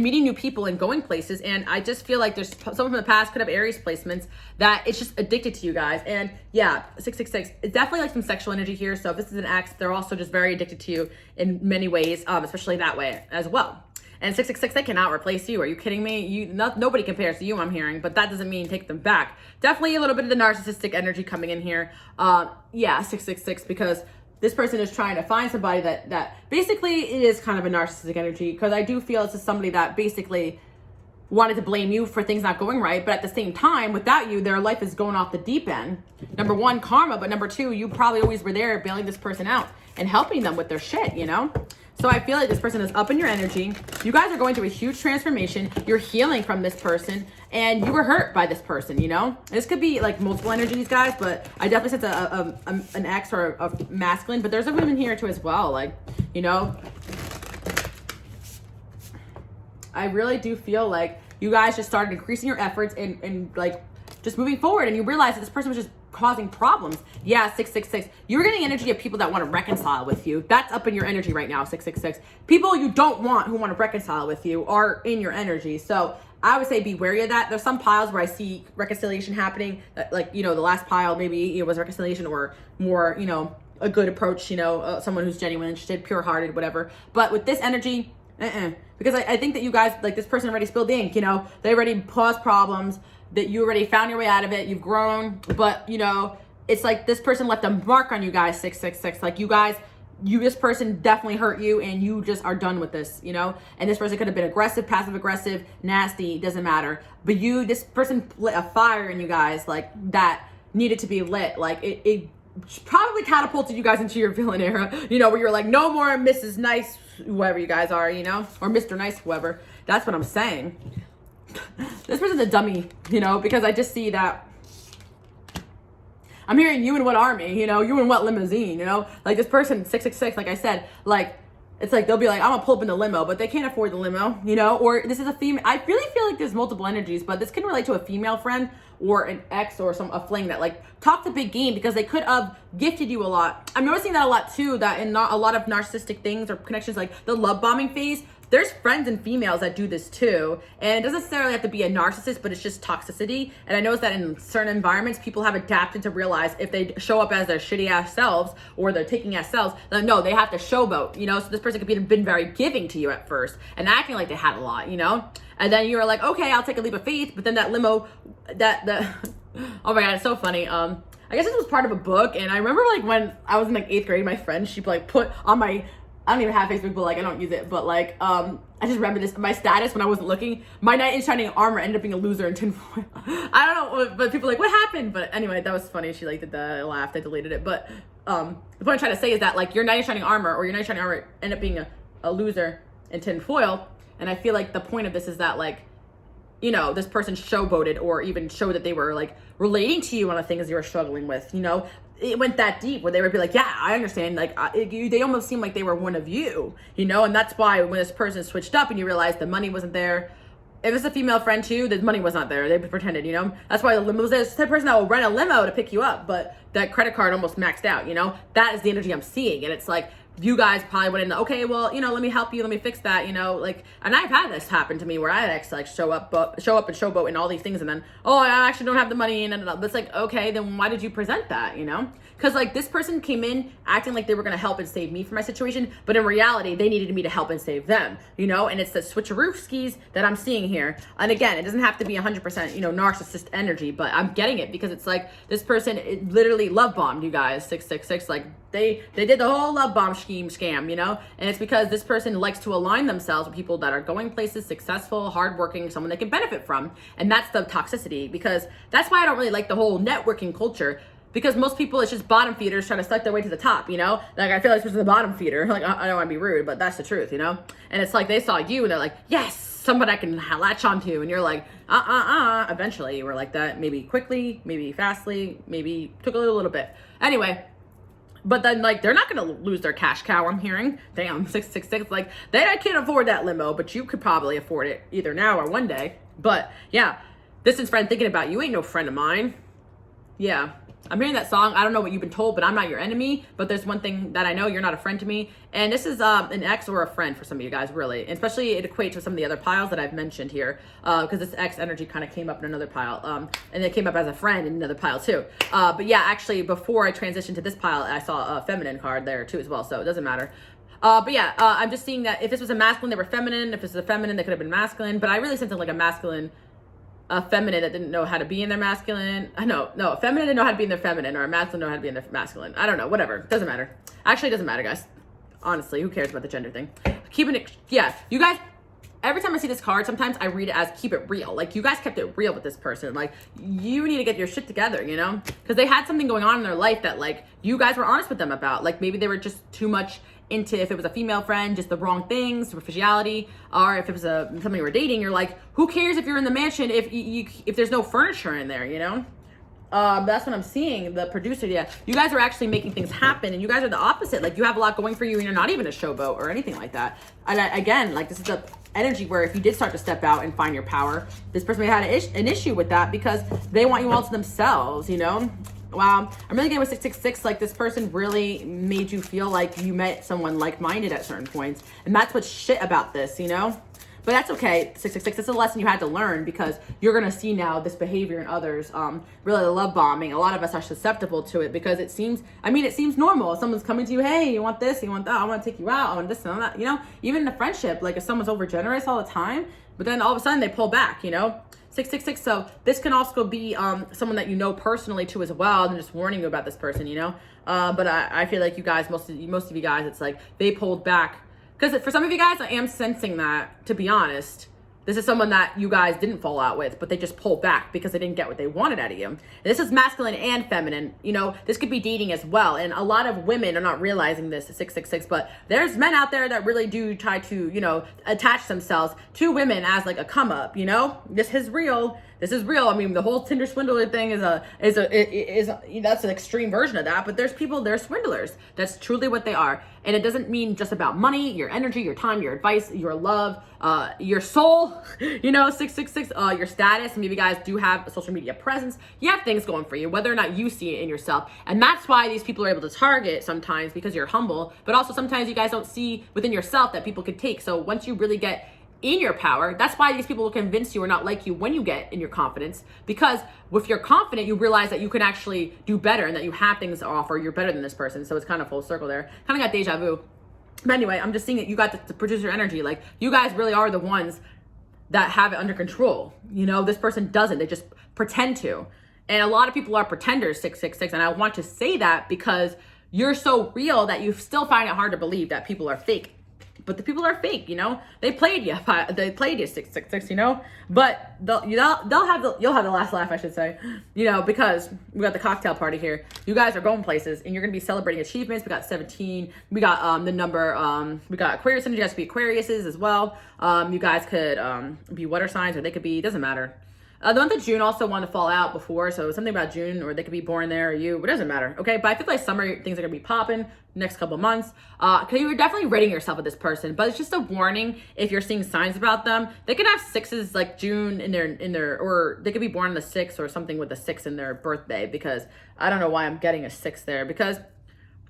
meeting new people and going places. And I just feel like there's someone from the past could have Aries placements that it's just addicted to you guys. And yeah, 666, it's definitely like some sexual energy here. So if this is an ex, they're also just very addicted to you in many ways, especially that way as well. And 666, they cannot replace you. Are you kidding me? Nobody compares to you, I'm hearing, but that doesn't mean take them back. Definitely a little bit of the narcissistic energy coming in here. Yeah, 666, because this person is trying to find somebody that basically it is kind of a narcissistic energy, because I do feel it's somebody that basically wanted to blame you for things not going right, but at the same time, without you, their life is going off the deep end. Number one, karma, but number two, you probably always were there bailing this person out and helping them with their shit, you know? So I feel like this person is up in your energy. You guys are going through a huge transformation. You're healing from this person, and you were hurt by this person, you know? This could be like multiple energies, guys, but I definitely sense an ex or a masculine, but there's a woman here too as well. Like, you know, I really do feel like you guys just started increasing your efforts and like just moving forward, and you realize that this person was just causing problems. Yeah, 666. You're getting energy of people that want to reconcile with you. That's up in your energy right now, 666. People you don't want who want to reconcile with you are in your energy. So I would say be wary of that. There's some piles where I see reconciliation happening. Like, you know, the last pile, maybe it was reconciliation or more, you know, a good approach, you know, someone who's genuinely interested, pure-hearted, whatever. But with this energy, because I think that you guys, like, this person already spilled ink, you know, they already caused problems, that you already found your way out of it, you've grown, but, you know, it's like this person left a mark on you guys, 666. Like this person definitely hurt you and you just are done with this, you know? And this person could have been aggressive, passive aggressive, nasty, doesn't matter. But this person lit a fire in you guys, like that needed to be lit. Like it probably catapulted you guys into your villain era, you know, where you're like, no more Mrs. Nice, whoever you guys are, you know, or Mr. Nice, whoever. That's what I'm saying. This person's a dummy, you know, because I just see that I'm hearing you in what army, you know, you in what limousine, you know, like this person 666, like I said, like it's like they'll be like, I'm gonna pull up in the limo, but they can't afford the limo, you know, or this is a female. I really feel like there's multiple energies, but this can relate to a female friend or an ex or a fling that like talked a big game because they could have gifted you a lot. I'm noticing that a lot too, that in a lot of narcissistic things or connections, like the love bombing phase, there's friends and females that do this too. And it doesn't necessarily have to be a narcissist, but it's just toxicity. And I noticed that in certain environments, people have adapted to realize if they show up as their shitty ass selves or their taking ass selves, then no, they have to showboat, you know? So this person could be been very giving to you at first and acting like they had a lot, you know? And then you were like, okay, I'll take a leap of faith. But then that limo, oh my God, it's so funny. I guess this was part of a book. And I remember like when I was in like 8th grade, my friend, she like put on my, I don't even have Facebook, but like I don't use it. But like, I just remember this, my status when I wasn't looking, my knight in shining armor ended up being a loser in tinfoil. I don't know, but people are like, what happened? But anyway, that was funny. She like did that, I laughed, I deleted it. But the point I'm trying to say is that like your knight in shining armor or your knight in shining armor ended up being a loser in tinfoil. And I feel like the point of this is that like, you know, this person showboated or even showed that they were like relating to you on the things you were struggling with, you know? It went that deep where they would be like, yeah, I understand. Like they almost seemed like they were one of you, you know? And that's why when this person switched up and you realize the money wasn't there, if it's a female friend too, the money was not there. They pretended, you know? That's why the limo was there. It's the person that will rent a limo to pick you up, but that credit card almost maxed out, you know? That is the energy I'm seeing. And it's like, you guys probably went in, okay, well, you know, let me help you, let me fix that, you know, like, and I've had this happen to me where I had to like show up and showboat and all these things, and then, oh, I actually don't have the money, and it's like, okay, then why did you present that, you know? Because like this person came in acting like they were gonna help and save me from my situation, but in reality, they needed me to help and save them, you know? And it's the switcheroo skis that I'm seeing here. And again, it doesn't have to be 100%, you know, narcissist energy, but I'm getting it because it's like this person literally love bombed you guys, 666, like they did the whole love bomb scam, you know? And it's because this person likes to align themselves with people that are going places, successful, hardworking, someone they can benefit from. And that's the toxicity, because that's why I don't really like the whole networking culture, because most people, it's just bottom feeders trying to suck their way to the top, you know? Like, I feel like this person's a bottom feeder. Like, I don't want to be rude, but that's the truth, you know? And it's like they saw you and they're like, yes, somebody I can latch onto. And you're like, Eventually you were like that, maybe quickly, maybe fastly, maybe took a little bit. Anyway, but then, like, they're not going to lose their cash cow, I'm hearing. Damn, 666. Like, I can't afford that limo, but you could probably afford it either now or one day. But, yeah, this is friend thinking about you. Ain't no friend of mine. Yeah. I'm hearing that song. I don't know what you've been told, but I'm not your enemy. But there's one thing that I know, you're not a friend to me. And this is an ex or a friend for some of you guys, really. And especially it equates to some of the other piles that I've mentioned here. Because this ex energy kind of came up in another pile. And it came up as a friend in another pile too. But yeah, actually, before I transitioned to this pile, I saw a feminine card there too as well. So it doesn't matter. But yeah, I'm just seeing that if this was a masculine, they were feminine. If this was a feminine, they could have been masculine. But I really sense it like a masculine, a feminine that didn't know how to be in their masculine. No, a feminine didn't know how to be in their feminine, or a masculine know how to be in their masculine. I don't know, whatever. Doesn't matter. Actually, it doesn't matter, guys. Honestly, who cares about the gender thing? Keeping it, yeah, you guys, every time I see this card, sometimes I read it as keep it real. Like, you guys kept it real with this person. Like, you need to get your shit together, you know? Because they had something going on in their life that, like, you guys were honest with them about. Like, maybe they were just too much into, if it was a female friend, just the wrong things, superficiality, or if it was somebody you were dating, you're like, who cares if you're in the mansion if there's no furniture in there, you know? That's what I'm seeing, the producer, yeah. You guys are actually making things happen, and you guys are the opposite. Like, you have a lot going for you, and you're not even a showboat or anything like that. And again, like, this is the energy where if you did start to step out and find your power, this person may have had an issue with that because they want you all to themselves, you know? Wow, I'm really getting with 666, like this person really made you feel like you met someone like-minded at certain points. And that's what's shit about this, you know? But that's okay, 666, it's a lesson you had to learn because you're gonna see now this behavior in others. Really the love bombing, a lot of us are susceptible to it because it seems normal. If someone's coming to you, hey, you want this, you want that, I wanna take you out, I want this and that, you know? Even in a friendship, like if someone's over generous all the time, but then all of a sudden they pull back, you know? 666. So this can also be someone that you know personally too as well. I'm just warning you about this person, you know. But I feel like you guys, most of you guys, it's like they pulled back. Because for some of you guys, I am sensing that, to be honest. This is someone that you guys didn't fall out with, but they just pulled back because they didn't get what they wanted out of you. And this is masculine and feminine. You know, this could be dating as well. And a lot of women are not realizing this, 666, but there's men out there that really do try to, you know, attach themselves to women as like a come up, you know? This is real. This is real. I mean, the whole Tinder swindler thing is that's an extreme version of that, but there's people, they're swindlers. That's truly what they are. And it doesn't mean just about money, your energy, your time, your advice, your love, your soul, you know, 666, your status. Maybe you guys do have a social media presence. You have things going for you, whether or not you see it in yourself. And that's why these people are able to target sometimes, because you're humble, but also sometimes you guys don't see within yourself that people could take. So once you really get in your power, that's why these people will convince you or not like you when you get in your confidence, because if you're confident, you realize that you can actually do better and that you have things to offer. You're better than this person. So it's kind of full circle there. Kind of got deja vu. But anyway, I'm just seeing that you got the producer energy. Like, you guys really are the ones that have it under control. You know, this person doesn't. They just pretend to. And a lot of people are pretenders, 666. And I want to say that because you're so real that you still find it hard to believe that people are fake. But the people are fake, you know. They played you. They played you, 666, you know. But you'll have the last laugh, I should say, you know, because we got the cocktail party here. You guys are going places, and you're gonna be celebrating achievements. We got 17. We got the number. We got Aquarius, and you guys could be Aquariuses as well. You guys could be water signs, or they could be. It doesn't matter. The month of June also wanted to fall out before, so something about June, or they could be born there, or you, it doesn't matter, okay? But I feel like summer things are gonna be popping next couple months. Because you're definitely rating yourself with this person, but it's just a warning if you're seeing signs about them. They could have sixes like June in their, or they could be born on the 6th or something with a 6 in their birthday, because I don't know why I'm getting a 6 there, because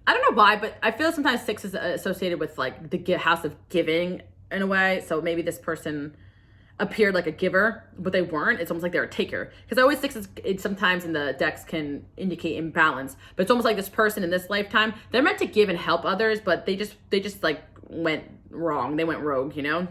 I don't know why, but I feel sometimes 6 is associated with like the house of giving in a way. So maybe this person appeared like a giver, but they weren't. It's almost like they're a taker. Because I always 6 is sometimes in the decks can indicate imbalance, but it's almost like this person in this lifetime, they're meant to give and help others, but they just like went wrong. They went rogue, you know?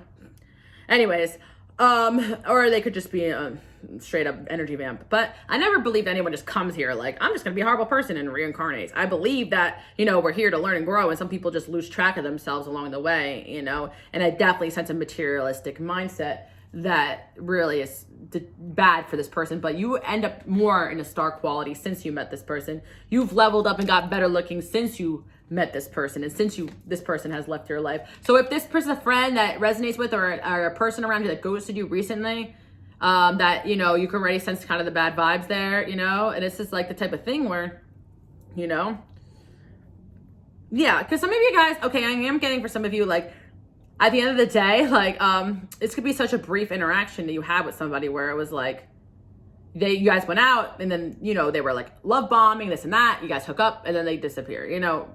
Anyways, or they could just be a straight up energy vamp. But I never believed anyone just comes here like, I'm just gonna be a horrible person and reincarnates. I believe that, you know, we're here to learn and grow, and some people just lose track of themselves along the way, you know? And I definitely sense a materialistic mindset that really is bad for this person, but you end up more in a star quality since you met this person. You've leveled up and got better looking since you met this person, and since this person has left your life. So if this person's a friend that resonates with, or a person around you that ghosted you recently, that, you know, you can already sense kind of the bad vibes there, you know, and it's just like the type of thing where, you know, yeah, because some of you guys, okay, I am getting for some of you, like, at the end of the day, like, this could be such a brief interaction that you had with somebody where it was like, you guys went out, and then, you know, they were like love bombing, this and that. You guys hook up, and then they disappear, you know.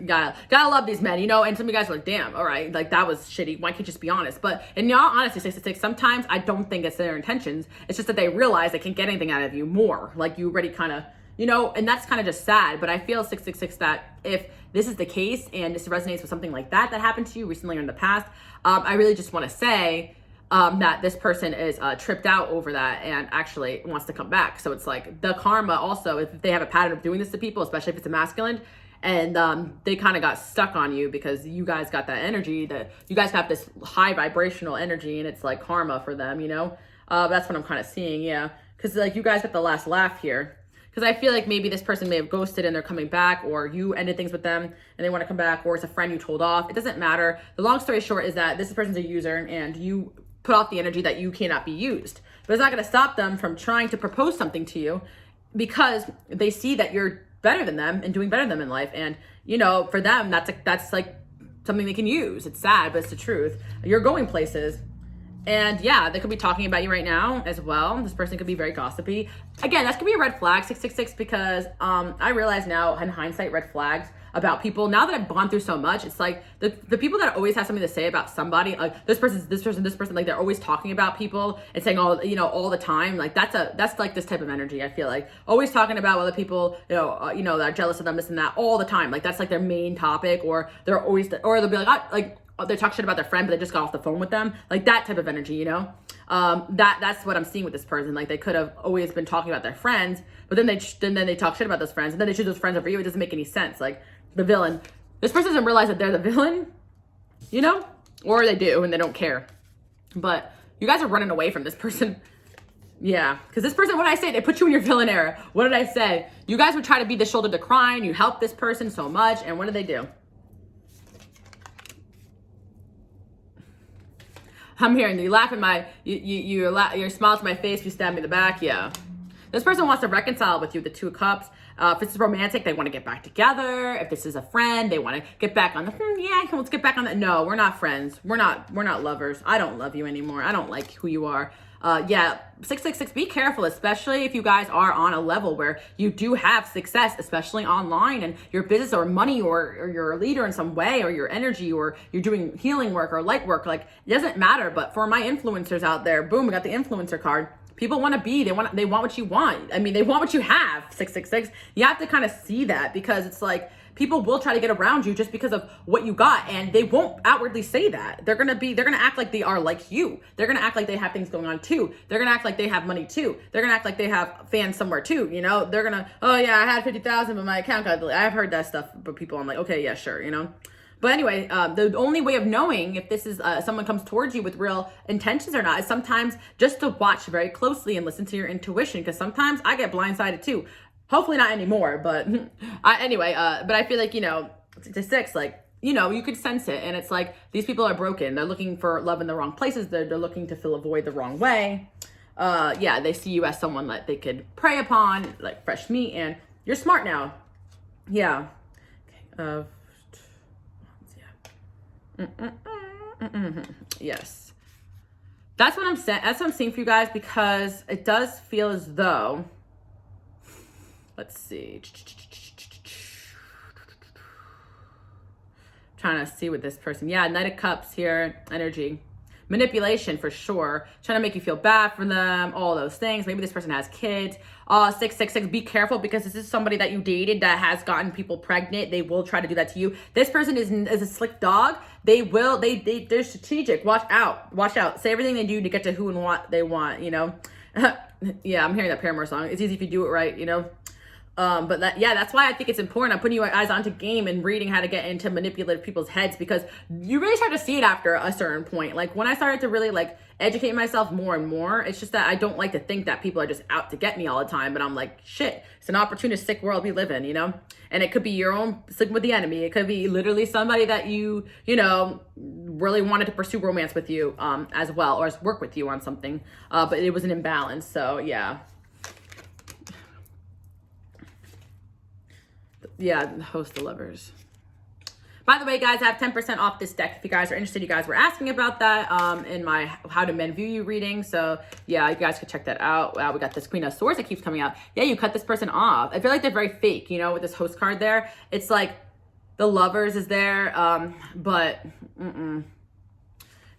gotta love these men, you know. And some of you guys are like, damn, all right, like that was shitty. Why can't you just be honest? But in all honesty, 666, sometimes I don't think it's their intentions. It's just that they realize they can't get anything out of you more. Like, you already kind of, you know, and that's kind of just sad. But I feel 666 that if this is the case and this resonates with something like that happened to you recently or in the past, I really just want to say that this person is tripped out over that and actually wants to come back. So it's like the karma also, if they have a pattern of doing this to people, especially if it's a masculine, and they kind of got stuck on you because you guys got that energy, that you guys have this high vibrational energy, and it's like karma for them, you know. That's what I'm kind of seeing, yeah. Because like you guys got the last laugh here. Because I feel like maybe this person may have ghosted and they're coming back, or you ended things with them and they want to come back, or it's a friend you told off. It doesn't matter. The long story short is that this person's a user, and you put off the energy that you cannot be used. But it's not going to stop them from trying to propose something to you, because they see that you're better than them and doing better than them in life. And, you know, for them, that's like something they can use. It's sad, but it's the truth. You're going places. And yeah, they could be talking about you right now as well. This person could be very gossipy. Again, that could be a red flag, 666, because I realize now in hindsight, red flags about people, now that I've gone through so much, it's like the people that always have something to say about somebody, like this person, like they're always talking about people and saying all, you know, all the time. Like that's like this type of energy. I feel like always talking about other people, you know, that are jealous of them, this and that all the time. Like that's like their main topic, or they're always, or they'll be like, they talk shit about their friend, but they just got off the phone with them. Like that type of energy, you know? That's what I'm seeing with this person. Like they could have always been talking about their friends, but then they talk shit about those friends, and then they choose those friends over you. It doesn't make any sense. Like the villain. This person doesn't realize that they're the villain, you know? Or they do and they don't care. But you guys are running away from this person. Yeah, because this person, what did I say? They put you in your villain era. What did I say? You guys would try to be the shoulder to cry, and you help this person so much, and what do they do? I'm hearing you laugh at my, you smile to my face, you stab me in the back, yeah. This person wants to reconcile with you, the Two of Cups. If this is romantic, they want to get back together. If this is a friend, they want to get back on the, yeah, let's get back on that. No, we're not friends. We're not lovers. I don't love you anymore. I don't like who you are. Yeah, 666, be careful, especially if you guys are on a level where you do have success, especially online, and your business or money, or you're a leader in some way, or your energy, or you're doing healing work or light work. Like, it doesn't matter. But for my influencers out there, boom, we got the influencer card. People want to be, they want what you want. I mean, they want what you have, 666. You have to kind of see that, because it's like, people will try to get around you just because of what you got, and they won't outwardly say that. They're gonna act like they are like you. They're gonna act like they have things going on too. They're gonna act like they have money too. They're gonna act like they have fans somewhere too, you know? They're gonna, oh yeah, I had 50,000, but my account got deleted. I've heard that stuff, but people, I'm like, okay, yeah, sure, you know? But anyway, the only way of knowing if this is someone comes towards you with real intentions or not is sometimes just to watch very closely and listen to your intuition, because sometimes I get blindsided too. Hopefully not anymore, but anyway, but I feel like, you know, 666, like, you know, you could sense it, and it's like, these people are broken. They're looking for love in the wrong places. They're looking to fill a void the wrong way. Yeah, they see you as someone that they could prey upon, like fresh meat, and you're smart now. Yeah. Okay. Yes. That's what I'm saying. That's what I'm seeing for you guys, because it does feel as though, let's see. Trying to see with this person. Yeah, Knight of Cups here, energy. Manipulation for sure. Trying to make you feel bad for them, all those things. Maybe this person has kids. 666, be careful, because this is somebody that you dated that has gotten people pregnant. They will try to do that to you. This person is a slick dog. They're strategitic. Watch out. Watch out. Say everything they do to get to who and what they want, you know? Yeah, I'm hearing that Paramore song. It's easy if you do it right, you know? But that's why I think it's important. I'm putting you guys onto game and reading how to get into manipulative people's heads, because you really start to see it after a certain point. Like when I started to really like educate myself more and more, it's just that I don't like to think that people are just out to get me all the time. But I'm like, shit, it's an opportunistic world we live in, you know? And it could be your own sleeping with the enemy. It could be literally somebody that you know, really wanted to pursue romance with you, as well, or work with you on something. But it was an imbalance. So yeah. Yeah, host of lovers. By the way, guys, I have 10% off this deck if you guys are interested. You guys were asking about that in my How Do Men View You reading. So yeah, you guys could check that out. Wow, we got this Queen of Swords that keeps coming out. Yeah, you cut this person off. I feel like they're very fake, you know, with this host card there. It's like the lovers is there, but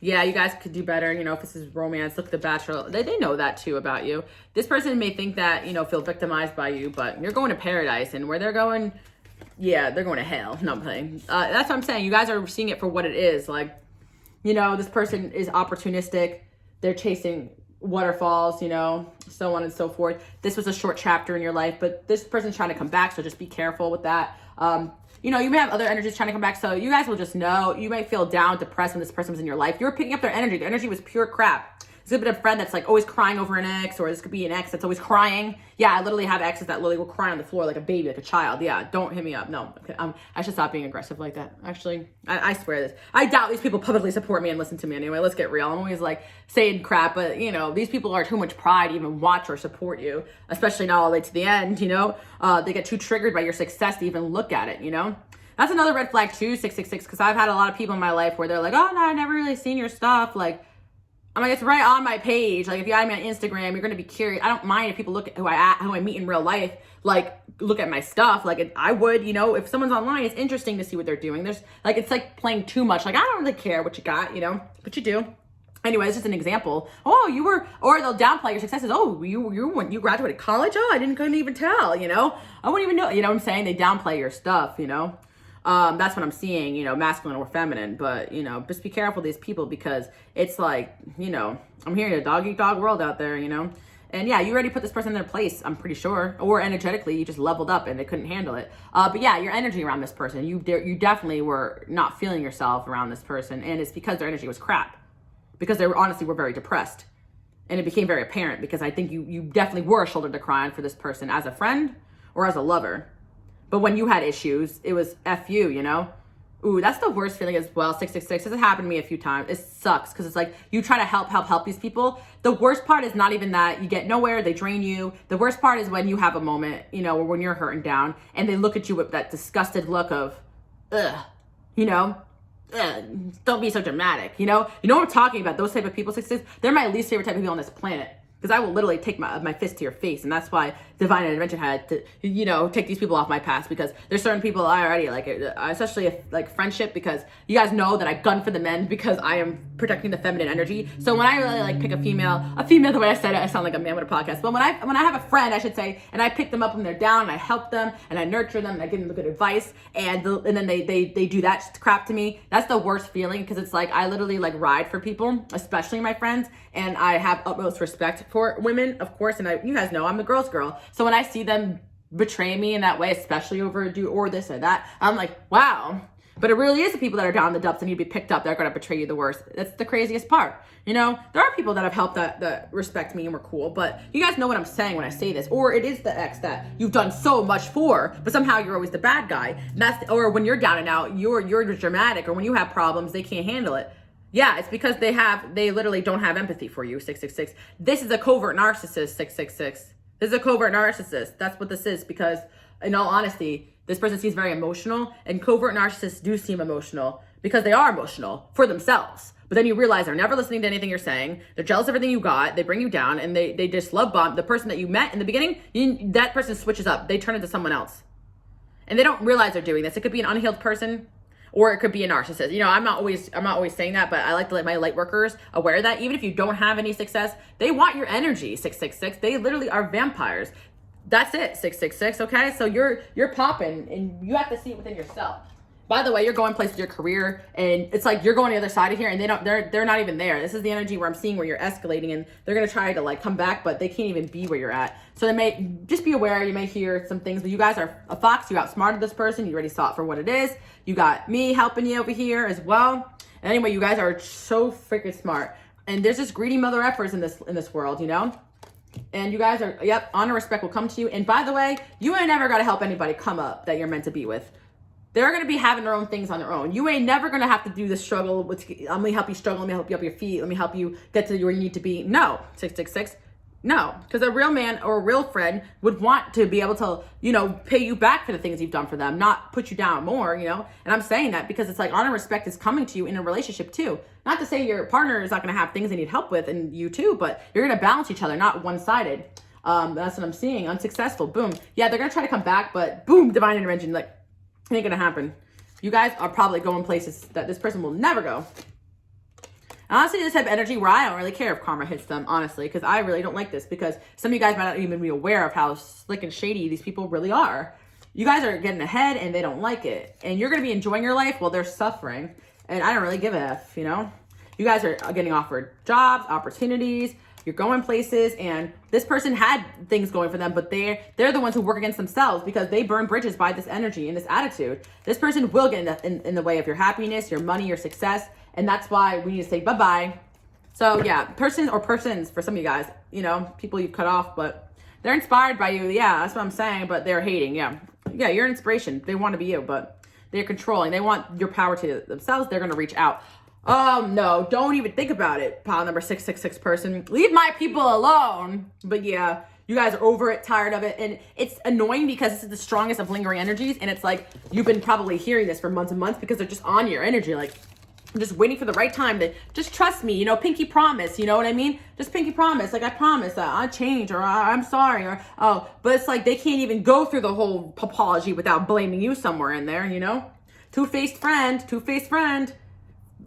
yeah, you guys could do better. You know, if this is romance, look at The Bachelor. They know that too about you. This person may think that, you know, feel victimized by you, but you're going to paradise, and where they're going, yeah, they're going to hell. No, I'm playing. That's what I'm saying. You guys are seeing it for what it is. Like, you know, this person is opportunistic. They're chasing waterfalls, you know, so on and so forth. This was a short chapter in your life, but this person's trying to come back, so just be careful with that. You know, you may have other energies trying to come back, so you guys will just know. You might feel down, depressed when this person was in your life. You were picking up their energy. Their energy was pure crap. This could be a friend that's like always crying over an ex, or this could be an ex that's always crying. Yeah, I literally have exes that literally will cry on the floor like a baby, like a child. Yeah, don't hit me up. No, okay, I should stop being aggressive like that. Actually, I swear this. I doubt these people publicly support me and listen to me anyway. Let's get real. I'm always like saying crap, but you know, these people are too much pride to even watch or support you, especially not all the way to the end, you know? They get too triggered by your success to even look at it, you know? That's another red flag too, 666, because I've had a lot of people in my life where they're like, oh no, I never really seen your stuff. Like, I'm like, it's right on my page. Like, if you add me on Instagram, you're gonna be curious. I don't mind if people look at who I meet in real life, like look at my stuff. Like, I would, you know, if someone's online, it's interesting to see what they're doing. There's like, it's like playing too much. Like, I don't really care what you got, you know, but you do. Anyway, it's just an example. Oh, you were, or they'll downplay your successes. Oh, you graduated college? Oh, couldn't even tell, you know? I wouldn't even know, you know what I'm saying? They downplay your stuff, you know? That's what I'm seeing, you know, masculine or feminine. But, you know, just be careful of these people, because it's like, you know, I'm hearing a dog eat dog world out there, you know. And yeah, you already put this person in their place, I'm pretty sure. Or energetically, you just leveled up and they couldn't handle it. But yeah, your energy around this person, you definitely were not feeling yourself around this person. And it's because their energy was crap. Because they honestly were very depressed. And it became very apparent, because I think you definitely were a shoulder to cry on for this person as a friend or as a lover. But when you had issues, it was F you, you know? Ooh, that's the worst feeling as well. 666. This has happened to me a few times. It sucks, because it's like you try to help these people. The worst part is not even that. You get nowhere. They drain you. The worst part is when you have a moment, you know, or when you're hurting down and they look at you with that disgusted look of, ugh, you know? Ugh, don't be so dramatic, you know? You know what I'm talking about? Those type of people, 666, they're my least favorite type of people on this planet. Because I will literally take my fist to your face. And that's why Divine Intervention had to, you know, take these people off my path. Because there's certain people I already like, especially if, like friendship, because you guys know that I gun for the men because I am protecting the feminine energy. So when I really like pick a female, the way I said it, I sound like a man with a podcast. But when I have a friend, I should say, and I pick them up when they're down, and I help them, and I nurture them, and I give them good advice, and then they do that crap to me, that's the worst feeling. Because it's like I literally like ride for people, especially my friends, and I have utmost respect for women, of course, and you guys know I'm the girl's girl. So when I see them betray me in that way, especially over a dude or this or that, I'm like, wow. But it really is the people that are down in the dumps and need to be picked up that are going to betray you the worst. That's the craziest part. You know, there are people that have helped that respect me and were cool, but you guys know what I'm saying when I say this. Or it is the ex that you've done so much for, but somehow you're always the bad guy. And or when you're down and out, you're dramatic, or when you have problems, they can't handle it. Yeah, it's because they literally don't have empathy for you, 666. This is a covert narcissist, 666. This is a covert narcissist. That's what this is, because in all honesty, this person seems very emotional, and covert narcissists do seem emotional because they are emotional for themselves. But then you realize they're never listening to anything you're saying. They're jealous of everything you got. They bring you down, and they just love bomb the person that you met in the beginning. That person switches up. They turn into someone else. And they don't realize they're doing this. It could be an unhealed person, or it could be a narcissist. You know, I'm not always saying that, but I like to let my light workers aware that even if you don't have any success, they want your energy, 666. They literally are vampires. That's it, 666, okay? So you're popping, and you have to see it within yourself. By the way, you're going places with your career, and it's like you're going to the other side of here, and they're not even there. This is the energy where I'm seeing where you're escalating, and they're gonna try to like come back, but they can't even be where you're at. So they may just be aware. You may hear some things, but you guys are a fox. You outsmarted this person. You already saw it for what it is. You got me helping you over here as well. And anyway, you guys are so freaking smart. And there's just greedy mother effers in this world, you know. And you guys are, yep, honor, respect will come to you. And by the way, you ain't never gotta help anybody come up that you're meant to be with. They're going to be having their own things on their own. You ain't never going to have to do the struggle. Let me help you struggle. Let me help you up your feet. Let me help you get to where you need to be. No, 666. No, because a real man or a real friend would want to be able to, you know, pay you back for the things you've done for them, not put you down more, you know. And I'm saying that because it's like honor, respect is coming to you in a relationship too. Not to say your partner is not going to have things they need help with, and you too, but you're going to balance each other, not one-sided. That's what I'm seeing. Unsuccessful. Boom. Yeah, they're going to try to come back, but boom, divine intervention. Like, ain't gonna happen. You guys are probably going places that this person will never go. Honestly, this type of energy where I don't really care if karma hits them, honestly, because I really don't like this, because some of you guys might not even be aware of how slick and shady these people really are. You guys are getting ahead and they don't like it. And you're gonna be enjoying your life while they're suffering. And I don't really give a F, you know? You guys are getting offered jobs, opportunities, you're going places, and this person had things going for them, but they're the ones who work against themselves because they burn bridges by this energy and this attitude. This person will get in the way of your happiness, your money, your success, and that's why we need to say bye-bye. So yeah, persons for some of you guys, you know, people you've cut off, but they're inspired by you. Yeah, that's what I'm saying, but they're hating. Yeah, you're an inspiration. They want to be you, but they're controlling. They want your power to themselves. They're going to reach out. No, don't even think about it, pile number 666 person. Leave my people alone. But yeah, you guys are over it, tired of it. And it's annoying because this is the strongest of lingering energies. And it's like, you've been probably hearing this for months and months because they're just on your energy. Like, I'm just waiting for the right time to just trust me, you know, pinky promise, you know what I mean? Just pinky promise. Like, I promise that I'll change, or I'm sorry, or, but it's like, they can't even go through the whole apology without blaming you somewhere in there, you know? Two-faced friend.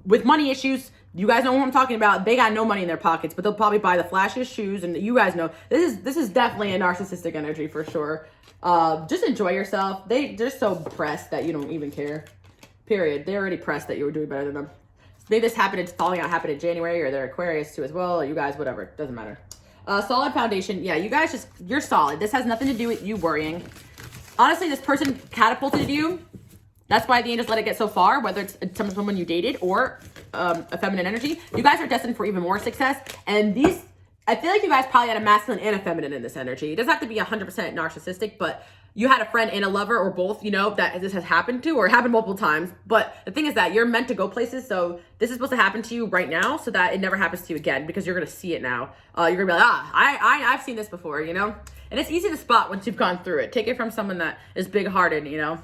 With money issues, You guys know who I'm talking about. They got no money in their pockets, but they'll probably buy the flashiest shoes. And you guys know this is definitely a narcissistic energy for sure. Just enjoy yourself. They're so pressed that you don't even care. Period. They're already pressed that you were doing better than them. Maybe this falling out happened in January, or they're Aquarius too as well, or you guys, whatever. Doesn't matter. Solid foundation. Yeah, you guys you're solid. This has nothing to do with you worrying. Honestly, this person catapulted you. That's why the angels let it get so far, whether it's someone you dated or a feminine energy. You guys are destined for even more success. And I feel like you guys probably had a masculine and a feminine in this energy. It doesn't have to be 100% narcissistic, but you had a friend and a lover or both, you know, that this has happened to or happened multiple times. But the thing is that you're meant to go places. So this is supposed to happen to you right now so that it never happens to you again, because you're going to see it now. You're going to be like, I've seen this before, you know? And it's easy to spot once you've gone through it. Take it from someone that is big-hearted, you know?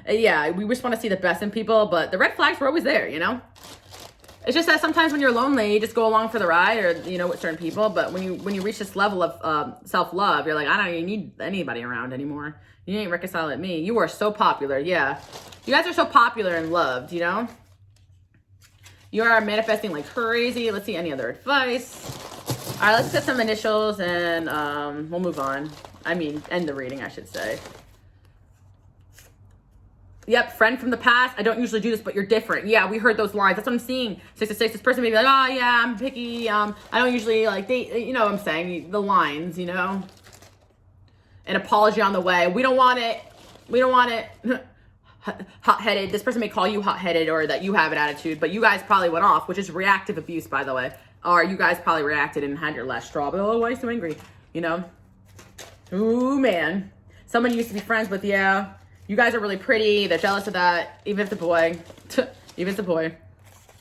Yeah, we just want to see the best in people, but the red flags were always there, you know? It's just that sometimes when you're lonely, you just go along for the ride, or, you know, with certain people. But when you reach this level of self-love, you're like, I don't even need anybody around anymore. You ain't reconciling with me. You are so popular. Yeah. You guys are so popular and loved, you know? You are manifesting like crazy. Let's see any other advice. All right, let's get some initials and we'll move on. I mean, end the reading, I should say. Yep, friend from the past. I don't usually do this, but you're different. Yeah, we heard those lines. That's what I'm seeing. 6 to 6. This person may be like, oh yeah, I'm picky. I don't usually like date. You know what I'm saying? The lines, you know. An apology on the way. We don't want it. We don't want it. Hot-headed. This person may call you hot-headed, or that you have an attitude, but you guys probably went off, which is reactive abuse, by the way. Or you guys probably reacted and had your last straw. But, oh, why are you so angry? You know. Ooh, man. Someone you used to be friends with, yeah. You guys are really pretty. They're jealous of that. Even if the boy, even if the boy,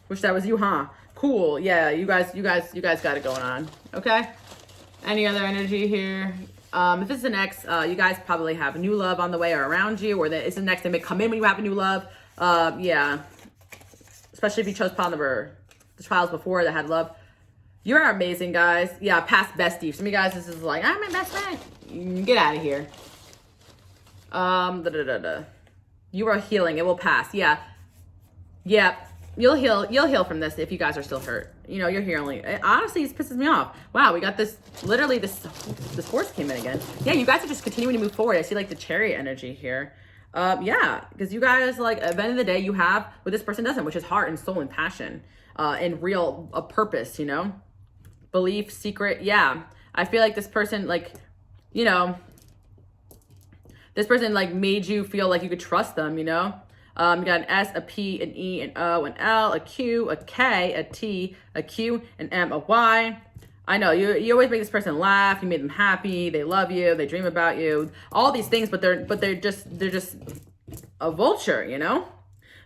wish that was you, huh? Cool. Yeah, you guys got it going on. Okay. Any other energy here? If this is an ex, you guys probably have a new love on the way or around you, or it's the next. They may come in when you have a new love. Yeah. Especially if you chose pile number the trials before that had love. You're amazing, guys. Yeah, past bestie. Some of you guys, this is like, I'm my best friend. Get out of here. You are healing. It will pass. Yeah. Yeah. You'll heal from this if you guys are still hurt. You know, you're healing. Honestly, this pisses me off. Wow, we got this, literally this horse came in again. Yeah, you guys are just continuing to move forward. I see like the chariot energy here. Yeah, because you guys, like, at the end of the day, you have what this person doesn't, which is heart and soul and passion, and real purpose, you know? Belief, secret. Yeah. I feel like this person, like, you know, this person like made you feel like you could trust them, you know? You got an S, a P, an E, an O, an L, a Q, a K, a T, a Q, an M, a Y. I know, you always make this person laugh, you made them happy, they love you, they dream about you, all these things, but they're just a vulture, you know?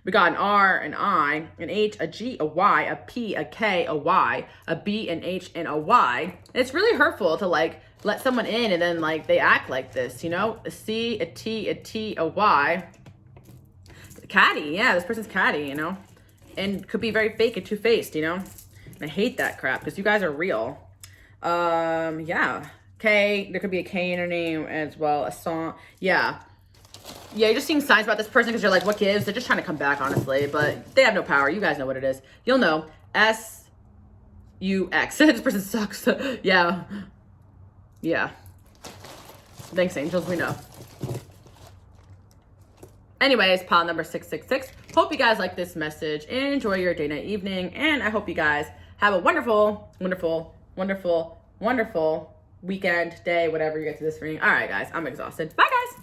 We got an R, an I, an H, a G, a Y, a P, a K, a Y, a B, an H, and a Y. And it's really hurtful to like let someone in and then like they act like this, you know? A C, a T, a Y. Catty, yeah, this person's catty, you know? And could be very fake and two-faced, you know? And I hate that crap because you guys are real. Yeah. K, there could be a K in her name as well. A song, yeah. Yeah, you're just seeing signs about this person because you're like, what gives? They're just trying to come back, honestly. But they have no power. You guys know what it is. You'll know. S-U-X. This person sucks. Yeah. Yeah. Thanks, angels. We know. Anyways, pile number 666. Hope you guys like this message and enjoy your day, night, evening. And I hope you guys have a wonderful, wonderful, wonderful, wonderful weekend, day, whatever you get to this reading. All right, guys. I'm exhausted. Bye, guys.